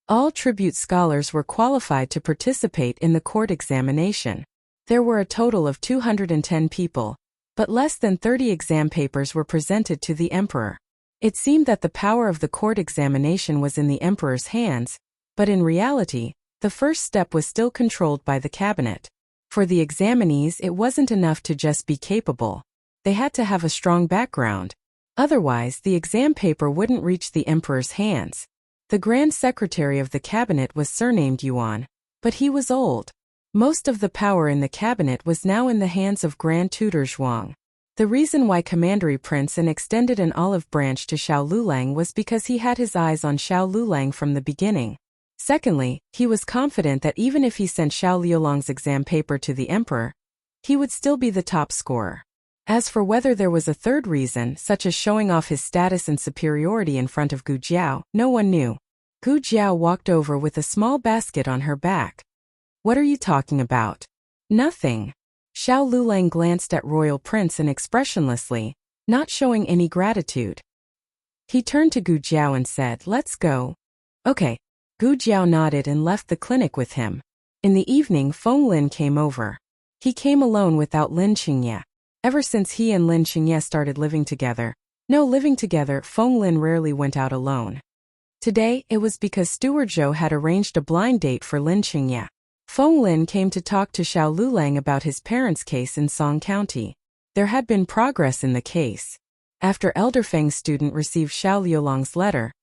All tribute scholars were qualified to participate in the court examination. There were a total of 210 people, but less than 30 exam papers were presented to the emperor. It seemed that the power of the court examination was in the emperor's hands, but in reality, the first step was still controlled by the cabinet. For the examinees, it wasn't enough to just be capable. They had to have a strong background. Otherwise, the exam paper wouldn't reach the emperor's hands. The Grand Secretary of the cabinet was surnamed Yuan, but he was old. Most of the power in the cabinet was now in the hands of Grand Tutor Zhuang. The reason why Commandery Prince extended an olive branch to Xiao Lulang was because he had his eyes on Xiao Lulang from the beginning. Secondly, he was confident that even if he sent Xiao Liulang's exam paper to the emperor, he would still be the top scorer. As for whether there was a third reason, such as showing off his status and superiority in front of Gu Jiao, no one knew. Gu Jiao walked over with a small basket on her back. "What are you talking about?" "Nothing." Xiao Lulang glanced at Royal Prince expressionlessly, not showing any gratitude. He turned to Gu Jiao and said, "Let's go." "Okay." Gu Jiao nodded and left the clinic with him. In the evening, Feng Lin came over. He came alone without Lin Qingye. Ever since he and Lin Qingye started living together, Feng Lin rarely went out alone. Today, it was because Steward Zhou had arranged a blind date for Lin Qingye. Feng Lin came to talk to Xiao Lulang about his parents' case in Song County. There had been progress in the case. After Elder Feng's student received Xiao Liulang's letter,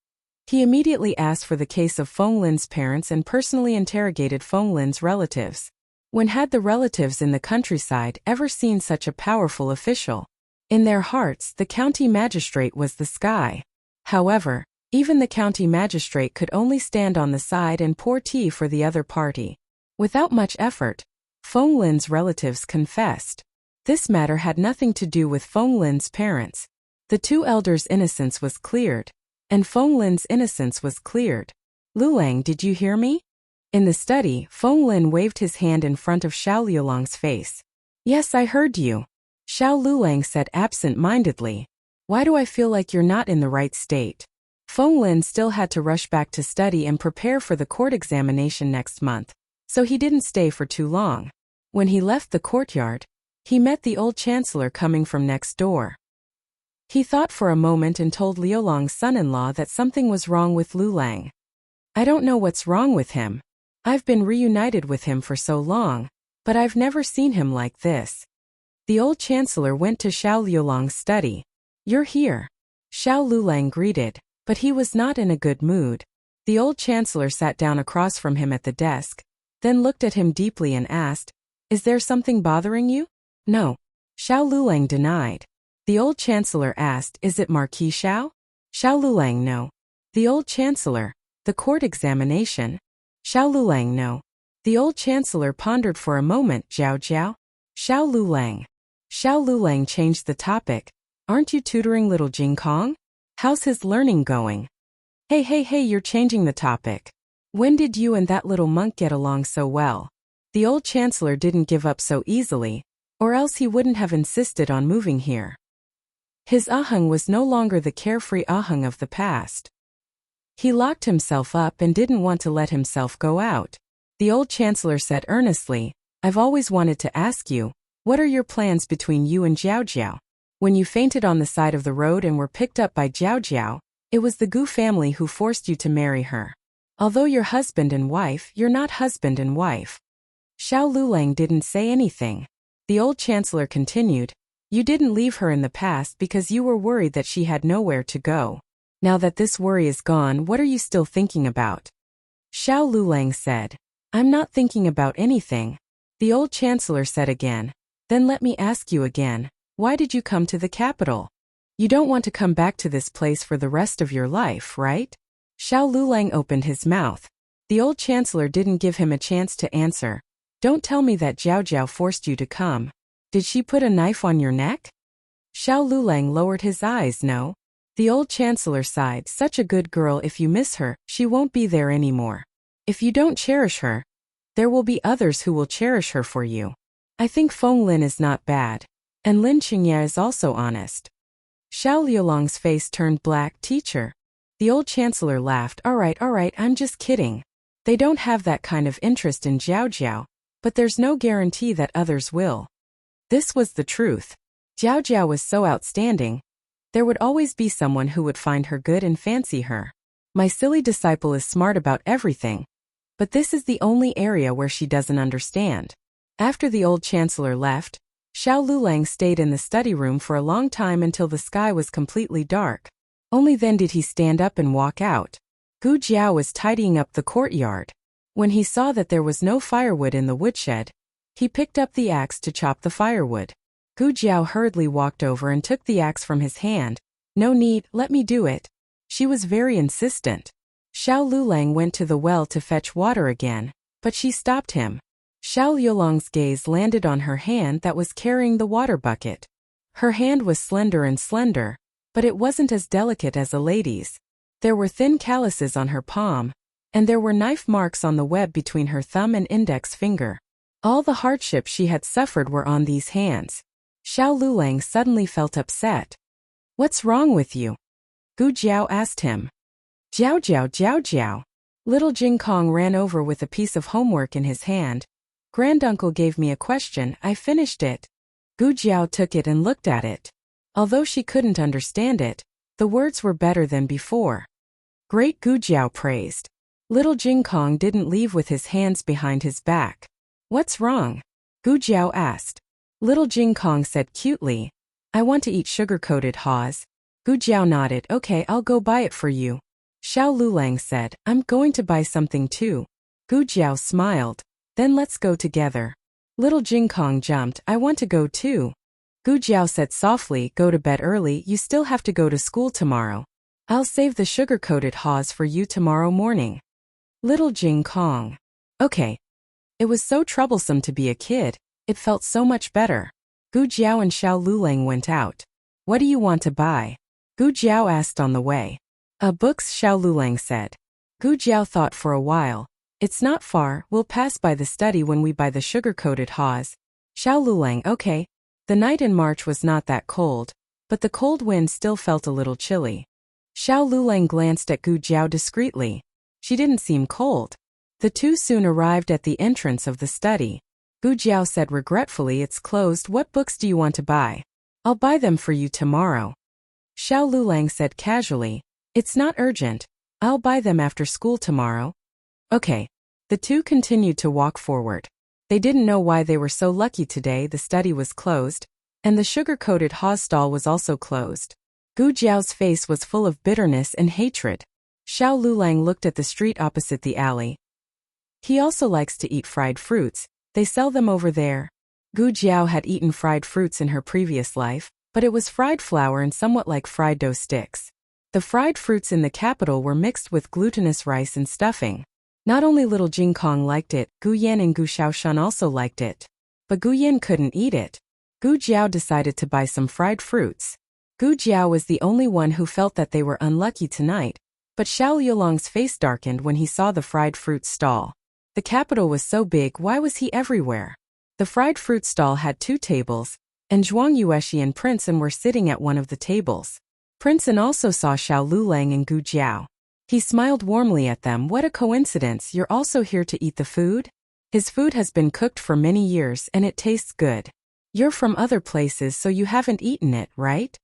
he immediately asked for the case of Feng Lin's parents and personally interrogated Feng Lin's relatives. When had the relatives in the countryside ever seen such a powerful official? In their hearts, the county magistrate was the sky. However, even the county magistrate could only stand on the side and pour tea for the other party. Without much effort, Feng Lin's relatives confessed. This matter had nothing to do with Feng Lin's parents. The two elders' innocence was cleared, and Feng Lin's innocence was cleared. "Lulang, did you hear me?" In the study, Feng Lin waved his hand in front of Xiao Liulang's face. "Yes, I heard you," Xiao Lulang said absent-mindedly. "Why do I feel like you're not in the right state?" Feng Lin still had to rush back to study and prepare for the court examination next month, so he didn't stay for too long. When he left the courtyard, he met the old chancellor coming from next door. He thought for a moment and told Liulang's son-in-law that something was wrong with Lulang. "I don't know what's wrong with him. I've been reunited with him for so long, but I've never seen him like this." The old chancellor went to Xiao Liulang's study. "You're here." Xiao Lulang greeted, but he was not in a good mood. The old chancellor sat down across from him at the desk, then looked at him deeply and asked, "Is there something bothering you?" "No." Xiao Lulang denied. The old chancellor asked, "Is it Marquis Xiao?" Xiao Lulang, "No." The old chancellor, "The court examination?" Xiao Lulang, "No." The old chancellor pondered for a moment. "Jiao Jiao?" Xiao Lulang. Xiao Lulang changed the topic. "Aren't you tutoring little Jing Kong? How's his learning going?" Hey, you're changing the topic. When did you and that little monk get along so well?" The old chancellor didn't give up so easily, or else he wouldn't have insisted on moving here. His Aheng was no longer the carefree Aheng of the past. He locked himself up and didn't want to let himself go out. The old chancellor said earnestly, "I've always wanted to ask you, what are your plans between you and Jiao Jiao? When you fainted on the side of the road and were picked up by Jiao Jiao, it was the Gu family who forced you to marry her. Although you're husband and wife, you're not husband and wife." Xiao Lulang didn't say anything. The old chancellor continued, "You didn't leave her in the past because you were worried that she had nowhere to go. Now that this worry is gone, what are you still thinking about?" Xiao Lulang said, "I'm not thinking about anything." The old chancellor said again, "Then let me ask you again, why did you come to the capital? You don't want to come back to this place for the rest of your life, right?" Xiao Lulang opened his mouth. The old chancellor didn't give him a chance to answer. "Don't tell me that Jiao Jiao forced you to come. Did she put a knife on your neck?" Xiao Lulang lowered his eyes. "No." The old chancellor sighed, "Such a good girl, if you miss her, she won't be there anymore. If you don't cherish her, there will be others who will cherish her for you. I think Feng Lin is not bad. And Lin Qingye is also honest." Xiao Liulang's face turned black. "Teacher." The old chancellor laughed. All right, I'm just kidding. They don't have that kind of interest in Jiao Jiao, but there's no guarantee that others will." This was the truth. Jiao Jiao was so outstanding. There would always be someone who would find her good and fancy her. My silly disciple is smart about everything, but this is the only area where she doesn't understand. After the old chancellor left, Xiao Lulang stayed in the study room for a long time until the sky was completely dark. Only then did he stand up and walk out. Gu Jiao was tidying up the courtyard. When he saw that there was no firewood in the woodshed, he picked up the axe to chop the firewood. Gu Jiao hurriedly walked over and took the axe from his hand. "No need, let me do it." She was very insistent. Xiao Lulang went to the well to fetch water again, but she stopped him. Xiao Yulong's gaze landed on her hand that was carrying the water bucket. Her hand was slender, but it wasn't as delicate as a lady's. There were thin calluses on her palm, and there were knife marks on the web between her thumb and index finger. All the hardships she had suffered were on these hands. Xiao Lulang suddenly felt upset. "What's wrong with you?" Gu Jiao asked him. "Jiao Jiao Jiao Jiao." Little Jing Kong ran over with a piece of homework in his hand. "Granduncle gave me a question, I finished it." Gu Jiao took it and looked at it. Although she couldn't understand it, the words were better than before. "Great," Gu Jiao praised. Little Jing Kong didn't leave with his hands behind his back. "What's wrong?" Gu Jiao asked. Little Jing Kong said cutely, "I want to eat sugar-coated haws." Gu Jiao nodded. "Okay, I'll go buy it for you." Xiao Lulang said, "I'm going to buy something too." Gu Jiao smiled. "Then let's go together." Little Jing Kong jumped. "I want to go too." Gu Jiao said softly, "Go to bed early, you still have to go to school tomorrow. I'll save the sugar-coated haws for you tomorrow morning." Little Jing Kong. "Okay." It was so troublesome to be a kid, it felt so much better. Gu Jiao and Xiao Lulang went out. "What do you want to buy?" Gu Jiao asked on the way. Books," Xiao Lulang said. Gu Jiao thought for a while. "It's not far, we'll pass by the study when we buy the sugar-coated haws." Xiao Lulang, "Okay." The night in March was not that cold, but the cold wind still felt a little chilly. Xiao Lulang glanced at Gu Jiao discreetly. She didn't seem cold. The two soon arrived at the entrance of the study. Gu Jiao said regretfully, "It's closed. What books do you want to buy?" "I'll buy them for you tomorrow." Xiao Lulang said casually, "It's not urgent. I'll buy them after school tomorrow." Okay. The two continued to walk forward. They didn't know why they were so lucky today. The study was closed, and the sugar-coated haws stall was also closed. Gu Jiao's face was full of bitterness and hatred. Xiao Lulang looked at the street opposite the alley. He also likes to eat fried fruits. They sell them over there. Gu Jiao had eaten fried fruits in her previous life, but it was fried flour and somewhat like fried dough sticks. The fried fruits in the capital were mixed with glutinous rice and stuffing. Not only little Jing Kong liked it, Gu Yan and Gu Xiaoshan also liked it. But Gu Yan couldn't eat it. Gu Jiao decided to buy some fried fruits. Gu Jiao was the only one who felt that they were unlucky tonight, but Xiao Yulong's face darkened when he saw the fried fruit stall. The capital was so big, why was he everywhere? The fried fruit stall had 2 tables, and Zhuang Yueshi and Prince An were sitting at one of the tables. Prince An also saw Xiao Lulang and Gu Jiao. He smiled warmly at them. "What a coincidence, you're also here to eat the food? His food has been cooked for many years and it tastes good. You're from other places so you haven't eaten it, right?"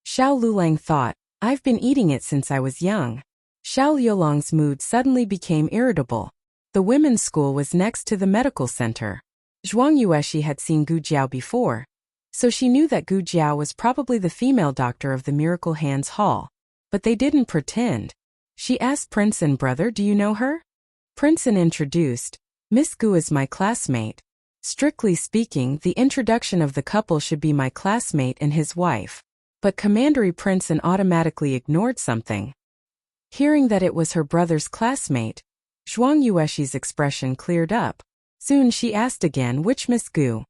Xiao Lulang thought, "I've been eating it since I was young." Xiao Yulong's mood suddenly became irritable. The women's school was next to the medical center. Zhuang Yueshi had seen Gu Jiao before, so she knew that Gu Jiao was probably the female doctor of the Miracle Hands Hall. But they didn't pretend. She asked Prince An, "Brother, do you know her?" Prince An introduced, "Miss Gu is my classmate. Strictly speaking, the introduction of the couple should be my classmate and his wife." But Commandery Prince An automatically ignored something. Hearing that it was her brother's classmate, Zhuang Yueshi's expression cleared up. Soon she asked again, "Which Miss Gu?"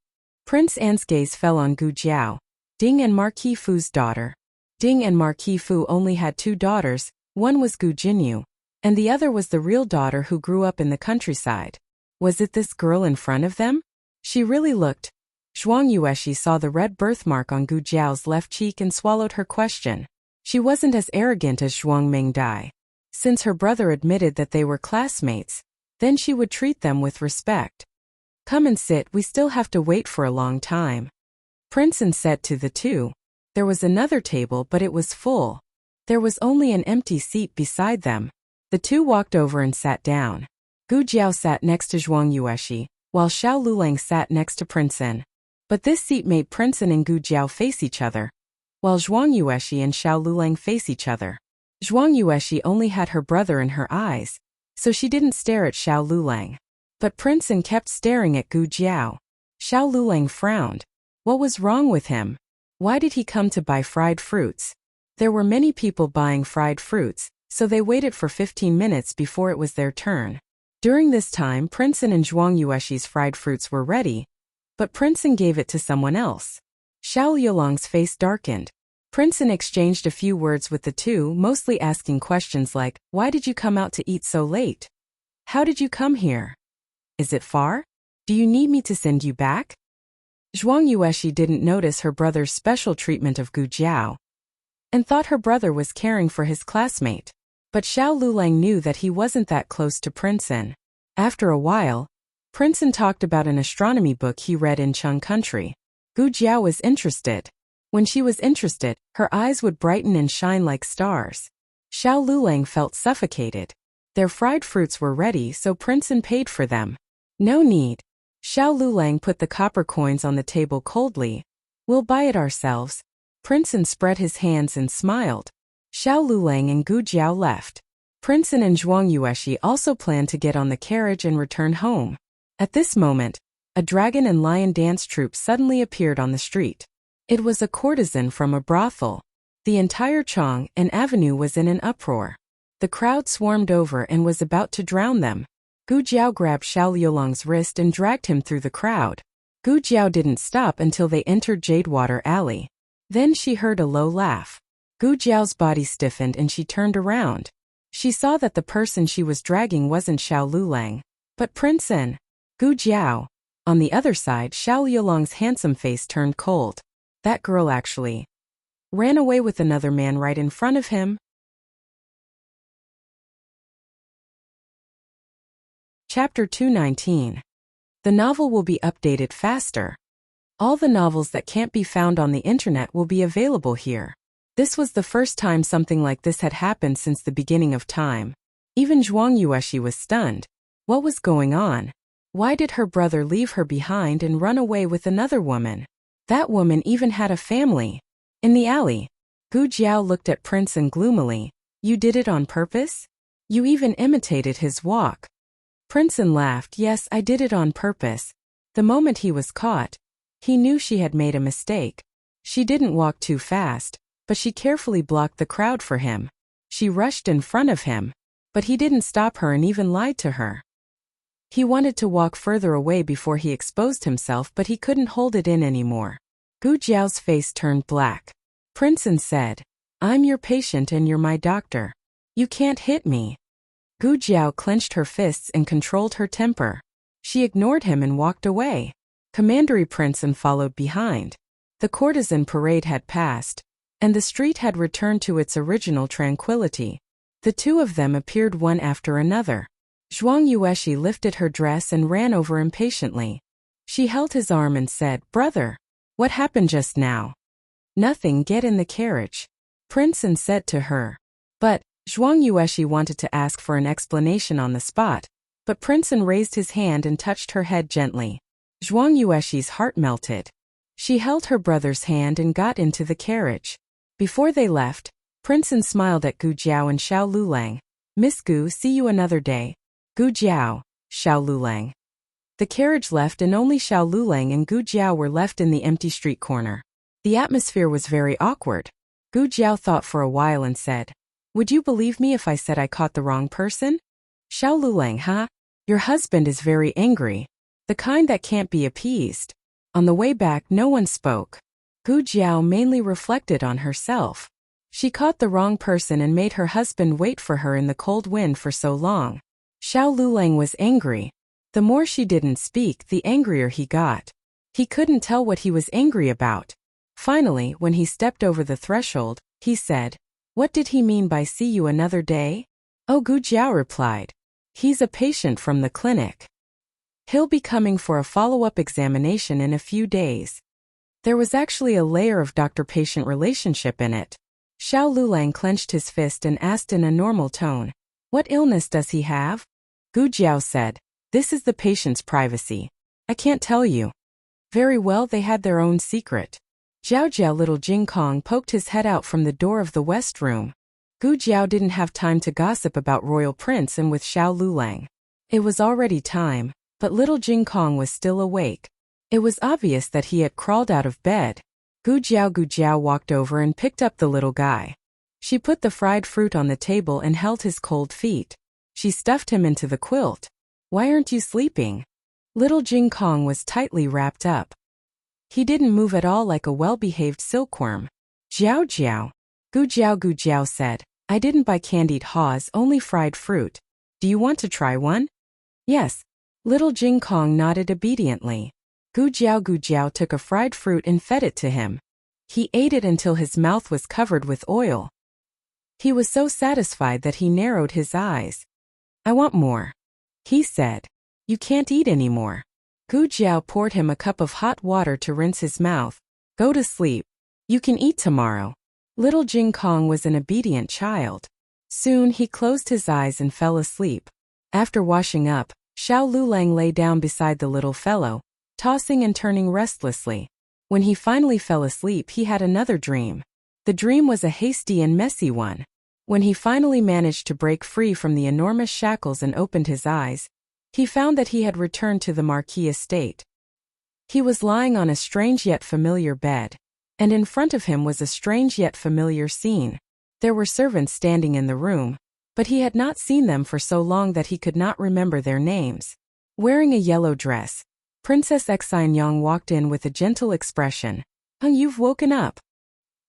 Prince An's gaze fell on Gu Jiao, Ding and Marquis Fu's daughter. Ding and Marquis Fu only had 2 daughters, one was Gu Jinyu, and the other was the real daughter who grew up in the countryside. Was it this girl in front of them? She really looked. Zhuang Yueshi saw the red birthmark on Gu Jiao's left cheek and swallowed her question. She wasn't as arrogant as Zhuang Mingdai. Since her brother admitted that they were classmates, then she would treat them with respect. "Come and sit, we still have to wait for a long time." Prince An said to the two. There was another table but it was full. There was only an empty seat beside them. The two walked over and sat down. Gu Jiao sat next to Zhuang Yueshi. while Xiao Lulang sat next to Princeton. But this seat made Princeton and Gu Jiao face each other, while Zhuang Yueshi and Xiao Lulang face each other. Zhuang Yueshi only had her brother in her eyes, so she didn't stare at Xiao Lulang. But Princeton kept staring at Gu Jiao. Xiao Lulang frowned. What was wrong with him? Why did he come to buy fried fruits? There were many people buying fried fruits, so they waited for 15 minutes before it was their turn. During this time, Princeton and Zhuang Yueshi's fried fruits were ready, but Princeton gave it to someone else. Xiao Liulang's face darkened. Princeton exchanged a few words with the two, mostly asking questions like, "Why did you come out to eat so late? How did you come here? Is it far? Do you need me to send you back?" Zhuang Yueshi didn't notice her brother's special treatment of Gu Jiao, and thought her brother was caring for his classmate. But Xiao Lulang knew that he wasn't that close to Princeton. After a while, Princeton talked about an astronomy book he read in Chung country. Gu Jiao was interested. When she was interested, her eyes would brighten and shine like stars. Xiao Lulang felt suffocated. Their fried fruits were ready, so Princeton paid for them. "No need." Xiao Lulang put the copper coins on the table coldly. "We'll buy it ourselves." Princeton spread his hands and smiled. Xiao Lulang and Gu Jiao left. Princeton and Zhuang Yueshi also planned to get on the carriage and return home. At this moment, a dragon and lion dance troupe suddenly appeared on the street. It was a courtesan from a brothel. The entire Chong and avenue was in an uproar. The crowd swarmed over and was about to drown them. Gu Jiao grabbed Xiao Liulang's wrist and dragged him through the crowd. Gu Jiao didn't stop until they entered Jadewater Alley. Then she heard a low laugh. Gu Jiao's body stiffened and she turned around. She saw that the person she was dragging wasn't Xiao Lulang, but Princeton. Gu Jiao. On the other side, Xiao Liulang's handsome face turned cold. That girl actually ran away with another man right in front of him. Chapter 219. The novel will be updated faster. All the novels that can't be found on the internet will be available here. This was the first time something like this had happened since the beginning of time. Even Zhuang Yueshi was stunned. What was going on? Why did her brother leave her behind and run away with another woman? That woman even had a family. In the alley, Gu Jiao looked at Princeton gloomily. "You did it on purpose? You even imitated his walk." Princeton laughed. "Yes, I did it on purpose." The moment he was caught, he knew she had made a mistake. She didn't walk too fast, but she carefully blocked the crowd for him. She rushed in front of him, but he didn't stop her and even lied to her. He wanted to walk further away before he exposed himself, but he couldn't hold it in anymore. Gu Jiao's face turned black. Princeton said, "I'm your patient and you're my doctor. You can't hit me." Gu Jiao clenched her fists and controlled her temper. She ignored him and walked away. Commandery Princeton followed behind. The courtesan parade had passed, and the street had returned to its original tranquility. The two of them appeared one after another. Zhuang Yueshi lifted her dress and ran over impatiently. She held his arm and said, "Brother, what happened just now?" "Nothing, get in the carriage," Princeton said to her. But Zhuang Yueshi wanted to ask for an explanation on the spot, but Princeton raised his hand and touched her head gently. Zhuang Yueshi's heart melted. She held her brother's hand and got into the carriage. Before they left, Princeton smiled at Gu Jiao and Xiao Lulang. "Miss Gu, see you another day." Gu Jiao, Xiao Lulang. The carriage left and only Xiao Lulang and Gu Jiao were left in the empty street corner. The atmosphere was very awkward. Gu Jiao thought for a while and said, "Would you believe me if I said I caught the wrong person?" Xiao Lulang, "Huh? Your husband is very angry. The kind that can't be appeased." On the way back, no one spoke. Gu Jiao mainly reflected on herself. She caught the wrong person and made her husband wait for her in the cold wind for so long. Xiao Lulang was angry. The more she didn't speak, the angrier he got. He couldn't tell what he was angry about. Finally, when he stepped over the threshold, he said, "What did he mean by see you another day?" "Oh," Gu Jiao replied. "He's a patient from the clinic. He'll be coming for a follow-up examination in a few days." There was actually a layer of doctor-patient relationship in it. Xiao Lulang clenched his fist and asked in a normal tone, "What illness does he have?" Gu Jiao said, "This is the patient's privacy. I can't tell you. Very well, they had their own secret. Jiao Jiao. Little Jing Kong poked his head out from the door of the west room. Gu Jiao didn't have time to gossip about Royal Prince and with Xiao Lulang. It was already time, but little Jing Kong was still awake. It was obvious that he had crawled out of bed. Gu Jiao walked over and picked up the little guy. She put the fried fruit on the table and held his cold feet. She stuffed him into the quilt. Why aren't you sleeping? Little Jing Kong was tightly wrapped up. He didn't move at all, like a well-behaved silkworm. Jiao Jiao. Gu Jiao said, I didn't buy candied haws, only fried fruit. Do you want to try one? Yes. Little Jing Kong nodded obediently. Gu Jiao took a fried fruit and fed it to him. He ate it until his mouth was covered with oil. He was so satisfied that he narrowed his eyes. I want more, he said. You can't eat anymore. Gu Jiao poured him a cup of hot water to rinse his mouth. Go to sleep. You can eat tomorrow. Little Jing Kong was an obedient child. Soon he closed his eyes and fell asleep. After washing up, Xiao Lulang lay down beside the little fellow, tossing and turning restlessly. When he finally fell asleep, he had another dream. The dream was a hasty and messy one. When he finally managed to break free from the enormous shackles and opened his eyes, he found that he had returned to the Marquis estate. He was lying on a strange yet familiar bed, and in front of him was a strange yet familiar scene. There were servants standing in the room, but he had not seen them for so long that he could not remember their names. Wearing a yellow dress, Princess Xianyang walked in with a gentle expression. You've woken up.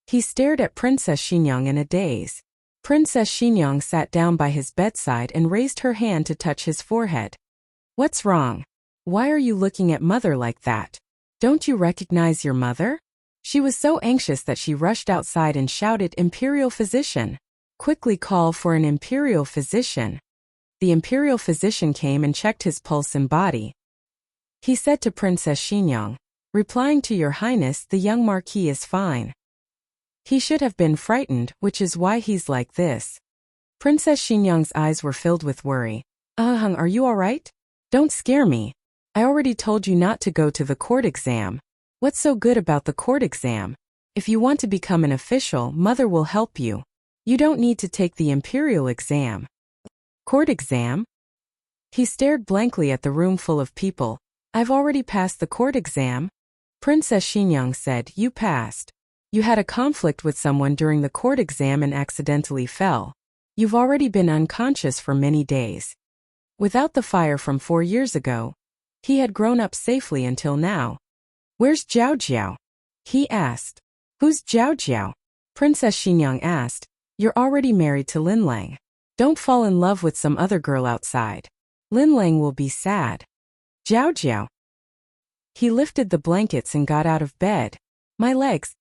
He stared at Princess Xinyang in a daze. Princess Xinyang sat down by his bedside and raised her hand to touch his forehead. What's wrong? Why are you looking at mother like that? Don't you recognize your mother? She was so anxious that she rushed outside and shouted, Imperial physician! Quickly call for an imperial physician. The imperial physician came and checked his pulse and body. He said to Princess Xinyang, replying to your highness, the young marquis is fine. He should have been frightened, which is why he's like this. Princess Xinyang's eyes were filled with worry. Are you all right? Don't scare me. I already told you not to go to the court exam. What's so good about the court exam? If you want to become an official, mother will help you. You don't need to take the imperial exam. Court exam? He stared blankly at the room full of people. I've already passed the court exam. Princess Xinyang said, you passed. You had a conflict with someone during the court exam and accidentally fell. You've already been unconscious for many days. Without the fire from 4 years ago, he had grown up safely until now. Where's Jiao Jiao? He asked. Who's Jiao Jiao? Princess Xinyang asked. You're already married to Lin Lang. Don't fall in love with some other girl outside. Lin Lang will be sad. Jiao Jiao. He lifted the blankets and got out of bed. My legs.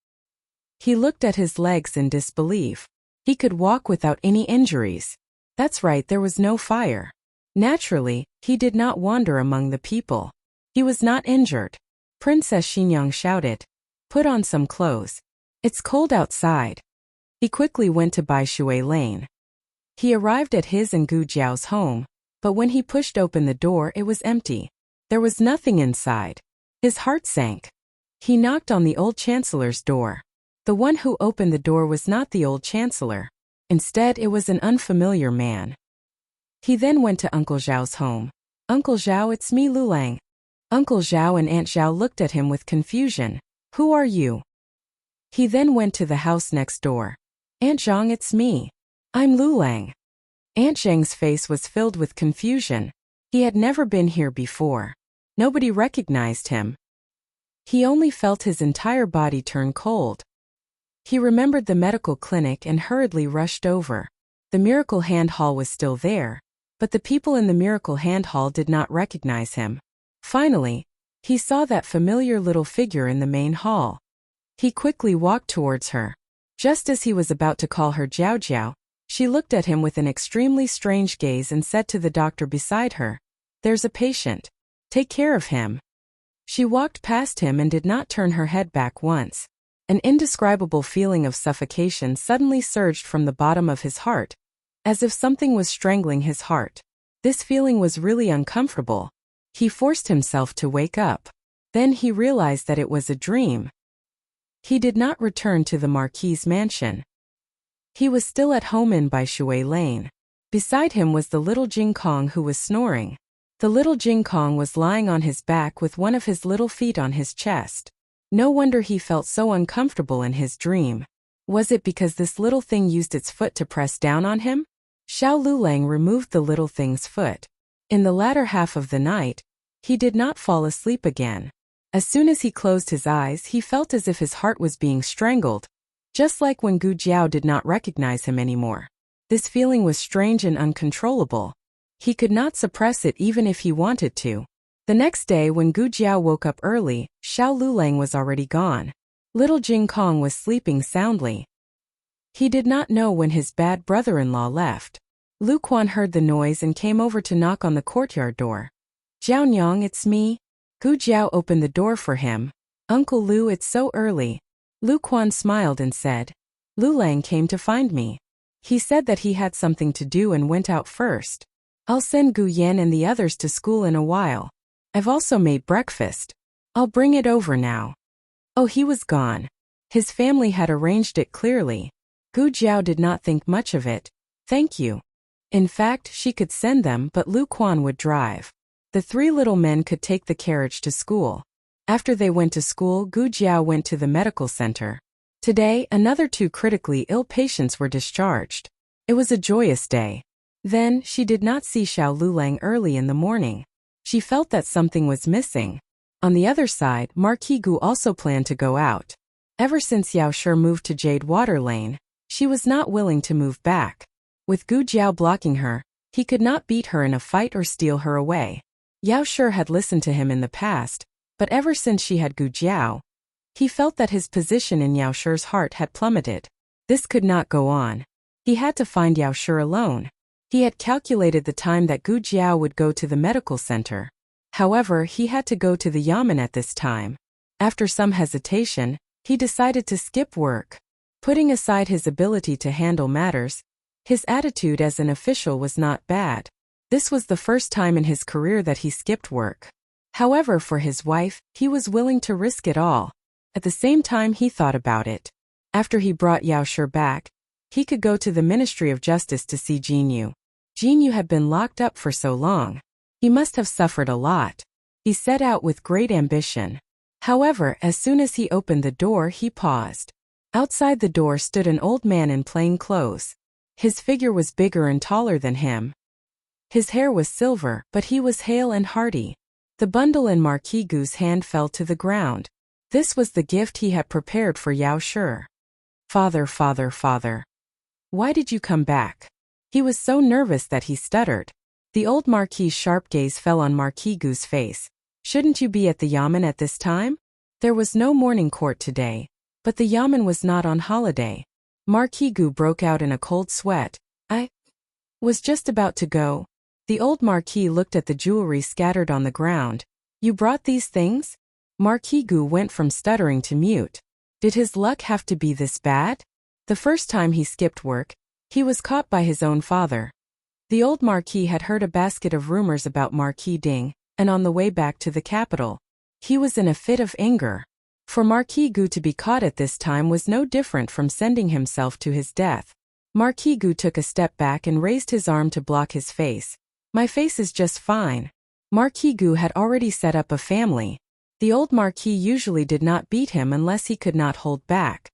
He looked at his legs in disbelief. He could walk without any injuries. That's right, there was no fire. Naturally, he did not wander among the people. He was not injured. Princess Xinyang shouted, put on some clothes. It's cold outside. He quickly went to Bai Shui Lane. He arrived at his and Gu Jiao's home, but when he pushed open the door, it was empty. There was nothing inside. His heart sank. He knocked on the old chancellor's door. The one who opened the door was not the old chancellor. Instead, it was an unfamiliar man. He then went to Uncle Zhao's home. Uncle Zhao, it's me, Lulang. Uncle Zhao and Aunt Zhao looked at him with confusion. Who are you? He then went to the house next door. Aunt Zhang, it's me. I'm Lulang. Aunt Zhang's face was filled with confusion. He had never been here before. Nobody recognized him. He only felt his entire body turn cold. He remembered the medical clinic and hurriedly rushed over. The Miracle Hand Hall was still there, but the people in the Miracle Hand Hall did not recognize him. Finally, he saw that familiar little figure in the main hall. He quickly walked towards her. Just as he was about to call her Jiao Jiao, she looked at him with an extremely strange gaze and said to the doctor beside her, There's a patient. Take care of him. She walked past him and did not turn her head back once. An indescribable feeling of suffocation suddenly surged from the bottom of his heart, as if something was strangling his heart. This feeling was really uncomfortable. He forced himself to wake up. Then he realized that it was a dream. He did not return to the Marquis's mansion. He was still at home in by Shui Lane. Beside him was the little Jing Kong, who was snoring. The little Jing Kong was lying on his back with one of his little feet on his chest. No wonder he felt so uncomfortable in his dream. Was it because this little thing used its foot to press down on him? Xiao Lulang removed the little thing's foot. In the latter half of the night, he did not fall asleep again. As soon as he closed his eyes, he felt as if his heart was being strangled, just like when Gu Jiao did not recognize him anymore. This feeling was strange and uncontrollable. He could not suppress it even if he wanted to. The next day when Gu Jiao woke up early, Xiao Lulang was already gone. Little Jing Kong was sleeping soundly. He did not know when his bad brother-in-law left. Lu Quan heard the noise and came over to knock on the courtyard door. "Jiao Nyang, it's me." Gu Jiao opened the door for him. "Uncle Lu, it's so early." Lu Quan smiled and said, "Lu Lang came to find me. He said that he had something to do and went out first. I'll send Gu Yan and the others to school in a while. I've also made breakfast. I'll bring it over now." Oh, he was gone. His family had arranged it clearly. Gu Jiao did not think much of it. Thank you. In fact, she could send them, but Lu Quan would drive. The three little men could take the carriage to school. After they went to school, Gu Jiao went to the medical center. Today, another 2 critically ill patients were discharged. It was a joyous day. Then, she did not see Xiao Lulang early in the morning. She felt that something was missing. On the other side, Marquis Gu also planned to go out. Ever since Yao Shi moved to Jade Water Lane, she was not willing to move back. With Gu Jiao blocking her, he could not beat her in a fight or steal her away. Yao Shi had listened to him in the past, but ever since she had Gu Jiao, he felt that his position in Yao Shi's heart had plummeted. This could not go on. He had to find Yao Shi alone. He had calculated the time that Gu Jiao would go to the medical center. However, he had to go to the yamen at this time. After some hesitation, he decided to skip work. Putting aside his ability to handle matters, his attitude as an official was not bad. This was the first time in his career that he skipped work. However, for his wife, he was willing to risk it all. At the same time, he thought about it. After he brought Yao Shi back, he could go to the Ministry of Justice to see Jinyu. Jinyu had been locked up for so long. He must have suffered a lot. He set out with great ambition. However, as soon as he opened the door, he paused. Outside the door stood an old man in plain clothes. His figure was bigger and taller than him. His hair was silver, but he was hale and hearty. The bundle in Marquis Gu's hand fell to the ground. This was the gift he had prepared for Yao Shi. "Father, father, father. Why did you come back?" He was so nervous that he stuttered. The old Marquis's sharp gaze fell on Marquis Gu's face. "Shouldn't you be at the yamen at this time?" There was no morning court today, but the yamen was not on holiday. Marquis Gu broke out in a cold sweat. "I was just about to go." The old Marquis looked at the jewelry scattered on the ground. "You brought these things?" Marquis Gu went from stuttering to mute. Did his luck have to be this bad? The first time he skipped work, he was caught by his own father. The old Marquis had heard a basket of rumors about Marquis Ding, and on the way back to the capital, he was in a fit of anger. For Marquis Gu to be caught at this time was no different from sending himself to his death. Marquis Gu took a step back and raised his arm to block his face. "My face is just fine." Marquis Gu had already set up a family. The old Marquis usually did not beat him unless he could not hold back.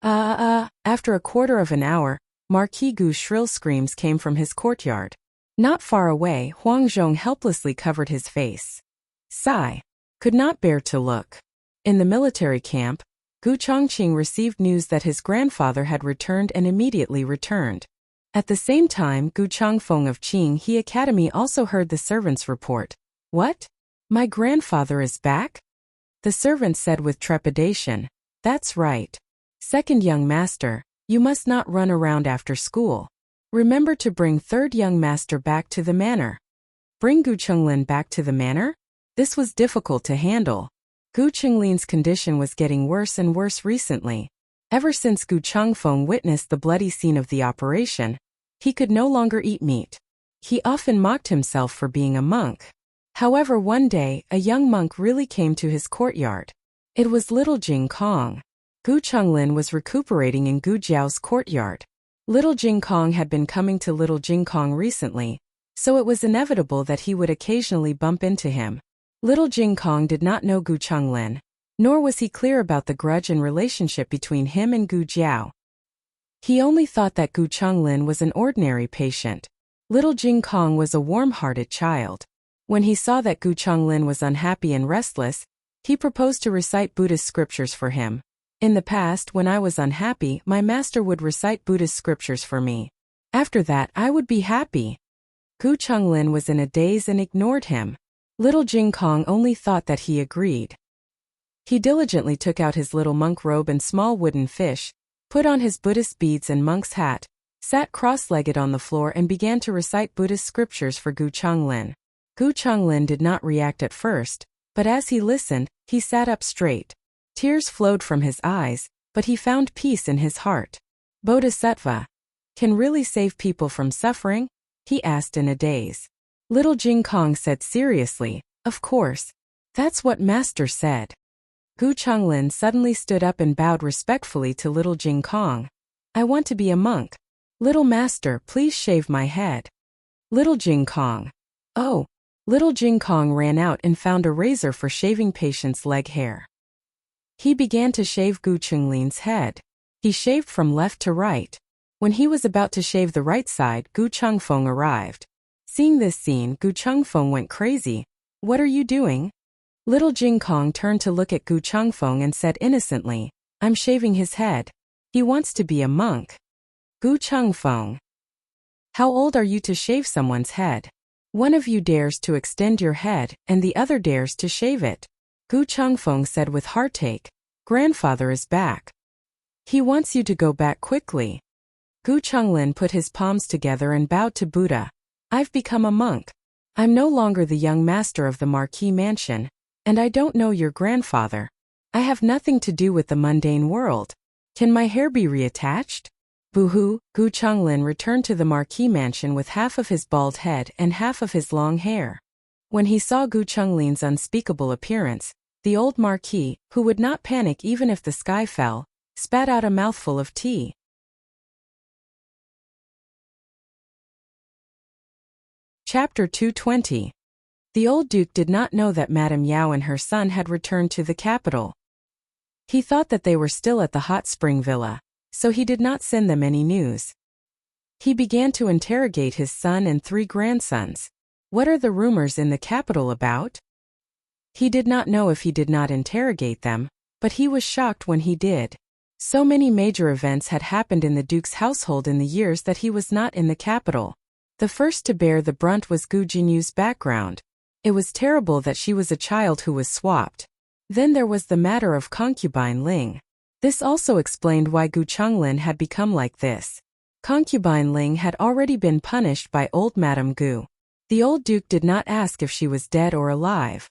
After a quarter of an hour, Marquis Gu's shrill screams came from his courtyard. Not far away, Huang Zhong helplessly covered his face. Sigh. Could not bear to look. In the military camp, Gu Chongqing received news that his grandfather had returned and immediately returned. At the same time, Gu Changfeng of Qing He Academy also heard the servant's report. "What? My grandfather is back?" The servant said with trepidation. "That's right. Second young master, you must not run around after school. Remember to bring third young master back to the manor." Bring Gu Chenglin back to the manor? This was difficult to handle. Gu Chenglin's condition was getting worse and worse recently. Ever since Gu Changfeng witnessed the bloody scene of the operation, he could no longer eat meat. He often mocked himself for being a monk. However, one day, a young monk really came to his courtyard. It was little Jing Kong. Gu Chunglin was recuperating in Gu Jiao's courtyard. Little Jing Kong had been coming to little Jing Kong recently, so it was inevitable that he would occasionally bump into him. Little Jing Kong did not know Gu Chunglin, nor was he clear about the grudge and relationship between him and Gu Jiao. He only thought that Gu Chunglin was an ordinary patient. Little Jing Kong was a warm-hearted child. When he saw that Gu Chunglin was unhappy and restless, he proposed to recite Buddhist scriptures for him. In the past, when I was unhappy, my master would recite Buddhist scriptures for me. After that, I would be happy. Gu Chunglin was in a daze and ignored him. Little Jing Kong only thought that he agreed. He diligently took out his little monk robe and small wooden fish, put on his Buddhist beads and monk's hat, sat cross-legged on the floor and began to recite Buddhist scriptures for Gu Chunglin. Gu Chunglin did not react at first, but as he listened, he sat up straight. Tears flowed from his eyes, but he found peace in his heart. Bodhisattva can really save people from suffering? He asked in a daze. Little Jing Kong said seriously, "Of course. That's what Master said." Gu Chunglin suddenly stood up and bowed respectfully to little Jing Kong. "I want to be a monk. Little Master, please shave my head." Little Jing Kong. "Oh." Little Jing Kong ran out and found a razor for shaving patients' leg hair. He began to shave Gu Chunglin's head. He shaved from left to right. When he was about to shave the right side, Gu Chungfeng arrived. Seeing this scene, Gu Chungfeng went crazy. "What are you doing?" Little Jing Kong turned to look at Gu Chungfeng and said innocently, "I'm shaving his head. He wants to be a monk." Gu Chungfeng. "How old are you to shave someone's head? One of you dares to extend your head, and the other dares to shave it." Gu Chungfeng said with heartache, "Grandfather is back. He wants you to go back quickly." Gu Chunglin put his palms together and bowed to Buddha. "I've become a monk. I'm no longer the young master of the Marquis Mansion, and I don't know your grandfather. I have nothing to do with the mundane world. Can my hair be reattached?" Boo-hoo. Gu Chunglin returned to the Marquis Mansion with half of his bald head and half of his long hair. When he saw Gu Chunglin's unspeakable appearance, the old Marquis, who would not panic even if the sky fell, spat out a mouthful of tea. Chapter 220. The old Duke did not know that Madame Yao and her son had returned to the capital. He thought that they were still at the hot spring villa, so he did not send them any news. He began to interrogate his son and 3 grandsons. "What are the rumors in the capital about?" He did not know if he did not interrogate them, but he was shocked when he did. So many major events had happened in the Duke's household in the years that he was not in the capital. The first to bear the brunt was Gu Jinyu's background. It was terrible that she was a child who was swapped. Then there was the matter of concubine Ling. This also explained why Gu Chunglin had become like this. Concubine Ling had already been punished by old Madame Gu. The old Duke did not ask if she was dead or alive.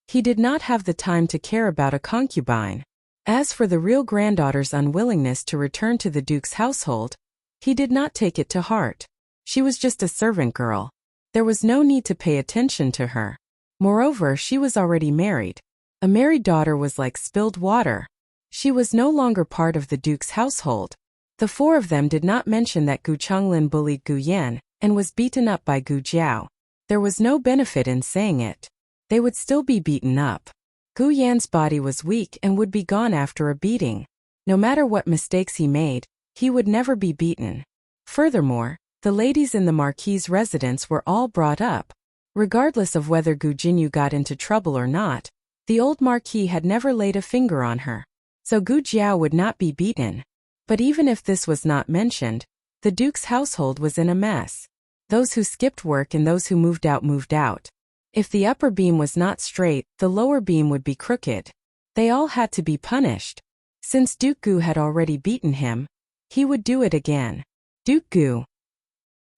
He did not have the time to care about a concubine. As for the real granddaughter's unwillingness to return to the Duke's household, he did not take it to heart. She was just a servant girl. There was no need to pay attention to her. Moreover, she was already married. A married daughter was like spilled water. She was no longer part of the Duke's household. The 4 of them did not mention that Gu Chunglin bullied Gu Yan and was beaten up by Gu Jiao. There was no benefit in saying it. They would still be beaten up. Gu Yan's body was weak and would be gone after a beating. No matter what mistakes he made, he would never be beaten. Furthermore, the ladies in the Marquis's residence were all brought up. Regardless of whether Gu Jinyu got into trouble or not, the old Marquis had never laid a finger on her. So Gu Jiao would not be beaten. But even if this was not mentioned, the Duke's household was in a mess. Those who skipped work and those who moved out moved out. If the upper beam was not straight, the lower beam would be crooked. They all had to be punished. Since Duke Gu had already beaten him, he would do it again. "Duke Gu,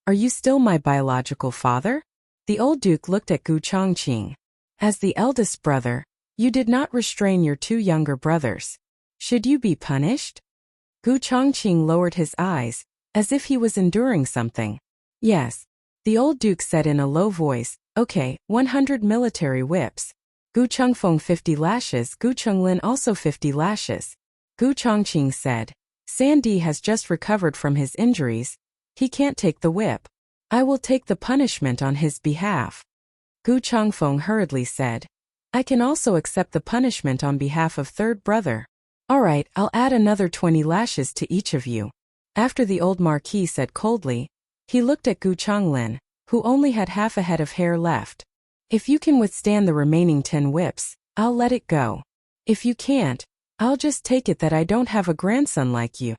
are you still my biological father?" The old Duke looked at Gu Chongqing. "As the eldest brother, you did not restrain your 2 younger brothers. Should you be punished?" Gu Chongqing lowered his eyes, as if he was enduring something. "Yes," the old Duke said in a low voice, Okay, 100 military whips. Gu Chengfeng 50 lashes, Gu Chenglin also 50 lashes. Gu Chongqing said. Sandy has just recovered from his injuries. He can't take the whip. I will take the punishment on his behalf. Gu Chongfeng hurriedly said. I can also accept the punishment on behalf of third brother. All right, I'll add another 20 lashes to each of you. After the old marquis said coldly, he looked at Gu Chenglin, who only had half a head of hair left. If you can withstand the remaining 10 whips, I'll let it go. If you can't, I'll just take it that I don't have a grandson like you.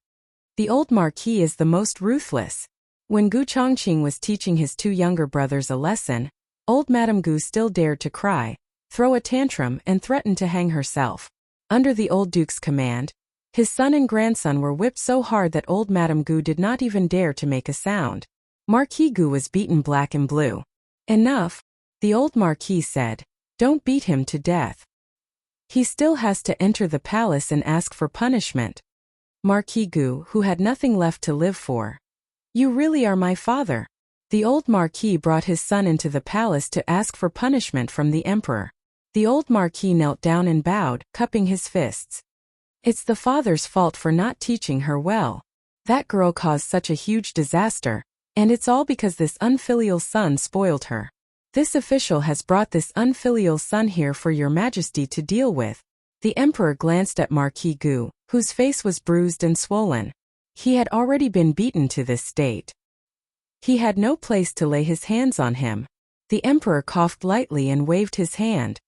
The old marquis is the most ruthless. When Gu Chongqing was teaching his 2 younger brothers a lesson, old Madame Gu still dared to cry, throw a tantrum, and threaten to hang herself. Under the old duke's command, his son and grandson were whipped so hard that old Madame Gu did not even dare to make a sound. Marquis Gu was beaten black and blue. Enough, the old marquis said. Don't beat him to death. He still has to enter the palace and ask for punishment. Marquis Gu, who had nothing left to live for. You really are my father. The old marquis brought his son into the palace to ask for punishment from the emperor. The old marquis knelt down and bowed, cupping his fists. It's the father's fault for not teaching her well. That girl caused such a huge disaster, and it's all because this unfilial son spoiled her. This official has brought this unfilial son here for your majesty to deal with. The emperor glanced at Marquis Gu, whose face was bruised and swollen. He had already been beaten to this state. He had no place to lay his hands on him. The emperor coughed lightly and waved his hand.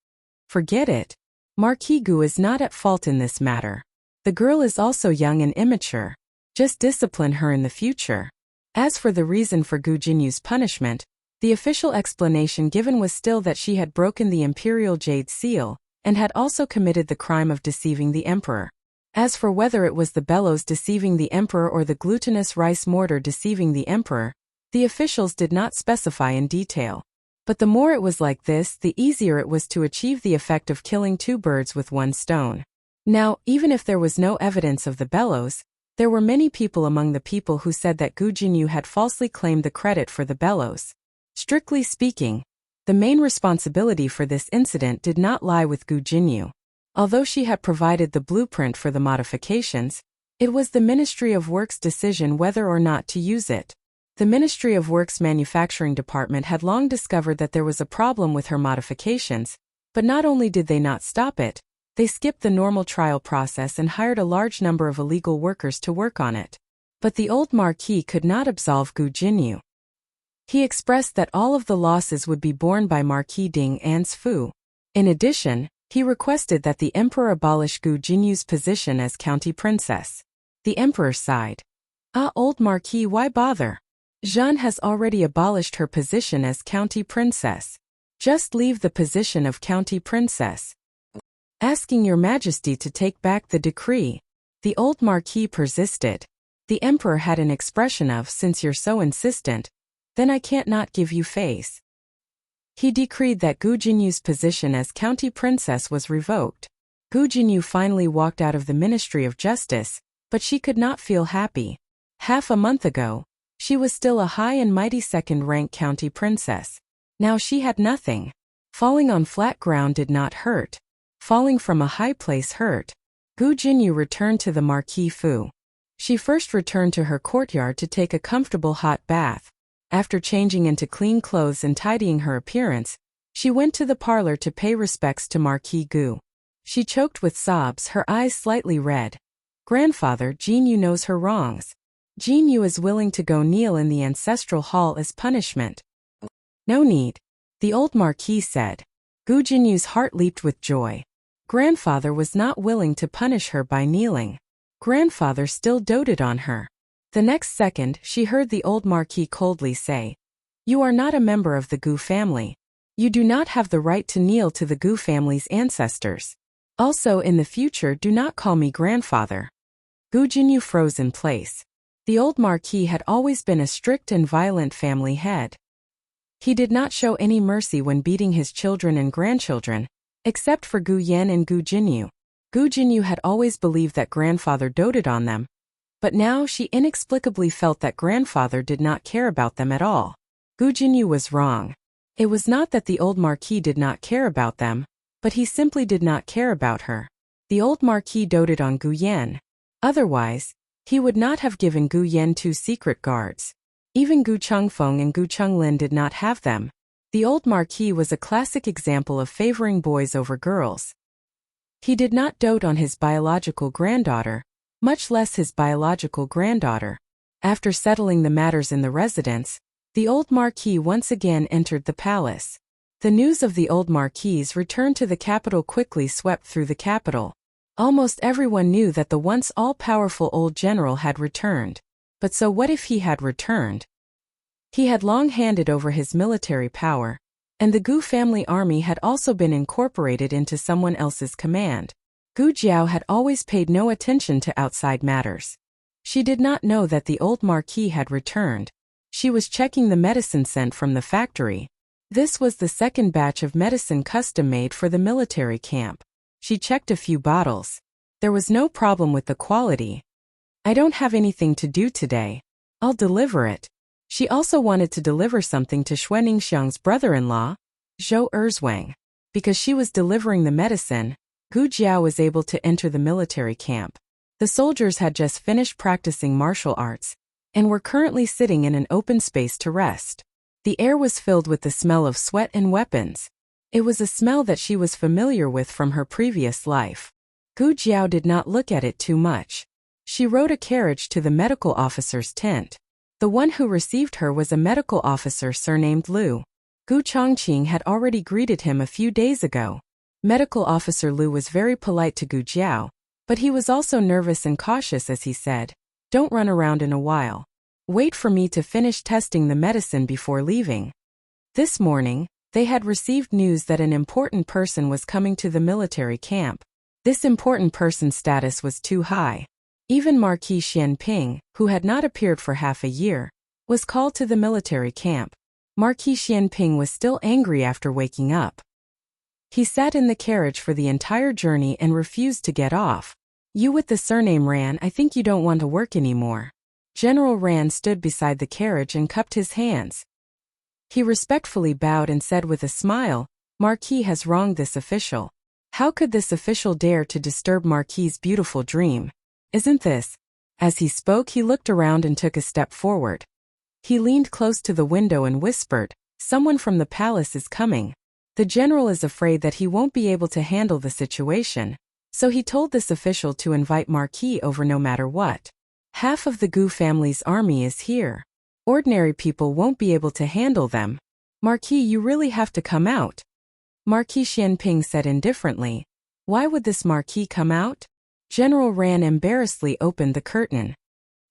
Forget it. Marquis Gu is not at fault in this matter. The girl is also young and immature. Just discipline her in the future. As for the reason for Gu Jinyu's punishment, the official explanation given was still that she had broken the imperial jade seal, and had also committed the crime of deceiving the emperor. As for whether it was the bellows deceiving the emperor or the glutinous rice mortar deceiving the emperor, the officials did not specify in detail. But the more it was like this, the easier it was to achieve the effect of killing 2 birds with 1 stone. Now, even if there was no evidence of the bellows, there were many people among the people who said that Gu Jinyu had falsely claimed the credit for the bellows. Strictly speaking, the main responsibility for this incident did not lie with Gu Jinyu. Although she had provided the blueprint for the modifications, it was the Ministry of Works' decision whether or not to use it. The Ministry of Works Manufacturing Department had long discovered that there was a problem with her modifications, but not only did they not stop it, they skipped the normal trial process and hired a large number of illegal workers to work on it. But the old marquis could not absolve Gu Jinyu. He expressed that all of the losses would be borne by Marquis Ding An's Fu. In addition, he requested that the emperor abolish Gu Jinyu's position as county princess. The emperor sighed. Ah, old marquis, why bother? Jeanne has already abolished her position as county princess. Just leave the position of county princess. Asking your majesty to take back the decree. The old marquis persisted. The emperor had an expression of, since you're so insistent, then I can't not give you face. He decreed that Gu Jinyu's position as county princess was revoked. Gu Jinyu finally walked out of the Ministry of Justice, but she could not feel happy. Half a month ago, she was still a high and mighty second-rank county princess. Now she had nothing. Falling on flat ground did not hurt. Falling from a high place hurt. Gu Jinyu returned to the Marquis Fu. She first returned to her courtyard to take a comfortable hot bath. After changing into clean clothes and tidying her appearance, she went to the parlor to pay respects to Marquis Gu. She choked with sobs, her eyes slightly red. Grandfather, Jinyu knows her wrongs. Jinyu is willing to go kneel in the ancestral hall as punishment. No need, the old marquis said. Gu Jinyu's heart leaped with joy. Grandfather was not willing to punish her by kneeling. Grandfather still doted on her. The next second, she heard the old marquis coldly say, "You are not a member of the Gu family. You do not have the right to kneel to the Gu family's ancestors. Also, in the future, do not call me grandfather." Gu Jinyu froze in place. The old marquis had always been a strict and violent family head. He did not show any mercy when beating his children and grandchildren, except for Gu Yan and Gu Jinyu. Gu Jinyu had always believed that grandfather doted on them, but now she inexplicably felt that grandfather did not care about them at all. Gu Jinyu was wrong. It was not that the old marquis did not care about them, but he simply did not care about her. The old marquis doted on Gu Yan. Otherwise, he would not have given Gu Yan 2 secret guards. Even Gu Chengfeng and Gu Chenglin did not have them. The old marquis was a classic example of favoring boys over girls. He did not dote on his biological granddaughter, much less his biological granddaughter. After settling the matters in the residence, the old marquis once again entered the palace. The news of the old marquis's return to the capital quickly swept through the capital. Almost everyone knew that the once all-powerful old general had returned. But so what if he had returned? He had long handed over his military power, and the Gu family army had also been incorporated into someone else's command. Gu Jiao had always paid no attention to outside matters. She did not know that the old marquis had returned. She was checking the medicine sent from the factory. This was the second batch of medicine custom-made for the military camp. She checked a few bottles. There was no problem with the quality. I don't have anything to do today. I'll deliver it. She also wanted to deliver something to Xue Ningxiang's brother-in-law, Zhou Erzwang. Because she was delivering the medicine, Gu Jiao was able to enter the military camp. The soldiers had just finished practicing martial arts, and were currently sitting in an open space to rest. The air was filled with the smell of sweat and weapons. It was a smell that she was familiar with from her previous life. Gu Jiao did not look at it too much. She rode a carriage to the medical officer's tent. The one who received her was a medical officer surnamed Lu. Gu Chongqing had already greeted him a few days ago. Medical officer Lu was very polite to Gu Jiao, but he was also nervous and cautious as he said, "Don't run around in a while. Wait for me to finish testing the medicine before leaving." This morning, they had received news that an important person was coming to the military camp. This important person's status was too high. Even Marquis Xianping, who had not appeared for half a year, was called to the military camp. Marquis Xianping was still angry after waking up. He sat in the carriage for the entire journey and refused to get off. "You with the surname Ran, I think you don't want to work anymore." General Ran stood beside the carriage and cupped his hands. He respectfully bowed and said with a smile, "Marquis has wronged this official. How could this official dare to disturb Marquis's beautiful dream? Isn't this?" As he spoke, he looked around and took a step forward. He leaned close to the window and whispered, "Someone from the palace is coming. The general is afraid that he won't be able to handle the situation, so he told this official to invite Marquis over no matter what. Half of the Gu family's army is here. Ordinary people won't be able to handle them. Marquis, you really have to come out." Marquis Xianping said indifferently, "Why would this Marquis come out?" General Ran embarrassedly opened the curtain.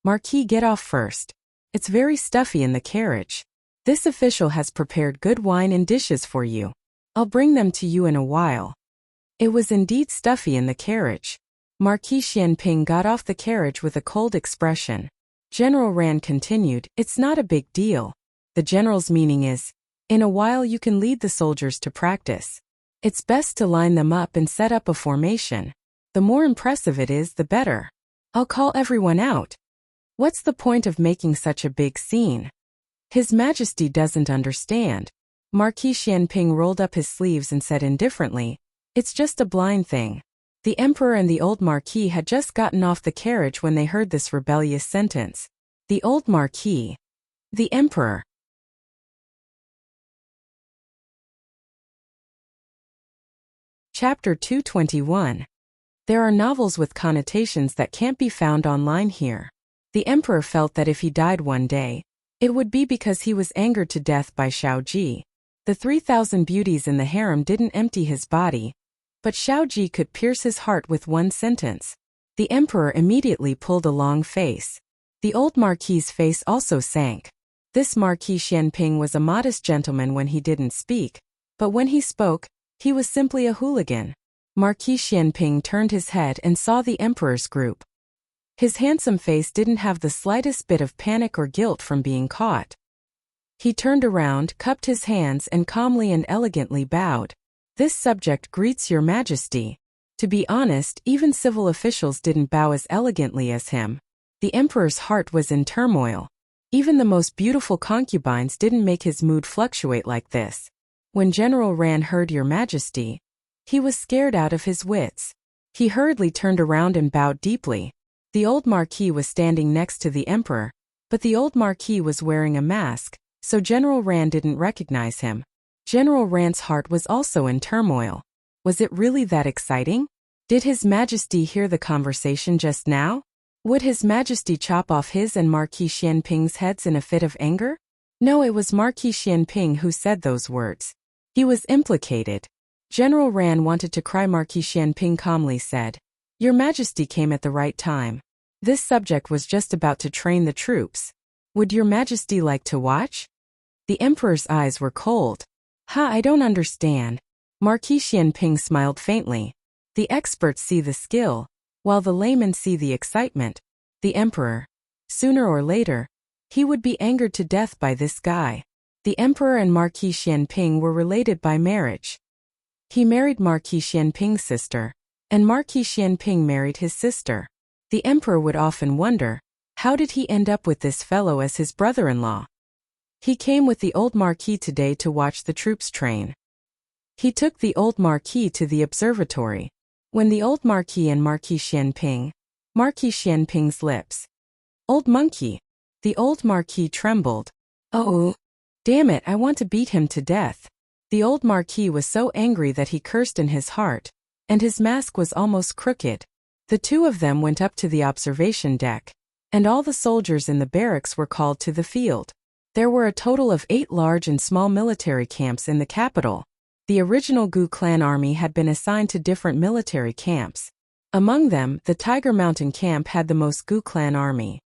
"Marquis, get off first. It's very stuffy in the carriage. This official has prepared good wine and dishes for you. I'll bring them to you in a while." It was indeed stuffy in the carriage. Marquis Xianping got off the carriage with a cold expression. General Ran continued, "It's not a big deal. The general's meaning is, in a while you can lead the soldiers to practice. It's best to line them up and set up a formation. The more impressive it is, the better. I'll call everyone out. What's the point of making such a big scene? His Majesty doesn't understand." Marquis Xianping rolled up his sleeves and said indifferently, "It's just a blind thing." The emperor and the old marquis had just gotten off the carriage when they heard this rebellious sentence. The old marquis. The emperor. Chapter 221. There are novels with connotations that can't be found online here. The emperor felt that if he died one day, it would be because he was angered to death by Shaoji. The 3,000 beauties in the harem didn't empty his body, but Shaoji could pierce his heart with one sentence. The emperor immediately pulled a long face. The old marquis's face also sank. This Marquis Xianping was a modest gentleman when he didn't speak, but when he spoke, he was simply a hooligan. Marquis Xianping turned his head and saw the emperor's group. His handsome face didn't have the slightest bit of panic or guilt from being caught. He turned around, cupped his hands and calmly and elegantly bowed. "This subject greets your majesty." To be honest, even civil officials didn't bow as elegantly as him. The emperor's heart was in turmoil. Even the most beautiful concubines didn't make his mood fluctuate like this. When General Ran heard Your Majesty, he was scared out of his wits. He hurriedly turned around and bowed deeply. The old Marquis was standing next to the Emperor, but the old Marquis was wearing a mask, so General Ran didn't recognize him. General Ran's heart was also in turmoil. Was it really that exciting? Did His Majesty hear the conversation just now? Would His Majesty chop off his and Marquis Xianping's heads in a fit of anger? No, it was Marquis Xianping who said those words. He was implicated. General Ran wanted to cry. Marquis Xianping calmly said, Your Majesty came at the right time. This subject was just about to train the troops. Would Your Majesty like to watch? The Emperor's eyes were cold. I don't understand. Marquis Xianping smiled faintly. The experts see the skill, while the laymen see the excitement. The Emperor. Sooner or later, he would be angered to death by this guy. The Emperor and Marquis Xianping were related by marriage. He married Marquis Xianping's sister, and Marquis Xianping married his sister. The Emperor would often wonder, how did he end up with this fellow as his brother-in-law? He came with the old Marquis today to watch the troops train. He took the old Marquis to the observatory. When the old Marquis and Marquis Xianping's lips. Old monkey. The old Marquis trembled. Oh, damn it, I want to beat him to death. The old Marquis was so angry that he cursed in his heart, and his mask was almost crooked. The two of them went up to the observation deck, and all the soldiers in the barracks were called to the field. There were a total of 8 large and small military camps in the capital. The original Gu clan army had been assigned to different military camps. Among them, the Tiger Mountain camp had the most Gu clan army.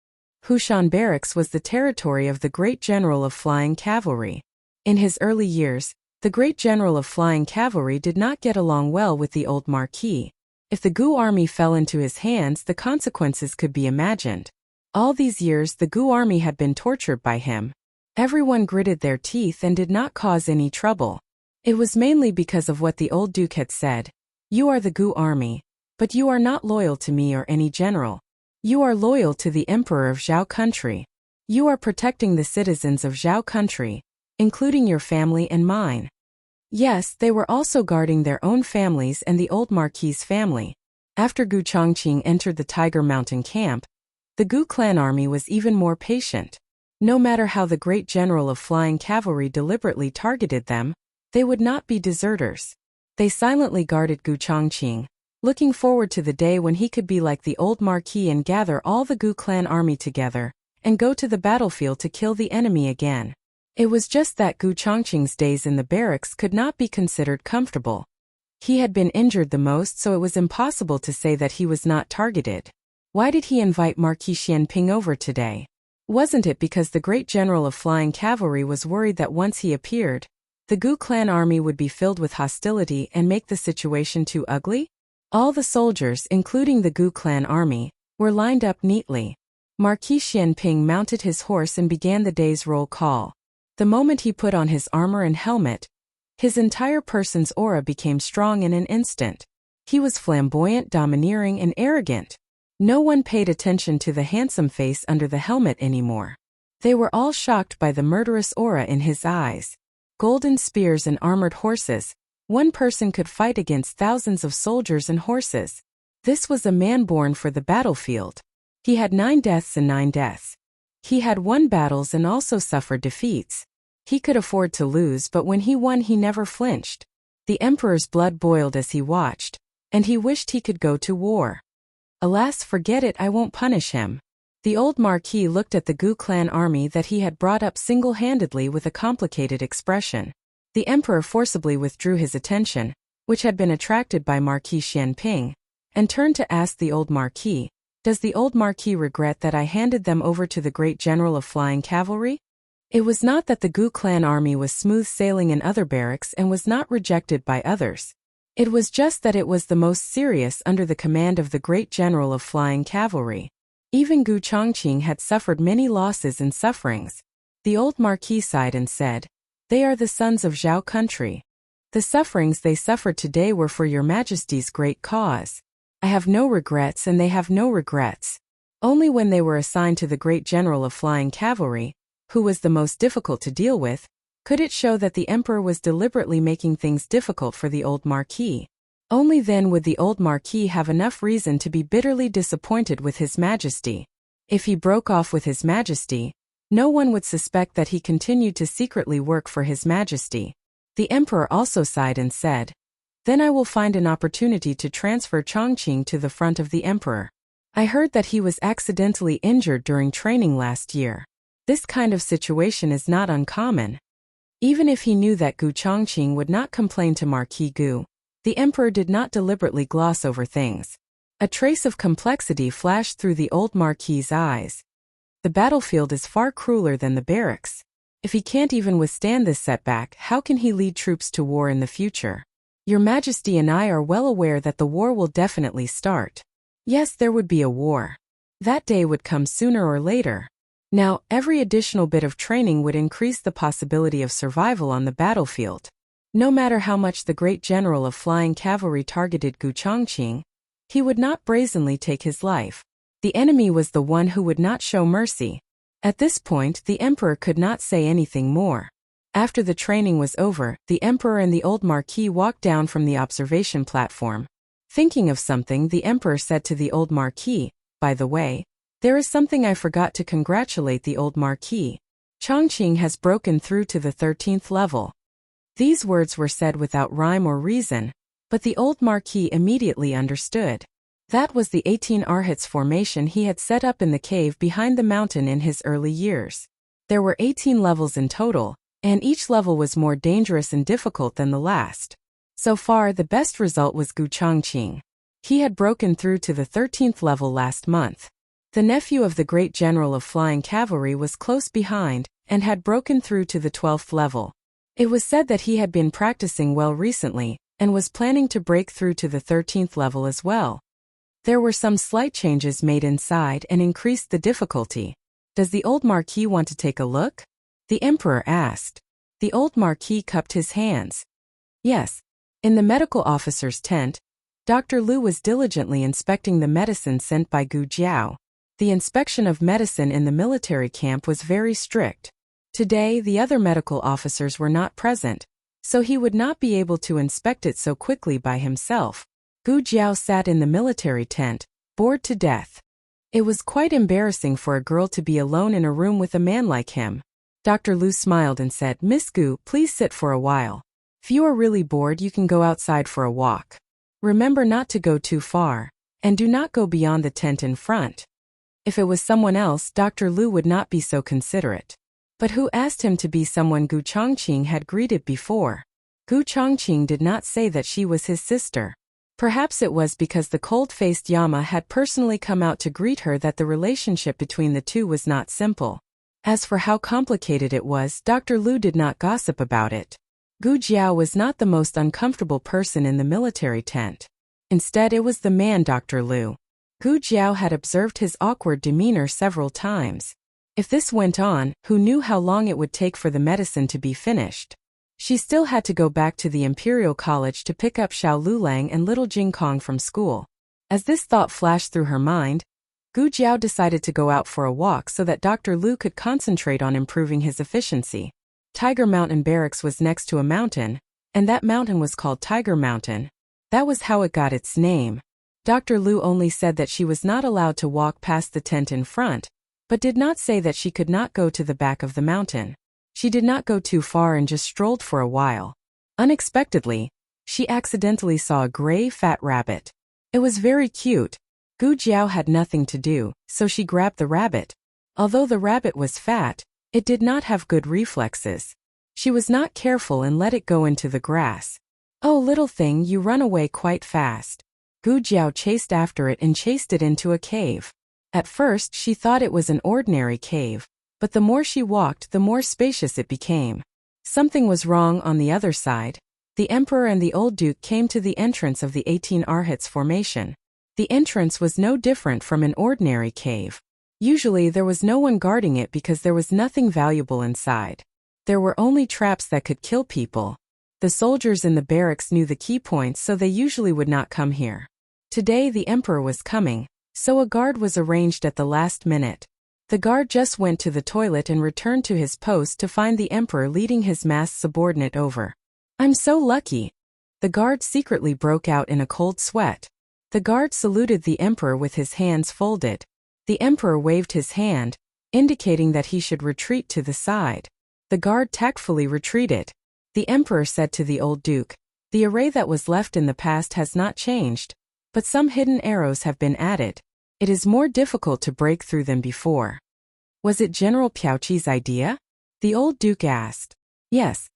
Hushan Barracks was the territory of the Great General of Flying Cavalry. In his early years, the Great General of Flying Cavalry did not get along well with the old Marquis. If the Gu army fell into his hands, the consequences could be imagined. All these years the Gu army had been tortured by him. Everyone gritted their teeth and did not cause any trouble. It was mainly because of what the old Duke had said. You are the Gu army, but you are not loyal to me or any general. You are loyal to the Emperor of Zhao country. You are protecting the citizens of Zhao country, including your family and mine. Yes, they were also guarding their own families and the old Marquis's family. After Gu Chongqing entered the Tiger Mountain camp, the Gu clan army was even more patient. No matter how the Great General of Flying Cavalry deliberately targeted them, they would not be deserters. They silently guarded Gu Chongqing, looking forward to the day when he could be like the old Marquis and gather all the Gu clan army together, and go to the battlefield to kill the enemy again. It was just that Gu Chongqing's days in the barracks could not be considered comfortable. He had been injured the most, so it was impossible to say that he was not targeted. Why did he invite Marquis Xianping over today? Wasn't it because the Great General of Flying Cavalry was worried that once he appeared, the Gu clan army would be filled with hostility and make the situation too ugly? All the soldiers, including the Gu clan army, were lined up neatly. Marquis Xianping mounted his horse and began the day's roll call. The moment he put on his armor and helmet, his entire person's aura became strong in an instant. He was flamboyant, domineering, and arrogant. No one paid attention to the handsome face under the helmet anymore. They were all shocked by the murderous aura in his eyes. Golden spears and armored horses. One person could fight against thousands of soldiers and horses. This was a man born for the battlefield. He had 9 deaths and 9 deaths. He had won battles and also suffered defeats. He could afford to lose, but when he won he never flinched. The Emperor's blood boiled as he watched, and he wished he could go to war. Alas, forget it, I won't punish him. The old Marquis looked at the Gu clan army that he had brought up single-handedly with a complicated expression. The Emperor forcibly withdrew his attention, which had been attracted by Marquis Xianping, and turned to ask the old Marquis, Does the old Marquis regret that I handed them over to the Great General of Flying Cavalry? It was not that the Gu clan army was smooth sailing in other barracks and was not rejected by others. It was just that it was the most serious under the command of the Great General of Flying Cavalry. Even Gu Chongqing had suffered many losses and sufferings. The old Marquis sighed and said, They are the sons of Zhao country. The sufferings they suffered today were for your Majesty's great cause. I have no regrets and they have no regrets. Only when they were assigned to the Great General of Flying Cavalry, who was the most difficult to deal with, Could it show that the emperor was deliberately making things difficult for the old marquis? Only then would the old marquis have enough reason to be bitterly disappointed with his majesty. If he broke off with his majesty, no one would suspect that he continued to secretly work for his majesty. The emperor also sighed and said, "Then I will find an opportunity to transfer Chongqing to the front of the emperor. I heard that he was accidentally injured during training last year. This kind of situation is not uncommon." Even if he knew that Gu Chongqing would not complain to Marquis Gu, the emperor did not deliberately gloss over things. A trace of complexity flashed through the old marquis's eyes. The battlefield is far crueler than the barracks. If he can't even withstand this setback, how can he lead troops to war in the future? Your Majesty and I are well aware that the war will definitely start. Yes, there would be a war. That day would come sooner or later. Now, every additional bit of training would increase the possibility of survival on the battlefield. No matter how much the great general of flying cavalry targeted Gu Chongqing, he would not brazenly take his life. The enemy was the one who would not show mercy. At this point, the emperor could not say anything more. After the training was over, the emperor and the old marquis walked down from the observation platform. Thinking of something, the emperor said to the old marquis, "By the way, there is something I forgot to congratulate the old marquis. Chongqing has broken through to the 13th level." These words were said without rhyme or reason, but the old marquis immediately understood. That was the 18 Arhats formation he had set up in the cave behind the mountain in his early years. There were 18 levels in total, and each level was more dangerous and difficult than the last. So far, the best result was Gu Chongqing. He had broken through to the 13th level last month. The nephew of the great general of flying cavalry was close behind, and had broken through to the 12th level. It was said that he had been practicing well recently, and was planning to break through to the 13th level as well. There were some slight changes made inside and increased the difficulty. "Does the old marquis want to take a look?" the emperor asked. The old marquis cupped his hands. Yes. In the medical officer's tent, Dr. Liu was diligently inspecting the medicine sent by Gu Jiao. The inspection of medicine in the military camp was very strict. Today, the other medical officers were not present, so he would not be able to inspect it so quickly by himself. Gu Jiao sat in the military tent, bored to death. It was quite embarrassing for a girl to be alone in a room with a man like him. Dr. Liu smiled and said, "Miss Gu, please sit for a while. If you are really bored, you can go outside for a walk. Remember not to go too far, and do not go beyond the tent in front." If it was someone else, Dr. Liu would not be so considerate. But who asked him to be someone Gu Chongqing had greeted before? Gu Chongqing did not say that she was his sister. Perhaps it was because the cold-faced Yama had personally come out to greet her that the relationship between the two was not simple. As for how complicated it was, Dr. Liu did not gossip about it. Gu Jiao was not the most uncomfortable person in the military tent. Instead, it was the man Dr. Liu. Gu Jiao had observed his awkward demeanor several times. If this went on, who knew how long it would take for the medicine to be finished? She still had to go back to the Imperial College to pick up Xiao Lulang and little Jing Kong from school. As this thought flashed through her mind, Gu Jiao decided to go out for a walk so that Dr. Liu could concentrate on improving his efficiency. Tiger Mountain Barracks was next to a mountain, and that mountain was called Tiger Mountain. That was how it got its name. Dr. Liu only said that she was not allowed to walk past the tent in front, but did not say that she could not go to the back of the mountain. She did not go too far and just strolled for a while. Unexpectedly, she accidentally saw a gray, fat rabbit. It was very cute. Gu Jiao had nothing to do, so she grabbed the rabbit. Although the rabbit was fat, it did not have good reflexes. She was not careful and let it go into the grass. "Oh, little thing, you run away quite fast." Gu Jiao chased after it and chased it into a cave. At first, she thought it was an ordinary cave, but the more she walked, the more spacious it became. Something was wrong on the other side. The emperor and the old duke came to the entrance of the 18 Arhats formation. The entrance was no different from an ordinary cave. Usually there was no one guarding it because there was nothing valuable inside. There were only traps that could kill people. The soldiers in the barracks knew the key points, so they usually would not come here. Today the emperor was coming, so a guard was arranged at the last minute. The guard just went to the toilet and returned to his post to find the emperor leading his masked subordinate over. "I'm so lucky." The guard secretly broke out in a cold sweat. The guard saluted the emperor with his hands folded. The emperor waved his hand, indicating that he should retreat to the side. The guard tactfully retreated. The emperor said to the old duke, "The array that was left in the past has not changed, but some hidden arrows have been added. It is more difficult to break through than before." "Was it General Piaoqi's idea?" the old duke asked. "Yes."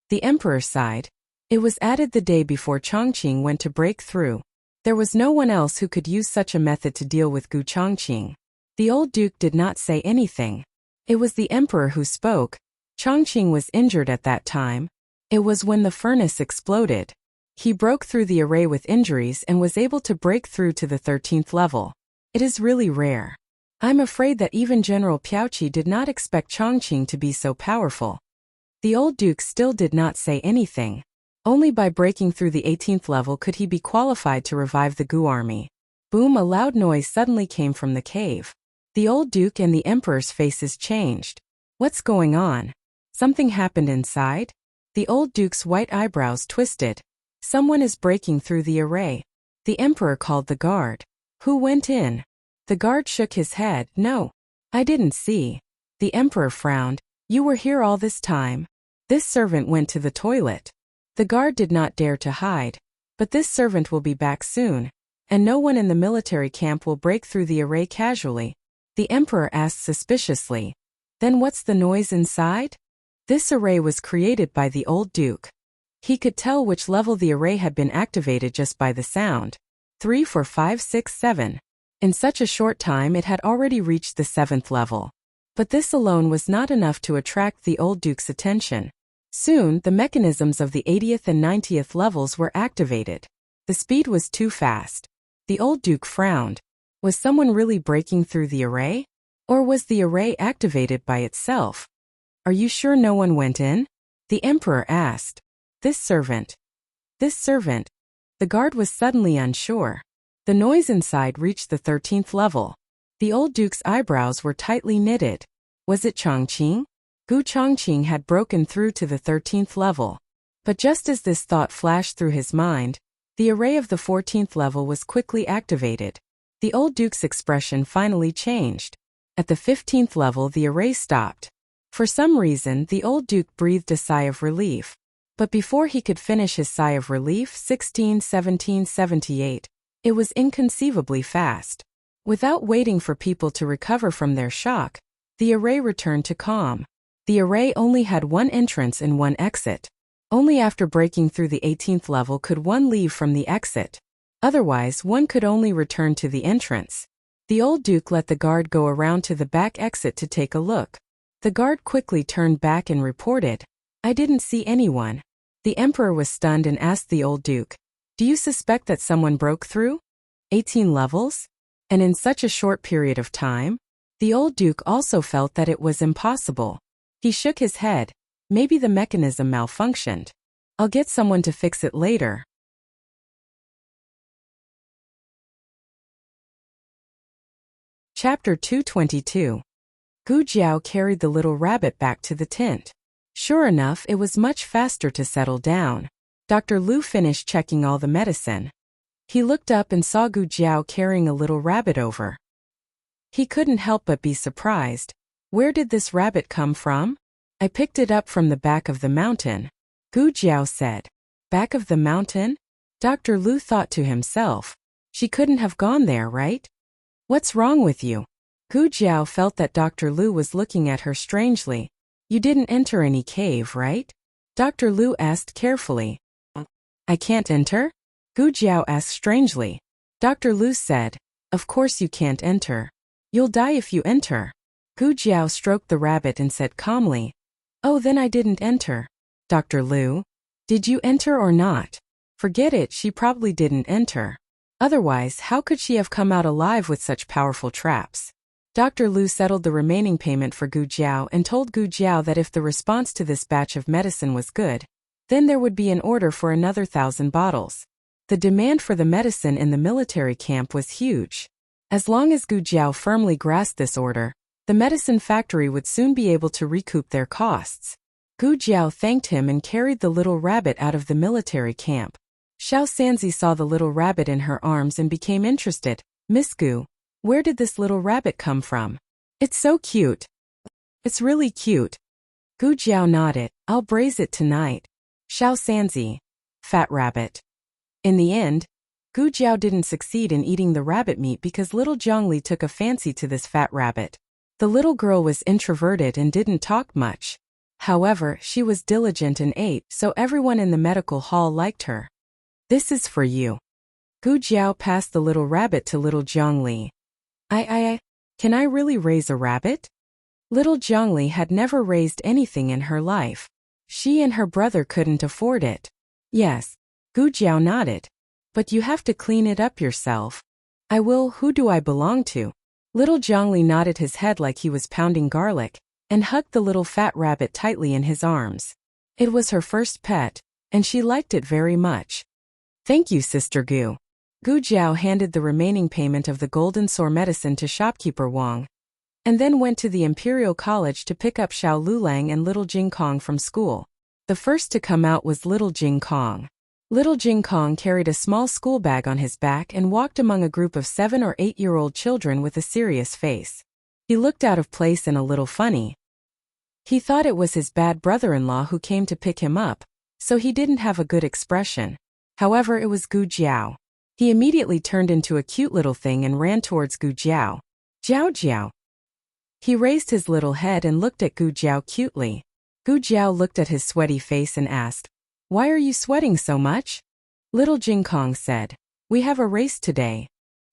The emperor sighed. "It was added the day before Chongqing went to break through. There was no one else who could use such a method to deal with Gu Chongqing." The old duke did not say anything. It was the emperor who spoke. Chongqing was injured at that time. It was when the furnace exploded. He broke through the array with injuries and was able to break through to the 13th level. It is really rare. I'm afraid that even General Piaoqi did not expect Chongqing to be so powerful. The old duke still did not say anything. Only by breaking through the 18th level could he be qualified to revive the Gu army. Boom! A loud noise suddenly came from the cave. The old duke and the emperor's faces changed. "What's going on? Something happened inside?" The old duke's white eyebrows twisted. "Someone is breaking through the array." The emperor called the guard. "Who went in?" The guard shook his head. "No. I didn't see." The emperor frowned. "You were here all this time." "This servant went to the toilet." The guard did not dare to hide. "But this servant will be back soon, and no one in the military camp will break through the array casually." The emperor asked suspiciously. "Then what's the noise inside?" This array was created by the old duke. He could tell which level the array had been activated just by the sound. 3, 4, 5, 6, 7. In such a short time it had already reached the 7th level. But this alone was not enough to attract the old duke's attention. Soon, the mechanisms of the 80th and 90th levels were activated. The speed was too fast. The old duke frowned. Was someone really breaking through the array? Or was the array activated by itself? "Are you sure no one went in?" the emperor asked. This servant. The guard was suddenly unsure. The noise inside reached the 13th level. The old duke's eyebrows were tightly knitted. Was it Chongqing? Gu Chongqing had broken through to the 13th level. But just as this thought flashed through his mind, the array of the 14th level was quickly activated. The old duke's expression finally changed. At the 15th level the array stopped. For some reason the old duke breathed a sigh of relief. But before he could finish his sigh of relief, 16, 17, 78, it was inconceivably fast. Without waiting for people to recover from their shock, the array returned to calm. The array only had one entrance and one exit. Only after breaking through the 18th level could one leave from the exit. Otherwise, one could only return to the entrance. The old duke let the guard go around to the back exit to take a look. The guard quickly turned back and reported, "I didn't see anyone." The emperor was stunned and asked the old duke, "Do you suspect that someone broke through? 18 levels? And in such a short period of time?" The old duke also felt that it was impossible. He shook his head. "Maybe the mechanism malfunctioned. I'll get someone to fix it later." Chapter 222. Gu Jiao carried the little rabbit back to the tent. Sure enough, it was much faster to settle down. Dr. Lu finished checking all the medicine. He looked up and saw Gu Jiao carrying a little rabbit over. He couldn't help but be surprised. "Where did this rabbit come from?" "I picked it up from the back of the mountain," Gu Jiao said. "Back of the mountain?" Dr. Lu thought to himself. She couldn't have gone there, right? "What's wrong with you?" Gu Jiao felt that Dr. Lu was looking at her strangely. "You didn't enter any cave, right?" Dr. Lu asked carefully. "I can't enter?" Gu Jiao asked strangely. Dr. Lu said, "Of course you can't enter. You'll die if you enter." Gu Jiao stroked the rabbit and said calmly, "Oh, then I didn't enter." "Dr. Lu, did you enter or not?" "Forget it, she probably didn't enter. Otherwise, how could she have come out alive with such powerful traps?" Dr. Lu settled the remaining payment for Gu Jiao and told Gu Jiao that if the response to this batch of medicine was good, then there would be an order for another 1,000 bottles. The demand for the medicine in the military camp was huge. As long as Gu Jiao firmly grasped this order, The medicine factory would soon be able to recoup their costs. Gu Jiao thanked him and carried the little rabbit out of the military camp. Xiao Sanzi saw the little rabbit in her arms and became interested. Miss Gu, where did this little rabbit come from? It's so cute. It's really cute. Gu Jiao nodded. I'll braise it tonight. Xiao Sanzi. Fat rabbit. In the end, Gu Jiao didn't succeed in eating the rabbit meat because little Zhongli took a fancy to this fat rabbit. The little girl was introverted and didn't talk much. However, she was diligent and ate, so everyone in the medical hall liked her. This is for you. Gu Jiao passed the little rabbit to little Zhongli. Can I really raise a rabbit? Little Zhongli had never raised anything in her life. She and her brother couldn't afford it. Yes. Gu Jiao nodded. But you have to clean it up yourself. I will. Who do I belong to? Little Zhongli nodded his head like he was pounding garlic, and hugged the little fat rabbit tightly in his arms. It was her first pet, and she liked it very much. Thank you, Sister Gu. Gu Jiao handed the remaining payment of the golden sore medicine to shopkeeper Wang, and then went to the Imperial College to pick up Xiao Lulang and little Jing Kong from school. The first to come out was little Jing Kong. Little Jing Kong carried a small school bag on his back and walked among a group of 7 or 8-year-old children with a serious face. He looked out of place and a little funny. He thought it was his bad brother-in-law who came to pick him up, so he didn't have a good expression. However, it was Gu Jiao. He immediately turned into a cute little thing and ran towards Gu Jiao. Jiao Jiao. He raised his little head and looked at Gu Jiao cutely. Gu Jiao looked at his sweaty face and asked, "Why are you sweating so much?" Little Jing Kong said, "We have a race today."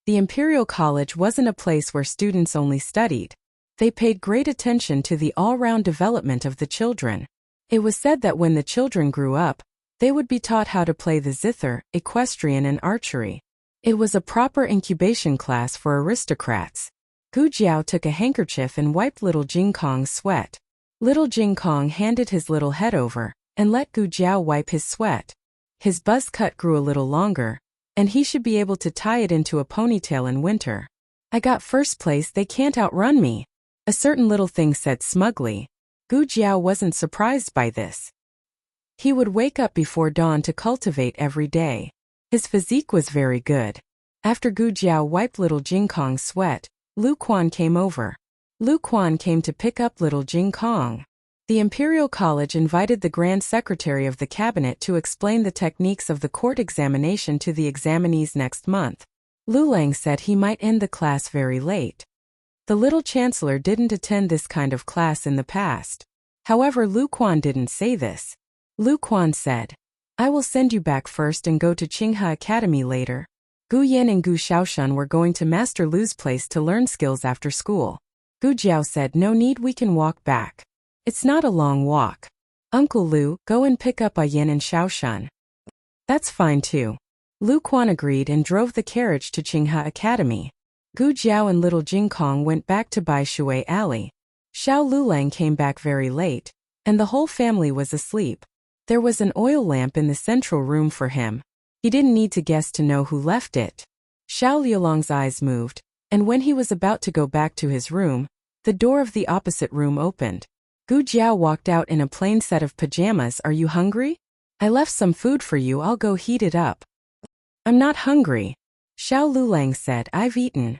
The Imperial College wasn't a place where students only studied. They paid great attention to the all-round development of the children. It was said that when the children grew up, they would be taught how to play the zither, equestrian and archery. It was a proper incubation class for aristocrats. Gu Jiao took a handkerchief and wiped little Jing Kong's sweat. Little Jing Kong handed his little head over, and let Gu Jiao wipe his sweat. His buzz cut grew a little longer, and he should be able to tie it into a ponytail in winter. "I got first place, they can't outrun me," a certain little thing said smugly. Gu Jiao wasn't surprised by this. He would wake up before dawn to cultivate every day. His physique was very good. After Gu Jiao wiped little Jing Kong's sweat, Lu Quan came over. Lu Quan came to pick up little Jing Kong. The Imperial College invited the Grand Secretary of the Cabinet to explain the techniques of the court examination to the examinees next month. Lu Lang said he might end the class very late. The little chancellor didn't attend this kind of class in the past. However, Lu Quan didn't say this. Lu Quan said, "I will send you back first and go to Qinghe Academy later." Gu Yan and Gu Xiaoshan were going to Master Lu's place to learn skills after school. Gu Jiao said, "No need, we can walk back. It's not a long walk. Uncle Lu, go and pick up Yan and Xiaoshan." "That's fine too." Lu Quan agreed and drove the carriage to Qinghe Academy. Gu Jiao and little Jing Kong went back to Bai Shui Alley. Xiao Lulang came back very late, and the whole family was asleep. There was an oil lamp in the central room for him. He didn't need to guess to know who left it. Xiao Liulong's eyes moved, and when he was about to go back to his room, the door of the opposite room opened. Gu Jiao walked out in a plain set of pajamas. "Are you hungry? I left some food for you, I'll go heat it up." "I'm not hungry," Xiao Lulang said. "I've eaten."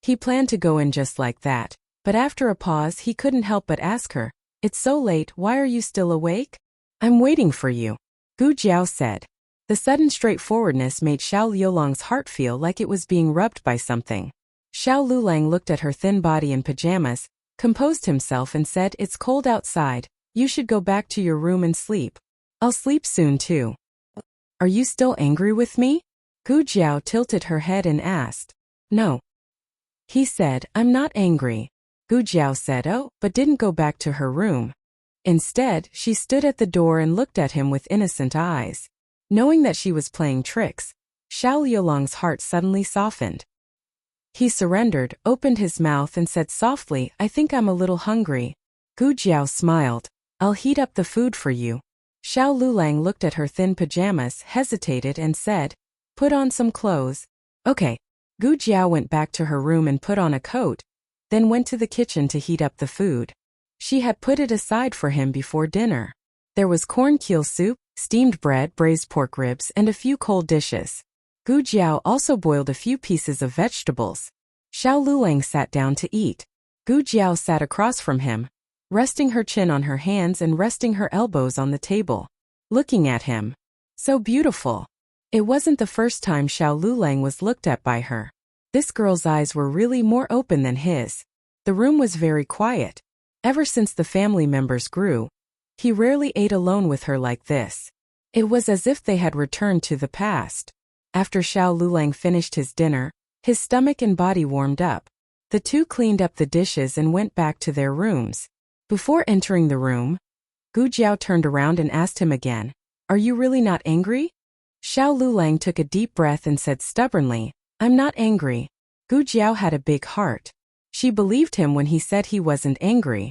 He planned to go in just like that, but after a pause he couldn't help but ask her, "It's so late, why are you still awake?" "I'm waiting for you," Gu Jiao said. The sudden straightforwardness made Xiao Liulong's heart feel like it was being rubbed by something. Xiao Lulang looked at her thin body in pajamas, composed himself and said, "It's cold outside, you should go back to your room and sleep. I'll sleep soon too." "Are you still angry with me?" Gu Jiao tilted her head and asked. "No." He said, "I'm not angry." Gu Jiao said, "Oh," but didn't go back to her room. Instead, she stood at the door and looked at him with innocent eyes. Knowing that she was playing tricks, Xiao Liulong's heart suddenly softened. He surrendered, opened his mouth and said softly, "I think I'm a little hungry." Gu Jiao smiled. "I'll heat up the food for you." Xiao Lulang looked at her thin pajamas, hesitated and said, "Put on some clothes." "Okay." Gu Jiao went back to her room and put on a coat. then went to the kitchen to heat up the food. She had put it aside for him before dinner. There was cornmeal soup, steamed bread, braised pork ribs, and a few cold dishes. Gu Jiao also boiled a few pieces of vegetables. Xiao Lulang sat down to eat. Gu Jiao sat across from him, resting her chin on her hands and resting her elbows on the table, looking at him. So beautiful. It wasn't the first time Xiao Lulang was looked at by her. This girl's eyes were really more open than his. The room was very quiet. Ever since the family members grew, he rarely ate alone with her like this. It was as if they had returned to the past. After Xiao Lulang finished his dinner, his stomach and body warmed up. The two cleaned up the dishes and went back to their rooms. Before entering the room, Gu Jiao turned around and asked him again, "Are you really not angry?" Xiao Lulang took a deep breath and said stubbornly, "I'm not angry." Gu Jiao had a big heart. She believed him when he said he wasn't angry.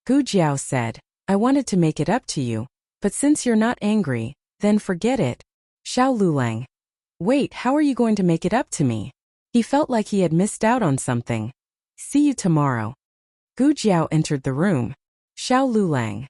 Gu Jiao said, "I wanted to make it up to you, but since you're not angry, then forget it." Xiao Lulang. "Wait, how are you going to make it up to me?" He felt like he had missed out on something. "See you tomorrow." Gu Jiao entered the room. Xiao Lulang.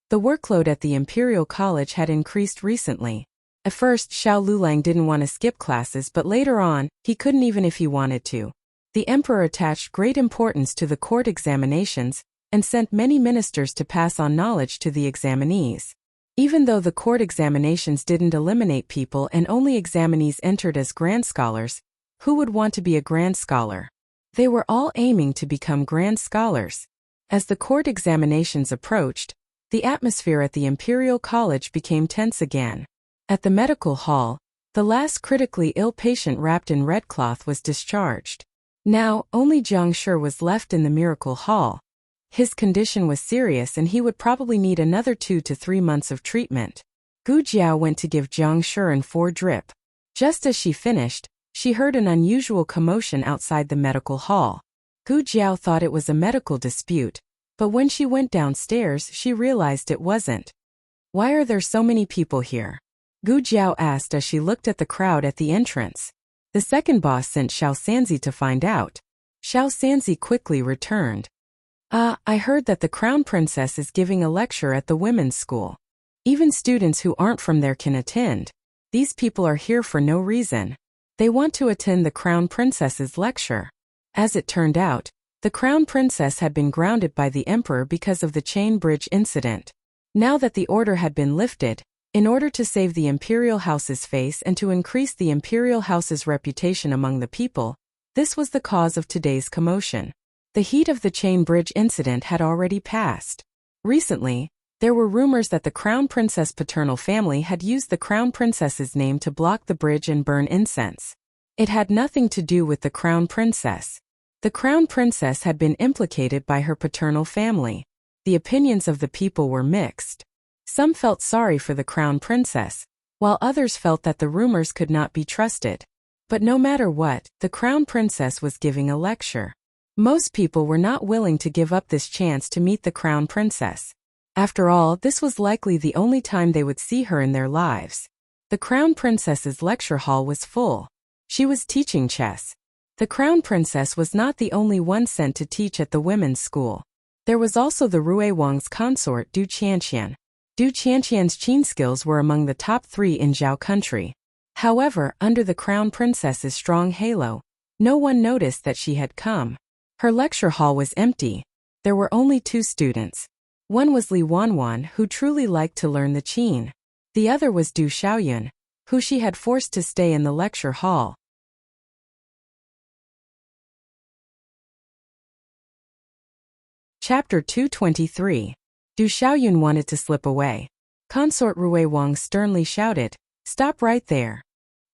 The workload at the Imperial College had increased recently. At first, Xiao Lulang didn't want to skip classes, but later on, he couldn't even if he wanted to. The emperor attached great importance to the court examinations and sent many ministers to pass on knowledge to the examinees. Even though the court examinations didn't eliminate people and only examinees entered as grand scholars, who would want to be a grand scholar? They were all aiming to become grand scholars. As the court examinations approached, the atmosphere at the Imperial College became tense again. At the medical hall, the last critically ill patient wrapped in red cloth was discharged. Now, only Jiang Shi was left in the miracle hall. His condition was serious and he would probably need another 2 to 3 months of treatment. Gu Jiao went to give Jiang Shi an 4 drip. Just as she finished, she heard an unusual commotion outside the medical hall. Gu Jiao thought it was a medical dispute, but when she went downstairs she realized it wasn't. "Why are there so many people here?" Gu Jiao asked as she looked at the crowd at the entrance. The second boss sent Xiao Sanzi to find out. Xiao Sanzi quickly returned. I heard that the crown princess is giving a lecture at the women's school. Even students who aren't from there can attend. These people are here for no reason. They want to attend the crown princess's lecture. As it turned out, the crown princess had been grounded by the emperor because of the chain bridge incident. Now that the order had been lifted, in order to save the imperial house's face and to increase the imperial house's reputation among the people, this was the cause of today's commotion. The heat of the chain bridge incident had already passed. Recently, there were rumors that the crown princess paternal family had used the crown princess's name to block the bridge and burn incense. It had nothing to do with the crown princess. The crown princess had been implicated by her paternal family. The opinions of the people were mixed. Some felt sorry for the crown princess, while others felt that the rumors could not be trusted. But no matter what, the crown princess was giving a lecture. Most people were not willing to give up this chance to meet the crown princess. After all, this was likely the only time they would see her in their lives. The crown princess's lecture hall was full. She was teaching chess. The crown princess was not the only one sent to teach at the women's school. There was also the Rui Wang's consort Du Qianqian. Du Qianqian's qin skills were among the top 3 in Zhao country. However, under the crown princess's strong halo, no one noticed that she had come. Her lecture hall was empty. There were only 2 students. One was Li Wanwan, who truly liked to learn the qin. The other was Du Xiaoyun, who she had forced to stay in the lecture hall. Chapter 223. Du Xiaoyun wanted to slip away. Consort Rui Wang sternly shouted, "Stop right there."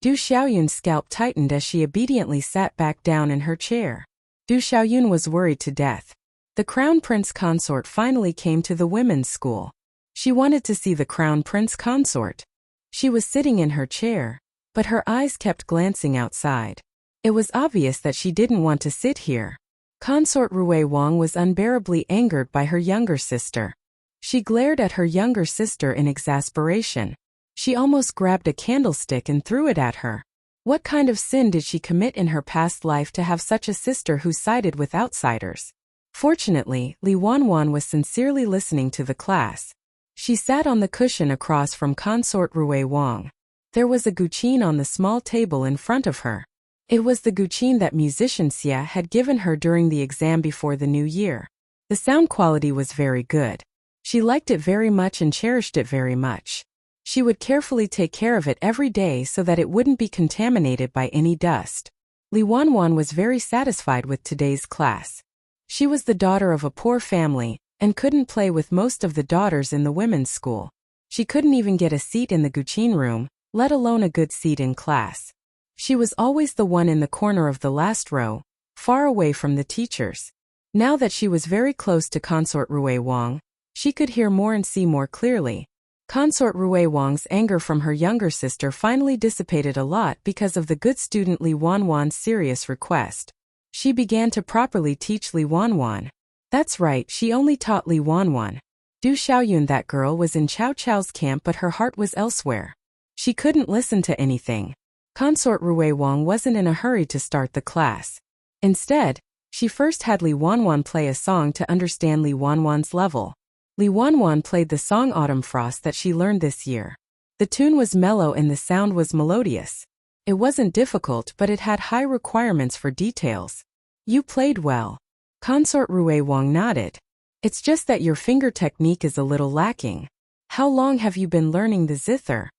Du Xiaoyun's scalp tightened as she obediently sat back down in her chair. Du Xiaoyun was worried to death. The crown prince consort finally came to the women's school. She wanted to see the crown prince consort. She was sitting in her chair, but her eyes kept glancing outside. It was obvious that she didn't want to sit here. Consort Rui Wang was unbearably angered by her younger sister. She glared at her younger sister in exasperation. She almost grabbed a candlestick and threw it at her. What kind of sin did she commit in her past life to have such a sister who sided with outsiders? Fortunately, Li Wanwan was sincerely listening to the class. She sat on the cushion across from consort Rui Wang. There was a guqin on the small table in front of her. It was the guqin that musician Xia had given her during the exam before the new year. The sound quality was very good. She liked it very much and cherished it very much. She would carefully take care of it every day so that it wouldn't be contaminated by any dust. Li Wanwan was very satisfied with today's class. She was the daughter of a poor family and couldn't play with most of the daughters in the women's school. She couldn't even get a seat in the guqin room, let alone a good seat in class. She was always the one in the corner of the last row, far away from the teachers. Now that she was very close to consort Rui Wang, she could hear more and see more clearly. Consort Rui Wang's anger from her younger sister finally dissipated a lot because of the good student Li Wanwan's serious request. She began to properly teach Li Wanwan. That's right, she only taught Li Wanwan. Du Xiaoyun, that girl, was in Cao Cao's camp but her heart was elsewhere. She couldn't listen to anything. Consort Rui Wang wasn't in a hurry to start the class. Instead, she first had Li Wanwan play a song to understand Li Wanwan's level. Li Wanwan played the song Autumn Frost that she learned this year. The tune was mellow and the sound was melodious. It wasn't difficult, but it had high requirements for details. You played well. Consort Rui Wang nodded. It's just that your finger technique is a little lacking. How long have you been learning the zither?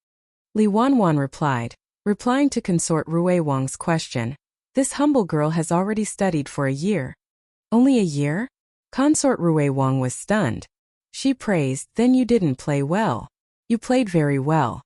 Li Wanwan replied, replying to Consort Rui Wang's question. This humble girl has already studied for a year. Only a year? Consort Rui Wang was stunned. She praised, then you didn't play well. You played very well.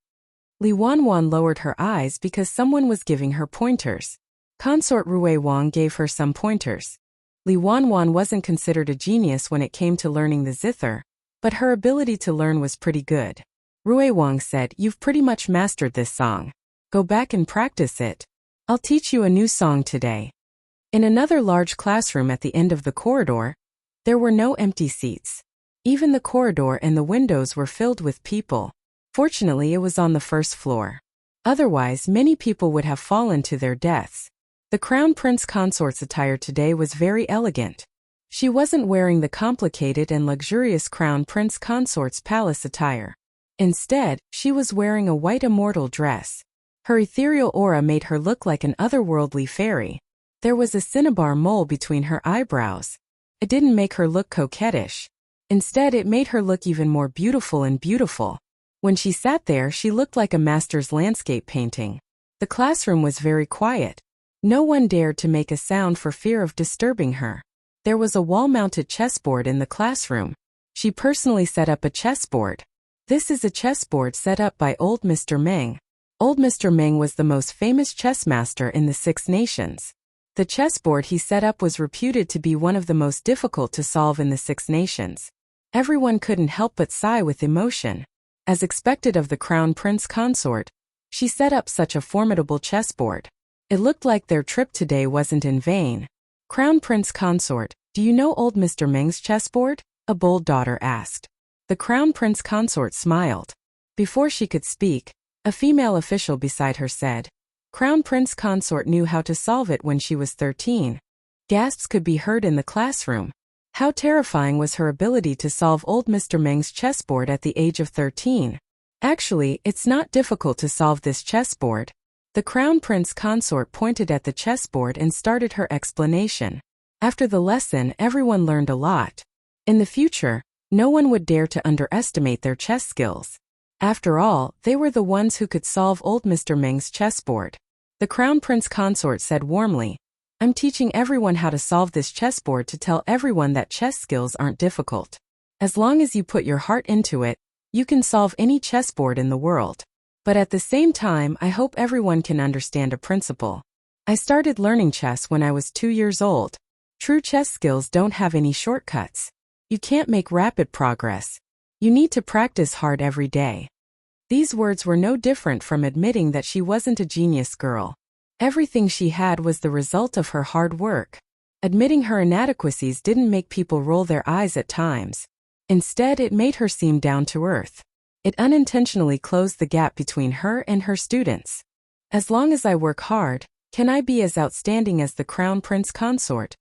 Li Wanwan lowered her eyes because someone was giving her pointers. Consort Rui Wang gave her some pointers. Li Wanwan wasn't considered a genius when it came to learning the zither, but her ability to learn was pretty good. Rui Wang said, you've pretty much mastered this song. Go back and practice it. I'll teach you a new song today. In another large classroom at the end of the corridor, there were no empty seats. Even the corridor and the windows were filled with people. Fortunately, it was on the first floor. Otherwise, many people would have fallen to their deaths. The Crown Prince Consort's attire today was very elegant. She wasn't wearing the complicated and luxurious Crown Prince Consort's palace attire. Instead, she was wearing a white immortal dress. Her ethereal aura made her look like an otherworldly fairy. There was a cinnabar mole between her eyebrows. It didn't make her look coquettish. Instead, it made her look even more beautiful and beautiful. When she sat there, she looked like a master's landscape painting. The classroom was very quiet. No one dared to make a sound for fear of disturbing her. There was a wall-mounted chessboard in the classroom. She personally set up a chessboard. This is a chessboard set up by old Mr. Meng. Old Mr. Meng was the most famous chess master in the Six Nations. The chessboard he set up was reputed to be one of the most difficult to solve in the Six Nations. Everyone couldn't help but sigh with emotion. As expected of the Crown Prince Consort, she set up such a formidable chessboard. It looked like their trip today wasn't in vain. Crown Prince Consort, do you know old Mr. Meng's chessboard? A bold daughter asked. The Crown Prince Consort smiled. Before she could speak, a female official beside her said, Crown Prince Consort knew how to solve it when she was 13. Gasps could be heard in the classroom. How terrifying was her ability to solve old Mr. Meng's chessboard at the age of 13. Actually, it's not difficult to solve this chessboard. The Crown Prince Consort pointed at the chessboard and started her explanation. After the lesson, everyone learned a lot. In the future, no one would dare to underestimate their chess skills. After all, they were the ones who could solve old Mr. Meng's chessboard. The Crown Prince Consort said warmly, I'm teaching everyone how to solve this chessboard to tell everyone that chess skills aren't difficult. As long as you put your heart into it, you can solve any chessboard in the world. But at the same time, I hope everyone can understand a principle. I started learning chess when I was 2 years old. True chess skills don't have any shortcuts. You can't make rapid progress. You need to practice hard every day. These words were no different from admitting that she wasn't a genius girl. Everything she had was the result of her hard work. Admitting her inadequacies didn't make people roll their eyes at times. Instead, it made her seem down to earth. It unintentionally closed the gap between her and her students. As long as I work hard, can I be as outstanding as the Crown Prince Consort?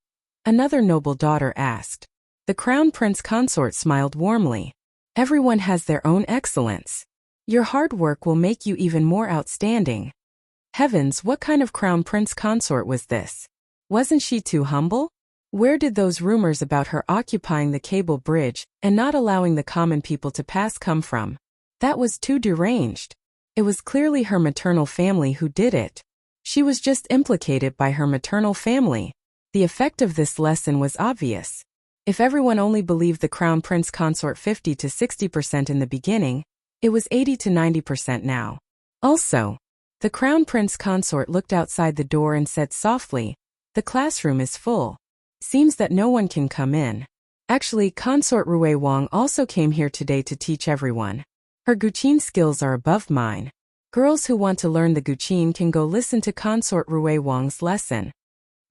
Another noble daughter asked. The crown prince consort smiled warmly. Everyone has their own excellence. Your hard work will make you even more outstanding. Heavens, what kind of crown prince consort was this? Wasn't she too humble? Where did those rumors about her occupying the cable bridge and not allowing the common people to pass come from? That was too deranged. It was clearly her maternal family who did it. She was just implicated by her maternal family. The effect of this lesson was obvious. If everyone only believed the crown prince consort 50 to 60% in the beginning, it was 80 to 90% now. Also, the crown prince consort looked outside the door and said softly, "The classroom is full. Seems that no one can come in." Actually, Consort Rui Wang also came here today to teach everyone. Her Guqin skills are above mine. Girls who want to learn the Guqin can go listen to Consort Rui Wang's lesson.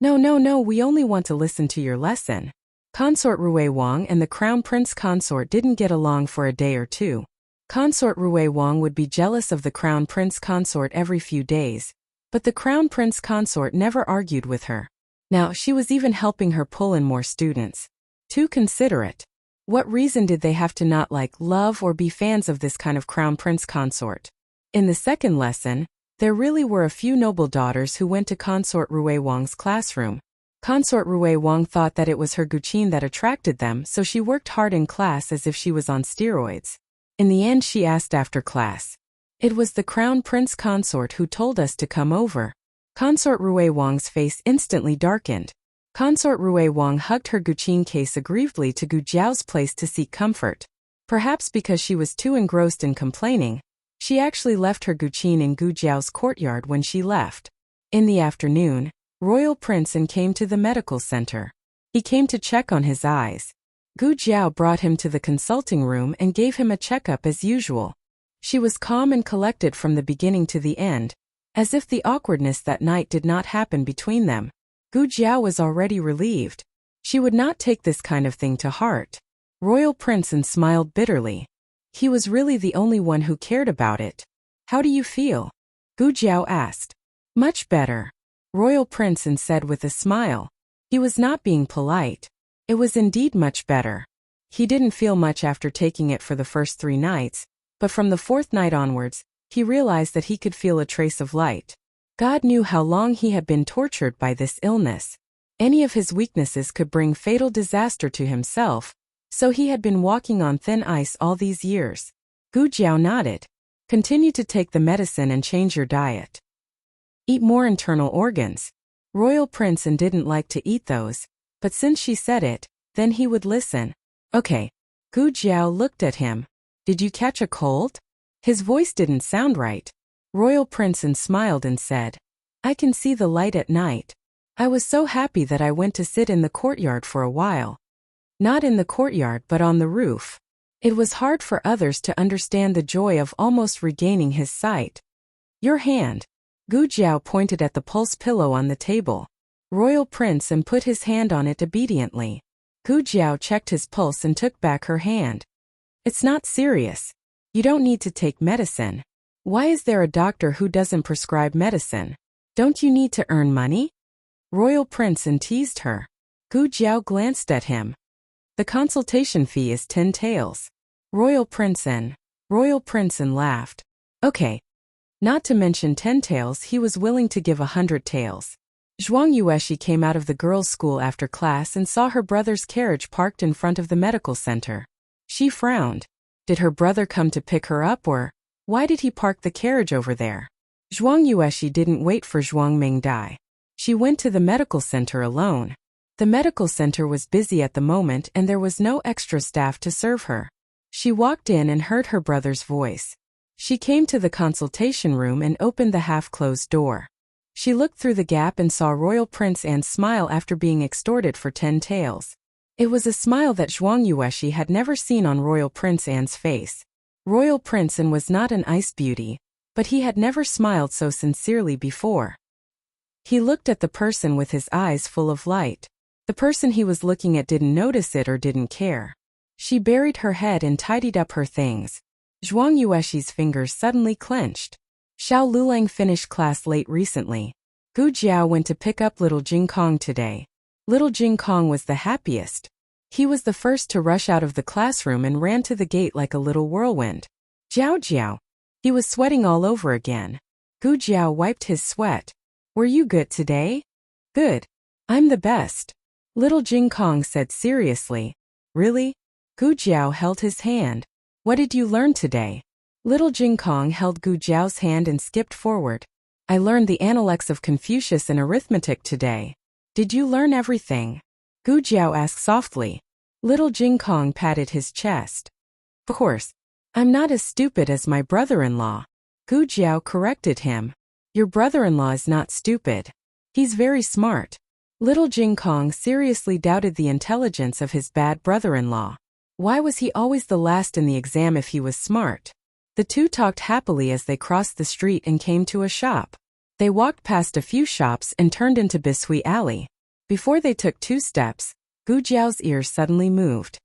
No, we only want to listen to your lesson. Consort Rui Wang and the Crown Prince Consort didn't get along for a day or two. Consort Rui Wang would be jealous of the Crown Prince Consort every few days, but the Crown Prince Consort never argued with her. Now, she was even helping her pull in more students. Too considerate. What reason did they have to not love or be fans of this kind of Crown Prince Consort? In the second lesson, there really were a few noble daughters who went to Consort Rui Wang's classroom. Consort Rui Wang thought that it was her Guqin that attracted them, so she worked hard in class as if she was on steroids. In the end, she asked after class. It was the Crown Prince Consort who told us to come over. Consort Rui Wang's face instantly darkened. Consort Rui Wang hugged her Guqin case aggrievedly to Gu Jiao's place to seek comfort. Perhaps because she was too engrossed in complaining, she actually left her Guqin in Gu Jiao's courtyard when she left. In the afternoon, Royal Prince An came to the medical center. He came to check on his eyes. Gu Jiao brought him to the consulting room and gave him a checkup as usual. She was calm and collected from the beginning to the end, as if the awkwardness that night did not happen between them. Gu Jiao was already relieved. She would not take this kind of thing to heart. Royal Prince An smiled bitterly. He was really the only one who cared about it. How do you feel? Gu Jiao asked. Much better, Royal Prince An said with a smile. He was not being polite. It was indeed much better. He didn't feel much after taking it for the first 3 nights, but from the 4th night onwards, he realized that he could feel a trace of light. God knew how long he had been tortured by this illness. Any of his weaknesses could bring fatal disaster to himself, so he had been walking on thin ice all these years. Gu Jiao nodded. Continue to take the medicine and change your diet. Eat more internal organs. Royal Prince An didn't like to eat those, but since she said it, then he would listen. Okay. Gu Jiao looked at him. Did you catch a cold? His voice didn't sound right. Royal Prince An smiled and said, I can see the light at night. I was so happy that I went to sit in the courtyard for a while. Not in the courtyard but on the roof. It was hard for others to understand the joy of almost regaining his sight. Your hand. Gu Jiao pointed at the pulse pillow on the table. Royal Prince An put his hand on it obediently. Gu Jiao checked his pulse and took back her hand. It's not serious. You don't need to take medicine. Why is there a doctor who doesn't prescribe medicine? Don't you need to earn money? Royal Prince An teased her. Gu Jiao glanced at him. The consultation fee is 10 taels. Royal Prince An laughed. Okay. Not to mention 10 taels, he was willing to give 100 taels. Zhuang Yueshi came out of the girls' school after class and saw her brother's carriage parked in front of the medical center. She frowned. Did her brother come to pick her up, or why did he park the carriage over there? Zhuang Yueshi didn't wait for Zhuang Mingdai. She went to the medical center alone. The medical center was busy at the moment and there was no extra staff to serve her. She walked in and heard her brother's voice. She came to the consultation room and opened the half-closed door. She looked through the gap and saw Royal Prince An smile after being extorted for 10 taels. It was a smile that Zhuang Yueshi had never seen on Royal Prince An's face. Royal Prince An was not an ice beauty, but he had never smiled so sincerely before. He looked at the person with his eyes full of light. The person he was looking at didn't notice it or didn't care. She buried her head and tidied up her things. Zhuang Yueshi's fingers suddenly clenched. Xiao Lulang finished class late recently. Gu Jiao went to pick up little Jing Kong today. Little Jing Kong was the happiest. He was the first to rush out of the classroom and ran to the gate like a little whirlwind. Jiao Jiao. He was sweating all over again. Gu Jiao wiped his sweat. Were you good today? Good. I'm the best. Little Jing Kong said seriously. Really? Gu Jiao held his hand. What did you learn today? Little Jing Kong held Gu Jiao's hand and skipped forward. I learned the Analects of Confucius and arithmetic today. Did you learn everything? Gu Jiao asked softly. Little Jing Kong patted his chest. Of course. I'm not as stupid as my brother-in-law. Gu Jiao corrected him. Your brother-in-law is not stupid. He's very smart. Little Jing Kong seriously doubted the intelligence of his bad brother-in-law. Why was he always the last in the exam if he was smart? The two talked happily as they crossed the street and came to a shop. They walked past a few shops and turned into Bisui Alley. Before they took 2 steps, Gu Jiao's ears suddenly moved.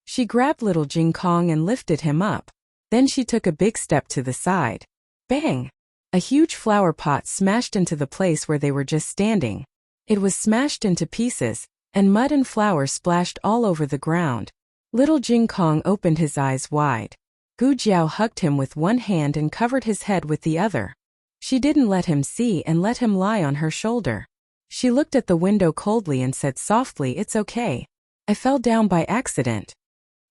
She grabbed Little Jing Kong and lifted him up. Then she took a big step to the side. Bang! A huge flower pot smashed into the place where they were just standing. It was smashed into pieces, and mud and flour splashed all over the ground. Little Jing Kong opened his eyes wide. Gu Jiao hugged him with one hand and covered his head with the other. She didn't let him see and let him lie on her shoulder. She looked at the window coldly and said softly, "It's okay. I fell down by accident."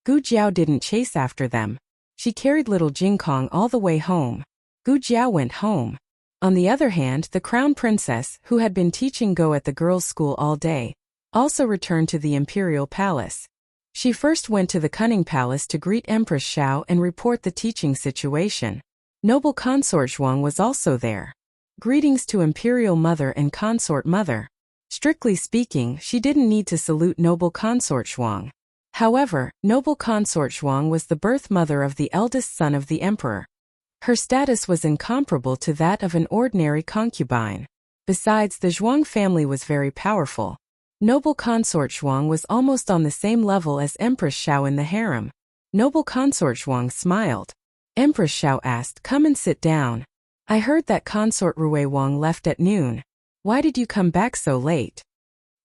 Gu Jiao didn't chase after them. She carried Little Jing Kong all the way home. Gu Jiao went home. On the other hand, the crown princess, who had been teaching Go at the girls' school all day, also returned to the imperial palace. She first went to the Cunning Palace to greet Empress Xiao and report the teaching situation. Noble Consort Zhuang was also there. Greetings to Imperial Mother and Consort Mother. Strictly speaking, she didn't need to salute Noble Consort Zhuang. However, Noble Consort Zhuang was the birth mother of the eldest son of the emperor. Her status was incomparable to that of an ordinary concubine. Besides, the Zhuang family was very powerful. Noble Consort Zhuang was almost on the same level as Empress Xiao in the harem. Noble Consort Zhuang smiled. Empress Xiao asked, "Come and sit down. I heard that Consort Rui Wang left at noon. Why did you come back so late?"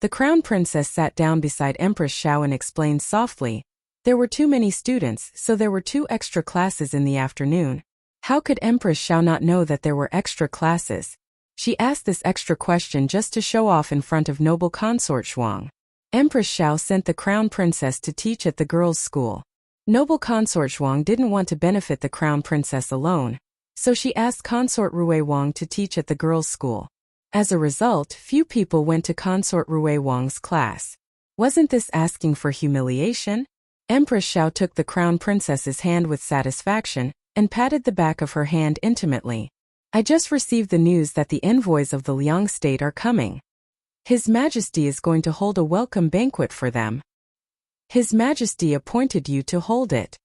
The crown princess sat down beside Empress Xiao and explained softly, "There were too many students, so there were 2 extra classes in the afternoon." How could Empress Xiao not know that there were extra classes? She asked this extra question just to show off in front of Noble Consort Zhuang. Empress Xiao sent the crown princess to teach at the girls' school. Noble Consort Zhuang didn't want to benefit the crown princess alone, so she asked Consort Rui Wang to teach at the girls' school. As a result, few people went to Consort Rui Wang's class. Wasn't this asking for humiliation? Empress Xiao took the crown princess's hand with satisfaction and patted the back of her hand intimately. "I just received the news that the envoys of the Liang state are coming. His Majesty is going to hold a welcome banquet for them. His Majesty appointed you to hold it."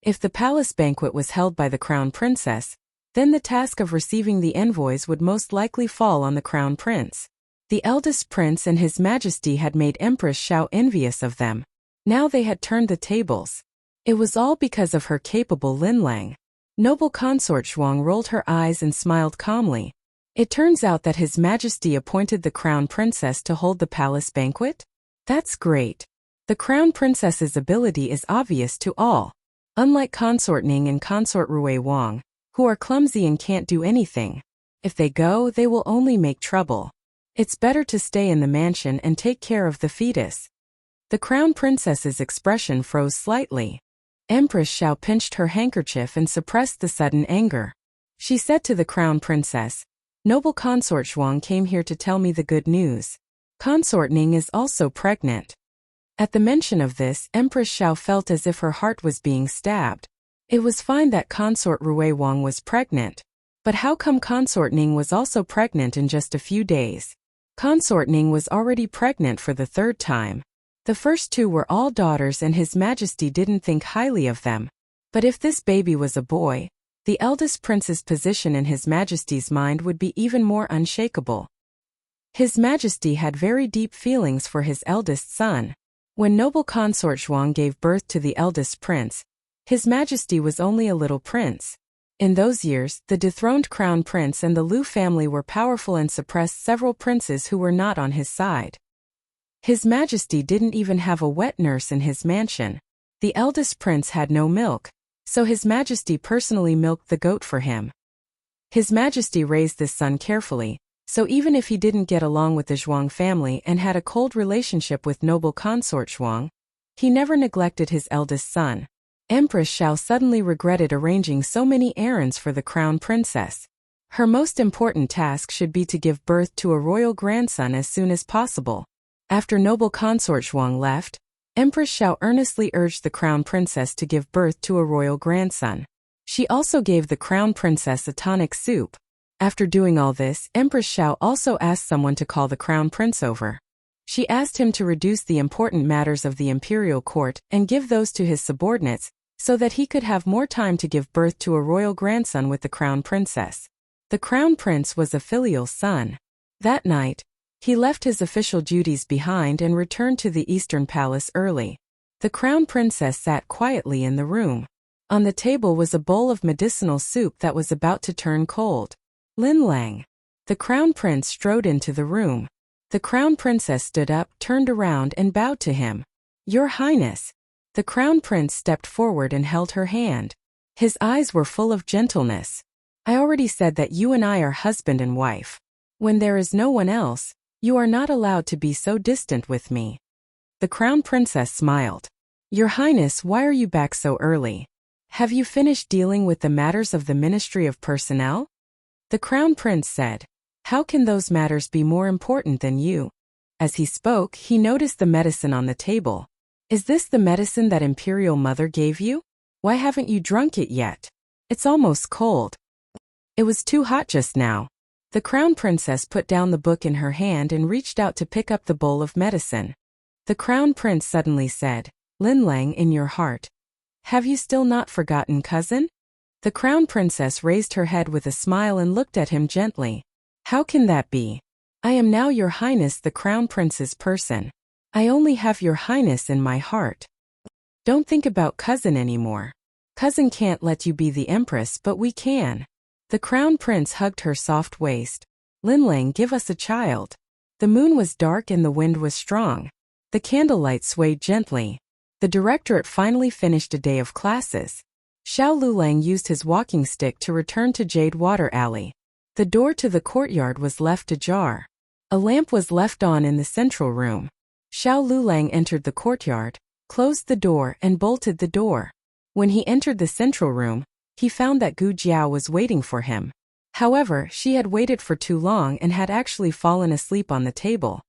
If the palace banquet was held by the crown princess, then the task of receiving the envoys would most likely fall on the crown prince. The eldest prince and His Majesty had made Empress Xiao envious of them. Now they had turned the tables. It was all because of her capable Lin Lang. Noble Consort Zhuang rolled her eyes and smiled calmly. It turns out that His Majesty appointed the crown princess to hold the palace banquet? That's great. The crown princess's ability is obvious to all. Unlike Consort Ning and Consort Rui Wang, who are clumsy and can't do anything. If they go, they will only make trouble. It's better to stay in the mansion and take care of the fetus. The crown princess's expression froze slightly. Empress Xiao pinched her handkerchief and suppressed the sudden anger. She said to the crown princess, "Noble Consort Zhuang came here to tell me the good news. Consort Ning is also pregnant." At the mention of this, Empress Xiao felt as if her heart was being stabbed. It was fine that Consort Rui Wang was pregnant. But how come Consort Ning was also pregnant in just a few days? Consort Ning was already pregnant for the 3rd time. The first 2 were all daughters and His Majesty didn't think highly of them. But if this baby was a boy, the eldest prince's position in His Majesty's mind would be even more unshakable. His Majesty had very deep feelings for his eldest son. When Noble Consort Zhuang gave birth to the eldest prince, His Majesty was only a little prince. In those years, the dethroned crown prince and the Lu family were powerful and suppressed several princes who were not on his side. His Majesty didn't even have a wet nurse in his mansion. The eldest prince had no milk, so His Majesty personally milked the goat for him. His Majesty raised this son carefully, so even if he didn't get along with the Zhuang family and had a cold relationship with noble consort Zhuang, he never neglected his eldest son. Empress Xiao suddenly regretted arranging so many errands for the crown princess. Her most important task should be to give birth to a royal grandson as soon as possible. After noble consort Zhuang left, Empress Xiao earnestly urged the crown princess to give birth to a royal grandson. She also gave the crown princess a tonic soup. After doing all this, Empress Xiao also asked someone to call the crown prince over. She asked him to reduce the important matters of the imperial court and give those to his subordinates, so that he could have more time to give birth to a royal grandson with the crown princess. The crown prince was a filial son. That night, he left his official duties behind and returned to the Eastern Palace early. The crown princess sat quietly in the room. On the table was a bowl of medicinal soup that was about to turn cold. Lin Lang. The crown prince strode into the room. The crown princess stood up, turned around and bowed to him. "Your Highness." The crown prince stepped forward and held her hand. His eyes were full of gentleness. "I already said that you and I are husband and wife. When there is no one else, you are not allowed to be so distant with me." The crown princess smiled. "Your Highness, why are you back so early? Have you finished dealing with the matters of the Ministry of Personnel?" The crown prince said, "How can those matters be more important than you?" As he spoke, he noticed the medicine on the table. "Is this the medicine that Imperial Mother gave you? Why haven't you drunk it yet? It's almost cold." "It was too hot just now." The crown princess put down the book in her hand and reached out to pick up the bowl of medicine. The crown prince suddenly said, "Lin Lang, in your heart, have you still not forgotten cousin?" The crown princess raised her head with a smile and looked at him gently. "How can that be? I am now your Highness the crown prince's person. I only have your Highness in my heart. Don't think about cousin anymore. Cousin can't let you be the empress, but we can." The crown prince hugged her soft waist. "Lin Lang, give us a child." The moon was dark and the wind was strong. The candlelight swayed gently. The directorate finally finished a day of classes. Xiao Lulang used his walking stick to return to Jade Water Alley. The door to the courtyard was left ajar. A lamp was left on in the central room. Xiao Lulang entered the courtyard, closed the door and bolted the door. When he entered the central room, he found that Gu Jiao was waiting for him. However, she had waited for too long and had actually fallen asleep on the table.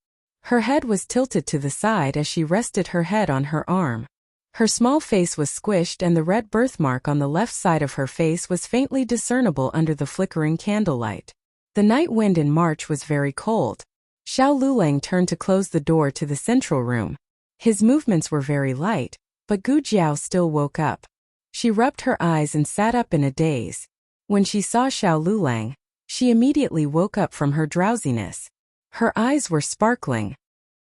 Her head was tilted to the side as she rested her head on her arm. Her small face was squished and the red birthmark on the left side of her face was faintly discernible under the flickering candlelight. The night wind in March was very cold. Xiao Lulang turned to close the door to the central room. His movements were very light, but Gu Jiao still woke up. She rubbed her eyes and sat up in a daze. When she saw Xiao Lulang, she immediately woke up from her drowsiness. Her eyes were sparkling.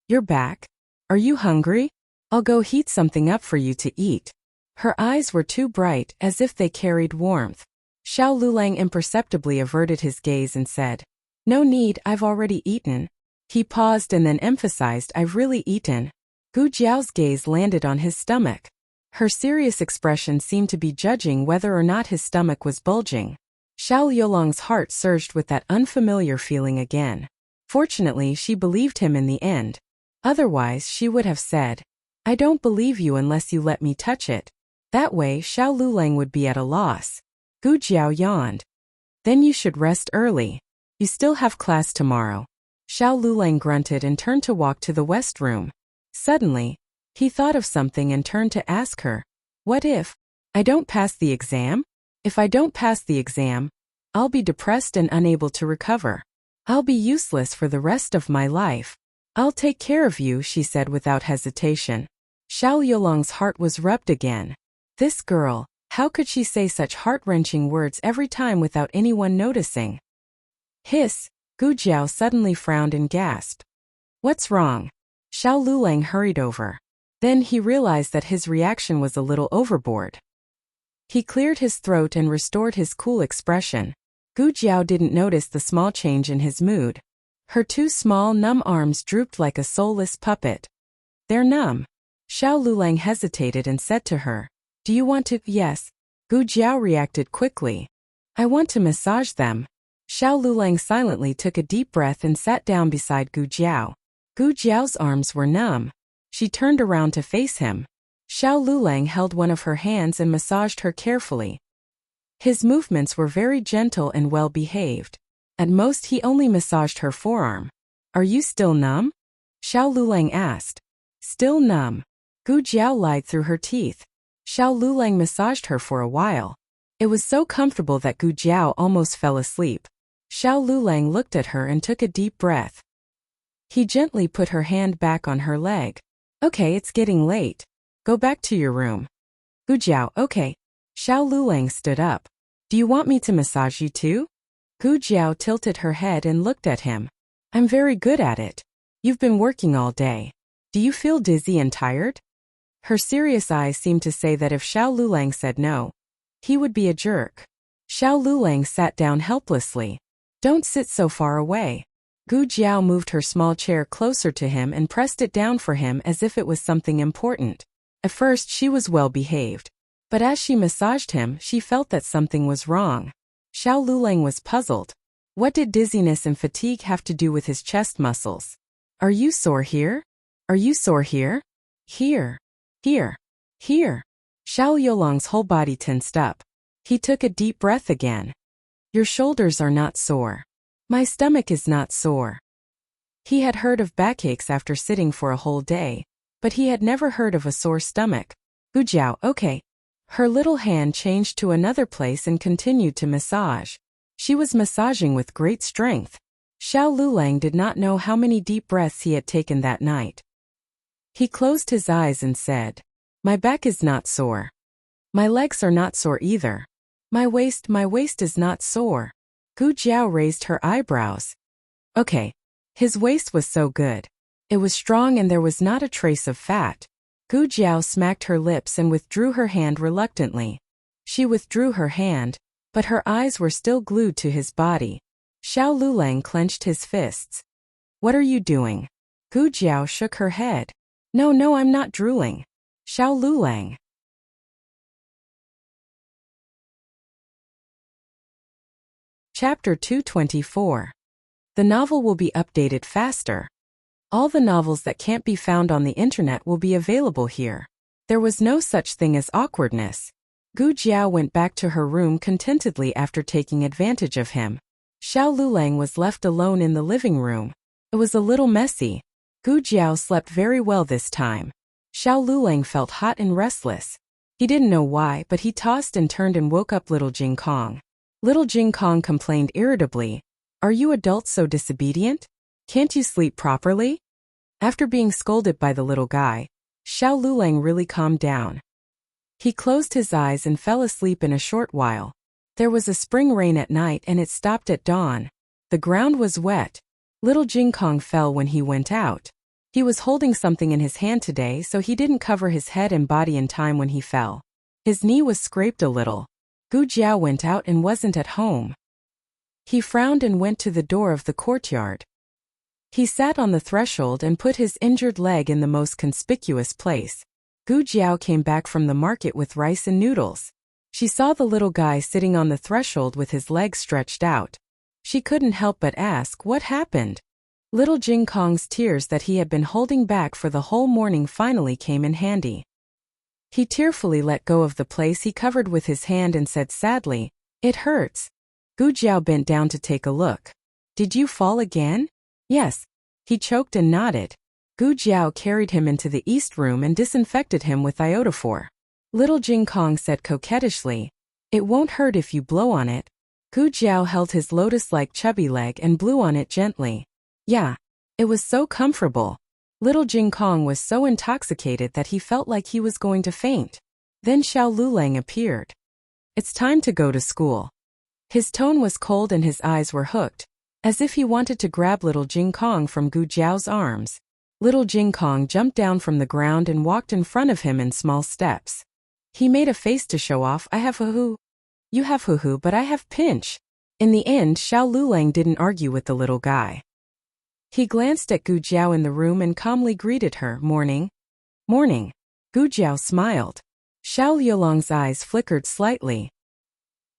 "You're back? Are you hungry? I'll go heat something up for you to eat." Her eyes were too bright, as if they carried warmth. Xiao Lulang imperceptibly averted his gaze and said, "No need, I've already eaten." He paused and then emphasized, "I've really eaten." Gu Jiao's gaze landed on his stomach. Her serious expression seemed to be judging whether or not his stomach was bulging. Xiao Yolong's heart surged with that unfamiliar feeling again. Fortunately, she believed him in the end. Otherwise, she would have said, "I don't believe you unless you let me touch it." That way, Xiao Lulang would be at a loss. Gu Jiao yawned. "Then you should rest early. You still have class tomorrow." Xiao Lulang grunted and turned to walk to the west room. Suddenly, he thought of something and turned to ask her, "What if I don't pass the exam? If I don't pass the exam, I'll be depressed and unable to recover. I'll be useless for the rest of my life." "I'll take care of you," she said without hesitation. Xiao Yolong's heart was rubbed again. This girl, how could she say such heart-wrenching words every time without anyone noticing? Hiss! Gu Jiao suddenly frowned and gasped. "What's wrong?" Xiao Lulang hurried over. Then he realized that his reaction was a little overboard. He cleared his throat and restored his cool expression. Gu Jiao didn't notice the small change in his mood. Her two small, numb arms drooped like a soulless puppet. They're numb. Xiao Lulang hesitated and said to her, "Do you want to?" "Yes." Gu Jiao reacted quickly. "I want to massage them." Xiao Lulang silently took a deep breath and sat down beside Gu Jiao. Gu Jiao's arms were numb. She turned around to face him. Xiao Lulang held one of her hands and massaged her carefully. His movements were very gentle and well-behaved. At most he only massaged her forearm. "Are you still numb?" Xiao Lulang asked. "Still numb." Gu Jiao lied through her teeth. Xiao Lulang massaged her for a while. It was so comfortable that Gu Jiao almost fell asleep. Xiao Lulang looked at her and took a deep breath. He gently put her hand back on her leg. "Okay, it's getting late. Go back to your room." Gu Jiao, "Okay." Xiao Lulang stood up. "Do you want me to massage you too?" Gu Jiao tilted her head and looked at him. "I'm very good at it. You've been working all day. Do you feel dizzy and tired?" Her serious eyes seemed to say that if Xiao Lulang said no, he would be a jerk. Xiao Lulang sat down helplessly. "Don't sit so far away." Gu Jiao moved her small chair closer to him and pressed it down for him as if it was something important. At first she was well behaved. But as she massaged him, she felt that something was wrong. Xiao Lulang was puzzled. What did dizziness and fatigue have to do with his chest muscles? "Are you sore here? Are you sore here?" "Here. Here. Here." Xiao Yolong's whole body tensed up. He took a deep breath again. "Your shoulders are not sore. My stomach is not sore." He had heard of backaches after sitting for a whole day, but he had never heard of a sore stomach. Gu Jiao, "Okay." Her little hand changed to another place and continued to massage. She was massaging with great strength. Xiao Lulang did not know how many deep breaths he had taken that night. He closed his eyes and said, "My back is not sore. My legs are not sore either. My waist is not sore." Gu Jiao raised her eyebrows. "Okay." His waist was so good. It was strong and there was not a trace of fat. Gu Jiao smacked her lips and withdrew her hand reluctantly. She withdrew her hand, but her eyes were still glued to his body. Xiao Lulang clenched his fists. "What are you doing?" Gu Jiao shook her head. No, I'm not drooling." Xiao Lulang. Chapter 224. The novel will be updated faster. All the novels that can't be found on the internet will be available here. There was no such thing as awkwardness. Gu Jiao went back to her room contentedly after taking advantage of him. Xiao Lulang was left alone in the living room. It was a little messy. Gu Jiao slept very well this time. Xiao Lulang felt hot and restless. He didn't know why, but he tossed and turned and woke up little Jing Kong. Little Jing Kong complained irritably, "Are you adults so disobedient? Can't you sleep properly?" After being scolded by the little guy, Xiao Lulang really calmed down. He closed his eyes and fell asleep in a short while. There was a spring rain at night and it stopped at dawn. The ground was wet. Little Jing Kong fell when he went out. He was holding something in his hand today, so he didn't cover his head and body in time when he fell. His knee was scraped a little. Gu Jiao went out and wasn't at home. He frowned and went to the door of the courtyard. He sat on the threshold and put his injured leg in the most conspicuous place. Gu Jiao came back from the market with rice and noodles. She saw the little guy sitting on the threshold with his legs stretched out. She couldn't help but ask what happened. Little Jing Kong's tears that he had been holding back for the whole morning finally came in handy. He tearfully let go of the place he covered with his hand and said sadly, "It hurts." Gu Jiao bent down to take a look. "Did you fall again?" "Yes." He choked and nodded. Gu Jiao carried him into the east room and disinfected him with iodophor. Little Jing Kong said coquettishly, "It won't hurt if you blow on it." Gu Jiao held his lotus-like chubby leg and blew on it gently. Yeah, it was so comfortable. Little Jing Kong was so intoxicated that he felt like he was going to faint. Then Xiao Lulang appeared. "It's time to go to school." His tone was cold and his eyes were hooked, as if he wanted to grab little Jing Kong from Gu Jiao's arms. Little Jing Kong jumped down from the ground and walked in front of him in small steps. He made a face to show off, "I have hoo-hoo." "You have hoo-hoo, but I have pinch." In the end, Xiao Lulang didn't argue with the little guy. He glanced at Gu Jiao in the room and calmly greeted her. Morning. Morning. Gu Jiao smiled. Xiao Liulong's eyes flickered slightly.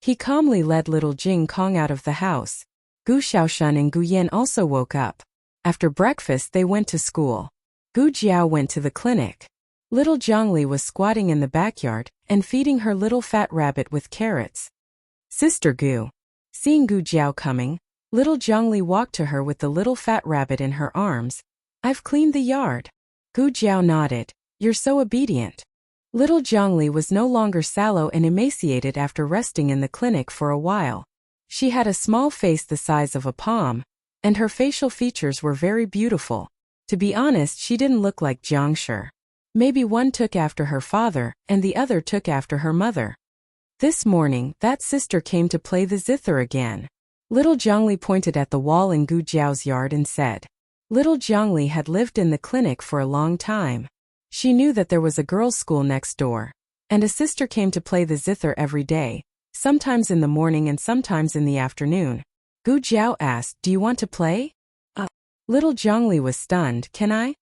He calmly led little Jing Kong out of the house. Gu Xiaoshan and Gu Yan also woke up. After breakfast they went to school. Gu Jiao went to the clinic. Little Zhongli was squatting in the backyard and feeding her little fat rabbit with carrots. Sister Gu. Seeing Gu Jiao coming, little Zhongli walked to her with the little fat rabbit in her arms. I've cleaned the yard. Gu Jiao nodded. You're so obedient. Little Zhongli was no longer sallow and emaciated after resting in the clinic for a while. She had a small face the size of a palm, and her facial features were very beautiful. To be honest, she didn't look like Jiangshi. Maybe one took after her father, and the other took after her mother. This morning, that sister came to play the zither again. Little Zhongli pointed at the wall in Gu Jiao's yard and said. Little Zhongli had lived in the clinic for a long time. She knew that there was a girls' school next door, and a sister came to play the zither every day, sometimes in the morning and sometimes in the afternoon. Gu Jiao asked, do you want to play? Little Zhongli was stunned. Can I?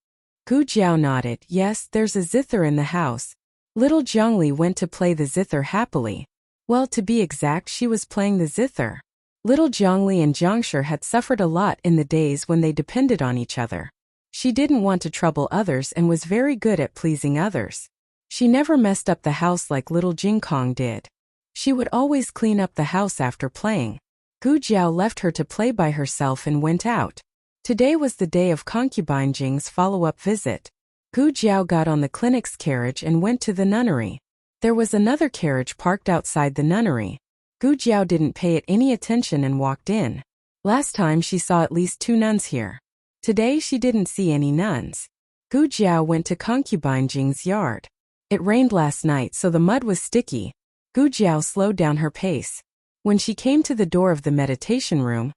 Gu Jiao nodded. Yes, there's a zither in the house. Little Zhongli went to play the zither happily. Well, to be exact, she was playing the zither. Little Zhongli and Jiangshi had suffered a lot in the days when they depended on each other. She didn't want to trouble others and was very good at pleasing others. She never messed up the house like little Jing Kong did. She would always clean up the house after playing. Gu Jiao left her to play by herself and went out. Today was the day of concubine Jing's follow-up visit. Gu Jiao got on the clinic's carriage and went to the nunnery. There was another carriage parked outside the nunnery. Gu Jiao didn't pay it any attention and walked in. Last time she saw at least 2 nuns here. Today she didn't see any nuns. Gu Jiao went to concubine Jing's yard. It rained last night, so the mud was sticky. Gu Jiao slowed down her pace. When she came to the door of the meditation room,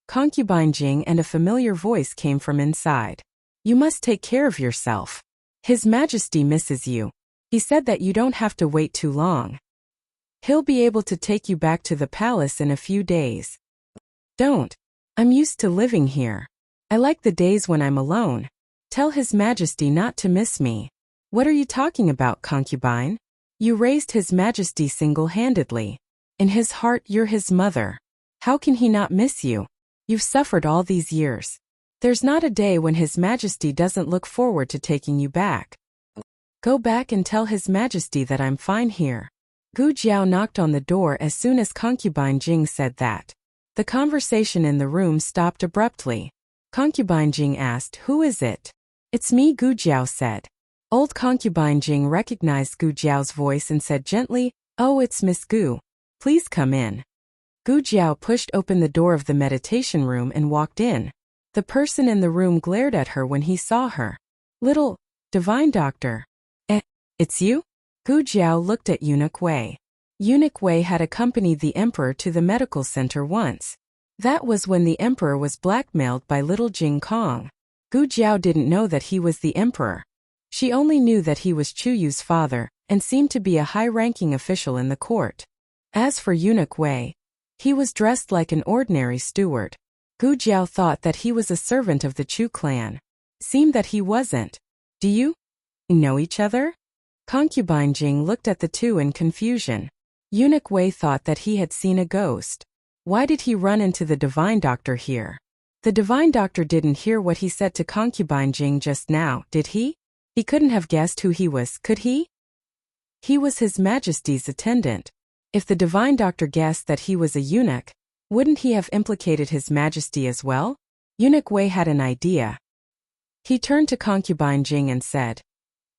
concubine Jing and a familiar voice came from inside. You must take care of yourself. His Majesty misses you. He said that you don't have to wait too long. He'll be able to take you back to the palace in a few days. Don't. I'm used to living here. I like the days when I'm alone. Tell His Majesty not to miss me. What are you talking about, concubine? You raised His Majesty single-handedly. In his heart, you're his mother. How can he not miss you? You've suffered all these years. There's not a day when His Majesty doesn't look forward to taking you back. Go back and tell His Majesty that I'm fine here. Gu Jiao knocked on the door as soon as concubine Jing said that. The conversation in the room stopped abruptly. Concubine Jing asked, who is it? It's me, Gu Jiao said. Old concubine Jing recognized Gu Jiao's voice and said gently, oh, it's Miss Gu. Please come in. Gu Jiao pushed open the door of the meditation room and walked in. The person in the room glared at her when he saw her. Little divine doctor. It's you? Gu Jiao looked at Eunuch Wei. Eunuch Wei had accompanied the emperor to the medical center once. That was when the emperor was blackmailed by little Jing Kong. Gu Jiao didn't know that he was the emperor. She only knew that he was Chu Yu's father, and seemed to be a high-ranking official in the court. As for Eunuch Wei, he was dressed like an ordinary steward. Gu Jiao thought that he was a servant of the Chu clan. Seemed that he wasn't. Do you know each other? Concubine Jing looked at the two in confusion. Eunuch Wei thought that he had seen a ghost. Why did he run into the divine doctor here? The divine doctor didn't hear what he said to concubine Jing just now, did he? He couldn't have guessed who he was, could he? He was His Majesty's attendant. If the divine doctor guessed that he was a eunuch, wouldn't he have implicated His Majesty as well? Eunuch Wei had an idea. He turned to concubine Jing and said,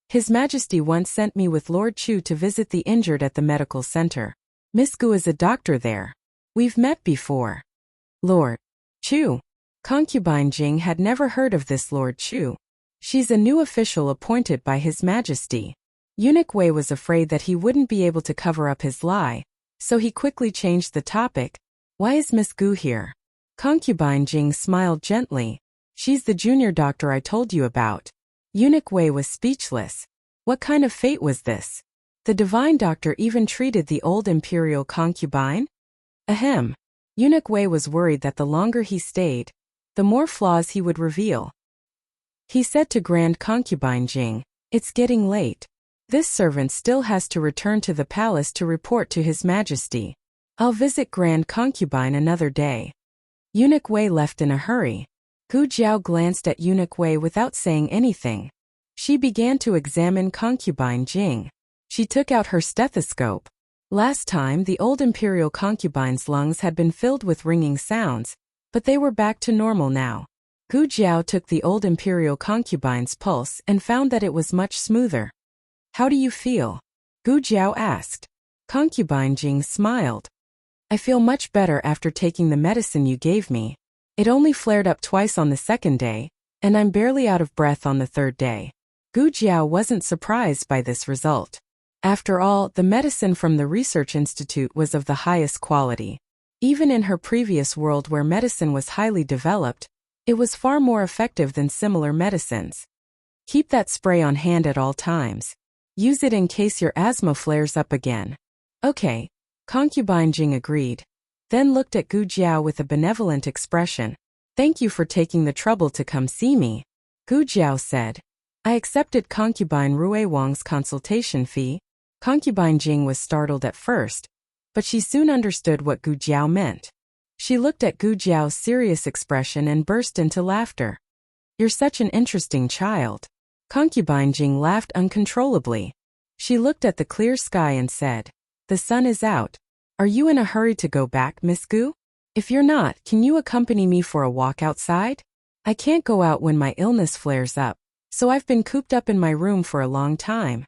His Majesty once sent me with Lord Chu to visit the injured at the medical center. Miss Gu is a doctor there. We've met before. Lord Chu. Concubine Jing had never heard of this Lord Chu. She's a new official appointed by His Majesty. Eunuch Wei was afraid that he wouldn't be able to cover up his lie, so he quickly changed the topic. Why is Miss Gu here? Concubine Jing smiled gently. She's the junior doctor I told you about. Eunuch Wei was speechless. What kind of fate was this? The divine doctor even treated the old imperial concubine? Ahem. Eunuch Wei was worried that the longer he stayed, the more flaws he would reveal. He said to Grand Concubine Jing, "It's getting late. This servant still has to return to the palace to report to His Majesty. I'll visit Grand Concubine another day." Eunuch Wei left in a hurry. Gu Jiao glanced at Eunuch Wei without saying anything. She began to examine Concubine Jing. She took out her stethoscope. Last time, the old imperial concubine's lungs had been filled with ringing sounds, but they were back to normal now. Gu Jiao took the old imperial concubine's pulse and found that it was much smoother. "How do you feel?" Gu Jiao asked. Concubine Jing smiled. "I feel much better after taking the medicine you gave me. It only flared up twice on the second day, and I'm barely out of breath on the third day." Gu Jiao wasn't surprised by this result. After all, the medicine from the research institute was of the highest quality. Even in her previous world where medicine was highly developed, it was far more effective than similar medicines. "Keep that spray on hand at all times. Use it in case your asthma flares up again." "Okay," Concubine Jing agreed, then looked at Gu Jiao with a benevolent expression. "Thank you for taking the trouble to come see me," Gu Jiao said. "I accepted Concubine Rui Wang's consultation fee." Concubine Jing was startled at first, but she soon understood what Gu Jiao meant. She looked at Gu Jiao's serious expression and burst into laughter. "You're such an interesting child." Concubine Jing laughed uncontrollably. She looked at the clear sky and said, "The sun is out. Are you in a hurry to go back, Miss Gu? If you're not, can you accompany me for a walk outside? I can't go out when my illness flares up, so I've been cooped up in my room for a long time."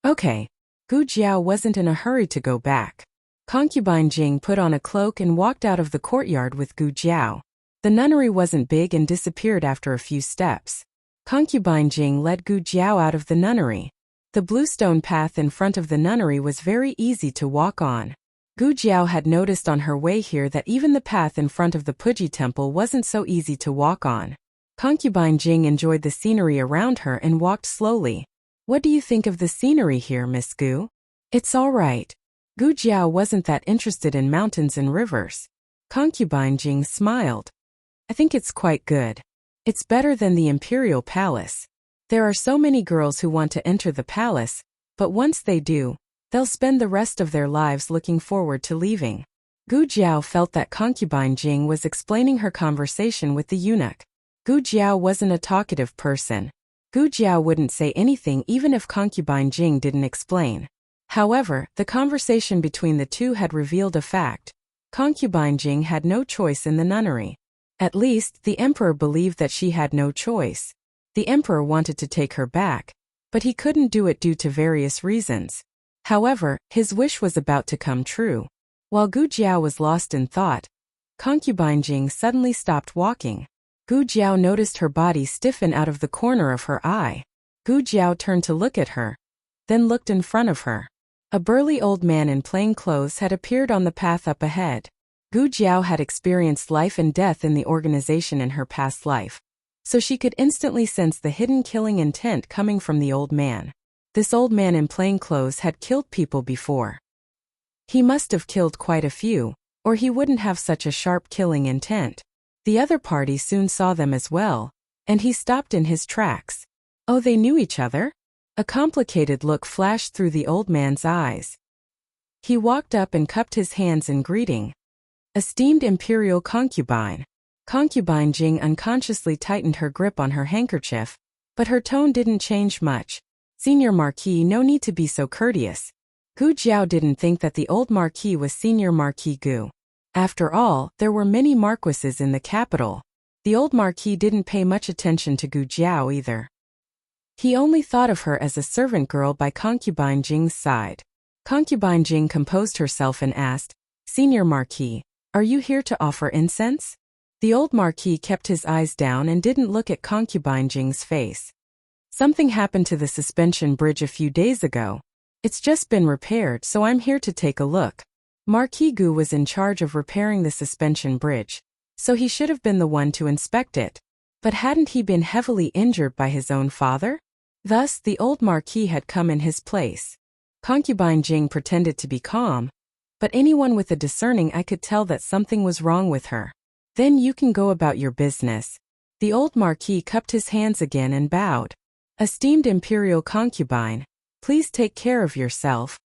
"Okay." Gu Jiao wasn't in a hurry to go back. Concubine Jing put on a cloak and walked out of the courtyard with Gu Jiao. The nunnery wasn't big and disappeared after a few steps. Concubine Jing led Gu Jiao out of the nunnery. The bluestone path in front of the nunnery was very easy to walk on. Gu Jiao had noticed on her way here that even the path in front of the Puji temple wasn't so easy to walk on. Concubine Jing enjoyed the scenery around her and walked slowly. "What do you think of the scenery here, Miss Gu?" "It's all right." Gu Jiao wasn't that interested in mountains and rivers. Concubine Jing smiled. "I think it's quite good. It's better than the imperial palace. There are so many girls who want to enter the palace, but once they do, they'll spend the rest of their lives looking forward to leaving." Gu Jiao felt that Concubine Jing was explaining her conversation with the eunuch. Gu Jiao wasn't a talkative person. Gu Jiao wouldn't say anything even if Concubine Jing didn't explain. However, the conversation between the two had revealed a fact. Concubine Jing had no choice in the nunnery. At least, the emperor believed that she had no choice. The emperor wanted to take her back, but he couldn't do it due to various reasons. However, his wish was about to come true. While Gu Jiao was lost in thought, Concubine Jing suddenly stopped walking. Gu Jiao noticed her body stiffen out of the corner of her eye. Gu Jiao turned to look at her, then looked in front of her. A burly old man in plain clothes had appeared on the path up ahead. Gu Jiao had experienced life and death in the organization in her past life, so she could instantly sense the hidden killing intent coming from the old man. This old man in plain clothes had killed people before. He must have killed quite a few, or he wouldn't have such a sharp killing intent. The other party soon saw them as well, and he stopped in his tracks. Oh, they knew each other? A complicated look flashed through the old man's eyes. He walked up and cupped his hands in greeting. "Esteemed imperial concubine." Concubine Jing unconsciously tightened her grip on her handkerchief, but her tone didn't change much. "Senior Marquis, no need to be so courteous." Gu Jiao didn't think that the old Marquis was Senior Marquis Gu. After all, there were many marquises in the capital. The old Marquis didn't pay much attention to Gu Jiao either. He only thought of her as a servant girl by Concubine Jing's side. Concubine Jing composed herself and asked, "Senior Marquis, are you here to offer incense?" The old Marquis kept his eyes down and didn't look at Concubine Jing's face. "Something happened to the suspension bridge a few days ago. It's just been repaired, so I'm here to take a look." Marquis Gu was in charge of repairing the suspension bridge, so he should have been the one to inspect it. But hadn't he been heavily injured by his own father? Thus, the old Marquis had come in his place. Concubine Jing pretended to be calm, but anyone with a discerning eye could tell that something was wrong with her. Then you can go about your business. The old marquis cupped his hands again and bowed. Esteemed imperial concubine, please take care of yourself.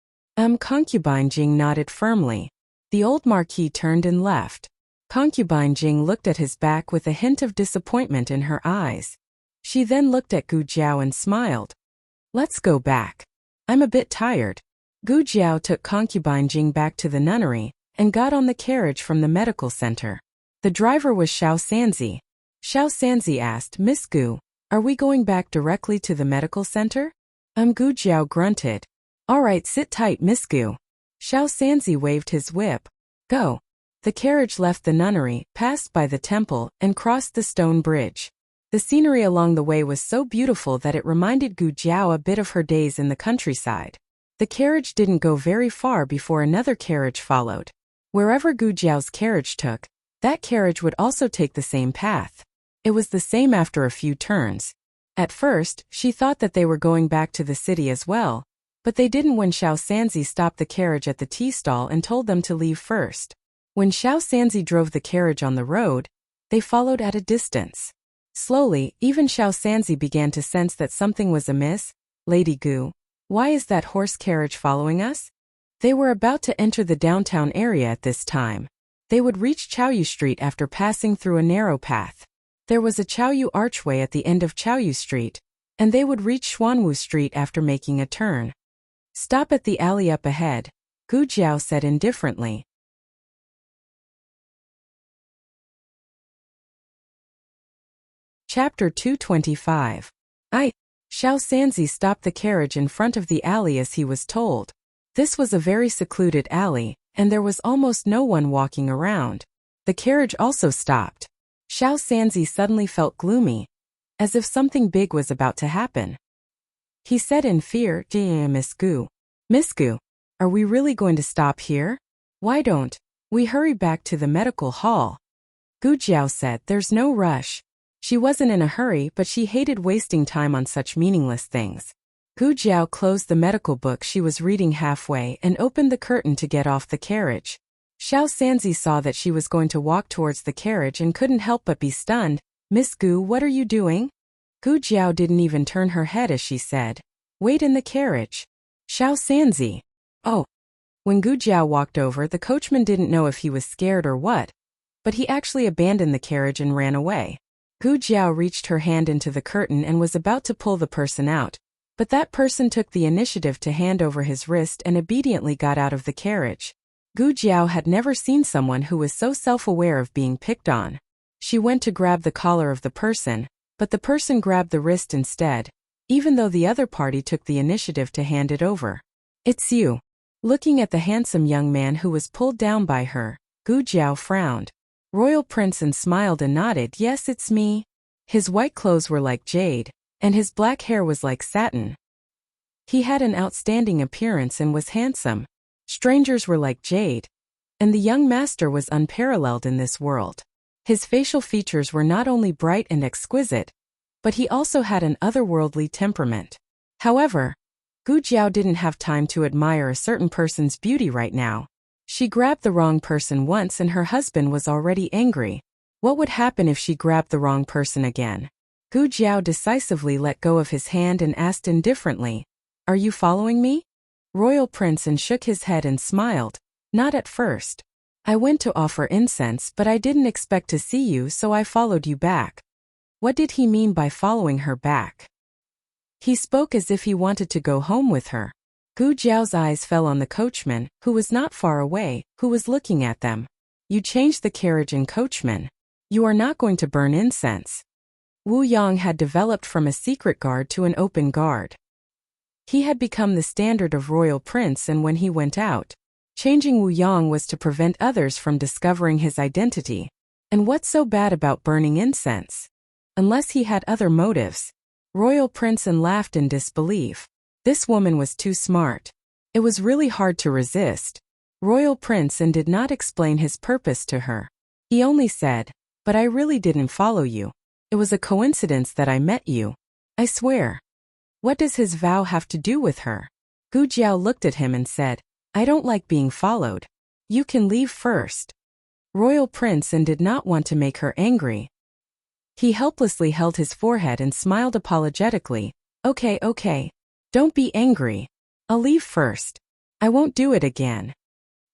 Concubine Jing nodded firmly. The old marquis turned and left. Concubine Jing looked at his back with a hint of disappointment in her eyes. She then looked at Gu Jiao and smiled. Let's go back. I'm a bit tired. Gu Jiao took concubine Jing back to the nunnery and got on the carriage from the medical center. The driver was Xiao Sanzi. Xiao Sanzi asked, Miss Gu, are we going back directly to the medical center? Gu Jiao grunted. All right, sit tight, Miss Gu. Xiao Sanzi waved his whip. Go. The carriage left the nunnery, passed by the temple, and crossed the stone bridge. The scenery along the way was so beautiful that it reminded Gu Jiao a bit of her days in the countryside. The carriage didn't go very far before another carriage followed. Wherever Gu Jiao's carriage took, that carriage would also take the same path. It was the same after a few turns. At first, she thought that they were going back to the city as well, but they didn't when Xiao Sanzi stopped the carriage at the tea stall and told them to leave first. When Xiao Sanzi drove the carriage on the road, they followed at a distance. Slowly, even Xiao Sanzi began to sense that something was amiss. Lady Gu, why is that horse carriage following us? They were about to enter the downtown area at this time. They would reach Chaoyu Street after passing through a narrow path. There was a Chaoyu archway at the end of Chaoyu Street, and they would reach Xuanwu Street after making a turn. Stop at the alley up ahead, Gu Jiao said indifferently. Chapter 225. Xiao Sanzi stopped the carriage in front of the alley as he was told. This was a very secluded alley, and there was almost no one walking around. The carriage also stopped. Xiao Sanzi suddenly felt gloomy, as if something big was about to happen. He said in fear, Miss Gu, are we really going to stop here? Why don't we hurry back to the medical hall? Gu Jiao said, there's no rush. She wasn't in a hurry, but she hated wasting time on such meaningless things. Gu Jiao closed the medical book she was reading halfway and opened the curtain to get off the carriage. Xiao Sanzi saw that she was going to walk towards the carriage and couldn't help but be stunned. Miss Gu, what are you doing? Gu Jiao didn't even turn her head as she said, wait in the carriage. Xiao Sanzi. Oh. When Gu Jiao walked over, the coachman didn't know if he was scared or what, but he actually abandoned the carriage and ran away. Gu Jiao reached her hand into the curtain and was about to pull the person out, but that person took the initiative to hand over his wrist and obediently got out of the carriage. Gu Jiao had never seen someone who was so self-aware of being picked on. She went to grab the collar of the person, but the person grabbed the wrist instead, even though the other party took the initiative to hand it over. It's you. Looking at the handsome young man who was pulled down by her, Gu Jiao frowned. Royal Prince and smiled and nodded, yes, it's me. His white clothes were like jade, and his black hair was like satin. He had an outstanding appearance and was handsome. Strangers were like jade, and the young master was unparalleled in this world. His facial features were not only bright and exquisite, but he also had an otherworldly temperament. However, Gu Jiao didn't have time to admire a certain person's beauty right now. She grabbed the wrong person once and her husband was already angry. What would happen if she grabbed the wrong person again? Gu Jiao decisively let go of his hand and asked indifferently, are you following me? Royal Prince and shook his head and smiled, not at first. I went to offer incense but I didn't expect to see you so I followed you back. What did he mean by following her back? He spoke as if he wanted to go home with her. Gu Jiao's eyes fell on the coachman, who was not far away, who was looking at them. You changed the carriage and coachman. You are not going to burn incense. Wu Yang had developed from a secret guard to an open guard. He had become the standard of Royal Prince, and when he went out, changing Wu Yang was to prevent others from discovering his identity. And what's so bad about burning incense? Unless he had other motives. Royal Prince and laughed in disbelief. This woman was too smart. It was really hard to resist. Royal Prince and did not explain his purpose to her. He only said, but I really didn't follow you. It was a coincidence that I met you. I swear. What does his vow have to do with her? Gu Jiao looked at him and said, I don't like being followed. You can leave first. royal prince and did not want to make her angry. He helplessly held his forehead and smiled apologetically. Okay. Don't be angry. I'll leave first. I won't do it again.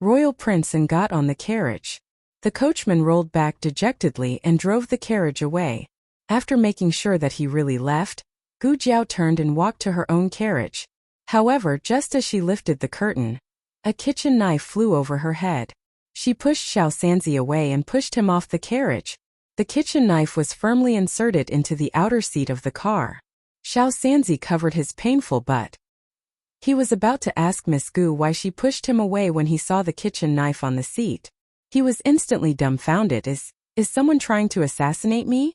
Royal prince and got on the carriage. The coachman rolled back dejectedly and drove the carriage away. After making sure that he really left, Gu Jiao turned and walked to her own carriage. However, just as she lifted the curtain, a kitchen knife flew over her head. She pushed Xiao Sanzi away and pushed him off the carriage. The kitchen knife was firmly inserted into the outer seat of the car. Xiao Sanzi covered his painful butt. He was about to ask Miss Gu why she pushed him away when he saw the kitchen knife on the seat. He was instantly dumbfounded. Is someone trying to assassinate me?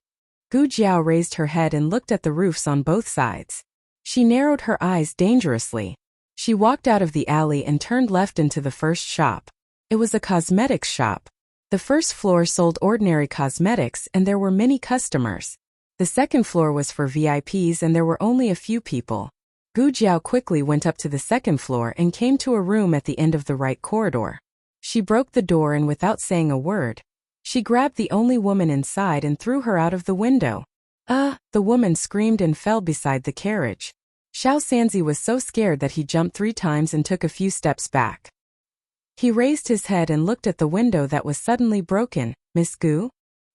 Gu Jiao raised her head and looked at the roofs on both sides. She narrowed her eyes dangerously. She walked out of the alley and turned left into the first shop. It was a cosmetics shop. The first floor sold ordinary cosmetics and there were many customers. The second floor was for VIPs and there were only a few people. Gu Jiao quickly went up to the second floor and came to a room at the end of the right corridor. She broke the door and without saying a word, she grabbed the only woman inside and threw her out of the window. The woman screamed and fell beside the carriage. Xiao Sanzi was so scared that he jumped 3 times and took a few steps back. He raised his head and looked at the window that was suddenly broken. Miss Gu?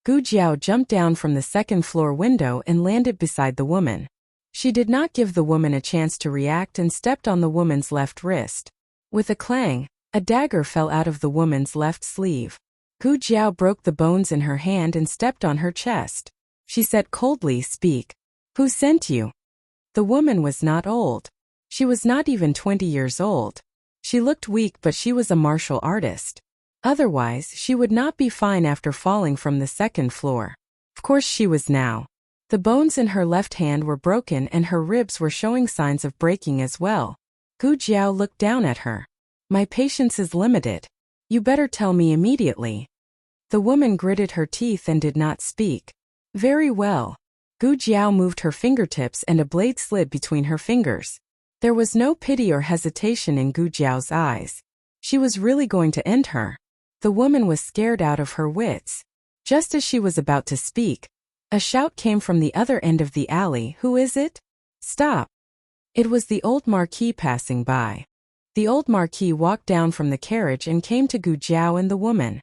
Gu Jiao jumped down from the second floor window and landed beside the woman. She did not give the woman a chance to react and stepped on the woman's left wrist. With a clang, a dagger fell out of the woman's left sleeve. Gu Jiao broke the bones in her hand and stepped on her chest. She said coldly, "Speak. Who sent you?" The woman was not old. She was not even 20 years old. She looked weak, but she was a martial artist. Otherwise, she would not be fine after falling from the second floor. Of course she was now. The bones in her left hand were broken and her ribs were showing signs of breaking as well. Gu Jiao looked down at her. "My patience is limited. You better tell me immediately." The woman gritted her teeth and did not speak. "Very well." Gu Jiao moved her fingertips and a blade slid between her fingers. There was no pity or hesitation in Gu Jiao's eyes. She was really going to end her. The woman was scared out of her wits. Just as she was about to speak, a shout came from the other end of the alley. "Who is it? Stop!" It was the old marquis passing by. The old marquis walked down from the carriage and came to Gu Jiao and the woman.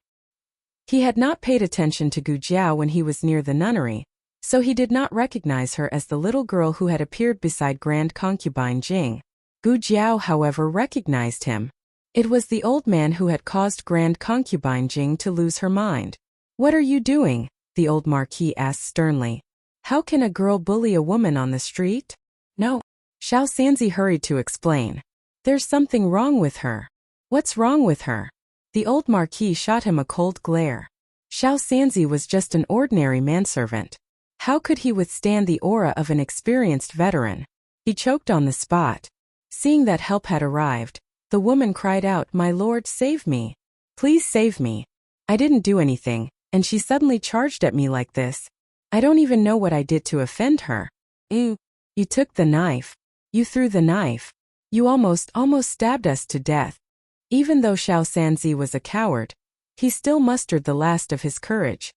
He had not paid attention to Gu Jiao when he was near the nunnery, so he did not recognize her as the little girl who had appeared beside Grand Concubine Jing. Gu Jiao, however, recognized him. It was the old man who had caused Grand Concubine Jing to lose her mind. "What are you doing?" the old marquis asked sternly. "How can a girl bully a woman on the street?" "No." Xiao Sanzi hurried to explain. "There's something wrong with her." "What's wrong with her?" The old marquis shot him a cold glare. Xiao Sanzi was just an ordinary manservant. How could he withstand the aura of an experienced veteran? He choked on the spot. Seeing that help had arrived, the woman cried out, "My lord, save me. Please save me. I didn't do anything, and she suddenly charged at me like this. I don't even know what I did to offend her." You took the knife. You threw the knife. You almost stabbed us to death." Even though Xiao Sanzi was a coward, he still mustered the last of his courage.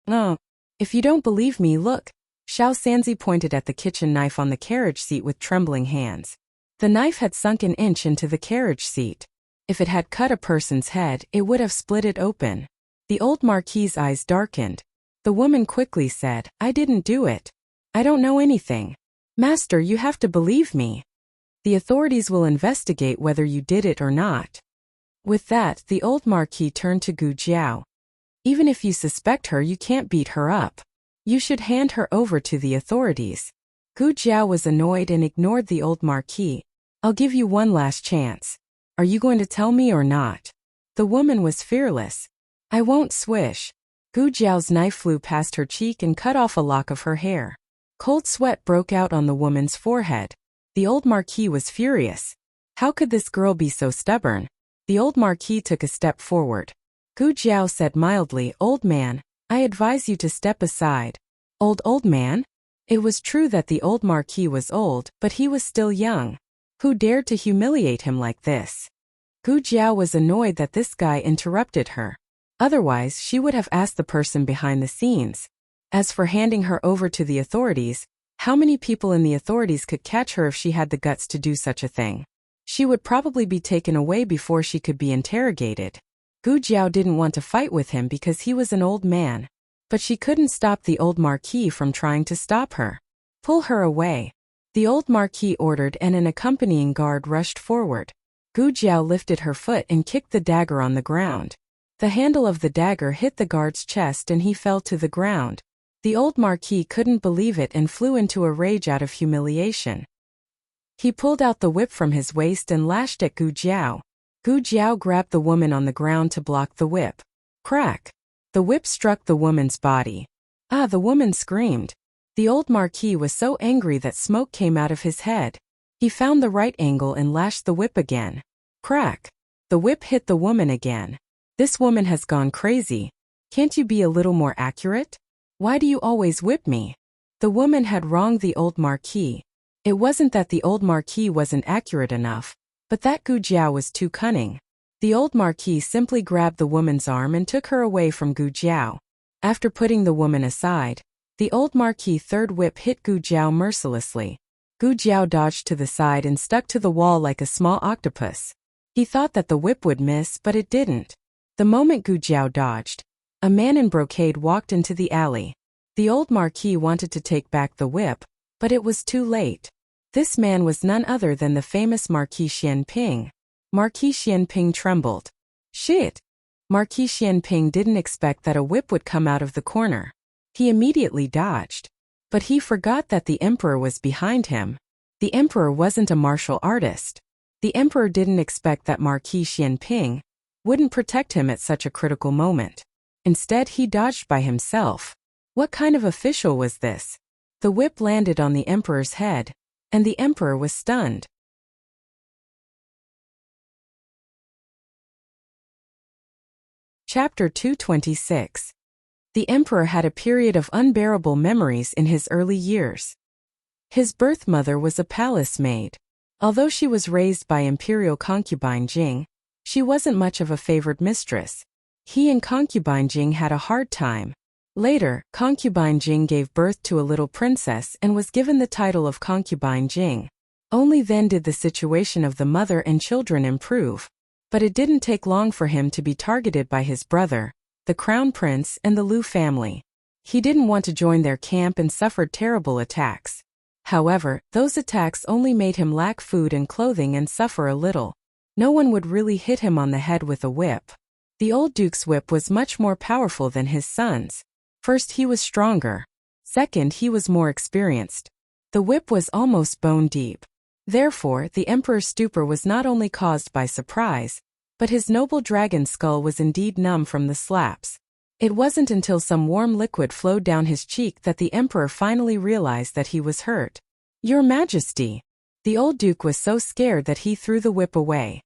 "Oh, if you don't believe me, look." Xiao Sanzi pointed at the kitchen knife on the carriage seat with trembling hands. The knife had sunk an inch into the carriage seat. If it had cut a person's head, it would have split it open. The old marquis's eyes darkened. The woman quickly said, "I didn't do it. I don't know anything. Master, you have to believe me. The authorities will investigate whether you did it or not." With that, the old marquis turned to Gu Jiao. "Even if you suspect her, you can't beat her up. You should hand her over to the authorities." Gu Jiao was annoyed and ignored the old marquis. "I'll give you one last chance. Are you going to tell me or not?" The woman was fearless. "I won't." Swish. Gu Jiao's knife flew past her cheek and cut off a lock of her hair. Cold sweat broke out on the woman's forehead. The old marquis was furious. How could this girl be so stubborn? The old marquis took a step forward. Gu Jiao said mildly, "Old man, I advise you to step aside." Old man? It was true that the old marquis was old, but he was still young. Who dared to humiliate him like this? Gu Jiao was annoyed that this guy interrupted her. Otherwise, she would have asked the person behind the scenes. As for handing her over to the authorities, how many people in the authorities could catch her if she had the guts to do such a thing? She would probably be taken away before she could be interrogated. Gu Jiao didn't want to fight with him because he was an old man. But she couldn't stop the old Marquis from trying to stop her. Pull her away. The old Marquis ordered, and an accompanying guard rushed forward. Gu Jiao lifted her foot and kicked the dagger on the ground. The handle of the dagger hit the guard's chest and he fell to the ground. The old Marquis couldn't believe it and flew into a rage out of humiliation. He pulled out the whip from his waist and lashed at Gu Jiao. Gu Jiao grabbed the woman on the ground to block the whip. Crack! The whip struck the woman's body. Ah, the woman screamed. The old Marquis was so angry that smoke came out of his head. He found the right angle and lashed the whip again. Crack! The whip hit the woman again. This woman has gone crazy. Can't you be a little more accurate? Why do you always whip me? The woman had wronged the old Marquis. It wasn't that the old Marquis wasn't accurate enough, but that Gu Jiao was too cunning. The old Marquis simply grabbed the woman's arm and took her away from Gu Jiao. After putting the woman aside, the old Marquis' third whip hit Gu Jiao mercilessly. Gu Jiao dodged to the side and stuck to the wall like a small octopus. He thought that the whip would miss, but it didn't. The moment Gu Jiao dodged, a man in brocade walked into the alley. The old Marquis wanted to take back the whip, but it was too late. This man was none other than the famous Marquis Xianping. Marquis Xianping trembled. Shit! Marquis Xianping didn't expect that a whip would come out of the corner. He immediately dodged. But he forgot that the emperor was behind him. The emperor wasn't a martial artist. The emperor didn't expect that Marquis Xianping wouldn't protect him at such a critical moment. Instead, he dodged by himself. What kind of official was this? The whip landed on the emperor's head, and the emperor was stunned. Chapter 226. The emperor had a period of unbearable memories in his early years. His birth mother was a palace maid. Although she was raised by imperial concubine Jing, she wasn't much of a favored mistress. He and concubine Jing had a hard time. Later, concubine Jing gave birth to a little princess and was given the title of concubine Jing. Only then did the situation of the mother and children improve. But it didn't take long for him to be targeted by his brother, the crown prince, and the Liu family. He didn't want to join their camp and suffered terrible attacks. However, those attacks only made him lack food and clothing and suffer a little. No one would really hit him on the head with a whip. The old duke's whip was much more powerful than his son's. First, he was stronger. Second, he was more experienced. The whip was almost bone deep. Therefore, the emperor's stupor was not only caused by surprise, but his noble dragon skull was indeed numb from the slaps. It wasn't until some warm liquid flowed down his cheek that the emperor finally realized that he was hurt. Your Majesty! The old duke was so scared that he threw the whip away.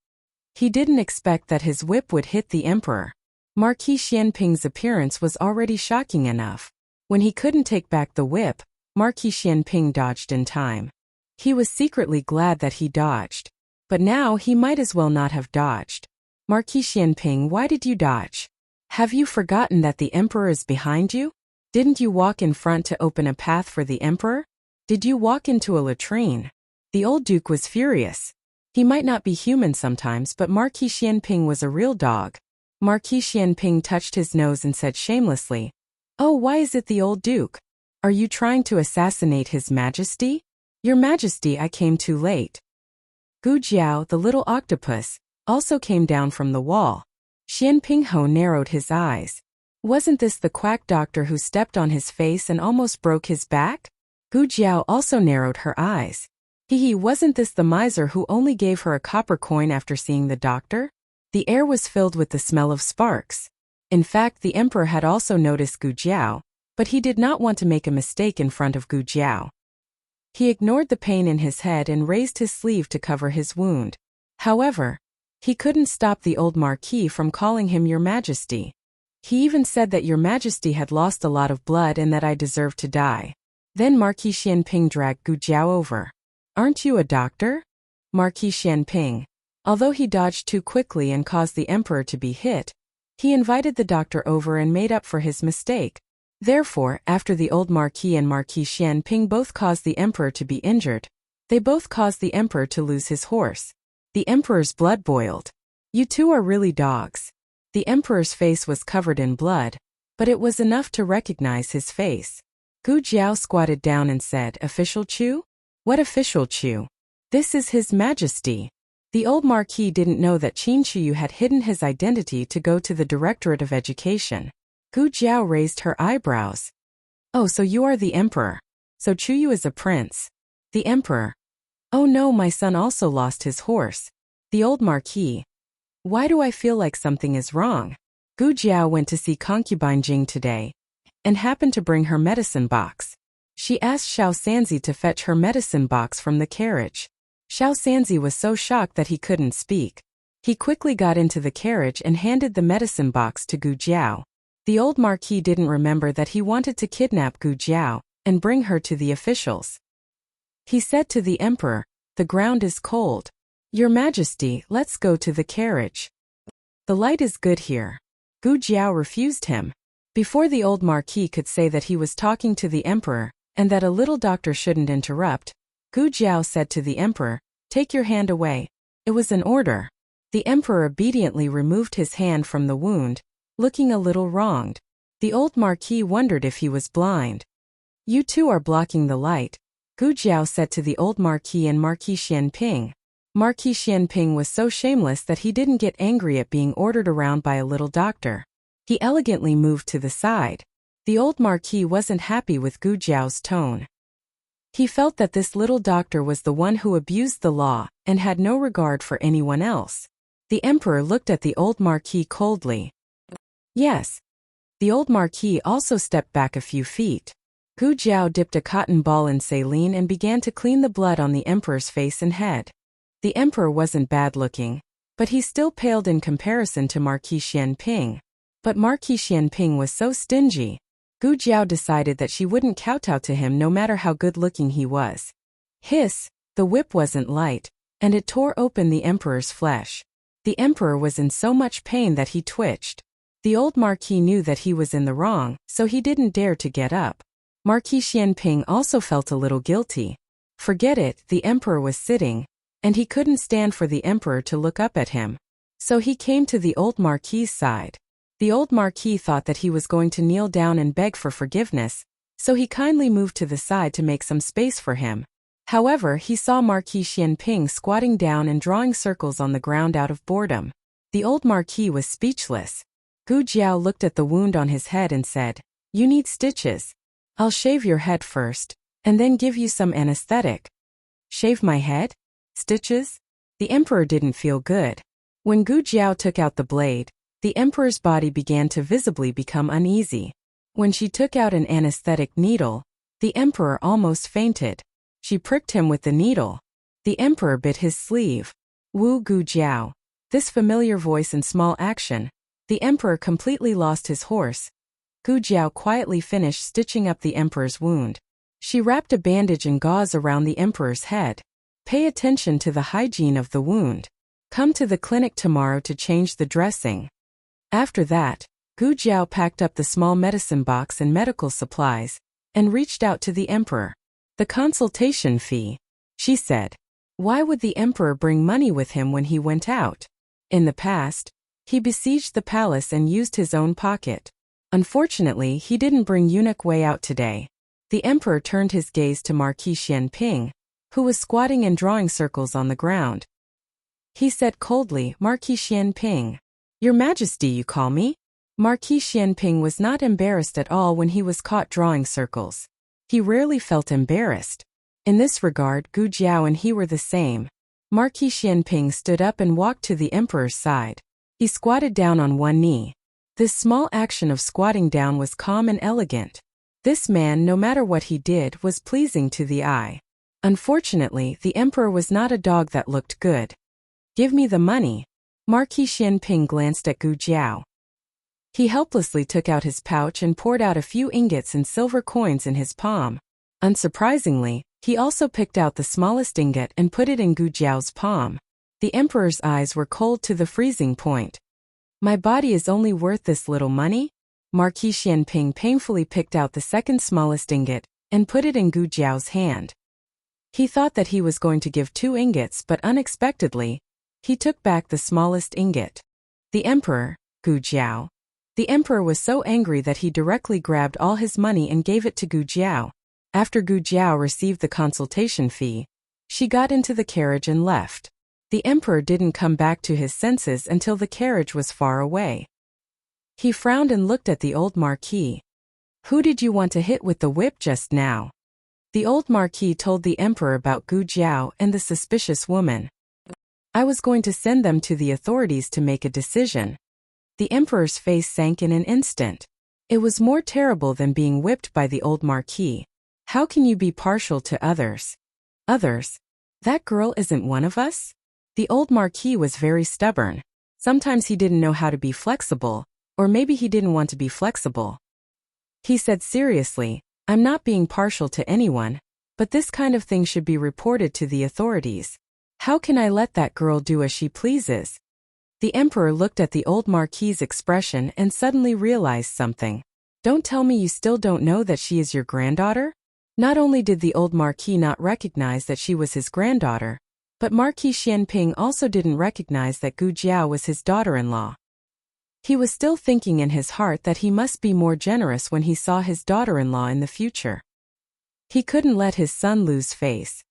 He didn't expect that his whip would hit the emperor. Marquis Xianping's appearance was already shocking enough. When he couldn't take back the whip, Marquis Xianping dodged in time. He was secretly glad that he dodged. But now he might as well not have dodged. Marquis Xianping, why did you dodge? Have you forgotten that the emperor is behind you? Didn't you walk in front to open a path for the emperor? Did you walk into a latrine? The old duke was furious. He might not be human sometimes, but Marquis Xianping was a real dog. Marquis Xianping touched his nose and said shamelessly, "Oh, why is it the old duke? Are you trying to assassinate His Majesty?" Your Majesty, I came too late. Gu Jiao, the little octopus, also came down from the wall. Xianping Ho narrowed his eyes. Wasn't this the quack doctor who stepped on his face and almost broke his back? Gu Jiao also narrowed her eyes. Wasn't this the miser who only gave her a copper coin after seeing the doctor? The air was filled with the smell of sparks. In fact, the emperor had also noticed Gu Jiao, but he did not want to make a mistake in front of Gu Jiao. He ignored the pain in his head and raised his sleeve to cover his wound. However, he couldn't stop the old Marquis from calling him Your Majesty. He even said that Your Majesty had lost a lot of blood and that I deserved to die. Then Marquis Xianping dragged Gu Jiao over. Aren't you a doctor? Marquis Xianping. Although he dodged too quickly and caused the emperor to be hit, He invited the doctor over and made up for his mistake. Therefore, after the old Marquis and Marquis Xianping both caused the emperor to be injured, they both caused the emperor to lose his horse. The emperor's blood boiled. You two are really dogs. The emperor's face was covered in blood, but it was enough to recognize his face. Gu Jiao squatted down and said, "Official Chu? What official Chu? This is His Majesty." The old Marquis didn't know that Qin Chuyu had hidden his identity to go to the Directorate of Education. Gu Jiao raised her eyebrows. "Oh, so you are the emperor. So Chuyu is a prince." The emperor. "Oh no, my son also lost his horse." The old Marquis. "Why do I feel like something is wrong?" Gu Jiao went to see concubine Jing today, and happened to bring her medicine box. She asked Xiao Sanzi to fetch her medicine box from the carriage. Xiao Sanzi was so shocked that he couldn't speak. He quickly got into the carriage and handed the medicine box to Gu Jiao. The old Marquis didn't remember that he wanted to kidnap Gu Jiao and bring her to the officials. He said to the emperor, "The ground is cold. Your Majesty, let's go to the carriage. The light is good here." Gu Jiao refused him. Before the old Marquis could say that he was talking to the emperor, and that a little doctor shouldn't interrupt, Gu Jiao said to the emperor, "Take your hand away." It was an order. The emperor obediently removed his hand from the wound, looking a little wronged. The old Marquis wondered if he was blind. "You two are blocking the light," Gu Jiao said to the old Marquis and Marquis Xianping. Marquis Xianping was so shameless that he didn't get angry at being ordered around by a little doctor. He elegantly moved to the side. The old Marquis wasn't happy with Gu Jiao's tone. He felt that this little doctor was the one who abused the law and had no regard for anyone else. The emperor looked at the old Marquis coldly. "Yes." The old Marquis also stepped back a few feet. Gu Jiao dipped a cotton ball in saline and began to clean the blood on the emperor's face and head. The emperor wasn't bad-looking, but he still paled in comparison to Marquis Xianping. But Marquis Xianping was so stingy. Gu Jiao decided that she wouldn't kowtow to him no matter how good-looking he was. Hiss! The whip wasn't light, and it tore open the emperor's flesh. The emperor was in so much pain that he twitched. The old Marquis knew that he was in the wrong, so he didn't dare to get up. Marquis Xianping also felt a little guilty. Forget it, the emperor was sitting, and he couldn't stand for the emperor to look up at him. So he came to the old Marquis's side. The old Marquis thought that he was going to kneel down and beg for forgiveness, so he kindly moved to the side to make some space for him. However, he saw Marquis Xianping squatting down and drawing circles on the ground out of boredom. The old Marquis was speechless. Gu Jiao looked at the wound on his head and said, "You need stitches. I'll shave your head first, and then give you some anesthetic." "Shave my head? Stitches?" The emperor didn't feel good. When Gu Jiao took out the blade, the emperor's body began to visibly become uneasy. When she took out an anesthetic needle, the emperor almost fainted. She pricked him with the needle. The emperor bit his sleeve. Wu Gu Jiao. This familiar voice and small action. The emperor completely lost his horse. Gu Jiao quietly finished stitching up the emperor's wound. She wrapped a bandage and gauze around the emperor's head. Pay attention to the hygiene of the wound. Come to the clinic tomorrow to change the dressing. After that, Gu Jiao packed up the small medicine box and medical supplies, and reached out to the emperor. "The consultation fee," she said. Why would the emperor bring money with him when he went out? In the past, he besieged the palace and used his own pocket. Unfortunately, he didn't bring eunuch Wei out today. The emperor turned his gaze to Marquis Xianping, who was squatting and drawing circles on the ground. He said coldly, "Marquis Xianping. Your Majesty, you call me?" Marquis Xianping was not embarrassed at all when he was caught drawing circles. He rarely felt embarrassed. In this regard, Gu Jiao and he were the same. Marquis Xianping stood up and walked to the emperor's side. He squatted down on one knee. This small action of squatting down was calm and elegant. This man, no matter what he did, was pleasing to the eye. Unfortunately, the emperor was not a dog that looked good. "Give me the money." Marquis Xianping glanced at Gu Jiao. He helplessly took out his pouch and poured out a few ingots and silver coins in his palm. Unsurprisingly, he also picked out the smallest ingot and put it in Gu Jiao's palm. The emperor's eyes were cold to the freezing point. My body is only worth this little money? Marquis Xianping painfully picked out the second smallest ingot and put it in Gu Jiao's hand. He thought that he was going to give 2 ingots, but unexpectedly, he took back the smallest ingot. The emperor, Gu Jiao. The emperor was so angry that he directly grabbed all his money and gave it to Gu Jiao. After Gu Jiao received the consultation fee, she got into the carriage and left. The emperor didn't come back to his senses until the carriage was far away. He frowned and looked at the old marquis. Who did you want to hit with the whip just now? The old marquis told the emperor about Gu Jiao and the suspicious woman. I was going to send them to the authorities to make a decision. The emperor's face sank in an instant. It was more terrible than being whipped by the old marquis. How can you be partial to others? Others? That girl isn't one of us? The old marquis was very stubborn. Sometimes he didn't know how to be flexible, or maybe he didn't want to be flexible. He said seriously, I'm not being partial to anyone, but this kind of thing should be reported to the authorities. How can I let that girl do as she pleases? The emperor looked at the old marquis's expression and suddenly realized something. Don't tell me you still don't know that she is your granddaughter? Not only did the old marquis not recognize that she was his granddaughter, but Marquis Xianping also didn't recognize that Gu Jiao was his daughter-in-law. He was still thinking in his heart that he must be more generous when he saw his daughter-in-law in the future. He couldn't let his son lose face.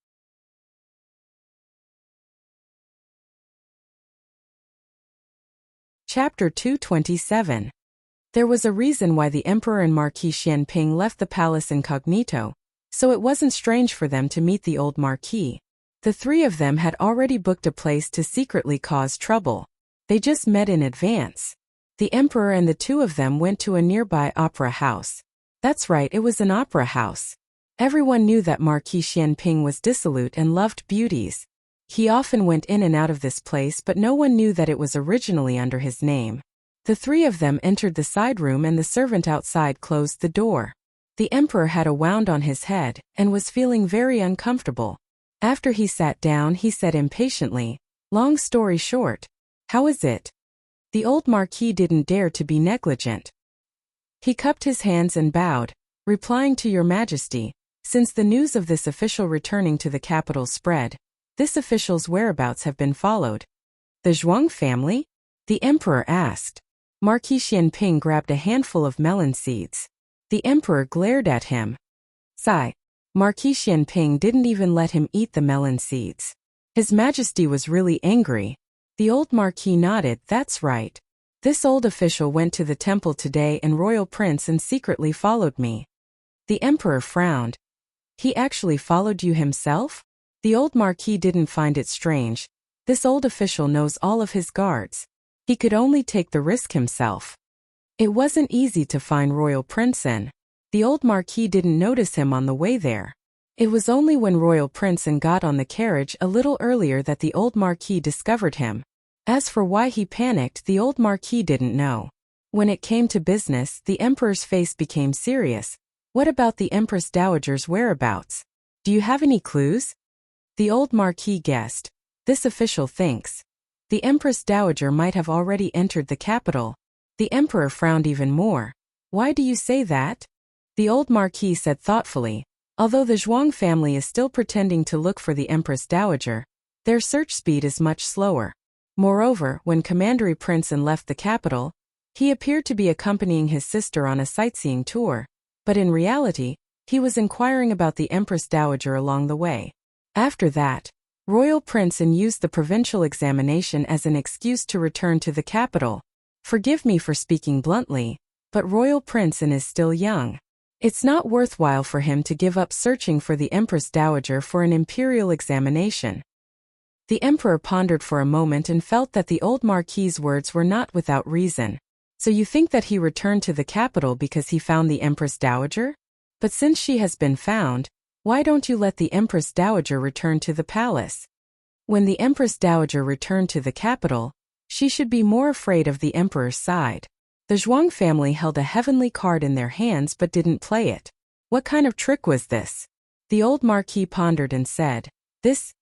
Chapter 227. There was a reason why the emperor and Marquis Xianping left the palace incognito, so it wasn't strange for them to meet the old marquis. The 3 of them had already booked a place to secretly cause trouble. They just met in advance. The emperor and the 2 of them went to a nearby opera house. That's right, it was an opera house. Everyone knew that Marquis Xianping was dissolute and loved beauties. He often went in and out of this place, but no one knew that it was originally under his name. The 3 of them entered the side room and the servant outside closed the door. The emperor had a wound on his head and was feeling very uncomfortable. After he sat down, he said impatiently, long story short, how is it? The old marquis didn't dare to be negligent. He cupped his hands and bowed, replying to Your Majesty, since the news of this official returning to the capital spread, this official's whereabouts have been followed. The Zhuang family? The emperor asked. Marquis Xianping grabbed a handful of melon seeds. The emperor glared at him. Sigh. Marquis Xianping didn't even let him eat the melon seeds. His Majesty was really angry. The old marquis nodded, that's right. This old official went to the temple today and royal prince and secretly followed me. The emperor frowned. He actually followed you himself? The old marquis didn't find it strange. This old official knows all of his guards. He could only take the risk himself. It wasn't easy to find royal prince in. The old marquis didn't notice him on the way there. It was only when royal prince got on the carriage a little earlier that the old marquis discovered him. As for why he panicked, the old marquis didn't know. When it came to business, the emperor's face became serious. What about the empress dowager's whereabouts? Do you have any clues? The old marquis guessed. This official thinks the empress dowager might have already entered the capital. The emperor frowned even more. Why do you say that? The old marquis said thoughtfully, although the Zhuang family is still pretending to look for the empress dowager, their search speed is much slower. Moreover, when Commandery Prince left the capital, he appeared to be accompanying his sister on a sightseeing tour, but in reality, he was inquiring about the empress dowager along the way. After that, royal prince used the provincial examination as an excuse to return to the capital. Forgive me for speaking bluntly, but royal prince is still young. It's not worthwhile for him to give up searching for the empress dowager for an imperial examination. The emperor pondered for a moment and felt that the old marquis's words were not without reason. So you think that he returned to the capital because he found the empress dowager? But since she has been found, why don't you let the empress dowager return to the palace? When the empress dowager returned to the capital, she should be more afraid of the emperor's side. The Zhuang family held a heavenly card in their hands but didn't play it. What kind of trick was this? The old marquis pondered and said, This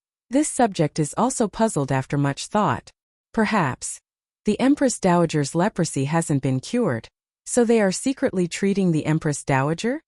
subject is also puzzled after much thought. Perhaps. The Empress Dowager's leprosy hasn't been cured, so they are secretly treating the Empress Dowager?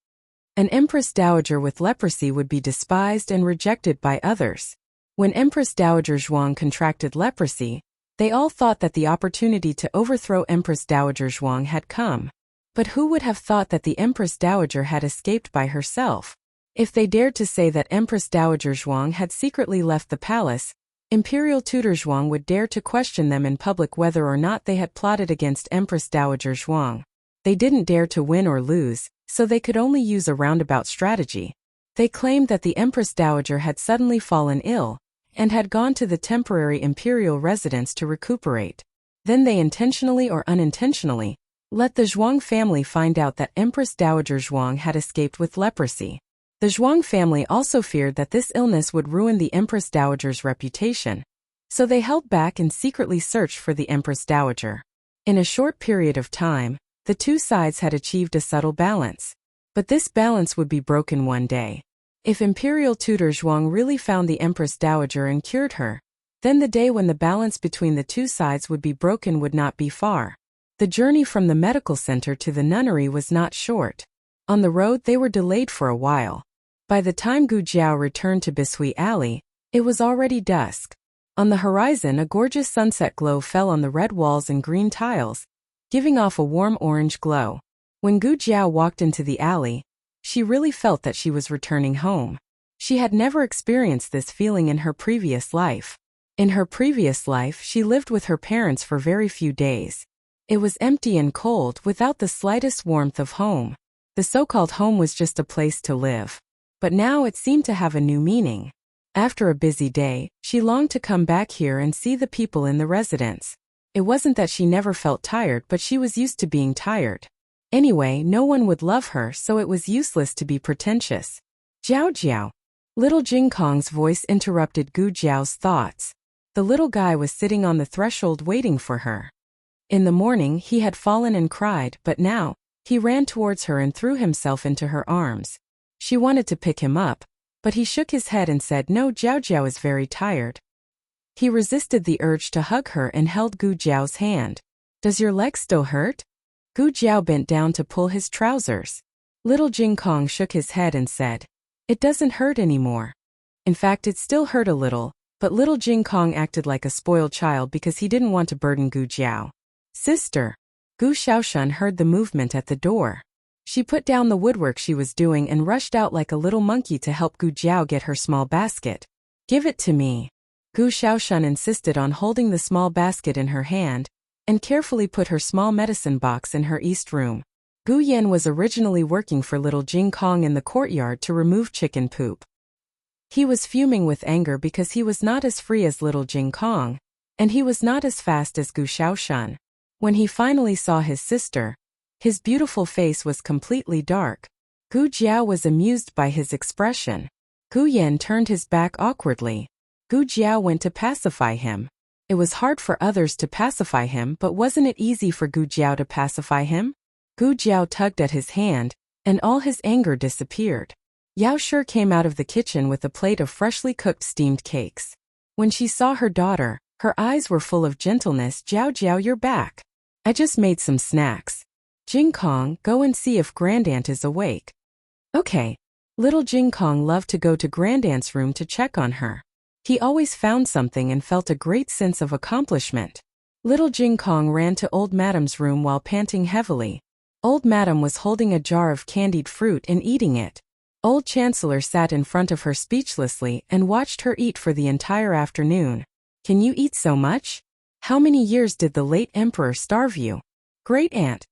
An Empress Dowager with leprosy would be despised and rejected by others. When Empress Dowager Zhuang contracted leprosy, they all thought that the opportunity to overthrow Empress Dowager Zhuang had come. But who would have thought that the Empress Dowager had escaped by herself? If they dared to say that Empress Dowager Zhuang had secretly left the palace, Imperial Tutor Zhuang would dare to question them in public whether or not they had plotted against Empress Dowager Zhuang. They didn't dare to win or lose, so they could only use a roundabout strategy. They claimed that the Empress Dowager had suddenly fallen ill, and had gone to the temporary imperial residence to recuperate. Then they intentionally or unintentionally let the Zhuang family find out that Empress Dowager Zhuang had escaped with leprosy. The Zhuang family also feared that this illness would ruin the Empress Dowager's reputation, so they held back and secretly searched for the Empress Dowager. In a short period of time, the two sides had achieved a subtle balance. But this balance would be broken one day. If Imperial Tutor Zhuang really found the Empress Dowager and cured her, then the day when the balance between the two sides would be broken would not be far. The journey from the medical center to the nunnery was not short. On the road they were delayed for a while. By the time Gu Jiao returned to Bishui Alley, it was already dusk. On the horizon a gorgeous sunset glow fell on the red walls and green tiles, giving off a warm orange glow. When Gu Jiao walked into the alley, she really felt that she was returning home. She had never experienced this feeling in her previous life. In her previous life she lived with her parents for very few days. It was empty and cold without the slightest warmth of home. The so-called home was just a place to live. But now it seemed to have a new meaning. After a busy day, she longed to come back here and see the people in the residence. It wasn't that she never felt tired, but she was used to being tired. Anyway, no one would love her, so it was useless to be pretentious. Jiao Jiao. Little Jing Kong's voice interrupted Gu Jiao's thoughts. The little guy was sitting on the threshold waiting for her. In the morning he had fallen and cried, but now, he ran towards her and threw himself into her arms. She wanted to pick him up, but he shook his head and said no, Jiao Jiao is very tired. He resisted the urge to hug her and held Gu Jiao's hand. Does your leg still hurt? Gu Jiao bent down to pull his trousers. Little Jing Kong shook his head and said, it doesn't hurt anymore. In fact, it still hurt a little, but little Jing Kong acted like a spoiled child because he didn't want to burden Gu Jiao. Sister. Gu Xiaoshun heard the movement at the door. She put down the woodwork she was doing and rushed out like a little monkey to help Gu Jiao get her small basket. Give it to me. Gu Xiaoshun insisted on holding the small basket in her hand, and carefully put her small medicine box in her east room. Gu Yan was originally working for little Jing Kong in the courtyard to remove chicken poop. He was fuming with anger because he was not as free as little Jing Kong, and he was not as fast as Gu Xiaoshun. When he finally saw his sister, his beautiful face was completely dark. Gu Jiao was amused by his expression. Gu Yan turned his back awkwardly. Gu Jiao went to pacify him. It was hard for others to pacify him, but wasn't it easy for Gu Jiao to pacify him? Gu Jiao tugged at his hand, and all his anger disappeared. Yao Shi came out of the kitchen with a plate of freshly cooked steamed cakes. When she saw her daughter, her eyes were full of gentleness. Jiao Jiao, you're back. I just made some snacks. Jing Kong, go and see if Grandaunt is awake. Okay. Little Jing Kong loved to go to Grandaunt's room to check on her. He always found something and felt a great sense of accomplishment. Little Jing Kong ran to Old Madam's room while panting heavily. Old Madam was holding a jar of candied fruit and eating it. Old Chancellor sat in front of her speechlessly and watched her eat for the entire afternoon. Can you eat so much? How many years did the late emperor starve you? Great aunt.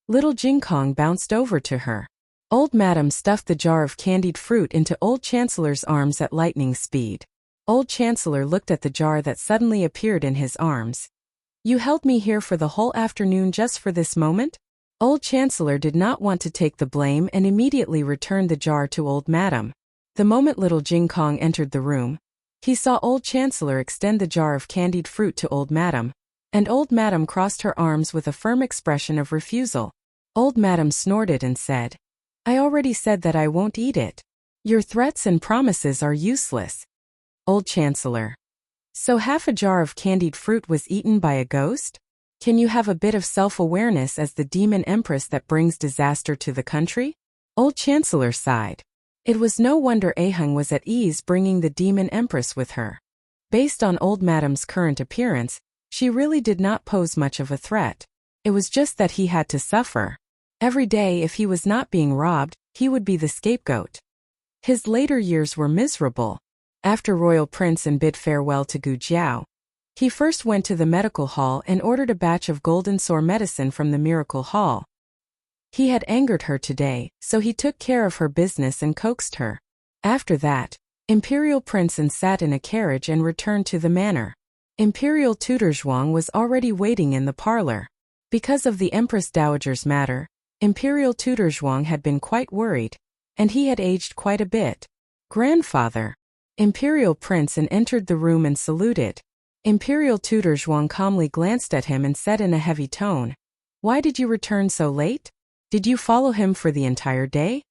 Little Jing Kong bounced over to her. Old Madam stuffed the jar of candied fruit into Old Chancellor's arms at lightning speed. Old Chancellor looked at the jar that suddenly appeared in his arms. You held me here for the whole afternoon just for this moment? Old Chancellor did not want to take the blame and immediately returned the jar to Old Madam. The moment little Jing Kong entered the room, he saw Old Chancellor extend the jar of candied fruit to Old Madam, and Old Madam crossed her arms with a firm expression of refusal. Old Madam snorted and said, I already said that I won't eat it. Your threats and promises are useless. Old Chancellor. So half a jar of candied fruit was eaten by a ghost? Can you have a bit of self-awareness as the demon empress that brings disaster to the country? Old Chancellor sighed. It was no wonder Ahung was at ease bringing the demon empress with her. Based on old Madam's current appearance, she really did not pose much of a threat. It was just that he had to suffer. Every day if he was not being robbed, he would be the scapegoat. His later years were miserable. After Royal Prince and bid farewell to Gu Jiao, he first went to the medical hall and ordered a batch of golden sore medicine from the miracle hall. He had angered her today, so he took care of her business and coaxed her. After that, Imperial Prince sat in a carriage and returned to the manor. Imperial Tutor Zhuang was already waiting in the parlor. Because of the Empress Dowager's matter, Imperial Tutor Zhuang had been quite worried, and he had aged quite a bit. Grandfather. Imperial Prince entered the room and saluted. Imperial Tutor Zhuang calmly glanced at him and said in a heavy tone, "Why did you return so late? Did you follow him for the entire day?"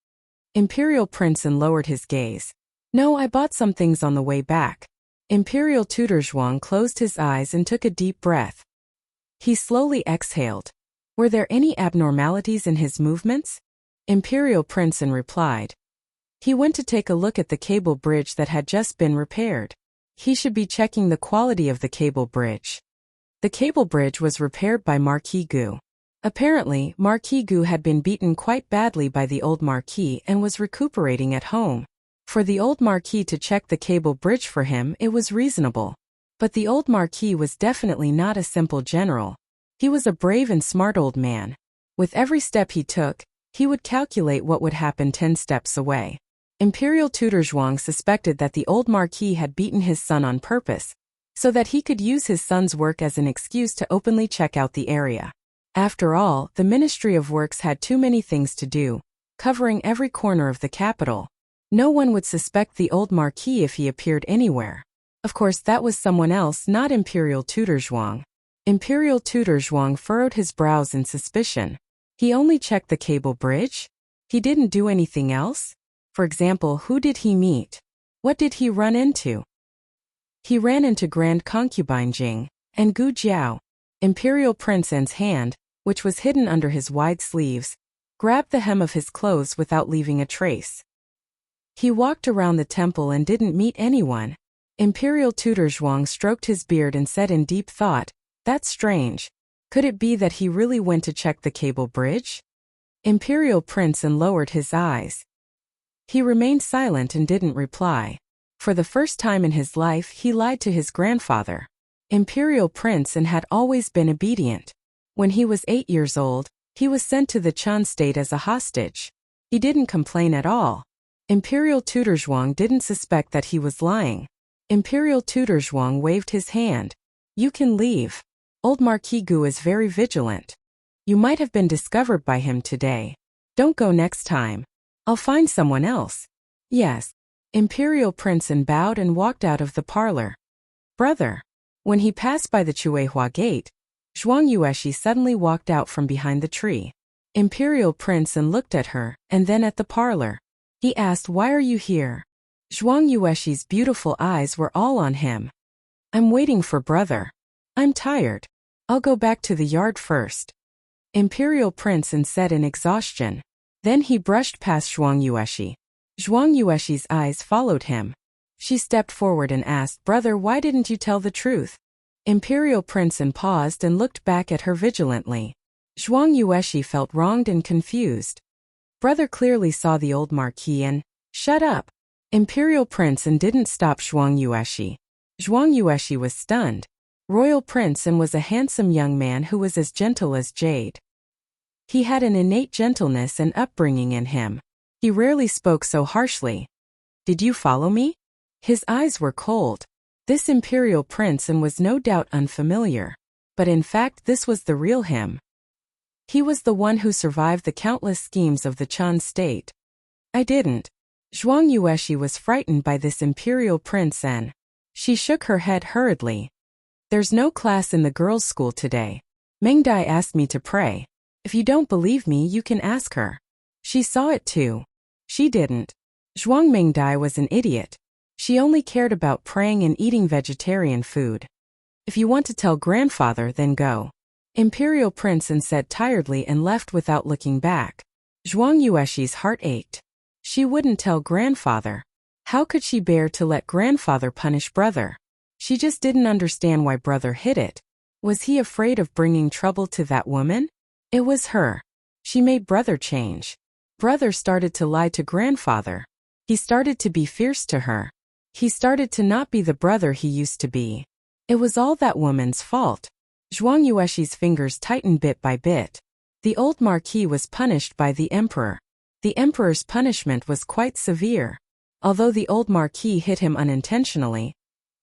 Imperial Prince lowered his gaze. "No, I bought some things on the way back." Imperial Tutor Zhuang closed his eyes and took a deep breath. He slowly exhaled. Were there any abnormalities in his movements? Imperial Prince replied. He went to take a look at the cable bridge that had just been repaired. He should be checking the quality of the cable bridge. The cable bridge was repaired by Marquis Gu. Apparently, Marquis Gu had been beaten quite badly by the old Marquis and was recuperating at home. For the old Marquis to check the cable bridge for him, it was reasonable. But the old Marquis was definitely not a simple general. He was a brave and smart old man. With every step he took, he would calculate what would happen 10 steps away. Imperial Tutor Zhuang suspected that the old Marquis had beaten his son on purpose, so that he could use his son's work as an excuse to openly check out the area. After all, the Ministry of Works had too many things to do, covering every corner of the capital. No one would suspect the old Marquis if he appeared anywhere. Of course, that was someone else, not Imperial Tutor Zhuang. Imperial Tutor Zhuang furrowed his brows in suspicion. He only checked the cable bridge? He didn't do anything else? For example, who did he meet? What did he run into? He ran into Grand Concubine Jing and Gu Jiao. Imperial Prince N's hand, which was hidden under his wide sleeves, grabbed the hem of his clothes without leaving a trace. He walked around the temple and didn't meet anyone. Imperial Tutor Zhuang stroked his beard and said in deep thought, "That's strange. Could it be that he really went to check the cable bridge?" Imperial Prince lowered his eyes. He remained silent and didn't reply. For the first time in his life, he lied to his grandfather. Imperial Prince had always been obedient. When he was 8 years old, he was sent to the Chan state as a hostage. He didn't complain at all. Imperial Tutor Zhuang didn't suspect that he was lying. Imperial Tutor Zhuang waved his hand. "You can leave. Old Marquis Gu is very vigilant. You might have been discovered by him today. Don't go next time. I'll find someone else." "Yes." Imperial Prince bowed and walked out of the parlor. "Brother." When he passed by the Chuehua gate, Zhuang Yueshi suddenly walked out from behind the tree. Imperial Prince looked at her, and then at the parlor. He asked, "Why are you here?" Zhuang Yueshi's beautiful eyes were all on him. "I'm waiting for brother. I'm tired. I'll go back to the yard first." Imperial Prince said in exhaustion. Then he brushed past Zhuang Yueshi. Zhuang Yueshi's eyes followed him. She stepped forward and asked, "Brother, why didn't you tell the truth?" Imperial Prince paused and looked back at her vigilantly. Zhuang Yueshi felt wronged and confused. Brother clearly saw the old Marquis and, "Shut up." Imperial Prince didn't stop Zhuang Yueshi. Zhuang Yueshi was stunned. Royal Prince was a handsome young man who was as gentle as jade. He had an innate gentleness and upbringing in him. He rarely spoke so harshly. "Did you follow me?" His eyes were cold. This Imperial Prince was no doubt unfamiliar. But in fact this was the real him. He was the one who survived the countless schemes of the Chan state. "I didn't." Zhuang Yueshi was frightened by this Imperial Prince and she shook her head hurriedly. "There's no class in the girls' school today. Mengdai asked me to pray. If you don't believe me, you can ask her. She saw it too." She didn't. Zhuang Mengdai was an idiot. She only cared about praying and eating vegetarian food. "If you want to tell grandfather, then go." Imperial Prince said tiredly and left without looking back. Zhuang Yuexi's heart ached. She wouldn't tell grandfather. How could she bear to let grandfather punish brother? She just didn't understand why brother hid it. Was he afraid of bringing trouble to that woman? It was her. She made brother change. Brother started to lie to grandfather. He started to be fierce to her. He started to not be the brother he used to be. It was all that woman's fault. Zhuang Yuexi's fingers tightened bit by bit. The old marquis was punished by the emperor. The emperor's punishment was quite severe. Although the old marquis hit him unintentionally,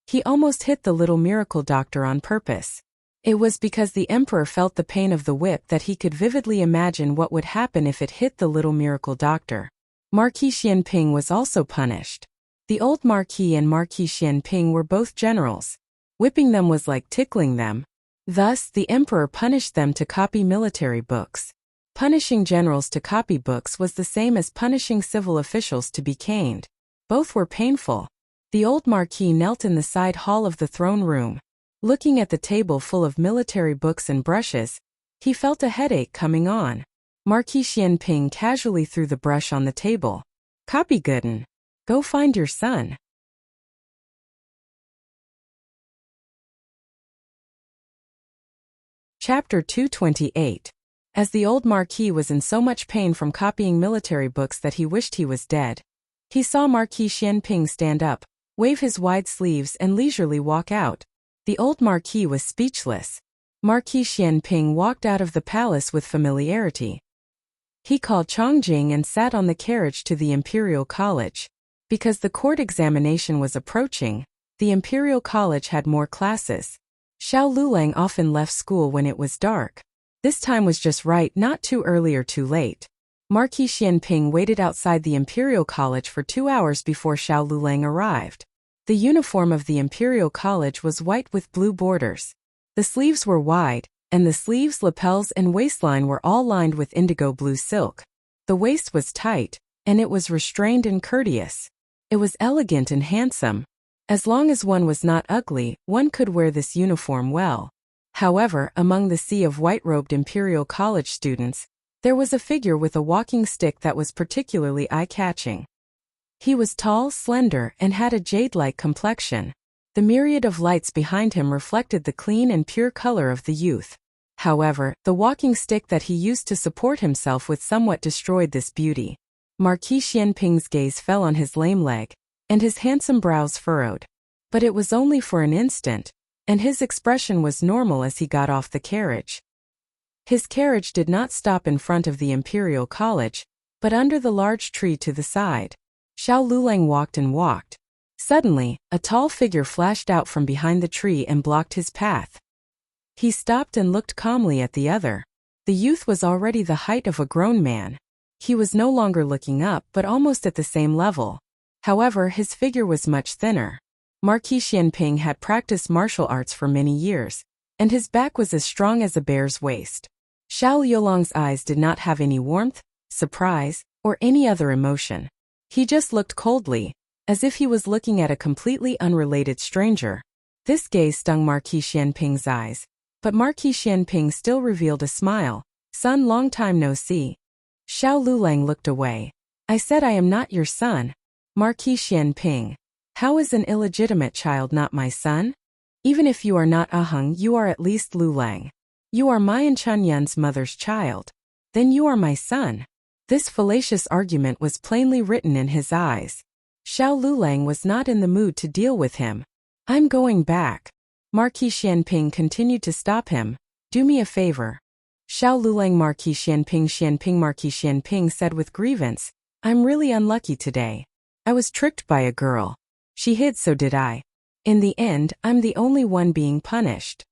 he almost hit the little miracle doctor on purpose. It was because the emperor felt the pain of the whip that he could vividly imagine what would happen if it hit the little miracle doctor. Marquis Xianping was also punished. The old marquis and Marquis Xianping were both generals. Whipping them was like tickling them. Thus, the emperor punished them to copy military books. Punishing generals to copy books was the same as punishing civil officials to be caned. Both were painful. The old marquis knelt in the side hall of the throne room. Looking at the table full of military books and brushes, he felt a headache coming on. Marquis Xianping casually threw the brush on the table. "Copygooden. Go find your son." Chapter 228. As the old marquis was in so much pain from copying military books that he wished he was dead, he saw Marquis Xianping stand up, wave his wide sleeves and leisurely walk out. The old marquis was speechless. Marquis Xianping walked out of the palace with familiarity. He called Chongjing and sat on the carriage to the Imperial College. Because the court examination was approaching, the Imperial College had more classes. Xiao Lulang often left school when it was dark. This time was just right, not too early or too late. Marquis Xianping waited outside the Imperial College for 2 hours before Xiao Lulang arrived. The uniform of the Imperial College was white with blue borders. The sleeves were wide, and the sleeves, lapels and waistline were all lined with indigo blue silk. The waist was tight, and it was restrained and courteous. It was elegant and handsome. As long as one was not ugly, one could wear this uniform well. However, among the sea of white-robed Imperial College students, there was a figure with a walking stick that was particularly eye-catching. He was tall, slender, and had a jade-like complexion. The myriad of lights behind him reflected the clean and pure color of the youth. However, the walking stick that he used to support himself with somewhat destroyed this beauty. Marquis Xianping's gaze fell on his lame leg, and his handsome brows furrowed. But it was only for an instant, and his expression was normal as he got off the carriage. His carriage did not stop in front of the Imperial College, but under the large tree to the side. Xiao Lulang walked and walked. Suddenly, a tall figure flashed out from behind the tree and blocked his path. He stopped and looked calmly at the other. The youth was already the height of a grown man. He was no longer looking up but almost at the same level. However, his figure was much thinner. Marquis Xianping had practiced martial arts for many years, and his back was as strong as a bear's waist. Xiao Luolang's eyes did not have any warmth, surprise, or any other emotion. He just looked coldly, as if he was looking at a completely unrelated stranger. This gaze stung Marquis Xianping's eyes, but Marquis Xianping still revealed a smile. "Son, long time no see." Xiao Lulang looked away. "I said I am not your son." Marquis Xianping. "How is an illegitimate child not my son? Even if you are not Aheng, you are at least Lulang. You are my and Chunyun's mother's child. Then you are my son." This fallacious argument was plainly written in his eyes. Xiao Lulang was not in the mood to deal with him. "I'm going back." Marquis Xianping continued to stop him. "Do me a favor." Xiao Lulang. Marquis Xianping Marquis Xianping said with grievance, "I'm really unlucky today. I was tricked by a girl. She hid, so did I. In the end, I'm the only one being punished."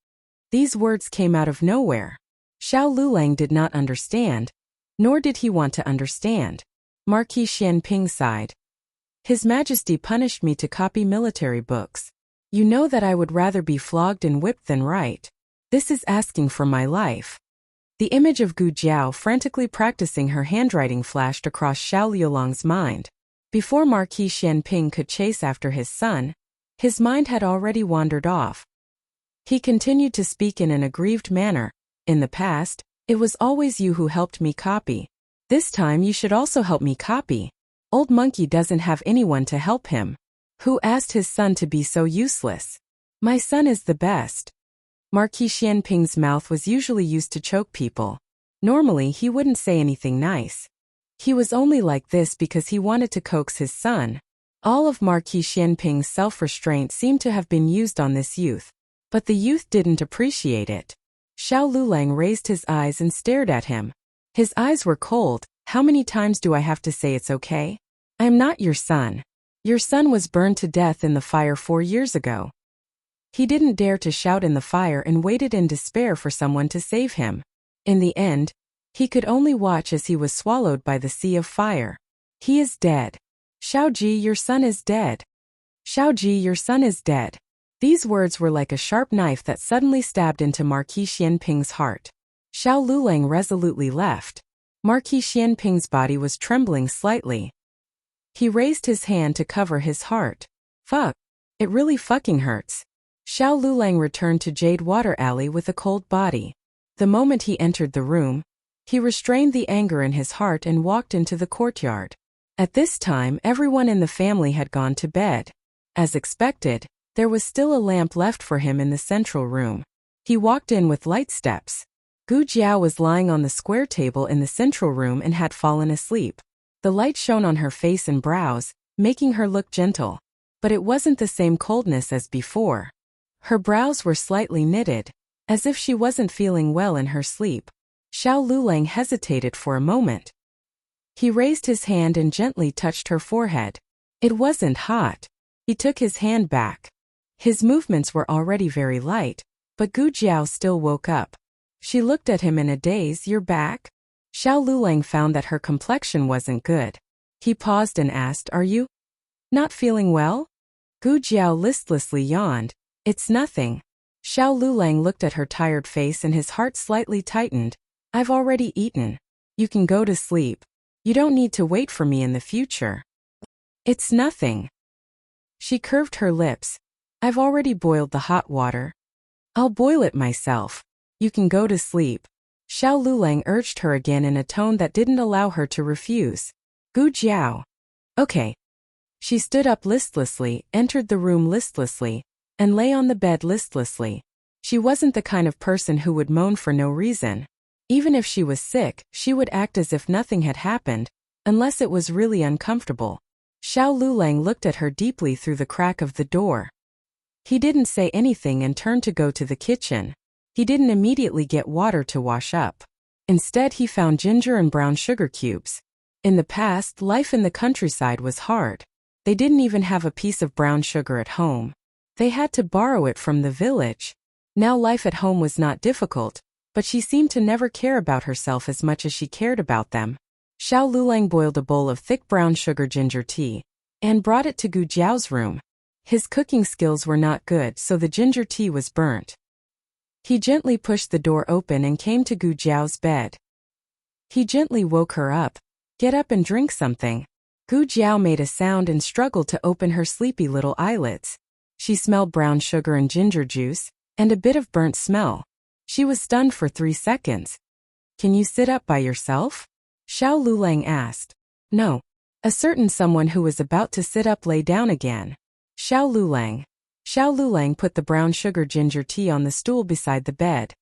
These words came out of nowhere. Xiao Lulang did not understand, nor did he want to understand. Marquis Xianping sighed. "His Majesty punished me to copy military books. You know that I would rather be flogged and whipped than write. This is asking for my life." The image of Gu Jiao frantically practicing her handwriting flashed across Xiao Luolang's mind. Before Marquis Xianping could chase after his son, his mind had already wandered off. He continued to speak in an aggrieved manner. In the past, it was always you who helped me copy. This time you should also help me copy. Old monkey doesn't have anyone to help him. Who asked his son to be so useless? My son is the best. Marquis Xianping's mouth was usually used to choke people. Normally he wouldn't say anything nice. He was only like this because he wanted to coax his son. All of Marquis Xianping's self-restraint seemed to have been used on this youth. But the youth didn't appreciate it. Xiao Lulang raised his eyes and stared at him. His eyes were cold. How many times do I have to say it's okay? I am not your son. Your son was burned to death in the fire 4 years ago. He didn't dare to shout in the fire and waited in despair for someone to save him. In the end, he could only watch as he was swallowed by the sea of fire. He is dead. Xiaoji, your son is dead. Xiaoji, your son is dead. These words were like a sharp knife that suddenly stabbed into Marquis Xianping's heart. Xiao Lulang resolutely left. Marquis Xianping's body was trembling slightly. He raised his hand to cover his heart. Fuck. It really fucking hurts. Xiao Lulang returned to Jade Water Alley with a cold body. The moment he entered the room, he restrained the anger in his heart and walked into the courtyard. At this time, everyone in the family had gone to bed. As expected, there was still a lamp left for him in the central room. He walked in with light steps. Gu Jiao was lying on the square table in the central room and had fallen asleep. The light shone on her face and brows, making her look gentle. But it wasn't the same coldness as before. Her brows were slightly knitted, as if she wasn't feeling well in her sleep. Xiao Lulang hesitated for a moment. He raised his hand and gently touched her forehead. It wasn't hot. He took his hand back. His movements were already very light, but Gu Jiao still woke up. She looked at him in a daze. You're back? Xiao Lulang found that her complexion wasn't good. He paused and asked, Are you not feeling well? Gu Jiao listlessly yawned. It's nothing. Xiao Lulang looked at her tired face and his heart slightly tightened. I've already eaten. You can go to sleep. You don't need to wait for me in the future. It's nothing. She curved her lips. I've already boiled the hot water. I'll boil it myself. You can go to sleep. Xiao Lulang urged her again in a tone that didn't allow her to refuse. Gu Jiao. Okay. She stood up listlessly, entered the room listlessly, and lay on the bed listlessly. She wasn't the kind of person who would moan for no reason. Even if she was sick, she would act as if nothing had happened, unless it was really uncomfortable. Xiao Lulang looked at her deeply through the crack of the door. He didn't say anything and turned to go to the kitchen. He didn't immediately get water to wash up. Instead, he found ginger and brown sugar cubes. In the past, life in the countryside was hard. They didn't even have a piece of brown sugar at home. They had to borrow it from the village. Now life at home was not difficult, but she seemed to never care about herself as much as she cared about them. Xiao Lulang boiled a bowl of thick brown sugar ginger tea and brought it to Gu Jiao's room. His cooking skills were not good, so the ginger tea was burnt. He gently pushed the door open and came to Gu Jiao's bed. He gently woke her up. Get up and drink something. Gu Jiao made a sound and struggled to open her sleepy little eyelids. She smelled brown sugar and ginger juice, and a bit of burnt smell. She was stunned for 3 seconds. Can you sit up by yourself? Xiao Lulang asked. No. A certain someone who was about to sit up lay down again. Xiao Lulang. Xiao Lulang put the brown sugar ginger tea on the stool beside the bed.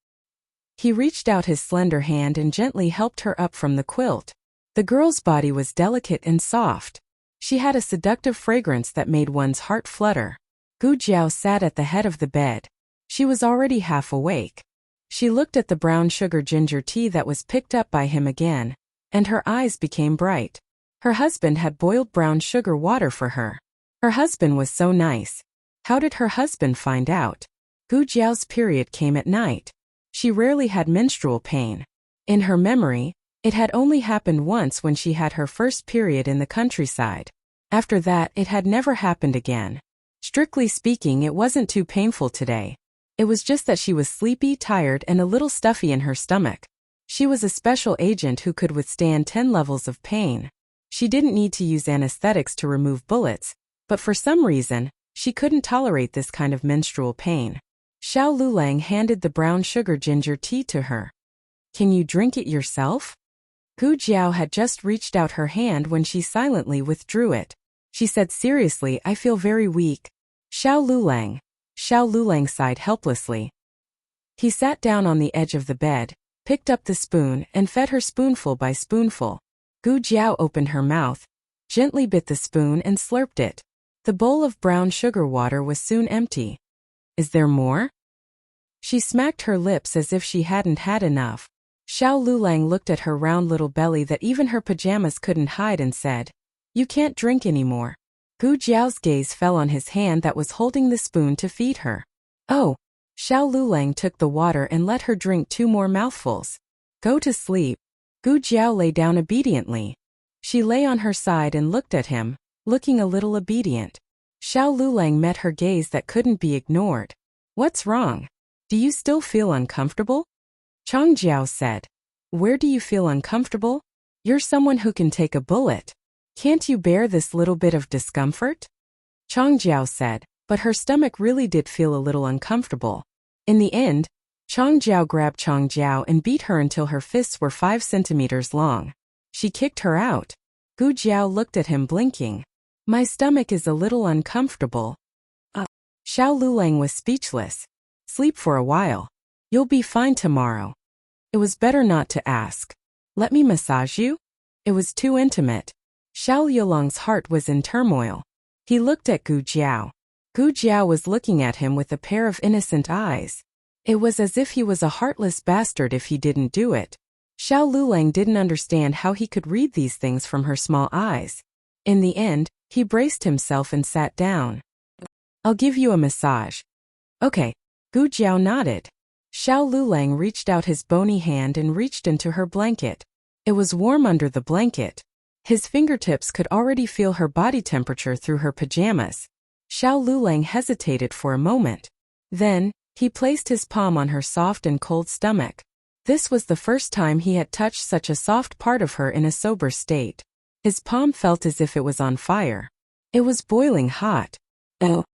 He reached out his slender hand and gently helped her up from the quilt. The girl's body was delicate and soft. She had a seductive fragrance that made one's heart flutter. Gu Jiao sat at the head of the bed. She was already half awake. She looked at the brown sugar ginger tea that was picked up by him again, and her eyes became bright. Her husband had boiled brown sugar water for her. Her husband was so nice. How did her husband find out? Gu Jiao's period came at night. She rarely had menstrual pain. In her memory, it had only happened once when she had her first period in the countryside. After that, it had never happened again. Strictly speaking, it wasn't too painful today. It was just that she was sleepy, tired, and a little stuffy in her stomach. She was a special agent who could withstand 10 levels of pain. She didn't need to use anesthetics to remove bullets, but for some reason, she couldn't tolerate this kind of menstrual pain. Xiao Lulang handed the brown sugar ginger tea to her. Can you drink it yourself? Gu Jiao had just reached out her hand when she silently withdrew it. She said seriously, I feel very weak. Xiao Lulang sighed helplessly. He sat down on the edge of the bed, picked up the spoon, and fed her spoonful by spoonful. Gu Jiao opened her mouth, gently bit the spoon and slurped it. The bowl of brown sugar water was soon empty. Is there more? She smacked her lips as if she hadn't had enough. Xiao Lulang looked at her round little belly that even her pajamas couldn't hide and said, You can't drink anymore. Gu Jiao's gaze fell on his hand that was holding the spoon to feed her. Oh. Xiao Lulang took the water and let her drink 2 more mouthfuls. Go to sleep. Gu Jiao lay down obediently. She lay on her side and looked at him, looking a little obedient. Xiao Lulang met her gaze that couldn't be ignored. What's wrong? Do you still feel uncomfortable? Chang Jiao said. Where do you feel uncomfortable? You're someone who can take a bullet. Can't you bear this little bit of discomfort? Chang Jiao said, but her stomach really did feel a little uncomfortable. In the end, Chang Jiao grabbed Chang Jiao and beat her until her fists were 5 centimeters long. She kicked her out. Gu Jiao looked at him blinking. My stomach is a little uncomfortable. Xiao Lulang was speechless. Sleep for a while. You'll be fine tomorrow. It was better not to ask. Let me massage you? It was too intimate. Xiao Yulong's heart was in turmoil. He looked at Gu Jiao. Gu Jiao was looking at him with a pair of innocent eyes. It was as if he was a heartless bastard if he didn't do it. Xiao Lulang didn't understand how he could read these things from her small eyes. In the end, he braced himself and sat down. I'll give you a massage. Okay. Gu Jiao nodded. Xiao Lulang reached out his bony hand and reached into her blanket. It was warm under the blanket. His fingertips could already feel her body temperature through her pajamas. Xiao Lulang hesitated for a moment. Then, he placed his palm on her soft and cold stomach. This was the first time he had touched such a soft part of her in a sober state. His palm felt as if it was on fire. It was boiling hot. Oh.